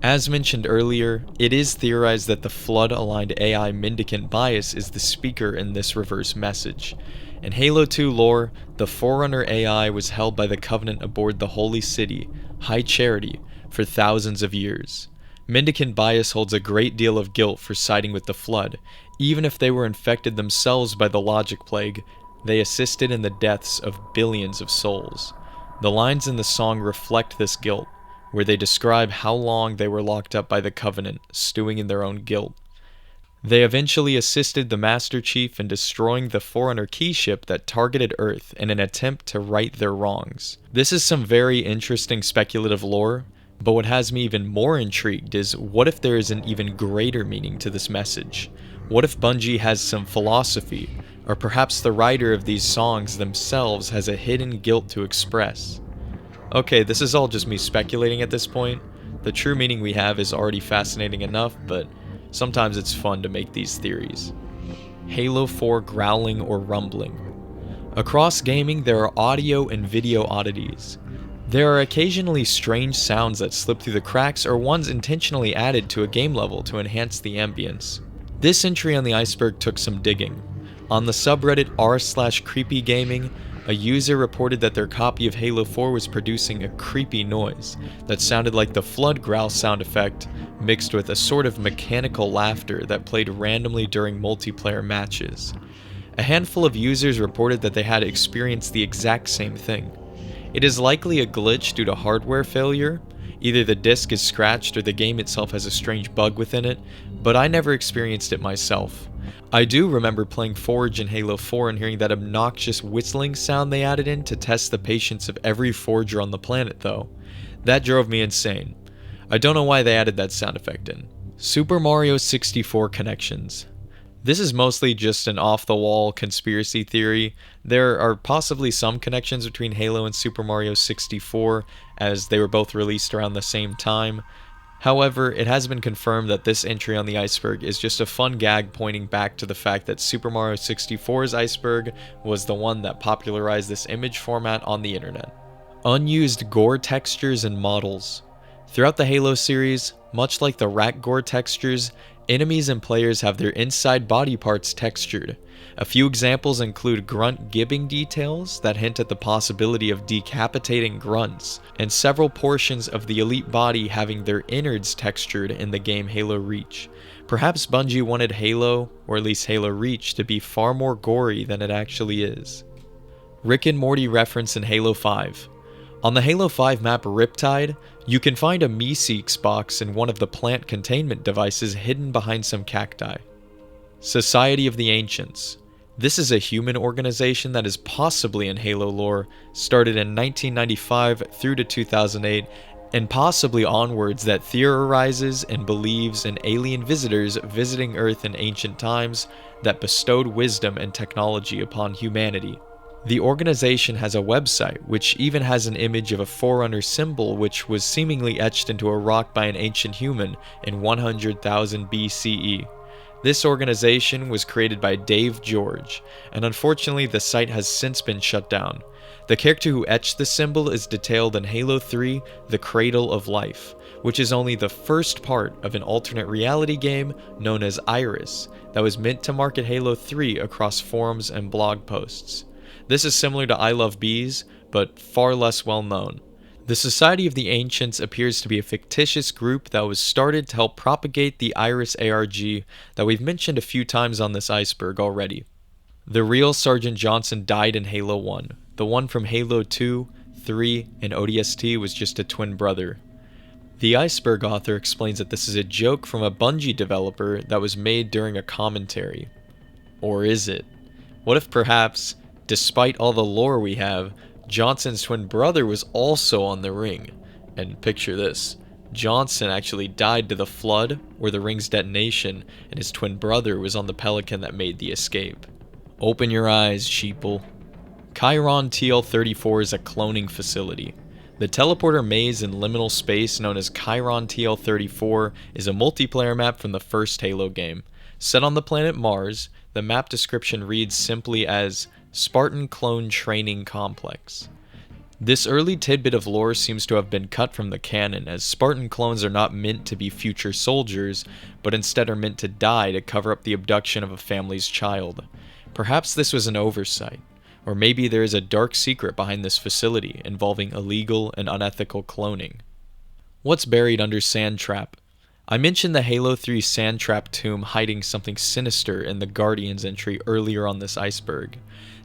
As mentioned earlier, it is theorized that the Flood-aligned AI Mendicant Bias is the speaker in this reverse message. In Halo 2 lore, the Forerunner AI was held by the Covenant aboard the Holy City, High Charity, for thousands of years. Mendicant Bias holds a great deal of guilt for siding with the Flood. Even if they were infected themselves by the Logic Plague, they assisted in the deaths of billions of souls. The lines in the song reflect this guilt, where they describe how long they were locked up by the Covenant, stewing in their own guilt. They eventually assisted the Master Chief in destroying the Forerunner keyship that targeted Earth in an attempt to right their wrongs. This is some very interesting speculative lore, but what has me even more intrigued is what if there is an even greater meaning to this message? What if Bungie has some philosophy, or perhaps the writer of these songs themselves has a hidden guilt to express? Okay, this is all just me speculating at this point. The true meaning we have is already fascinating enough, but sometimes it's fun to make these theories. Halo 4 growling or rumbling. Across gaming, there are audio and video oddities. There are occasionally strange sounds that slip through the cracks or ones intentionally added to a game level to enhance the ambience. This entry on the Iceberg took some digging. On the subreddit r/creepygaming, a user reported that their copy of Halo 4 was producing a creepy noise that sounded like the Flood growl sound effect mixed with a sort of mechanical laughter that played randomly during multiplayer matches. A handful of users reported that they had experienced the exact same thing. It is likely a glitch due to hardware failure. Either the disc is scratched or the game itself has a strange bug within it, but I never experienced it myself. I do remember playing Forge in Halo 4 and hearing that obnoxious whistling sound they added in to test the patience of every Forger on the planet though. That drove me insane. I don't know why they added that sound effect in. Super Mario 64 connections. This is mostly just an off-the-wall conspiracy theory. There are possibly some connections between Halo and Super Mario 64, as they were both released around the same time. However, it has been confirmed that this entry on the Iceberg is just a fun gag pointing back to the fact that Super Mario 64's Iceberg was the one that popularized this image format on the internet. Unused gore textures and models. Throughout the Halo series, much like the rat gore textures, enemies and players have their inside body parts textured. A few examples include grunt gibbing details that hint at the possibility of decapitating grunts, and several portions of the elite body having their innards textured in the game Halo Reach. Perhaps Bungie wanted Halo, or at least Halo Reach, to be far more gory than it actually is. Rick and Morty reference in Halo 5. On the Halo 5 map Riptide, you can find a Meeseeks box in one of the plant containment devices hidden behind some cacti. Society of the Ancients. This is a human organization that is possibly in Halo lore, started in 1995 through to 2008, and possibly onwards, that theorizes and believes in alien visitors visiting Earth in ancient times that bestowed wisdom and technology upon humanity. The organization has a website, which even has an image of a Forerunner symbol which was seemingly etched into a rock by an ancient human in 100,000 BCE. This organization was created by Dave George, and unfortunately the site has since been shut down. The character who etched the symbol is detailed in Halo 3, The Cradle of Life, which is only the first part of an alternate reality game known as Iris, that was meant to market Halo 3 across forums and blog posts. This is similar to I Love Bees, but far less well known. The Society of the Ancients appears to be a fictitious group that was started to help propagate the Iris ARG that we've mentioned a few times on this Iceberg already. The real Sergeant Johnson died in Halo 1. The one from Halo 2, 3, and ODST was just a twin brother. The Iceberg author explains that this is a joke from a Bungie developer that was made during a commentary. Or is it? What if perhaps, despite all the lore we have, Johnson's twin brother was also on the ring? And picture this, Johnson actually died to the Flood or the ring's detonation, and his twin brother was on the Pelican that made the escape. Open your eyes, sheeple. Chiron TL-34 is a cloning facility. The teleporter maze in liminal space known as Chiron TL-34 is a multiplayer map from the first Halo game. Set on the planet Mars, the map description reads simply as Spartan Clone Training Complex. This early tidbit of lore seems to have been cut from the canon, as Spartan clones are not meant to be future soldiers, but instead are meant to die to cover up the abduction of a family's child. Perhaps this was an oversight, or maybe there is a dark secret behind this facility involving illegal and unethical cloning. What's buried under Sand Trap? I mentioned the Halo 3 Sand Trap tomb hiding something sinister in the Guardians entry earlier on this iceberg.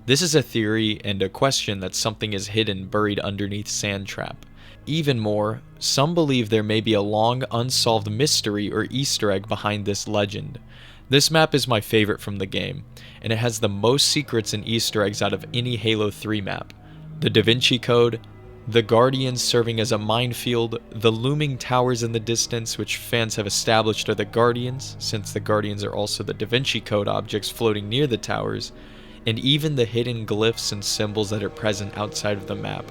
This is a theory and a question that something is hidden buried underneath Sand Trap. Even more, some believe there may be a long unsolved mystery or Easter egg behind this legend. This map is my favorite from the game, and it has the most secrets and Easter eggs out of any Halo 3 map. The Da Vinci Code, the Guardians serving as a minefield, the looming towers in the distance which fans have established are the Guardians, since the Guardians are also the Da Vinci Code objects floating near the towers, and even the hidden glyphs and symbols that are present outside of the map.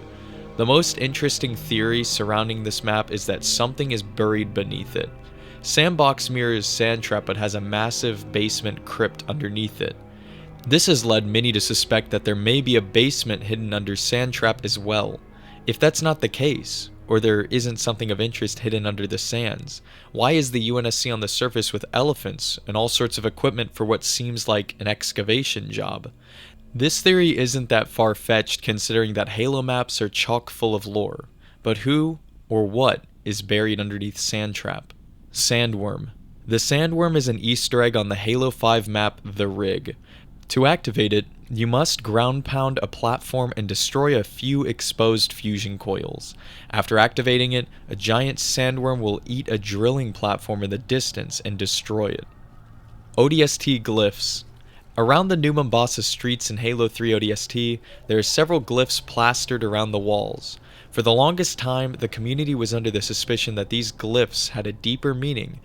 The most interesting theory surrounding this map is that something is buried beneath it. Sandbox mirrors Sand Trap but has a massive basement crypt underneath it. This has led many to suspect that there may be a basement hidden under Sand Trap as well. If that's not the case, or there isn't something of interest hidden under the sands, why is the UNSC on the surface with elephants and all sorts of equipment for what seems like an excavation job? This theory isn't that far-fetched considering that Halo maps are chock full of lore, but who or what is buried underneath Sand Trap? Sandworm. The Sandworm is an Easter egg on the Halo 5 map The Rig. To activate it, you must ground pound a platform and destroy a few exposed fusion coils. After activating it, a giant sandworm will eat a drilling platform in the distance and destroy it. ODST glyphs. Around the New Mombasa streets in Halo 3 ODST, there are several glyphs plastered around the walls. For the longest time, the community was under the suspicion that these glyphs had a deeper meaning,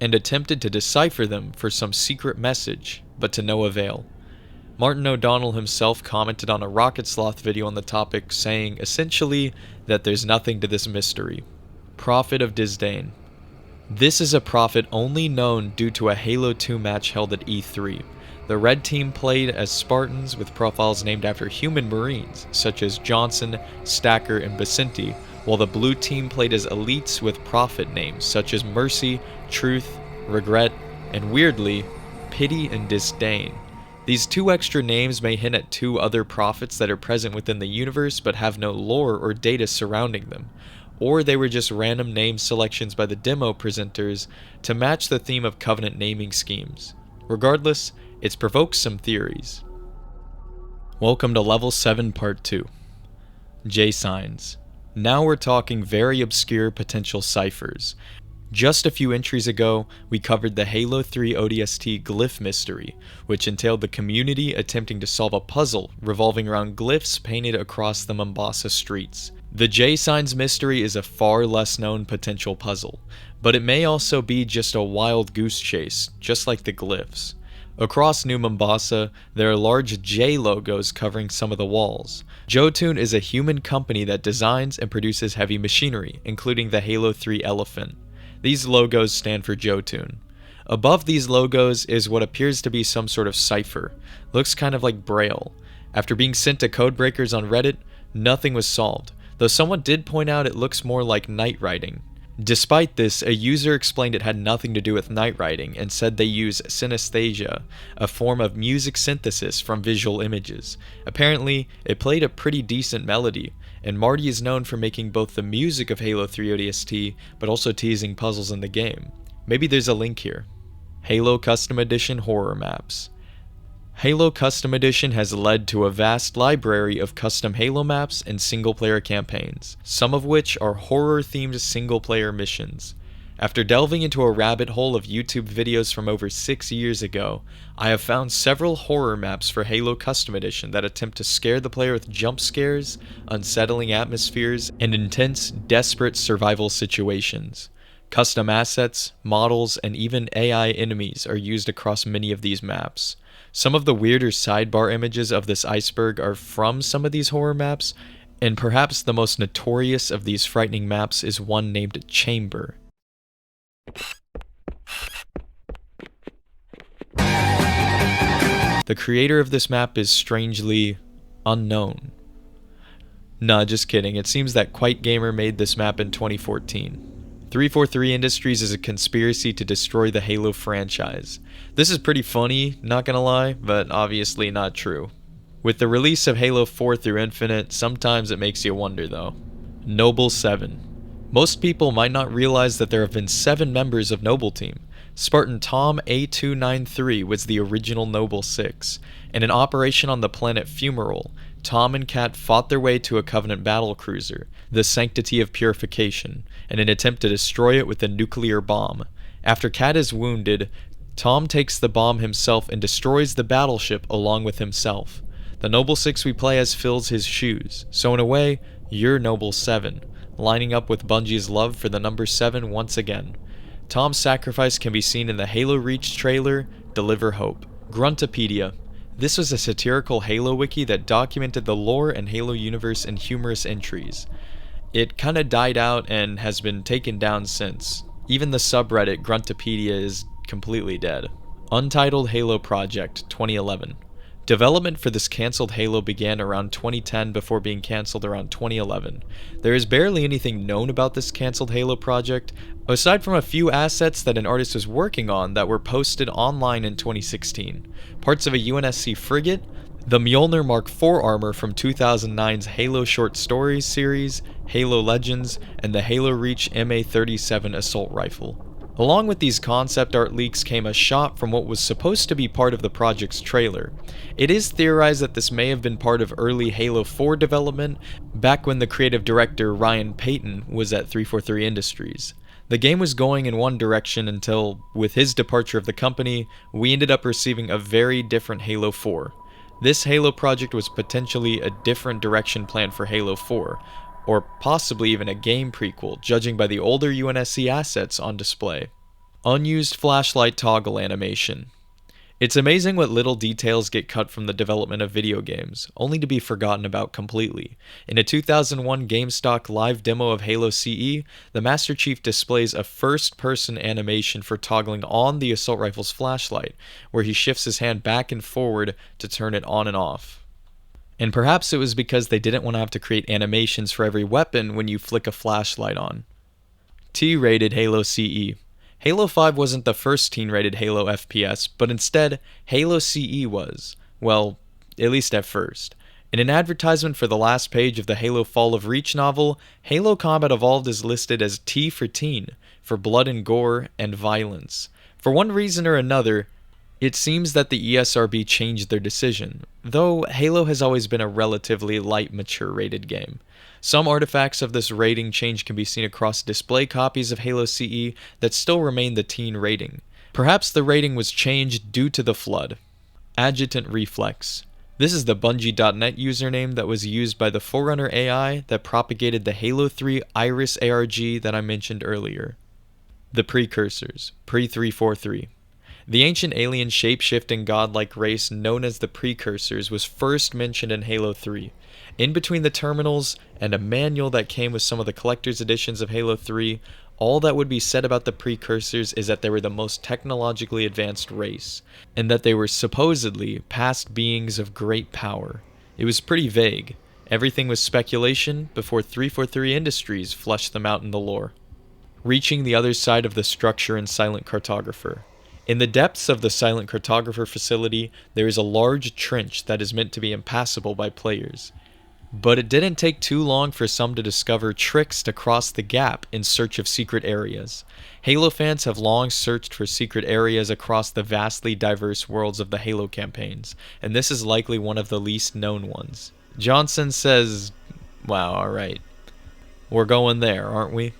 and attempted to decipher them for some secret message, but to no avail. Martin O'Donnell himself commented on a Rocket Sloth video on the topic, saying essentially that there's nothing to this mystery. Prophet of Disdain. This is a prophet only known due to a Halo 2 match held at E3. The red team played as Spartans with profiles named after human Marines, such as Johnson, Stacker, and Basinti, while the blue team played as elites with prophet names such as Mercy, Truth, Regret, and weirdly, Pity and Disdain. These two extra names may hint at two other prophets that are present within the universe but have no lore or data surrounding them, or they were just random name selections by the demo presenters to match the theme of Covenant naming schemes. Regardless, it's provoked some theories. Welcome to Level 7 Part 2. J-Signs. Now we're talking very obscure potential ciphers. Just a few entries ago, we covered the Halo 3 ODST glyph mystery, which entailed the community attempting to solve a puzzle revolving around glyphs painted across the Mombasa streets. The J-Signs mystery is a far less known potential puzzle, but it may also be just a wild goose chase, just like the glyphs. Across New Mombasa, there are large J logos covering some of the walls. Jotun is a human company that designs and produces heavy machinery, including the Halo 3 elephant. These logos stand for Jotun. Above these logos is what appears to be some sort of cipher. Looks kind of like Braille. After being sent to codebreakers on Reddit, nothing was solved, though someone did point out it looks more like night writing. Despite this, a user explained it had nothing to do with night writing and said they use synesthesia, a form of music synthesis from visual images. Apparently, it played a pretty decent melody, and Marty is known for making both the music of Halo 3 ODST, but also teasing puzzles in the game. Maybe there's a link here. Halo Custom Edition horror maps. Halo Custom Edition has led to a vast library of custom Halo maps and single-player campaigns, some of which are horror-themed single-player missions. After delving into a rabbit hole of YouTube videos from over 6 years ago, I have found several horror maps for Halo Custom Edition that attempt to scare the player with jump scares, unsettling atmospheres, and intense, desperate survival situations. Custom assets, models, and even AI enemies are used across many of these maps. Some of the weirder sidebar images of this iceberg are from some of these horror maps, and perhaps the most notorious of these frightening maps is one named Chamber. The creator of this map is strangely unknown. Nah, just kidding. It seems that Quite Gamer made this map in 2014. 343 Industries is a conspiracy to destroy the Halo franchise. This is pretty funny, not gonna lie, but obviously not true. With the release of Halo 4 through Infinite, sometimes it makes you wonder though. Noble 7. Most people might not realize that there have been 7 members of Noble Team. Spartan Tom A293 was the original Noble 6. In an operation on the planet Fumarole, Tom and Kat fought their way to a Covenant battlecruiser, the Sanctity of Purification, in an attempt to destroy it with a nuclear bomb. After Kat is wounded, Tom takes the bomb himself and destroys the battleship along with himself. The Noble 6 we play as fills his shoes, so in a way, you're Noble 7, lining up with Bungie's love for the number 7 once again. Tom's sacrifice can be seen in the Halo Reach trailer, Deliver Hope. Gruntopedia. This was a satirical Halo wiki that documented the lore and Halo universe in humorous entries. It kinda died out and has been taken down since. Even the subreddit Gruntopedia is completely dead. Untitled Halo Project, 2011. Development for this cancelled Halo began around 2010 before being cancelled around 2011. There is barely anything known about this cancelled Halo project, aside from a few assets that an artist was working on that were posted online in 2016. Parts of a UNSC frigate, the Mjolnir Mark IV armor from 2009's Halo Short Stories series, Halo Legends, and the Halo Reach MA-37 assault rifle. Along with these concept art leaks came a shot from what was supposed to be part of the project's trailer. It is theorized that this may have been part of early Halo 4 development, back when the creative director Ryan Payton was at 343 Industries. The game was going in one direction until, with his departure of the company, we ended up receiving a very different Halo 4. This Halo project was potentially a different direction planned for Halo 4, or possibly even a game prequel, judging by the older UNSC assets on display. Unused flashlight toggle animation. It's amazing what little details get cut from the development of video games, only to be forgotten about completely. In a 2001 GameStop live demo of Halo CE, the Master Chief displays a first-person animation for toggling on the assault rifle's flashlight, where he shifts his hand back and forward to turn it on and off. And perhaps it was because they didn't want to have to create animations for every weapon when you flick a flashlight on. T-rated Halo CE. Halo 5 wasn't the first teen-rated Halo FPS, but instead, Halo CE was. Well, at least at first. In an advertisement for the last page of the Halo Fall of Reach novel, Halo Combat Evolved is listed as T for teen, for blood and gore and violence. For one reason or another, it seems that the ESRB changed their decision, though Halo has always been a relatively light, mature rated game. Some artifacts of this rating change can be seen across display copies of Halo CE that still remain the teen rating. Perhaps the rating was changed due to the flood. Adjutant Reflex. This is the Bungie.net username that was used by the Forerunner AI that propagated the Halo 3 Iris ARG that I mentioned earlier. The Precursors, Pre-343. The ancient alien shape-shifting godlike race known as the Precursors was first mentioned in Halo 3. In between the terminals and a manual that came with some of the collector's editions of Halo 3, all that would be said about the Precursors is that they were the most technologically advanced race, and that they were supposedly past beings of great power. It was pretty vague. Everything was speculation before 343 Industries fleshed them out in the lore. Reaching the other side of the structure in Silent Cartographer. In the depths of the Silent Cartographer facility, there is a large trench that is meant to be impassable by players. But it didn't take too long for some to discover tricks to cross the gap in search of secret areas. Halo fans have long searched for secret areas across the vastly diverse worlds of the Halo campaigns, and this is likely one of the least known ones. Johnson says, wow, alright. We're going there, aren't we?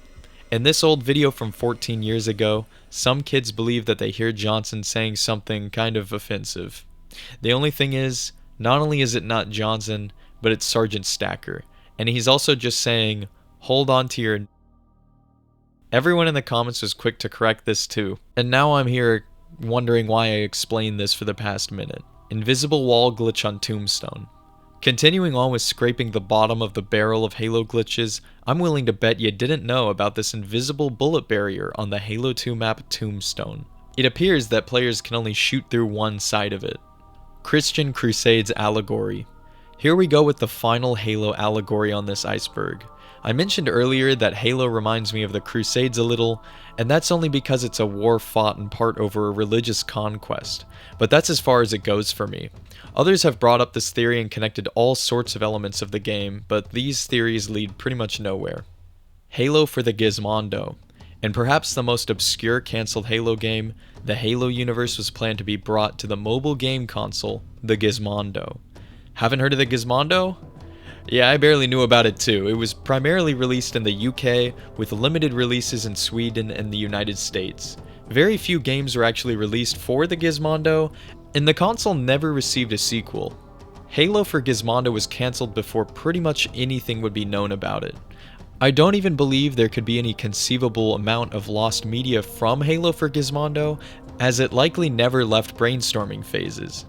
In this old video from 14 years ago, some kids believe that they hear Johnson saying something kind of offensive. The only thing is, not only is it not Johnson, but it's Sergeant Stacker, and he's also just saying, hold on to your... Everyone in the comments was quick to correct this too, and now I'm here wondering why I explained this for the past minute. Invisible wall glitch on Tombstone. Continuing on with scraping the bottom of the barrel of Halo glitches, I'm willing to bet you didn't know about this invisible bullet barrier on the Halo 2 map Tombstone. It appears that players can only shoot through one side of it. Christian Crusade's allegory. Here we go with the final Halo allegory on this iceberg. I mentioned earlier that Halo reminds me of the Crusades a little, and that's only because it's a war fought in part over a religious conquest, but that's as far as it goes for me. Others have brought up this theory and connected all sorts of elements of the game, but these theories lead pretty much nowhere. Halo for the Gizmondo. In perhaps the most obscure cancelled Halo game, the Halo universe was planned to be brought to the mobile game console, the Gizmondo. Haven't heard of the Gizmondo? Yeah, I barely knew about it too. It was primarily released in the UK, with limited releases in Sweden and the United States. Very few games were actually released for the Gizmondo, and the console never received a sequel. Halo for Gizmondo was cancelled before pretty much anything would be known about it. I don't even believe there could be any conceivable amount of lost media from Halo for Gizmondo, as it likely never left brainstorming phases.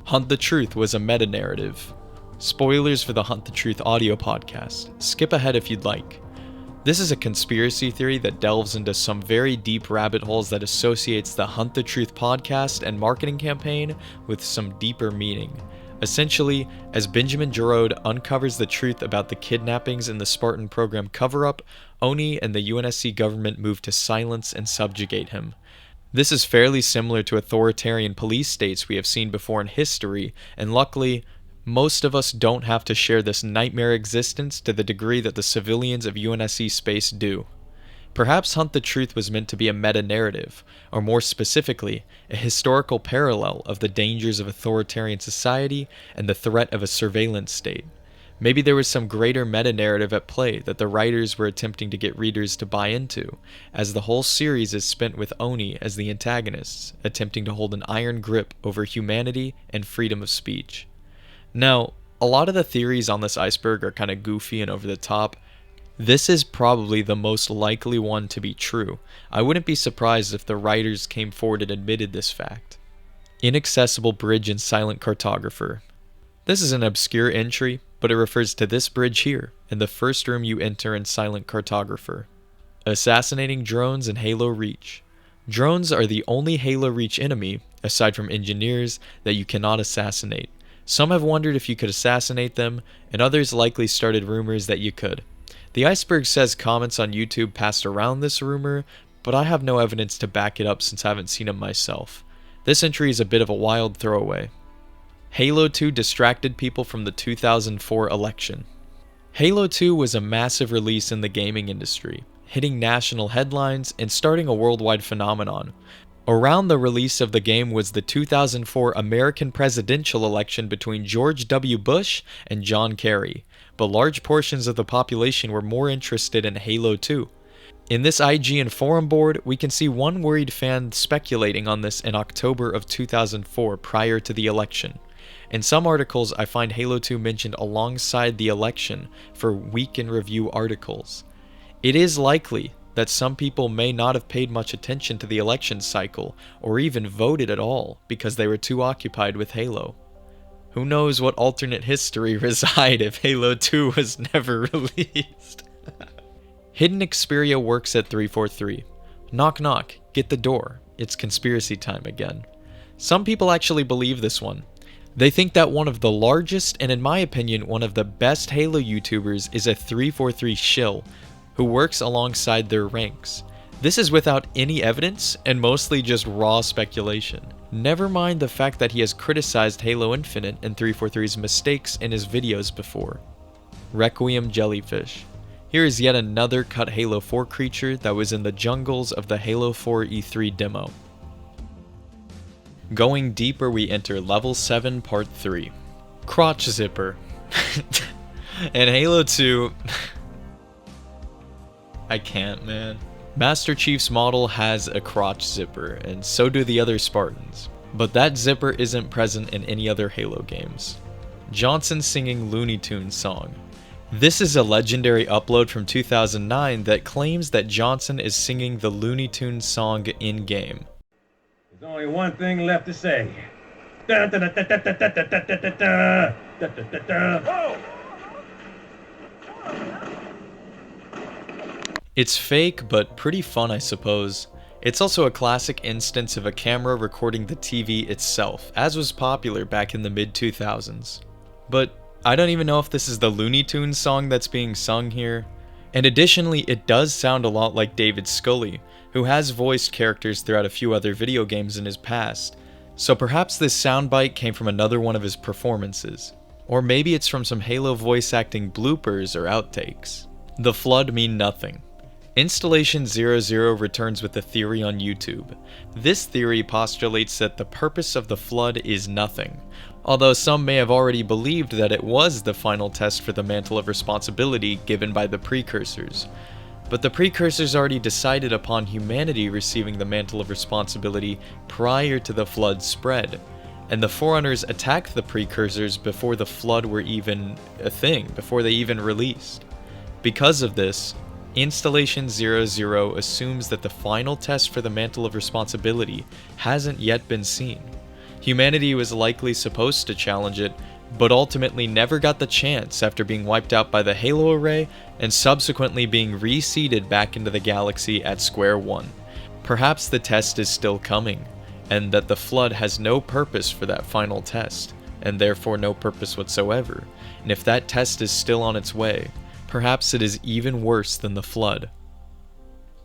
Hunt the Truth was a meta-narrative. Spoilers for the Hunt the Truth audio podcast. Skip ahead if you'd like. This is a conspiracy theory that delves into some very deep rabbit holes that associates the Hunt the Truth podcast and marketing campaign with some deeper meaning. Essentially, as Benjamin Jarrod uncovers the truth about the kidnappings in the Spartan program cover-up, Oni and the UNSC government move to silence and subjugate him. This is fairly similar to authoritarian police states we have seen before in history, and luckily, most of us don't have to share this nightmare existence to the degree that the civilians of UNSC space do. Perhaps Hunt the Truth was meant to be a meta-narrative, or more specifically, a historical parallel of the dangers of authoritarian society and the threat of a surveillance state. Maybe there was some greater meta-narrative at play that the writers were attempting to get readers to buy into, as the whole series is spent with Oni as the antagonists, attempting to hold an iron grip over humanity and freedom of speech. Now, a lot of the theories on this iceberg are kind of goofy and over the top. This is probably the most likely one to be true. I wouldn't be surprised if the writers came forward and admitted this fact. Inaccessible Bridge and Silent Cartographer. This is an obscure entry, but it refers to this bridge here, in the first room you enter in Silent Cartographer. Assassinating drones in Halo Reach. Drones are the only Halo Reach enemy, aside from engineers, that you cannot assassinate. Some have wondered if you could assassinate them, and others likely started rumors that you could. The Iceberg says comments on YouTube passed around this rumor, but I have no evidence to back it up since I haven't seen them myself. This entry is a bit of a wild throwaway. Halo 2 distracted people from the 2004 election. Halo 2 was a massive release in the gaming industry, hitting national headlines and starting a worldwide phenomenon. Around the release of the game was the 2004 American presidential election between George W. Bush and John Kerry, but large portions of the population were more interested in Halo 2. In this IGN forum board, we can see one worried fan speculating on this in October of 2004 prior to the election. In some articles, I find Halo 2 mentioned alongside the election for week in review articles. It is likely that some people may not have paid much attention to the election cycle, or even voted at all, because they were too occupied with Halo. Who knows what alternate history reside if Halo 2 was never released? Hidden Xperia works at 343. Knock knock, get the door. It's conspiracy time again. Some people actually believe this one. They think that one of the largest, and in my opinion, one of the best Halo YouTubers is a 343 shill, who works alongside their ranks. This is without any evidence and mostly just raw speculation. Never mind the fact that he has criticized Halo Infinite and 343's mistakes in his videos before. Requiem Jellyfish. Here is yet another cut Halo 4 creature that was in the jungles of the Halo 4 E3 demo. Going deeper, we enter Level 7 Part 3. Crotch Zipper. In Halo 2... I can't, man. Master Chief's model has a crotch zipper, and so do the other Spartans. But that zipper isn't present in any other Halo games. Johnson singing Looney Tunes song. This is a legendary upload from 2009 that claims that Johnson is singing the Looney Tunes song in-game. There's only one thing left to say. It's fake, but pretty fun, I suppose. It's also a classic instance of a camera recording the TV itself, as was popular back in the mid-2000s. but I don't even know if this is the Looney Tunes song that's being sung here. And additionally, it does sound a lot like David Scully, who has voiced characters throughout a few other video games in his past, so perhaps this soundbite came from another one of his performances. Or maybe it's from some Halo voice acting bloopers or outtakes. The Flood mean nothing. Installation 00 returns with a theory on YouTube. This theory postulates that the purpose of the Flood is nothing, although some may have already believed that it was the final test for the mantle of responsibility given by the precursors. But the precursors already decided upon humanity receiving the mantle of responsibility prior to the Flood spread, and the Forerunners attacked the precursors before the Flood were even a thing, before they even released. Because of this, Installation 00 assumes that the final test for the mantle of responsibility hasn't yet been seen. Humanity was likely supposed to challenge it, but ultimately never got the chance after being wiped out by the Halo array and subsequently being reseeded back into the galaxy at square one. Perhaps the test is still coming, and that the Flood has no purpose for that final test, and therefore no purpose whatsoever. And if that test is still on its way, perhaps it is even worse than the Flood.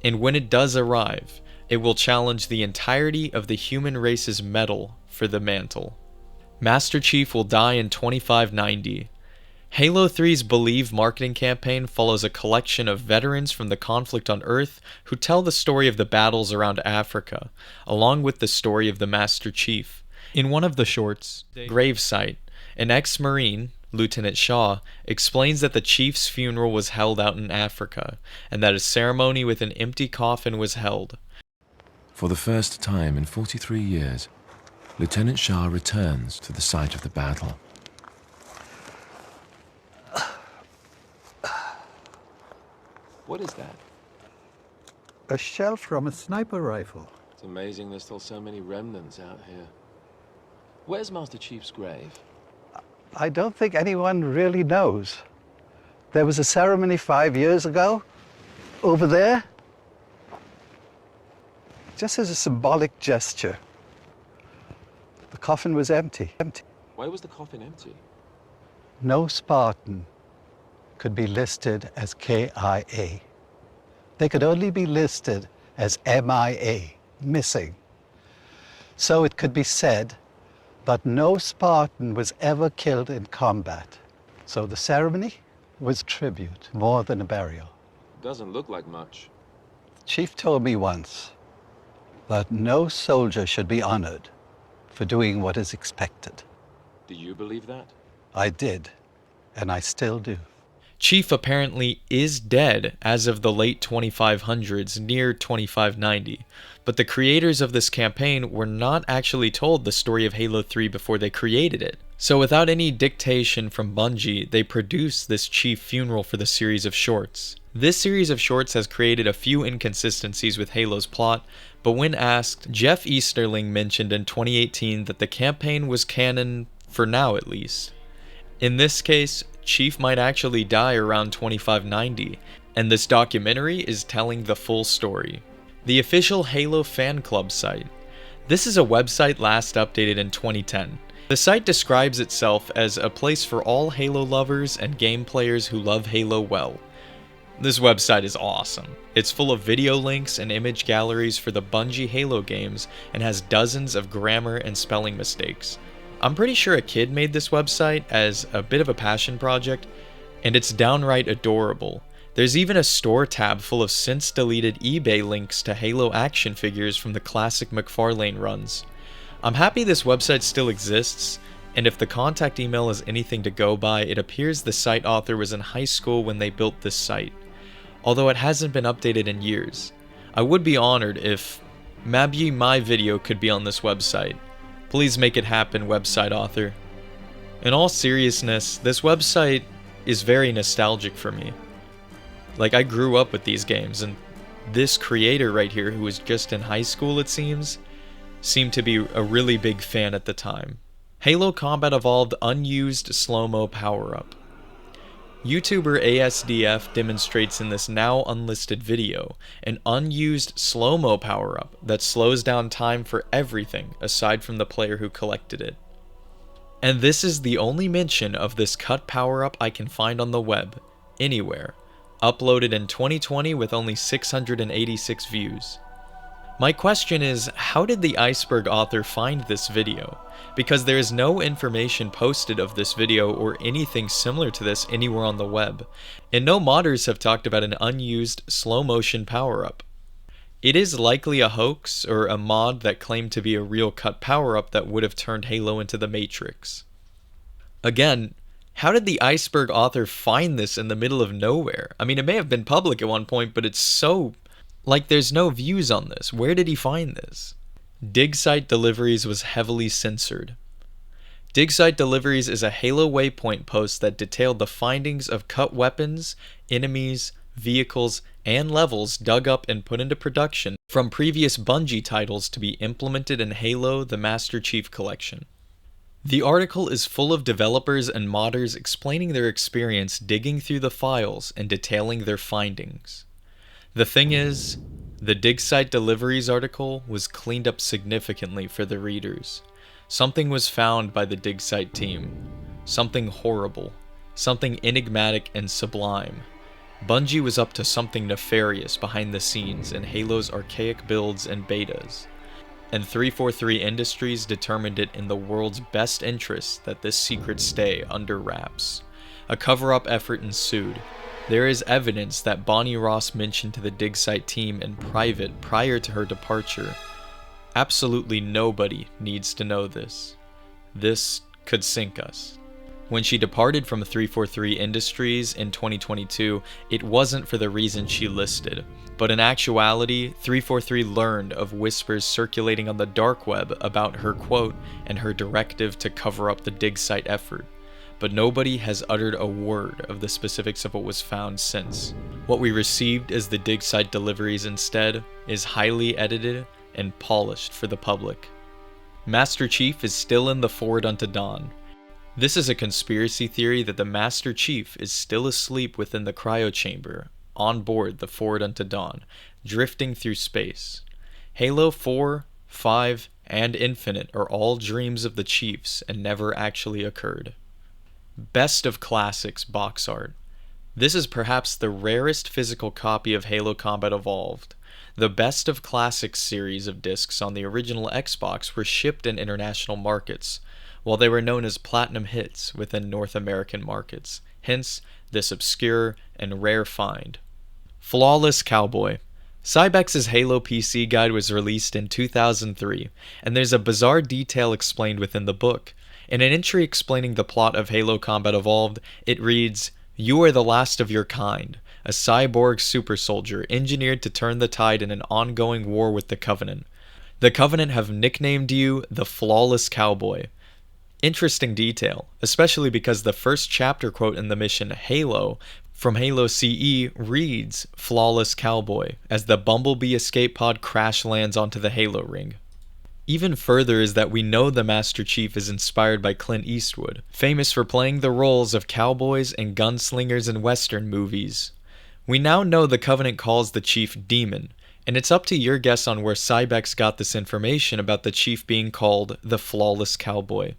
And when it does arrive, it will challenge the entirety of the human race's mettle for the mantle. Master Chief will die in 2590. Halo 3's Believe marketing campaign follows a collection of veterans from the conflict on Earth who tell the story of the battles around Africa, along with the story of the Master Chief. In one of the shorts, Gravesite, an ex-Marine, Lieutenant Shaw, explains that the Chief's funeral was held out in Africa, and that a ceremony with an empty coffin was held. For the first time in 43 years, Lieutenant Shah returns to the site of the battle. What is that? A shell from a sniper rifle. It's amazing there's still so many remnants out here. Where's Master Chief's grave? I don't think anyone really knows. There was a ceremony 5 years ago, over there. Just as a symbolic gesture. The coffin was empty. Why was the coffin empty? No Spartan could be listed as KIA. They could only be listed as MIA, missing. So it could be said, but no Spartan was ever killed in combat. So the ceremony was tribute, more than a burial. Doesn't look like much. The chief told me once that no soldier should be honored for doing what is expected. Do you believe that? I did, and I still do. Chief apparently is dead as of the late 2500s, near 2590, but the creators of this campaign were not actually told the story of Halo 3 before they created it. So without any dictation from Bungie, they produced this Chief funeral for the series of shorts. This series of shorts has created a few inconsistencies with Halo's plot, but when asked, Jeff Easterling mentioned in 2018 that the campaign was canon, for now at least. In this case, Chief might actually die around 2590, and this documentary is telling the full story. The official Halo fan club site. This is a website last updated in 2010. The site describes itself as a place for all Halo lovers and game players who love Halo well. This website is awesome. It's full of video links and image galleries for the Bungie Halo games and has dozens of grammar and spelling mistakes. I'm pretty sure a kid made this website as a bit of a passion project, and it's downright adorable. There's even a store tab full of since deleted eBay links to Halo action figures from the classic McFarlane runs. I'm happy this website still exists, and if the contact email is anything to go by, it appears the site author was in high school when they built this site, although it hasn't been updated in years. I would be honored if maybe my video could be on this website. Please make it happen, website author. In all seriousness, this website is very nostalgic for me. Like, I grew up with these games, and this creator right here, who was just in high school it seems, seemed to be a really big fan at the time. Halo Combat Evolved unused slow-mo power-up. YouTuber ASDF demonstrates in this now unlisted video an unused slow-mo power-up that slows down time for everything aside from the player who collected it. And this is the only mention of this cut power-up I can find on the web, anywhere, uploaded in 2020 with only 686 views. My question is, how did the Iceberg author find this video? Because there is no information posted of this video or anything similar to this anywhere on the web, and no modders have talked about an unused slow-motion power-up. It is likely a hoax or a mod that claimed to be a real cut power-up that would have turned Halo into the Matrix. Again, how did the Iceberg author find this in the middle of nowhere? I mean, it may have been public at one point, but it's so... like, there's no views on this. Where did he find this? Dig Site Deliveries was heavily censored. Dig Site Deliveries is a Halo Waypoint post that detailed the findings of cut weapons, enemies, vehicles, and levels dug up and put into production from previous Bungie titles to be implemented in Halo the Master Chief Collection. The article is full of developers and modders explaining their experience digging through the files and detailing their findings. The thing is, the Dig Site Deliveries article was cleaned up significantly for the readers. Something was found by the Dig Site team. Something horrible. Something enigmatic and sublime. Bungie was up to something nefarious behind the scenes in Halo's archaic builds and betas. And 343 Industries determined it in the world's best interest that this secret stay under wraps. A cover-up effort ensued. There is evidence that Bonnie Ross mentioned to the Dig Site team in private prior to her departure. Absolutely nobody needs to know this. This could sink us. When she departed from 343 Industries in 2022, it wasn't for the reason she listed, but in actuality, 343 learned of whispers circulating on the dark web about her quote and her directive to cover up the Dig Site effort. But nobody has uttered a word of the specifics of what was found since. What we received as the Dig Site Deliveries instead is highly edited and polished for the public. Master Chief is still in the Forward Unto Dawn. This is a conspiracy theory that the Master Chief is still asleep within the cryo chamber, on board the Forward Unto Dawn, drifting through space. Halo 4, 5, and Infinite are all dreams of the Chiefs and never actually occurred. Best of Classics box art. This is perhaps the rarest physical copy of Halo Combat Evolved. The Best of Classics series of discs on the original Xbox were shipped in international markets, while they were known as Platinum Hits within North American markets, hence this obscure and rare find. Flawless Cowboy. Cybex's Halo PC guide was released in 2003, and there's a bizarre detail explained within the book. In an entry explaining the plot of Halo Combat Evolved, it reads, "You are the last of your kind, a cyborg super soldier engineered to turn the tide in an ongoing war with the Covenant. The Covenant have nicknamed you the Flawless Cowboy." Interesting detail, especially because the first chapter quote in the mission Halo from Halo CE reads "Flawless Cowboy" as the Bumblebee escape pod crash lands onto the Halo ring. Even further is that we know the Master Chief is inspired by Clint Eastwood, famous for playing the roles of cowboys and gunslingers in Western movies. We now know the Covenant calls the Chief Demon, and it's up to your guess on where Cybex got this information about the Chief being called the Flawless Cowboy.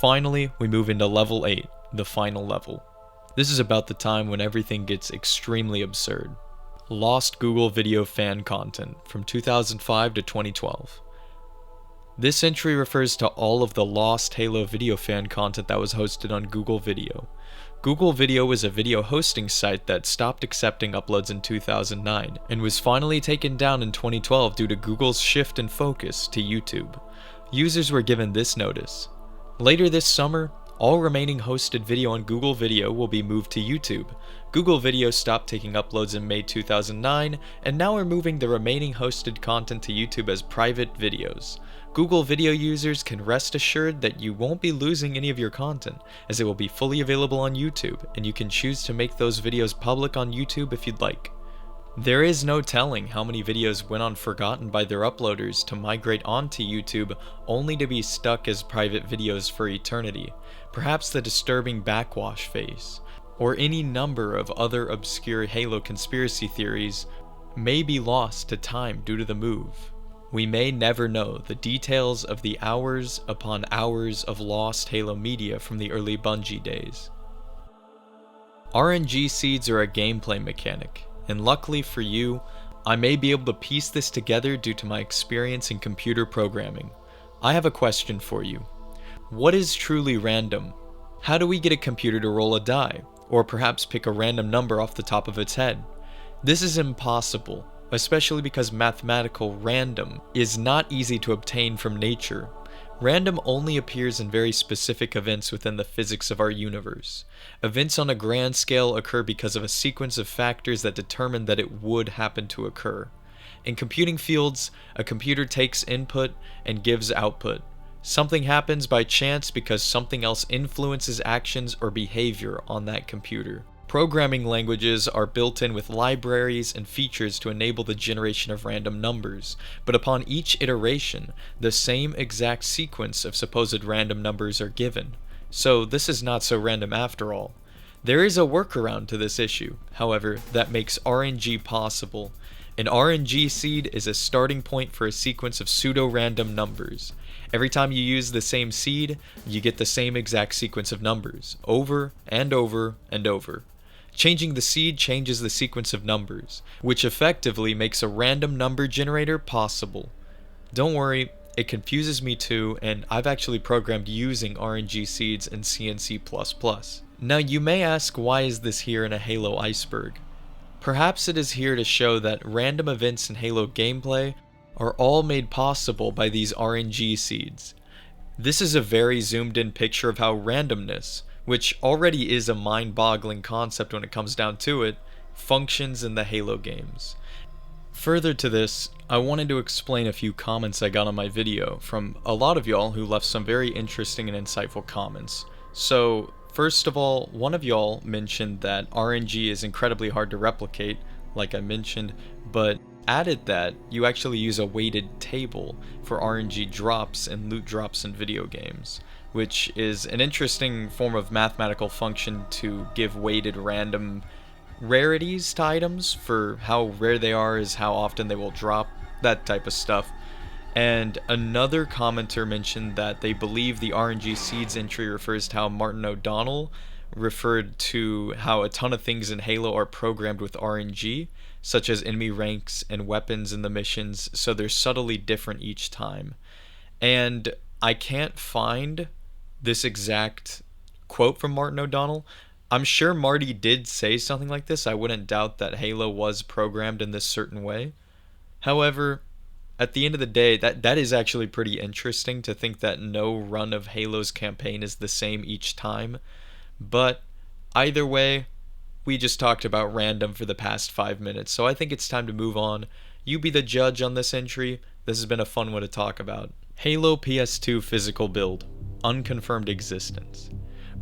Finally, we move into level 8, the final level. This is about the time when everything gets extremely absurd. Lost Google Video fan content from 2005 to 2012. This entry refers to all of the lost Halo video fan content that was hosted on Google Video. Google Video is a video hosting site that stopped accepting uploads in 2009 and was finally taken down in 2012 due to Google's shift in focus to YouTube. Users were given this notice: later this summer, all remaining hosted video on Google Video will be moved to YouTube. Google Video stopped taking uploads in May 2009 and now are moving the remaining hosted content to YouTube as private videos. Google Video users can rest assured that you won't be losing any of your content, as it will be fully available on YouTube, and you can choose to make those videos public on YouTube if you'd like. There is no telling how many videos went on forgotten by their uploaders to migrate onto YouTube only to be stuck as private videos for eternity, perhaps the disturbing backwash phase, or any number of other obscure Halo conspiracy theories may be lost to time due to the move. We may never know the details of the hours upon hours of lost Halo media from the early Bungie days. RNG seeds are a gameplay mechanic, and luckily for you, I may be able to piece this together due to my experience in computer programming. I have a question for you. What is truly random? How do we get a computer to roll a die, or perhaps pick a random number off the top of its head? This is impossible, especially because mathematical random is not easy to obtain from nature. Random only appears in very specific events within the physics of our universe. Events on a grand scale occur because of a sequence of factors that determine that it would happen to occur. In computing fields, a computer takes input and gives output. Something happens by chance because something else influences actions or behavior on that computer. Programming languages are built in with libraries and features to enable the generation of random numbers, but upon each iteration, the same exact sequence of supposed random numbers are given. So this is not so random after all. There is a workaround to this issue, however, that makes RNG possible. An RNG seed is a starting point for a sequence of pseudo-random numbers. Every time you use the same seed, you get the same exact sequence of numbers, over and over and over. Changing the seed changes the sequence of numbers, which effectively makes a random number generator possible. Don't worry, it confuses me too, and I've actually programmed using RNG seeds in C and C++. Now you may ask, why is this here in a Halo Iceberg? Perhaps it is here to show that random events in Halo gameplay are all made possible by these RNG seeds. This is a very zoomed in picture of how randomness, which already is a mind-boggling concept when it comes down to it, functions in the Halo games. Further to this, I wanted to explain a few comments I got on my video from a lot of y'all who left some very interesting and insightful comments. So, first of all, one of y'all mentioned that RNG is incredibly hard to replicate, like I mentioned, but added that you actually use a weighted table for RNG drops and loot drops in video games, which is an interesting form of mathematical function to give weighted random rarities to items. For how rare they are is how often they will drop, that type of stuff. And another commenter mentioned that they believe the RNG seeds entry refers to how Martin O'Donnell referred to how a ton of things in Halo are programmed with RNG, such as enemy ranks and weapons in the missions, so they're subtly different each time. And I can't find this exact quote from Martin O'Donnell. I'm sure Marty did say something like this. I wouldn't doubt that Halo was programmed in this certain way. However, at the end of the day, that is actually pretty interesting to think that no run of Halo's campaign is the same each time. But either way, we just talked about random for the past 5 minutes, so I think it's time to move on. You be the judge on this entry. This has been a fun one to talk about. Halo PS2 physical build. Unconfirmed existence.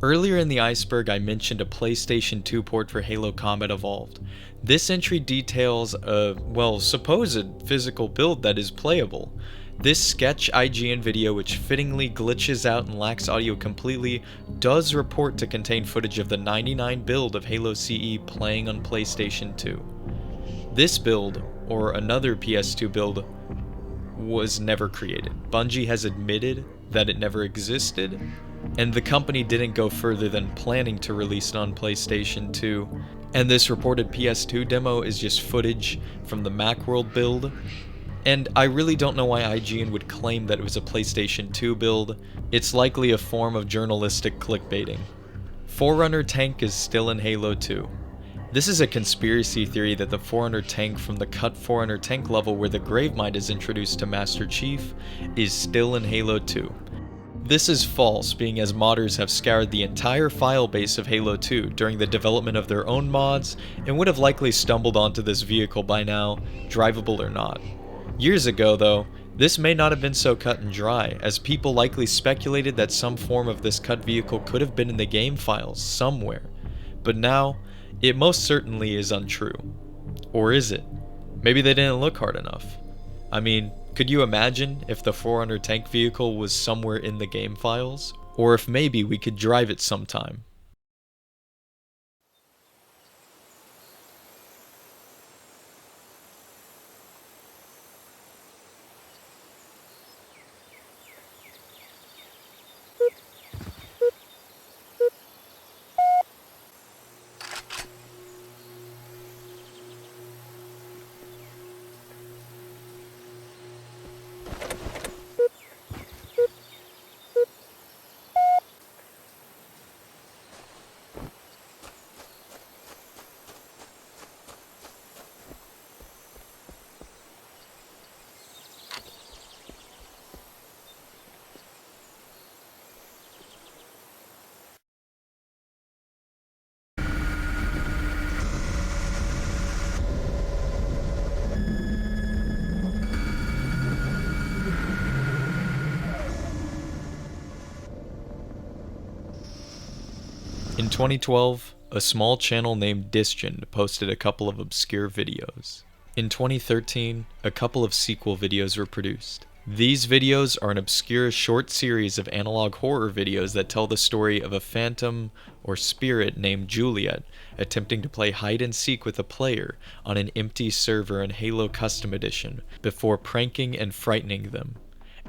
Earlier in the Iceberg, I mentioned a PlayStation 2 port for Halo Combat Evolved. This entry details a, supposed physical build that is playable. This sketch IGN video, which fittingly glitches out and lacks audio completely, does report to contain footage of the 99 build of Halo CE playing on PlayStation 2. This build, or another PS2 build, was never created. Bungie has admitted that it never existed, and the company didn't go further than planning to release it on PlayStation 2, and this reported PS2 demo is just footage from the Macworld build. And I really don't know why IGN would claim that it was a PlayStation 2 build. It's likely a form of journalistic clickbaiting. Forerunner tank is still in Halo 2. This is a conspiracy theory that the Forerunner tank from the cut Forerunner tank level where the Gravemind is introduced to Master Chief is still in Halo 2. This is false, being as modders have scoured the entire file base of Halo 2 during the development of their own mods and would have likely stumbled onto this vehicle by now, drivable or not. Years ago, though, this may not have been so cut and dry, as people likely speculated that some form of this cut vehicle could have been in the game files somewhere. But now, it most certainly is untrue. Or is it? Maybe they didn't look hard enough. I mean, could you imagine if the 400 tank vehicle was somewhere in the game files? Or if maybe we could drive it sometime? In 2012, a small channel named Disgend posted a couple of obscure videos. In 2013, a couple of sequel videos were produced. These videos are an obscure short series of analog horror videos that tell the story of a phantom or spirit named Juliet attempting to play hide and seek with a player on an empty server in Halo Custom Edition before pranking and frightening them.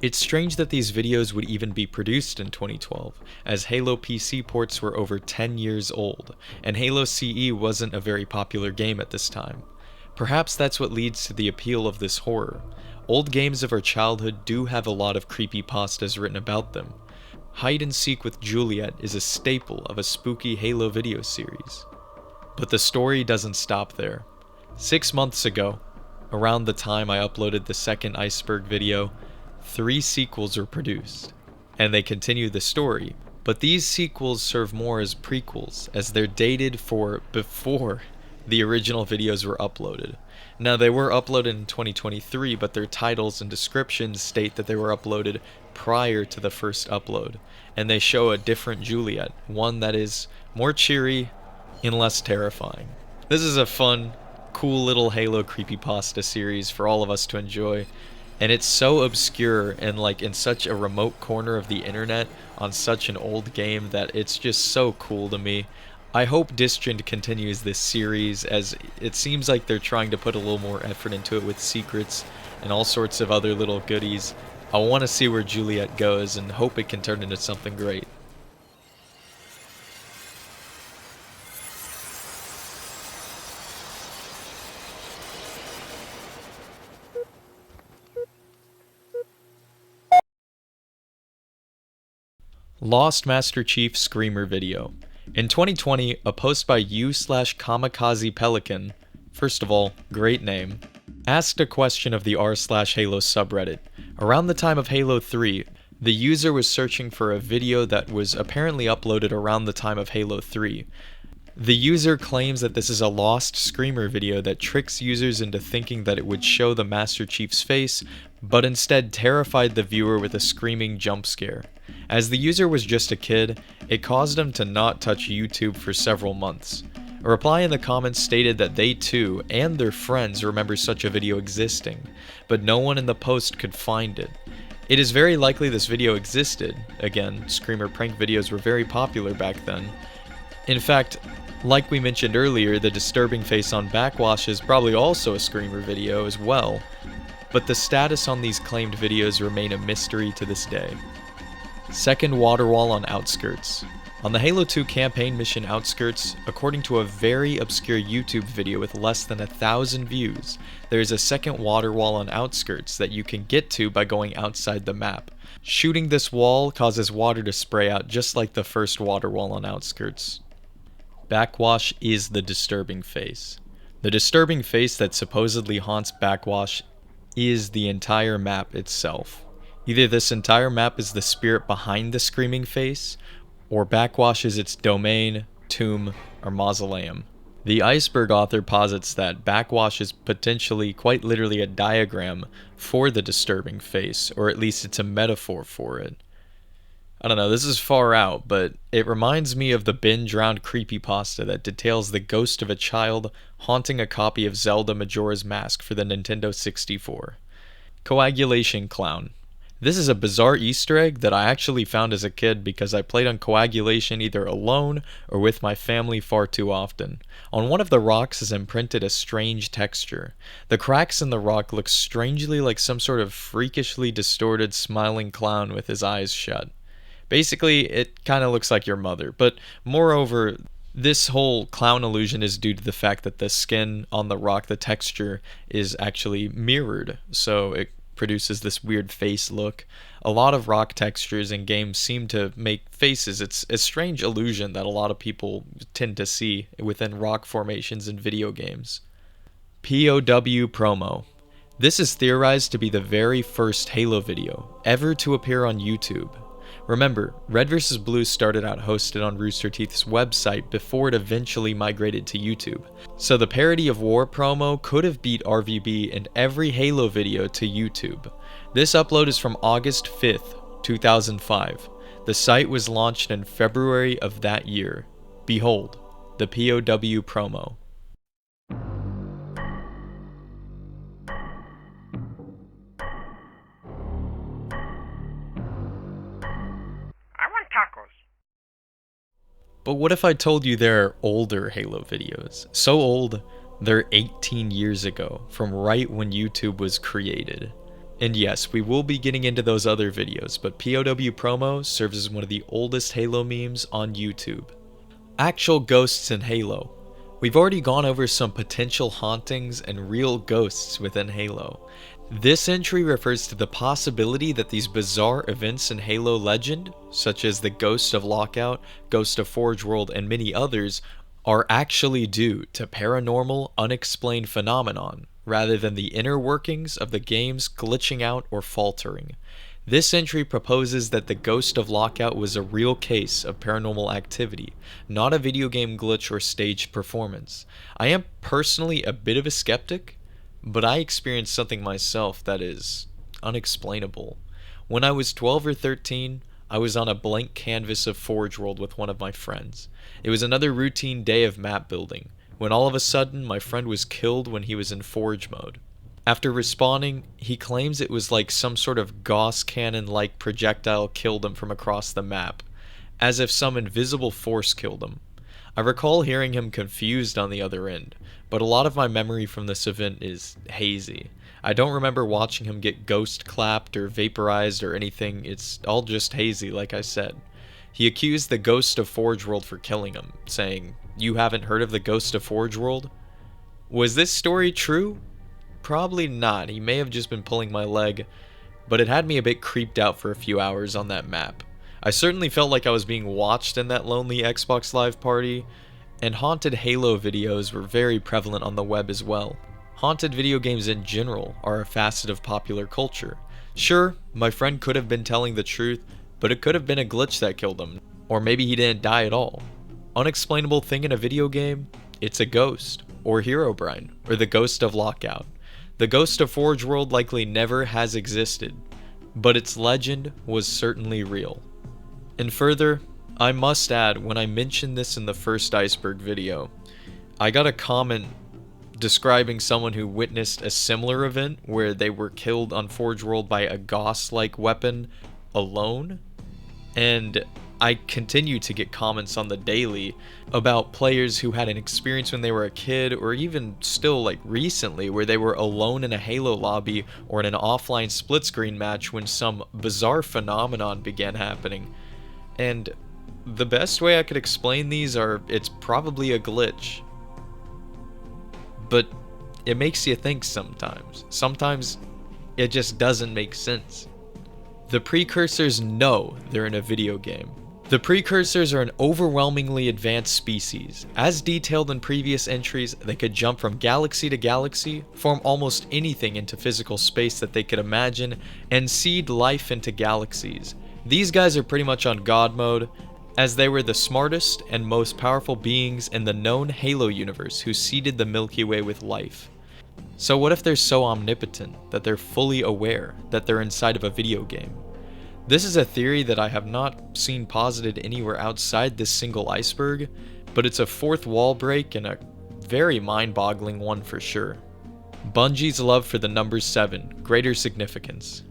It's strange that these videos would even be produced in 2012, as Halo PC ports were over 10 years old, and Halo CE wasn't a very popular game at this time. Perhaps that's what leads to the appeal of this horror. Old games of our childhood do have a lot of creepypastas written about them. Hide and Seek with Juliet is a staple of a spooky Halo video series. But the story doesn't stop there. 6 months ago, around the time I uploaded the second Iceberg video, 3 sequels were produced, and they continue the story, but these sequels serve more as prequels, as they're dated for before the original videos were uploaded. Now, they were uploaded in 2023, but their titles and descriptions state that they were uploaded prior to the first upload, and they show a different Juliet, one that is more cheery and less terrifying. This is a fun, cool little Halo creepypasta series for all of us to enjoy. And it's so obscure and like in such a remote corner of the internet on such an old game that it's just so cool to me. I hope Disgend continues this series, as it seems like they're trying to put a little more effort into it with secrets and all sorts of other little goodies. I want to see where Juliet goes and hope it can turn into something great. Lost Master Chief Screamer video. In 2020, a post by u/Kamikaze Pelican, first of all, great name, asked a question of the r/Halo subreddit. Around the time of Halo 3, the user was searching for a video that was apparently uploaded around the time of Halo 3. The user claims that this is a lost Screamer video that tricks users into thinking that it would show the Master Chief's face, but instead terrified the viewer with a screaming jump scare. As the user was just a kid, it caused him to not touch YouTube for several months. A reply in the comments stated that they too, and their friends, remember such a video existing, but no one in the post could find it. It is very likely this video existed. Again, Screamer prank videos were very popular back then. In fact, like we mentioned earlier, the disturbing face on Backwash is probably also a Screamer video as well, but the status on these claimed videos remain a mystery to this day. Second water wall on Outskirts. On the Halo 2 campaign mission Outskirts, according to a very obscure YouTube video with less than 1,000 views, there is a second water wall on Outskirts that you can get to by going outside the map. Shooting this wall causes water to spray out just like the first water wall on Outskirts. Backwash is the disturbing face. The disturbing face that supposedly haunts Backwash is the entire map itself. Either this entire map is the spirit behind the screaming face, or Backwash is its domain, tomb, or mausoleum. The Iceberg author posits that Backwash is potentially quite literally a diagram for the disturbing face, or at least it's a metaphor for it. I don't know, this is far out, but it reminds me of the bin-drowned creepypasta that details the ghost of a child haunting a copy of Zelda Majora's Mask for the Nintendo 64. Coagulation Clown. This is a bizarre Easter egg that I actually found as a kid because I played on Coagulation either alone or with my family far too often. On one of the rocks is imprinted a strange texture. The cracks in the rock look strangely like some sort of freakishly distorted smiling clown with his eyes shut. Basically, it kind of looks like your mother, but moreover, this whole clown illusion is due to the fact that the skin on the rock, the texture, is actually mirrored, so it produces this weird face look. A lot of rock textures in games seem to make faces. It's a strange illusion that a lot of people tend to see within rock formations in video games. POW promo. This is theorized to be the very first Halo video ever to appear on YouTube. Remember, Red vs. Blue started out hosted on Rooster Teeth's website before it eventually migrated to YouTube. So the Parody of War promo could have beat RVB and every Halo video to YouTube. This upload is from August 5th, 2005. The site was launched in February of that year. Behold, the POW promo. But what if I told you there are older Halo videos? So old, they're 18 years ago, from right when YouTube was created. And yes, we will be getting into those other videos, but POW promo serves as one of the oldest Halo memes on YouTube. Actual ghosts in Halo. We've already gone over some potential hauntings and real ghosts within Halo. This entry refers to the possibility that these bizarre events in Halo Legend, such as the Ghost of Lockout, Ghost of Forge World, and many others, are actually due to paranormal, unexplained phenomenon, rather than the inner workings of the games glitching out or faltering. This entry proposes that the Ghost of Lockout was a real case of paranormal activity, not a video game glitch or staged performance. I am personally a bit of a skeptic, but I experienced something myself that is unexplainable. When I was 12 or 13, I was on a blank canvas of Forge World with one of my friends. It was another routine day of map building, when all of a sudden my friend was killed when he was in Forge mode. After respawning, he claims it was like some sort of Gauss cannon-like projectile killed him from across the map, as if some invisible force killed him. I recall hearing him confused on the other end, but a lot of my memory from this event is hazy. I don't remember watching him get ghost clapped or vaporized or anything. It's all just hazy, like I said. He accused the Ghost of Forge World for killing him, saying, "You haven't heard of the Ghost of Forge World?" Was this story true? Probably not. He may have just been pulling my leg, but it had me a bit creeped out for a few hours on that map. I certainly felt like I was being watched in that lonely Xbox Live party, and haunted Halo videos were very prevalent on the web as well. Haunted video games in general are a facet of popular culture. Sure, my friend could have been telling the truth, but it could have been a glitch that killed him, or maybe he didn't die at all. Unexplainable thing in a video game? It's a ghost, or Herobrine, or the Ghost of Lockout. The Ghost of Forge World likely never has existed, but its legend was certainly real. And further, I must add, when I mentioned this in the first Iceberg video, I got a comment describing someone who witnessed a similar event where they were killed on Forge World by a Gauss-like weapon alone, and I continue to get comments on the daily about players who had an experience when they were a kid, or even still like recently, where they were alone in a Halo lobby or in an offline split screen match when some bizarre phenomenon began happening. And the best way I could explain these are, it's probably a glitch. But it makes you think sometimes. Sometimes it just doesn't make sense. The precursors know they're in a video game. The precursors are an overwhelmingly advanced species. As detailed in previous entries, they could jump from galaxy to galaxy, form almost anything into physical space that they could imagine, and seed life into galaxies. These guys are pretty much on God mode, as they were the smartest and most powerful beings in the known Halo universe who seeded the Milky Way with life. So what if they're so omnipotent that they're fully aware that they're inside of a video game? This is a theory that I have not seen posited anywhere outside this single iceberg, but it's a fourth wall break and a very mind-boggling one for sure. Bungie's love for the number 7, greater significance.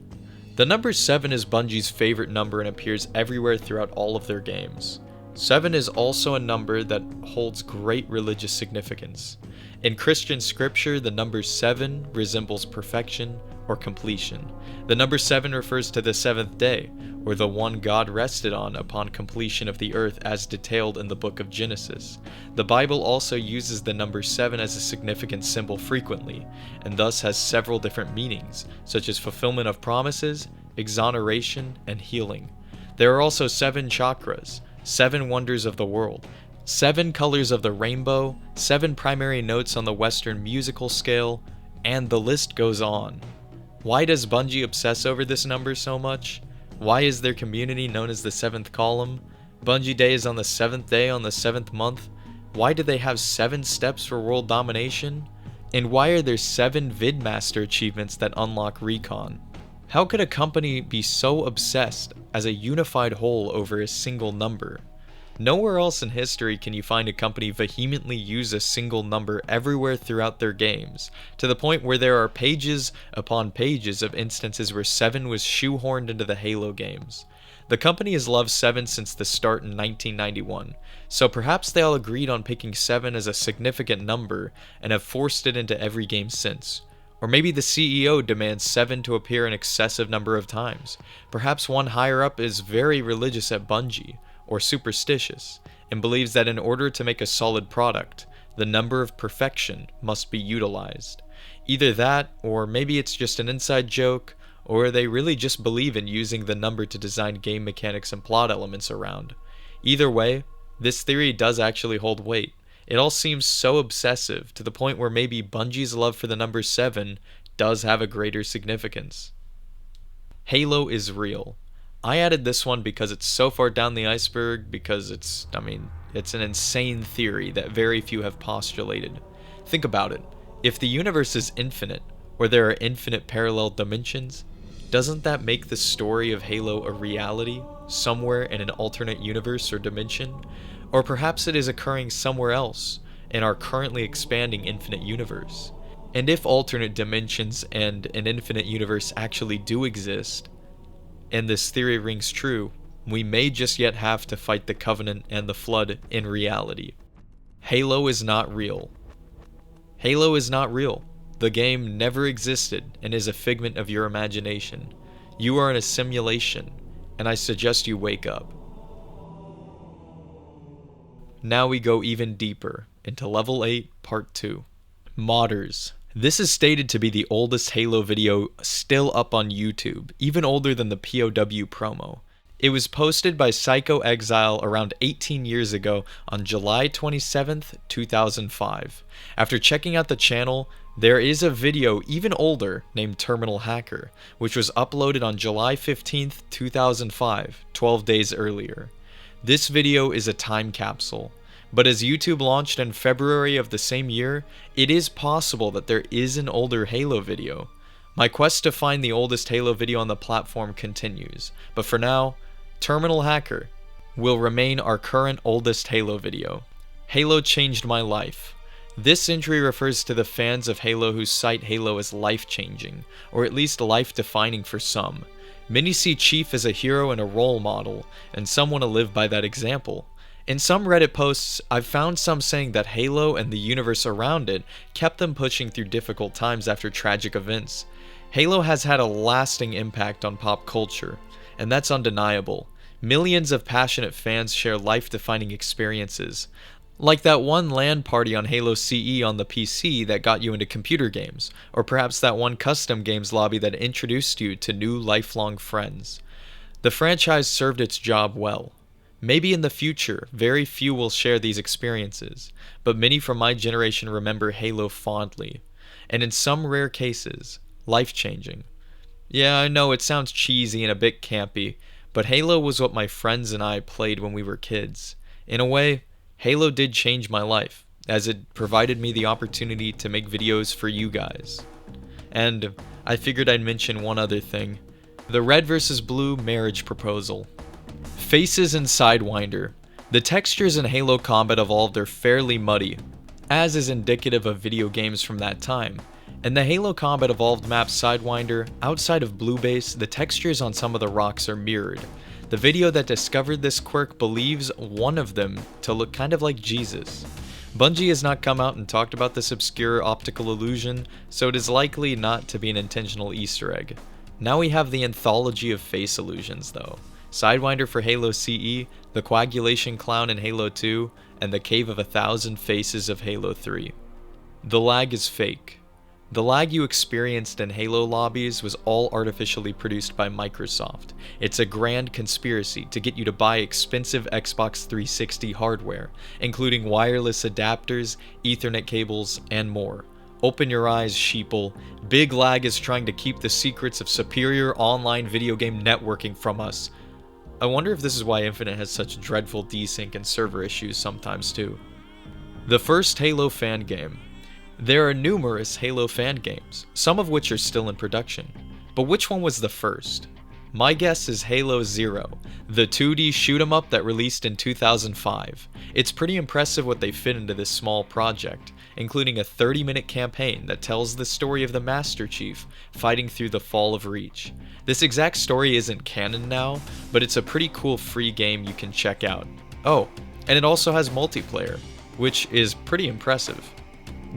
The number 7 is Bungie's favorite number and appears everywhere throughout all of their games. 7 is also a number that holds great religious significance. In Christian scripture, the number 7 resembles perfection or completion. The number 7 refers to the seventh day, or the one God rested on upon completion of the earth as detailed in the book of Genesis. The Bible also uses the number 7 as a significant symbol frequently, and thus has several different meanings, such as fulfillment of promises, exoneration, and healing. There are also 7 chakras, 7 wonders of the world, 7 colors of the rainbow, 7 primary notes on the Western musical scale, and the list goes on. Why does Bungie obsess over this number so much? Why is their community known as the 7th column? Bungie Day is on the 7th day on the 7th month. Why do they have 7 steps for world domination? And why are there 7 Vidmaster achievements that unlock recon? How could a company be so obsessed as a unified whole over a single number? Nowhere else in history can you find a company vehemently use a single number everywhere throughout their games, to the point where there are pages upon pages of instances where 7 was shoehorned into the Halo games. The company has loved 7 since the start in 1991, so perhaps they all agreed on picking 7 as a significant number and have forced it into every game since. Or maybe the CEO demands 7 to appear an excessive number of times. Perhaps one higher up is very religious at Bungie, or superstitious, and believes that in order to make a solid product, the number of perfection must be utilized. Either that, or maybe it's just an inside joke, or they really just believe in using the number to design game mechanics and plot elements around. Either way, this theory does actually hold weight. It all seems so obsessive, to the point where maybe Bungie's love for the number 7 does have a greater significance. Halo is real. I added this one because it's so far down the iceberg, because it's an insane theory that very few have postulated. Think about it. If the universe is infinite, or there are infinite parallel dimensions, doesn't that make the story of Halo a reality, somewhere in an alternate universe or dimension? Or perhaps it is occurring somewhere else, in our currently expanding infinite universe. And if alternate dimensions and an infinite universe actually do exist, and this theory rings true, we may just yet have to fight the Covenant and the Flood in reality. Halo is not real. Halo is not real. The game never existed and is a figment of your imagination. You are in a simulation, and I suggest you wake up. Now we go even deeper into Level 8, Part 2. Modders. This is stated to be the oldest Halo video still up on YouTube, even older than the POW promo. It was posted by Psycho Exile around 18 years ago on July 27th, 2005. After checking out the channel, there is a video even older named Terminal Hacker, which was uploaded on July 15th, 2005, 12 days earlier. This video is a time capsule. But as YouTube launched in February of the same year, it is possible that there is an older Halo video. My quest to find the oldest Halo video on the platform continues, but for now, Terminal Hacker will remain our current oldest Halo video. Halo changed my life. This entry refers to the fans of Halo who cite Halo as life-changing, or at least life-defining for some. Many see Chief as a hero and a role model, and some want to live by that example. In some Reddit posts, I've found some saying that Halo and the universe around it kept them pushing through difficult times after tragic events. Halo has had a lasting impact on pop culture, and that's undeniable. Millions of passionate fans share life-defining experiences, like that one LAN party on Halo CE on the PC that got you into computer games, or perhaps that one custom games lobby that introduced you to new lifelong friends. The franchise served its job well. Maybe in the future, very few will share these experiences, but many from my generation remember Halo fondly, and in some rare cases, life-changing. Yeah, I know it sounds cheesy and a bit campy, but Halo was what my friends and I played when we were kids. In a way, Halo did change my life, as it provided me the opportunity to make videos for you guys. And I figured I'd mention one other thing. The red versus blue marriage proposal. Faces and Sidewinder. The textures in Halo Combat Evolved are fairly muddy, as is indicative of video games from that time. In the Halo Combat Evolved map Sidewinder, outside of Blue Base, the textures on some of the rocks are mirrored. The video that discovered this quirk believes one of them to look kind of like Jesus. Bungie has not come out and talked about this obscure optical illusion, so it is likely not to be an intentional Easter egg. Now we have the anthology of face illusions though. Sidewinder for Halo CE, the Coagulation Clown in Halo 2, and the Cave of 1,000 Faces of Halo 3. The lag is fake. The lag you experienced in Halo lobbies was all artificially produced by Microsoft. It's a grand conspiracy to get you to buy expensive Xbox 360 hardware, including wireless adapters, Ethernet cables, and more. Open your eyes, sheeple. Big Lag is trying to keep the secrets of superior online video game networking from us. I wonder if this is why Infinite has such dreadful desync and server issues sometimes too. The first Halo fan game. There are numerous Halo fan games, some of which are still in production. But which one was the first? My guess is Halo Zero, the 2D shoot-'em-up that released in 2005. It's pretty impressive what they fit into this small project, including a 30-minute campaign that tells the story of the Master Chief fighting through the fall of Reach. This exact story isn't canon now, but it's a pretty cool free game you can check out. Oh, and it also has multiplayer, which is pretty impressive.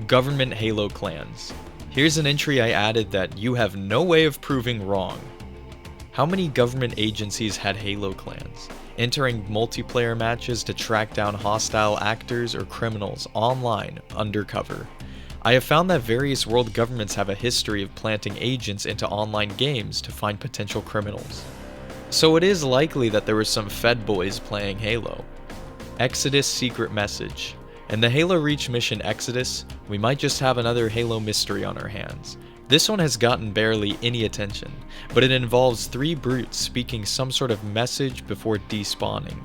Government Halo clans. Here's an entry I added that you have no way of proving wrong. How many government agencies had Halo clans, entering multiplayer matches to track down hostile actors or criminals online undercover? I have found that various world governments have a history of planting agents into online games to find potential criminals. So it is likely that there were some Fed boys playing Halo. Exodus secret message. In the Halo Reach mission Exodus, we might just have another Halo mystery on our hands. This one has gotten barely any attention, but it involves 3 brutes speaking some sort of message before despawning.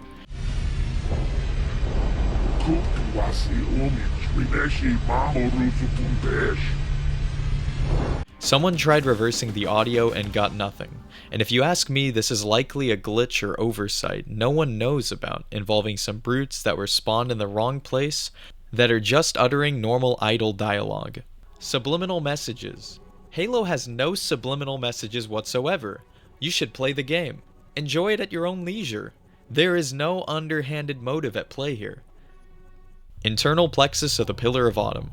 Someone tried reversing the audio and got nothing, and if you ask me, this is likely a glitch or oversight no one knows about, involving some brutes that were spawned in the wrong place that are just uttering normal idle dialogue. Subliminal messages. Halo has no subliminal messages whatsoever. You should play the game. Enjoy it at your own leisure. There is no underhanded motive at play here. Internal plexus of the Pillar of Autumn.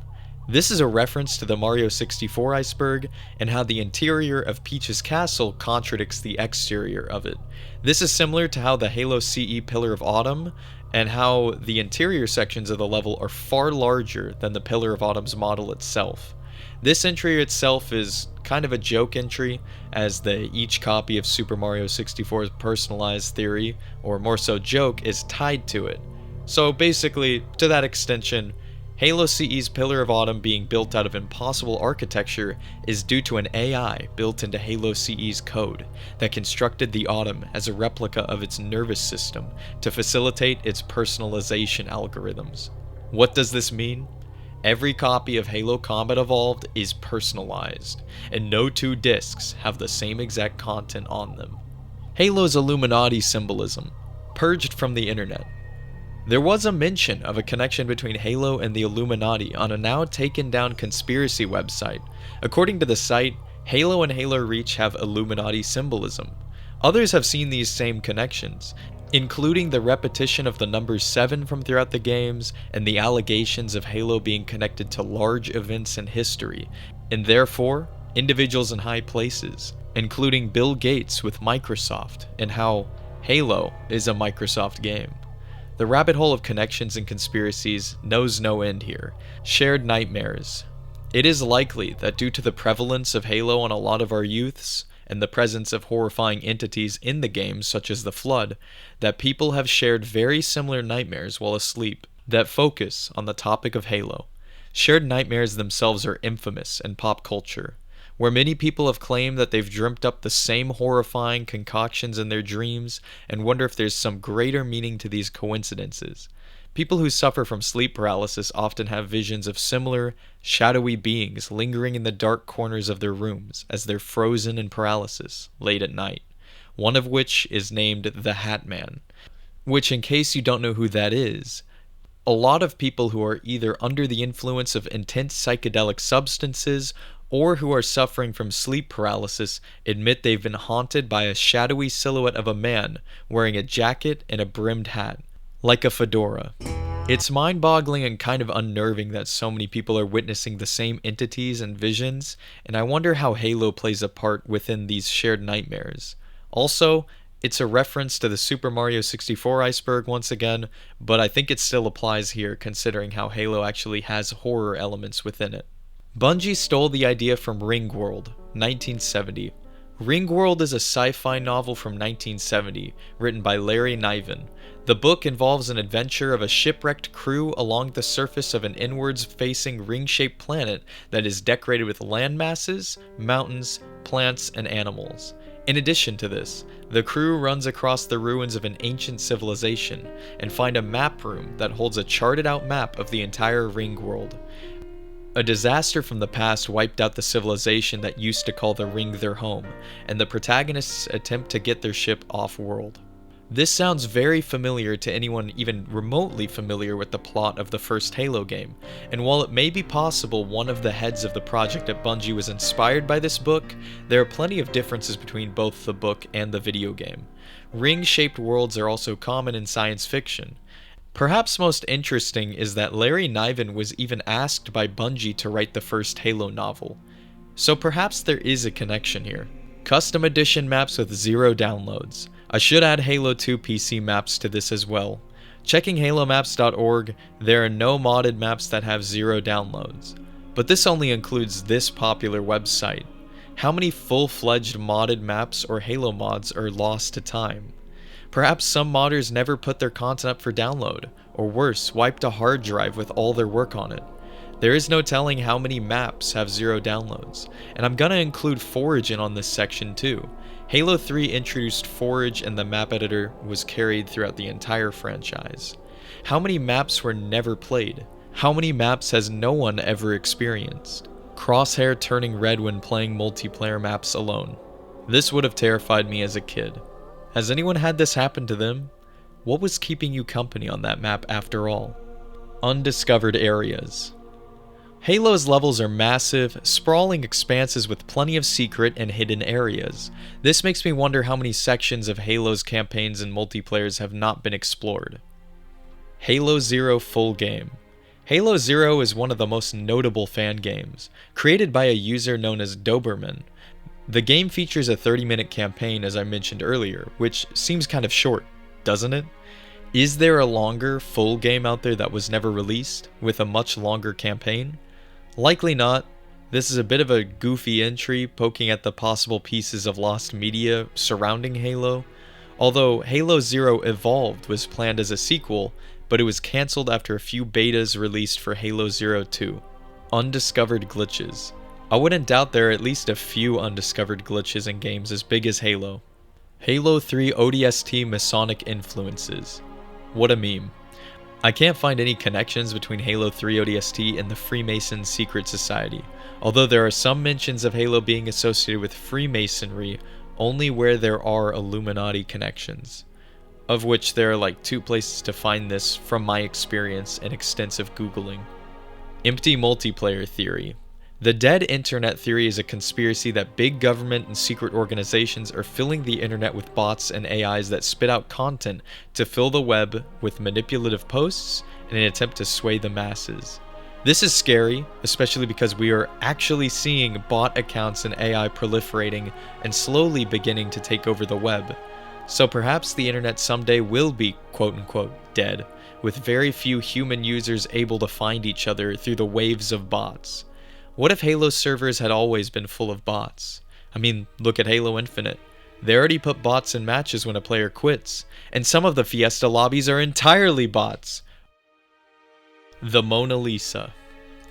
This is a reference to the Mario 64 Iceberg and how the interior of Peach's castle contradicts the exterior of it. This is similar to how the Halo CE Pillar of Autumn and how the interior sections of the level are far larger than the Pillar of Autumn's model itself. This entry itself is kind of a joke entry, as each copy of Super Mario 64's personalized theory, or more so joke, is tied to it. So basically, to that extension, Halo CE's Pillar of Autumn being built out of impossible architecture is due to an AI built into Halo CE's code that constructed the Autumn as a replica of its nervous system to facilitate its personalization algorithms. What does this mean? Every copy of Halo Combat Evolved is personalized, and no 2 discs have the same exact content on them. Halo's Illuminati symbolism, purged from the internet. There was a mention of a connection between Halo and the Illuminati on a now taken down conspiracy website. According to the site, Halo and Halo Reach have Illuminati symbolism. Others have seen these same connections, including the repetition of the number 7 from throughout the games and the allegations of Halo being connected to large events in history, and therefore individuals in high places, including Bill Gates with Microsoft, and how Halo is a Microsoft game. The rabbit hole of connections and conspiracies knows no end here. Shared nightmares. It is likely that due to the prevalence of Halo on a lot of our youths, and the presence of horrifying entities in the game such as the Flood, that people have shared very similar nightmares while asleep that focus on the topic of Halo. Shared nightmares themselves are infamous in pop culture, where many people have claimed that they've dreamt up the same horrifying concoctions in their dreams and wonder if there's some greater meaning to these coincidences. People who suffer from sleep paralysis often have visions of similar, shadowy beings lingering in the dark corners of their rooms as they're frozen in paralysis late at night, one of which is named the Hat Man, which, in case you don't know who that is, a lot of people who are either under the influence of intense psychedelic substances or who are suffering from sleep paralysis admit they've been haunted by a shadowy silhouette of a man wearing a jacket and a brimmed hat, like a fedora. It's mind-boggling and kind of unnerving that so many people are witnessing the same entities and visions, and I wonder how Halo plays a part within these shared nightmares. Also, it's a reference to the Super Mario 64 Iceberg once again, but I think it still applies here considering how Halo actually has horror elements within it. Bungie stole the idea from Ringworld, 1970. Ringworld is a sci-fi novel from 1970, written by Larry Niven. The book involves an adventure of a shipwrecked crew along the surface of an inwards-facing ring-shaped planet that is decorated with landmasses, mountains, plants, and animals. In addition to this, the crew runs across the ruins of an ancient civilization and find a map room that holds a charted out map of the entire ring world. A disaster from the past wiped out the civilization that used to call the ring their home, and the protagonists attempt to get their ship off-world. This sounds very familiar to anyone even remotely familiar with the plot of the first Halo game, and while it may be possible one of the heads of the project at Bungie was inspired by this book, there are plenty of differences between both the book and the video game. Ring-shaped worlds are also common in science fiction. Perhaps most interesting is that Larry Niven was even asked by Bungie to write the first Halo novel. So perhaps there is a connection here. Custom edition maps with 0 downloads. I should add Halo 2 PC maps to this as well. Checking halomaps.org, there are no modded maps that have 0 downloads. But this only includes this popular website. How many full-fledged modded maps or Halo mods are lost to time? Perhaps some modders never put their content up for download, or worse, wiped a hard drive with all their work on it. There is no telling how many maps have 0 downloads, and I'm gonna include Forage in on this section too. Halo 3 introduced Forage and the map editor was carried throughout the entire franchise. How many maps were never played? How many maps has no one ever experienced? Crosshair turning red when playing multiplayer maps alone. This would have terrified me as a kid. Has anyone had this happen to them? What was keeping you company on that map after all? Undiscovered areas. Halo's levels are massive, sprawling expanses with plenty of secret and hidden areas. This makes me wonder how many sections of Halo's campaigns and multiplayers have not been explored. Halo Zero full game. Halo Zero is one of the most notable fan games, created by a user known as Doberman. The game features a 30-minute campaign, as I mentioned earlier, which seems kind of short, doesn't it? Is there a longer, full game out there that was never released, with a much longer campaign? Likely not. This is a bit of a goofy entry, poking at the possible pieces of lost media surrounding Halo. Although Halo Zero Evolved was planned as a sequel, but it was cancelled after a few betas released for Halo Zero 2. Undiscovered glitches. I wouldn't doubt there are at least a few undiscovered glitches in games as big as Halo. Halo 3 ODST Masonic influences. What a meme. I can't find any connections between Halo 3 ODST and the Freemason Secret Society, although there are some mentions of Halo being associated with Freemasonry only where there are Illuminati connections, of which there are like 2 places to find this from my experience and extensive Googling. Empty multiplayer theory. The dead internet theory is a conspiracy that big government and secret organizations are filling the internet with bots and AIs that spit out content to fill the web with manipulative posts in an attempt to sway the masses. This is scary, especially because we are actually seeing bot accounts and AI proliferating and slowly beginning to take over the web. So perhaps the internet someday will be quote-unquote dead, with very few human users able to find each other through the waves of bots. What if Halo's servers had always been full of bots? I mean, look at Halo Infinite. They already put bots in matches when a player quits, and some of the Fiesta lobbies are entirely bots. The Mona Lisa.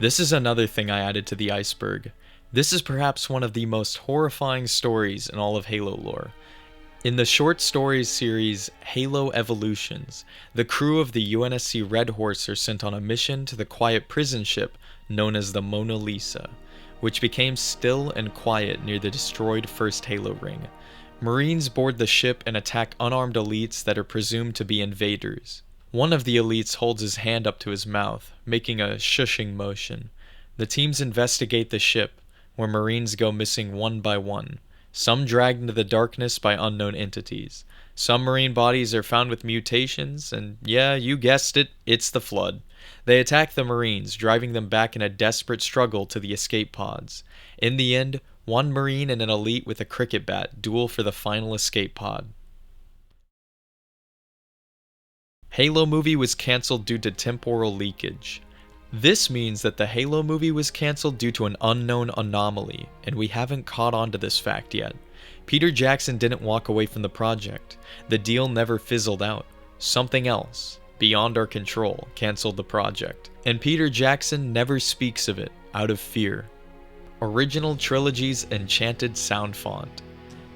This is another thing I added to the Iceberg. This is perhaps one of the most horrifying stories in all of Halo lore. In the short stories series Halo Evolutions, the crew of the UNSC Red Horse are sent on a mission to the quiet prison ship known as the Mona Lisa, which became still and quiet near the destroyed first Halo ring. Marines board the ship and attack unarmed elites that are presumed to be invaders. One of the elites holds his hand up to his mouth, making a shushing motion. The teams investigate the ship, where Marines go missing one by one. Some dragged into the darkness by unknown entities. Some Marine bodies are found with mutations, and yeah, you guessed it, it's the Flood. They attack the Marines, driving them back in a desperate struggle to the escape pods. In the end, one Marine and an elite with a cricket bat duel for the final escape pod. Halo movie was cancelled due to temporal leakage. This means that the Halo movie was cancelled due to an unknown anomaly, and we haven't caught on to this fact yet. Peter Jackson didn't walk away from the project. The deal never fizzled out. Something else, beyond our control, cancelled the project. And Peter Jackson never speaks of it, out of fear. Original Trilogy's Enchanted Sound Font.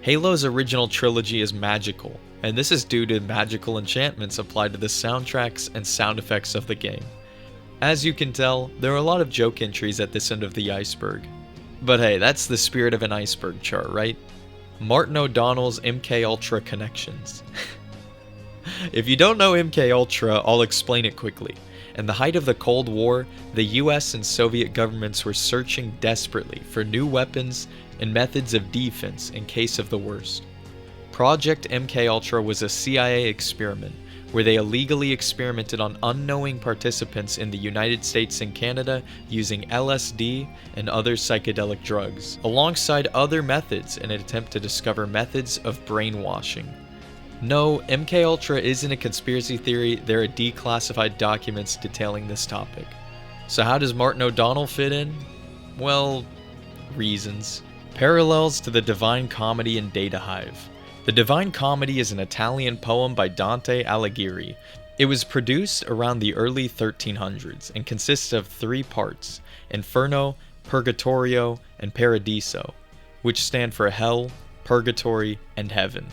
Halo's original trilogy is magical, and this is due to magical enchantments applied to the soundtracks and sound effects of the game. As you can tell, there are a lot of joke entries at this end of the iceberg. But hey, that's the spirit of an iceberg chart, right? Martin O'Donnell's MKUltra connections. If you don't know MKUltra, I'll explain it quickly. In the height of the Cold War, the US and Soviet governments were searching desperately for new weapons and methods of defense in case of the worst. Project MKUltra was a CIA experiment where they illegally experimented on unknowing participants in the United States and Canada using LSD and other psychedelic drugs, alongside other methods in an attempt to discover methods of brainwashing. No, MKUltra isn't a conspiracy theory, there are declassified documents detailing this topic. So how does Martin O'Donnell fit in? Well, reasons. Parallels to the Divine Comedy and Data Hive. The Divine Comedy is an Italian poem by Dante Alighieri. It was produced around the early 1300s and consists of 3 parts, Inferno, Purgatorio, and Paradiso, which stand for Hell, Purgatory, and Heaven.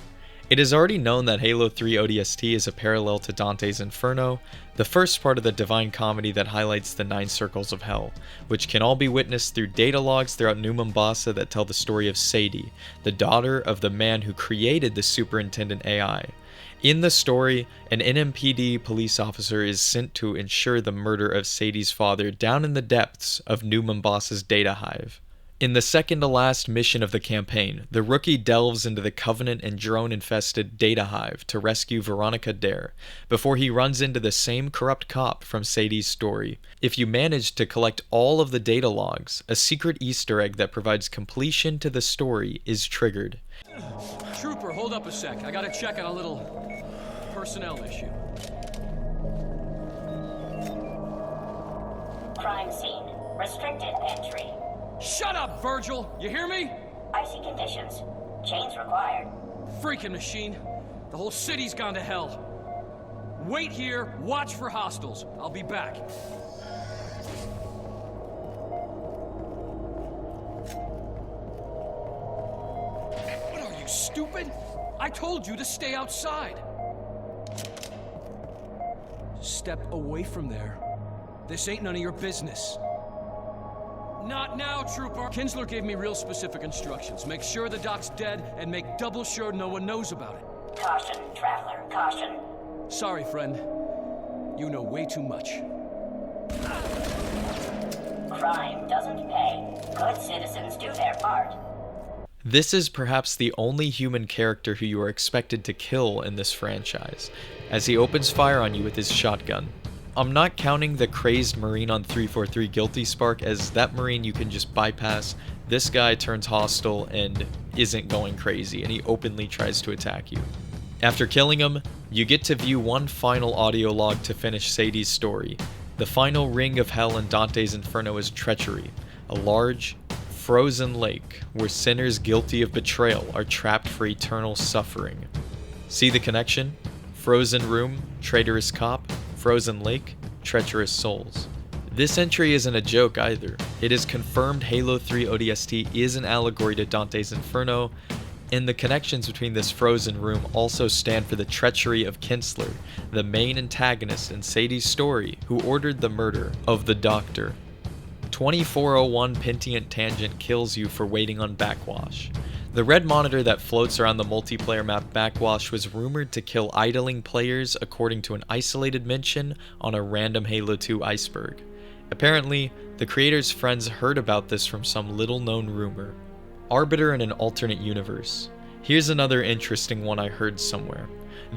It is already known that Halo 3 ODST is a parallel to Dante's Inferno, the first part of the Divine Comedy that highlights the 9 circles of hell, which can all be witnessed through data logs throughout New Mombasa that tell the story of Sadie, the daughter of the man who created the Superintendent AI. In the story, an NMPD police officer is sent to ensure the murder of Sadie's father down in the depths of New Mombasa's data hive. In the second-to-last mission of the campaign, the rookie delves into the Covenant and drone-infested data hive to rescue Veronica Dare, before he runs into the same corrupt cop from Sadie's story. If you manage to collect all of the data logs, a secret Easter egg that provides completion to the story is triggered. Trooper, hold up a sec. I gotta check on a little personnel issue. Crime scene. Restricted entry. Shut up, Virgil! You hear me? Icy conditions. Chains required. Freaking machine. The whole city's gone to hell. Wait here, watch for hostiles. I'll be back. What are you, stupid? I told you to stay outside. Step away from there. This ain't none of your business. Not now, Trooper! Kinsler gave me real specific instructions. Make sure the doc's dead, and make double sure no one knows about it. Caution, traveler, caution. Sorry, friend. You know way too much. Crime doesn't pay. Good citizens do their part. This is perhaps the only human character who you are expected to kill in this franchise, as he opens fire on you with his shotgun. I'm not counting the crazed Marine on 343 Guilty Spark, as that Marine you can just bypass. This guy turns hostile and isn't going crazy, and he openly tries to attack you. After killing him, you get to view one final audio log to finish Sadie's story. The final ring of hell in Dante's Inferno is treachery, a large, frozen lake where sinners guilty of betrayal are trapped for eternal suffering. See the connection? Frozen room, traitorous cop, frozen lake, treacherous souls. This entry isn't a joke either. It is confirmed Halo 3 ODST is an allegory to Dante's Inferno, and the connections between this frozen room also stand for the treachery of Kinsler, the main antagonist in Sadie's story, who ordered the murder of the Doctor. 2401 Pentient Tangent kills you for waiting on Backwash. The red monitor that floats around the multiplayer map Backwash was rumored to kill idling players according to an isolated mention on a random Halo 2 Iceberg. Apparently, the creator's friends heard about this from some little-known rumor. Arbiter in an alternate universe. Here's another interesting one I heard somewhere.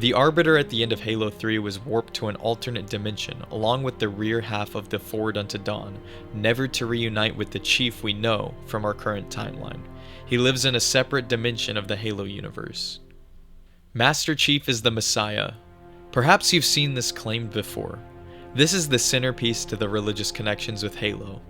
The Arbiter at the end of Halo 3 was warped to an alternate dimension, along with the rear half of the Forward Unto Dawn, never to reunite with the Chief we know from our current timeline. He lives in a separate dimension of the Halo universe. Master Chief is the Messiah. Perhaps you've seen this claimed before. This is the centerpiece to the religious connections with Halo.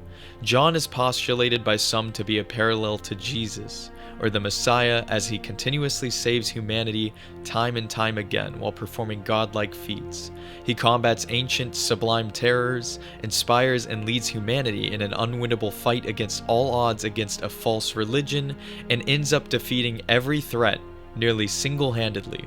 John is postulated by some to be a parallel to Jesus, or the Messiah, as he continuously saves humanity time and time again while performing godlike feats. He combats ancient, sublime terrors, inspires and leads humanity in an unwinnable fight against all odds against a false religion, and ends up defeating every threat nearly single-handedly.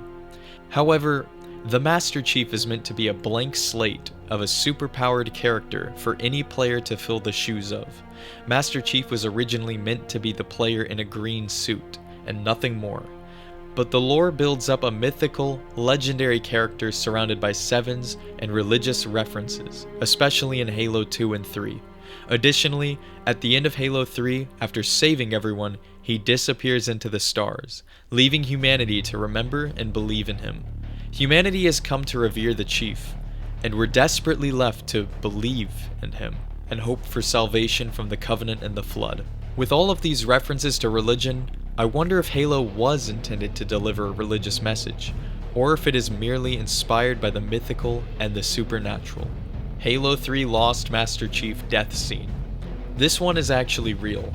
However, the Master Chief is meant to be a blank slate of a superpowered character for any player to fill the shoes of. Master Chief was originally meant to be the player in a green suit, and nothing more. But the lore builds up a mythical, legendary character surrounded by sevens and religious references, especially in Halo 2 and 3. Additionally, at the end of Halo 3, after saving everyone, he disappears into the stars, leaving humanity to remember and believe in him. Humanity has come to revere the Chief, and we're desperately left to believe in him and hope for salvation from the Covenant and the Flood. With all of these references to religion, I wonder if Halo was intended to deliver a religious message, or if it is merely inspired by the mythical and the supernatural. Halo 3 Lost Master Chief death scene. This one is actually real.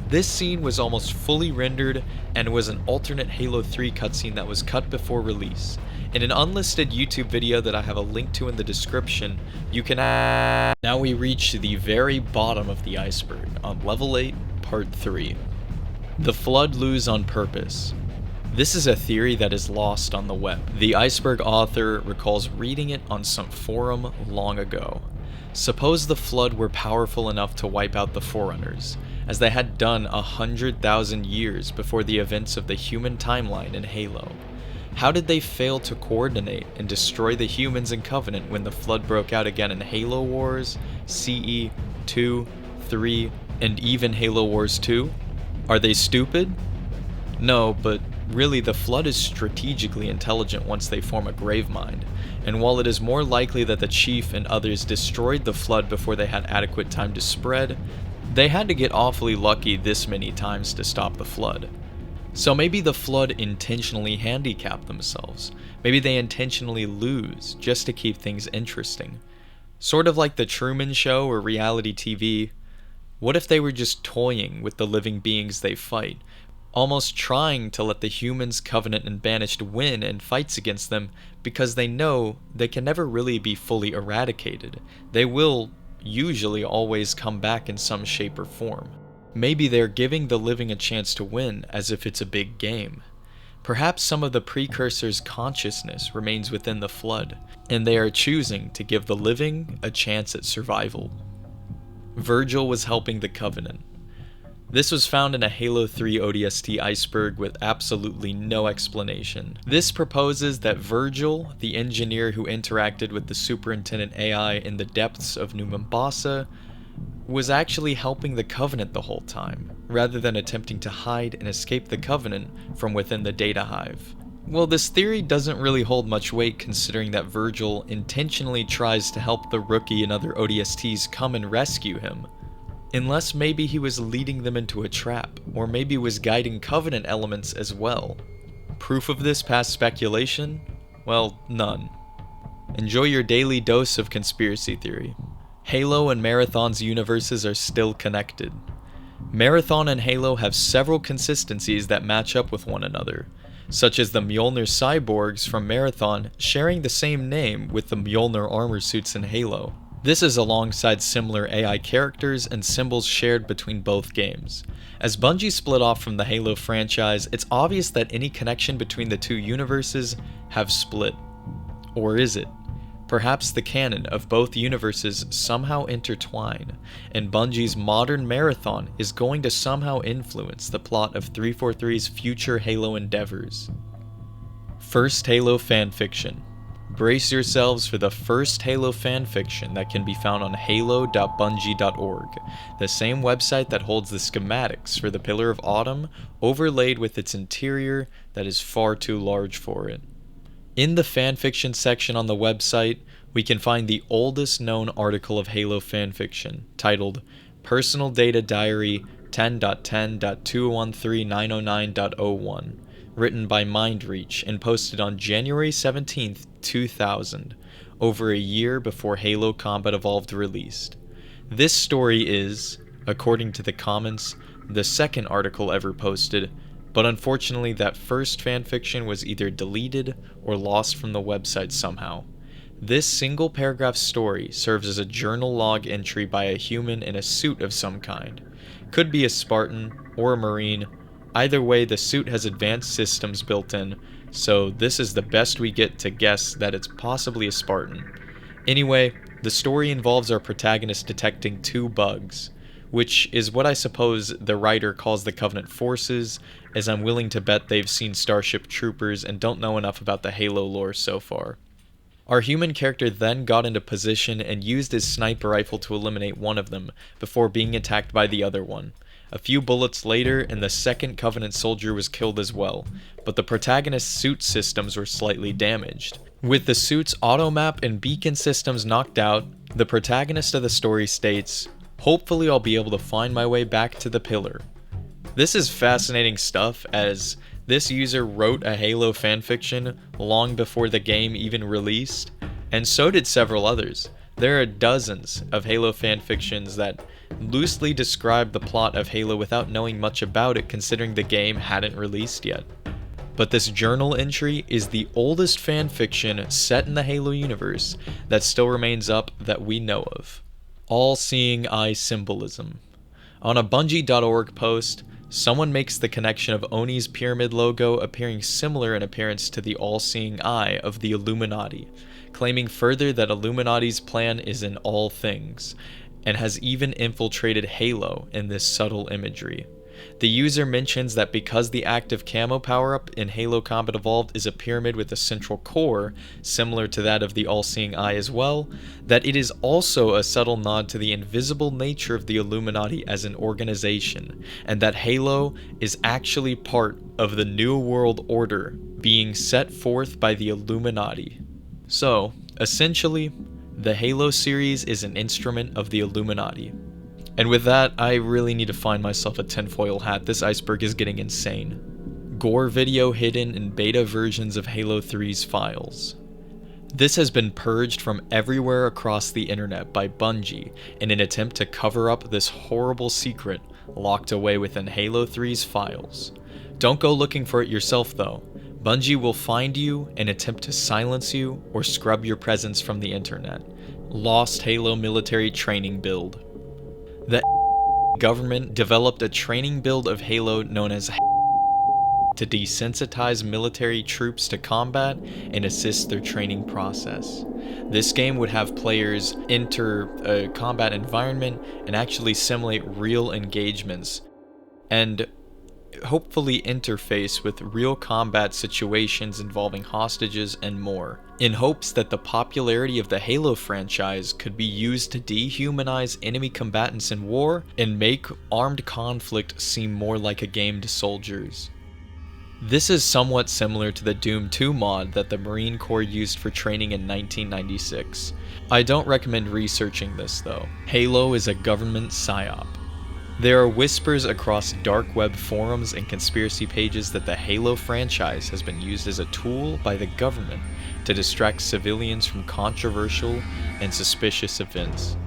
This scene was almost fully rendered and was an alternate Halo 3 cutscene that was cut before release. In an unlisted YouTube video that I have a link to in the description, you can Now we reach the very bottom of the iceberg on level 8, part 3. The Flood lose on purpose. This is a theory that is lost on the web. The Iceberg author recalls reading it on some forum long ago. Suppose the Flood were powerful enough to wipe out the Forerunners, as they had done 100,000 years before the events of the human timeline in Halo. How did they fail to coordinate and destroy the humans in Covenant when the Flood broke out again in Halo Wars, CE, 2, 3, and even Halo Wars 2? Are they stupid? No, but really the Flood is strategically intelligent once they form a grave mind, and while it is more likely that the Chief and others destroyed the Flood before they had adequate time to spread, they had to get awfully lucky this many times to stop the Flood. So maybe the Flood intentionally handicap themselves. Maybe they intentionally lose just to keep things interesting. Sort of like the Truman Show or reality TV. What if they were just toying with the living beings they fight, almost trying to let the humans, Covenant, and Banished win in fights against them because they know they can never really be fully eradicated. They will usually always come back in some shape or form. Maybe they're giving the living a chance to win as if it's a big game. Perhaps some of the precursor's consciousness remains within the Flood, and they are choosing to give the living a chance at survival. Virgil was helping the Covenant. This was found in a Halo 3 ODST Iceberg with absolutely no explanation. This proposes that Virgil, the engineer who interacted with the Superintendent AI in the depths of New Mombasa, was actually helping the Covenant the whole time, rather than attempting to hide and escape the Covenant from within the data hive. Well, this theory doesn't really hold much weight considering that Virgil intentionally tries to help the rookie and other ODSTs come and rescue him. Unless maybe he was leading them into a trap, or maybe was guiding Covenant elements as well. Proof of this past speculation? Well, none. Enjoy your daily dose of conspiracy theory. Halo and Marathon's universes are still connected. Marathon and Halo have several consistencies that match up with one another, such as the Mjolnir cyborgs from Marathon sharing the same name with the Mjolnir armor suits in Halo. This is alongside similar AI characters and symbols shared between both games. As Bungie split off from the Halo franchise, it's obvious that any connection between the two universes have split. Or is it? Perhaps the canon of both universes somehow intertwine, and Bungie's modern marathon is going to somehow influence the plot of 343's future Halo endeavors. First Halo fanfiction. Brace yourselves for the first Halo fanfiction that can be found on halo.bungie.org, the same website that holds the schematics for the Pillar of Autumn, overlaid with its interior that is far too large for it. In the fanfiction section on the website, we can find the oldest known article of Halo fanfiction, titled Personal Data Diary 10.10.213909.01, written by Mindreach and posted on January 17, 2000, over a year before Halo Combat Evolved released. This story is, according to the comments, the second article ever posted, but unfortunately that first fanfiction was either deleted or lost from the website somehow. This single paragraph story serves as a journal log entry by a human in a suit of some kind. Could be a Spartan or a Marine. Either way, the suit has advanced systems built in, so this is the best we get to guess that it's possibly a Spartan. Anyway, the story involves our protagonist detecting two bugs, which is what I suppose the writer calls the Covenant forces, as I'm willing to bet they've seen Starship Troopers and don't know enough about the Halo lore so far. Our human character then got into position and used his sniper rifle to eliminate one of them, before being attacked by the other one. A few bullets later, and the second Covenant soldier was killed as well, but the protagonist's suit systems were slightly damaged. With the suit's auto-map and beacon systems knocked out, the protagonist of the story states, "Hopefully I'll be able to find my way back to the Pillar." This is fascinating stuff, as this user wrote a Halo fanfiction long before the game even released, and so did several others. There are dozens of Halo fanfictions that loosely describe the plot of Halo without knowing much about it, considering the game hadn't released yet. But this journal entry is the oldest fanfiction set in the Halo universe that still remains up that we know of. All-seeing eye symbolism. On a Bungie.org post, someone makes the connection of Oni's pyramid logo appearing similar in appearance to the all-seeing eye of the Illuminati, claiming further that Illuminati's plan is in all things, and has even infiltrated Halo in this subtle imagery. The user mentions that because the active camo power-up in Halo Combat Evolved is a pyramid with a central core, similar to that of the all-seeing eye as well, that it is also a subtle nod to the invisible nature of the Illuminati as an organization, and that Halo is actually part of the New World Order being set forth by the Illuminati. So, essentially, the Halo series is an instrument of the Illuminati. And with that, I really need to find myself a tinfoil hat. This iceberg is getting insane. Gore video hidden in beta versions of Halo 3's files. This has been purged from everywhere across the internet by Bungie in an attempt to cover up this horrible secret locked away within Halo 3's files. Don't go looking for it yourself though. Bungie will find you and attempt to silence you or scrub your presence from the internet. Lost Halo military training build. The government developed a training build of Halo known as to desensitize military troops to combat and assist their training process. This game would have players enter a combat environment and actually simulate real engagements, and hopefully interface with real combat situations involving hostages and more, in hopes that the popularity of the Halo franchise could be used to dehumanize enemy combatants in war and make armed conflict seem more like a game to soldiers. This is somewhat similar to the Doom 2 mod that the Marine Corps used for training in 1996. I don't recommend researching this though. Halo is a government psyop. There are whispers across dark web forums and conspiracy pages that the Halo franchise has been used as a tool by the government to distract civilians from controversial and suspicious events.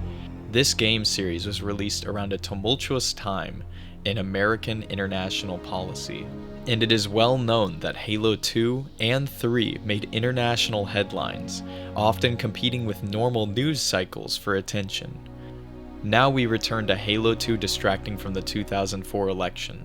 This game series was released around a tumultuous time, in American international policy. And it is well known that Halo 2 and 3 made international headlines, often competing with normal news cycles for attention. Now we return to Halo 2 distracting from the 2004 election.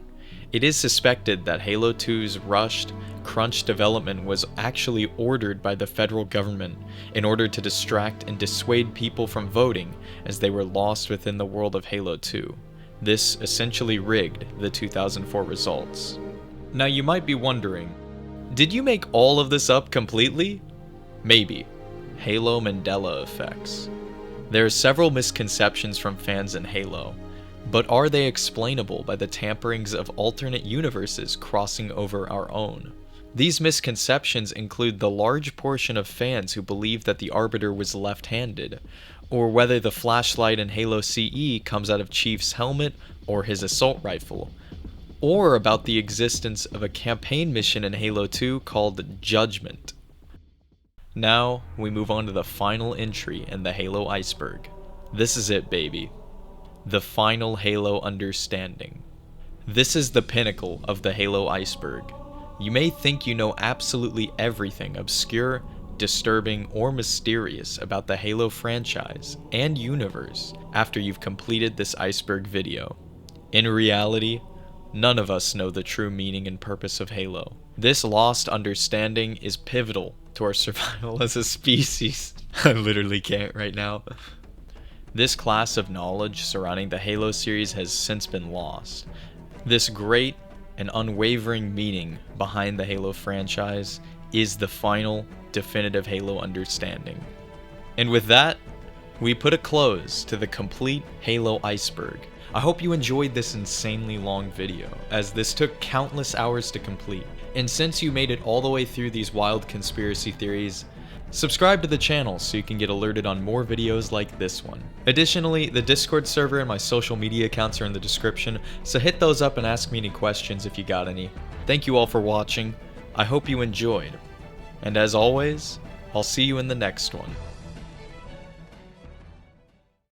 It is suspected that Halo 2's rushed, crunched development was actually ordered by the federal government in order to distract and dissuade people from voting as they were lost within the world of Halo 2. This essentially rigged the 2004 results. Now you might be wondering, did you make all of this up completely? Maybe. Halo Mandela effects. There are several misconceptions from fans in Halo, but are they explainable by the tamperings of alternate universes crossing over our own? These misconceptions include the large portion of fans who believe that the Arbiter was left-handed, or whether the flashlight in Halo CE comes out of Chief's helmet or his assault rifle, or about the existence of a campaign mission in Halo 2 called Judgment. Now, we move on to the final entry in the Halo Iceberg. This is it, baby. The final Halo understanding. This is the pinnacle of the Halo Iceberg. You may think you know absolutely everything obscure, disturbing, or mysterious about the Halo franchise and universe after you've completed this Iceberg video. In reality, none of us know the true meaning and purpose of Halo. This lost understanding is pivotal to our survival as a species. I literally can't right now. This class of knowledge surrounding the Halo series has since been lost. This great and unwavering meaning behind the Halo franchise is the final, definitive Halo understanding. And with that, we put a close to the complete Halo Iceberg. I hope you enjoyed this insanely long video, as this took countless hours to complete. And since you made it all the way through these wild conspiracy theories, subscribe to the channel so you can get alerted on more videos like this one. Additionally, the Discord server and my social media accounts are in the description, so hit those up and ask me any questions if you got any. Thank you all for watching. I hope you enjoyed. And as always, I'll see you in the next one.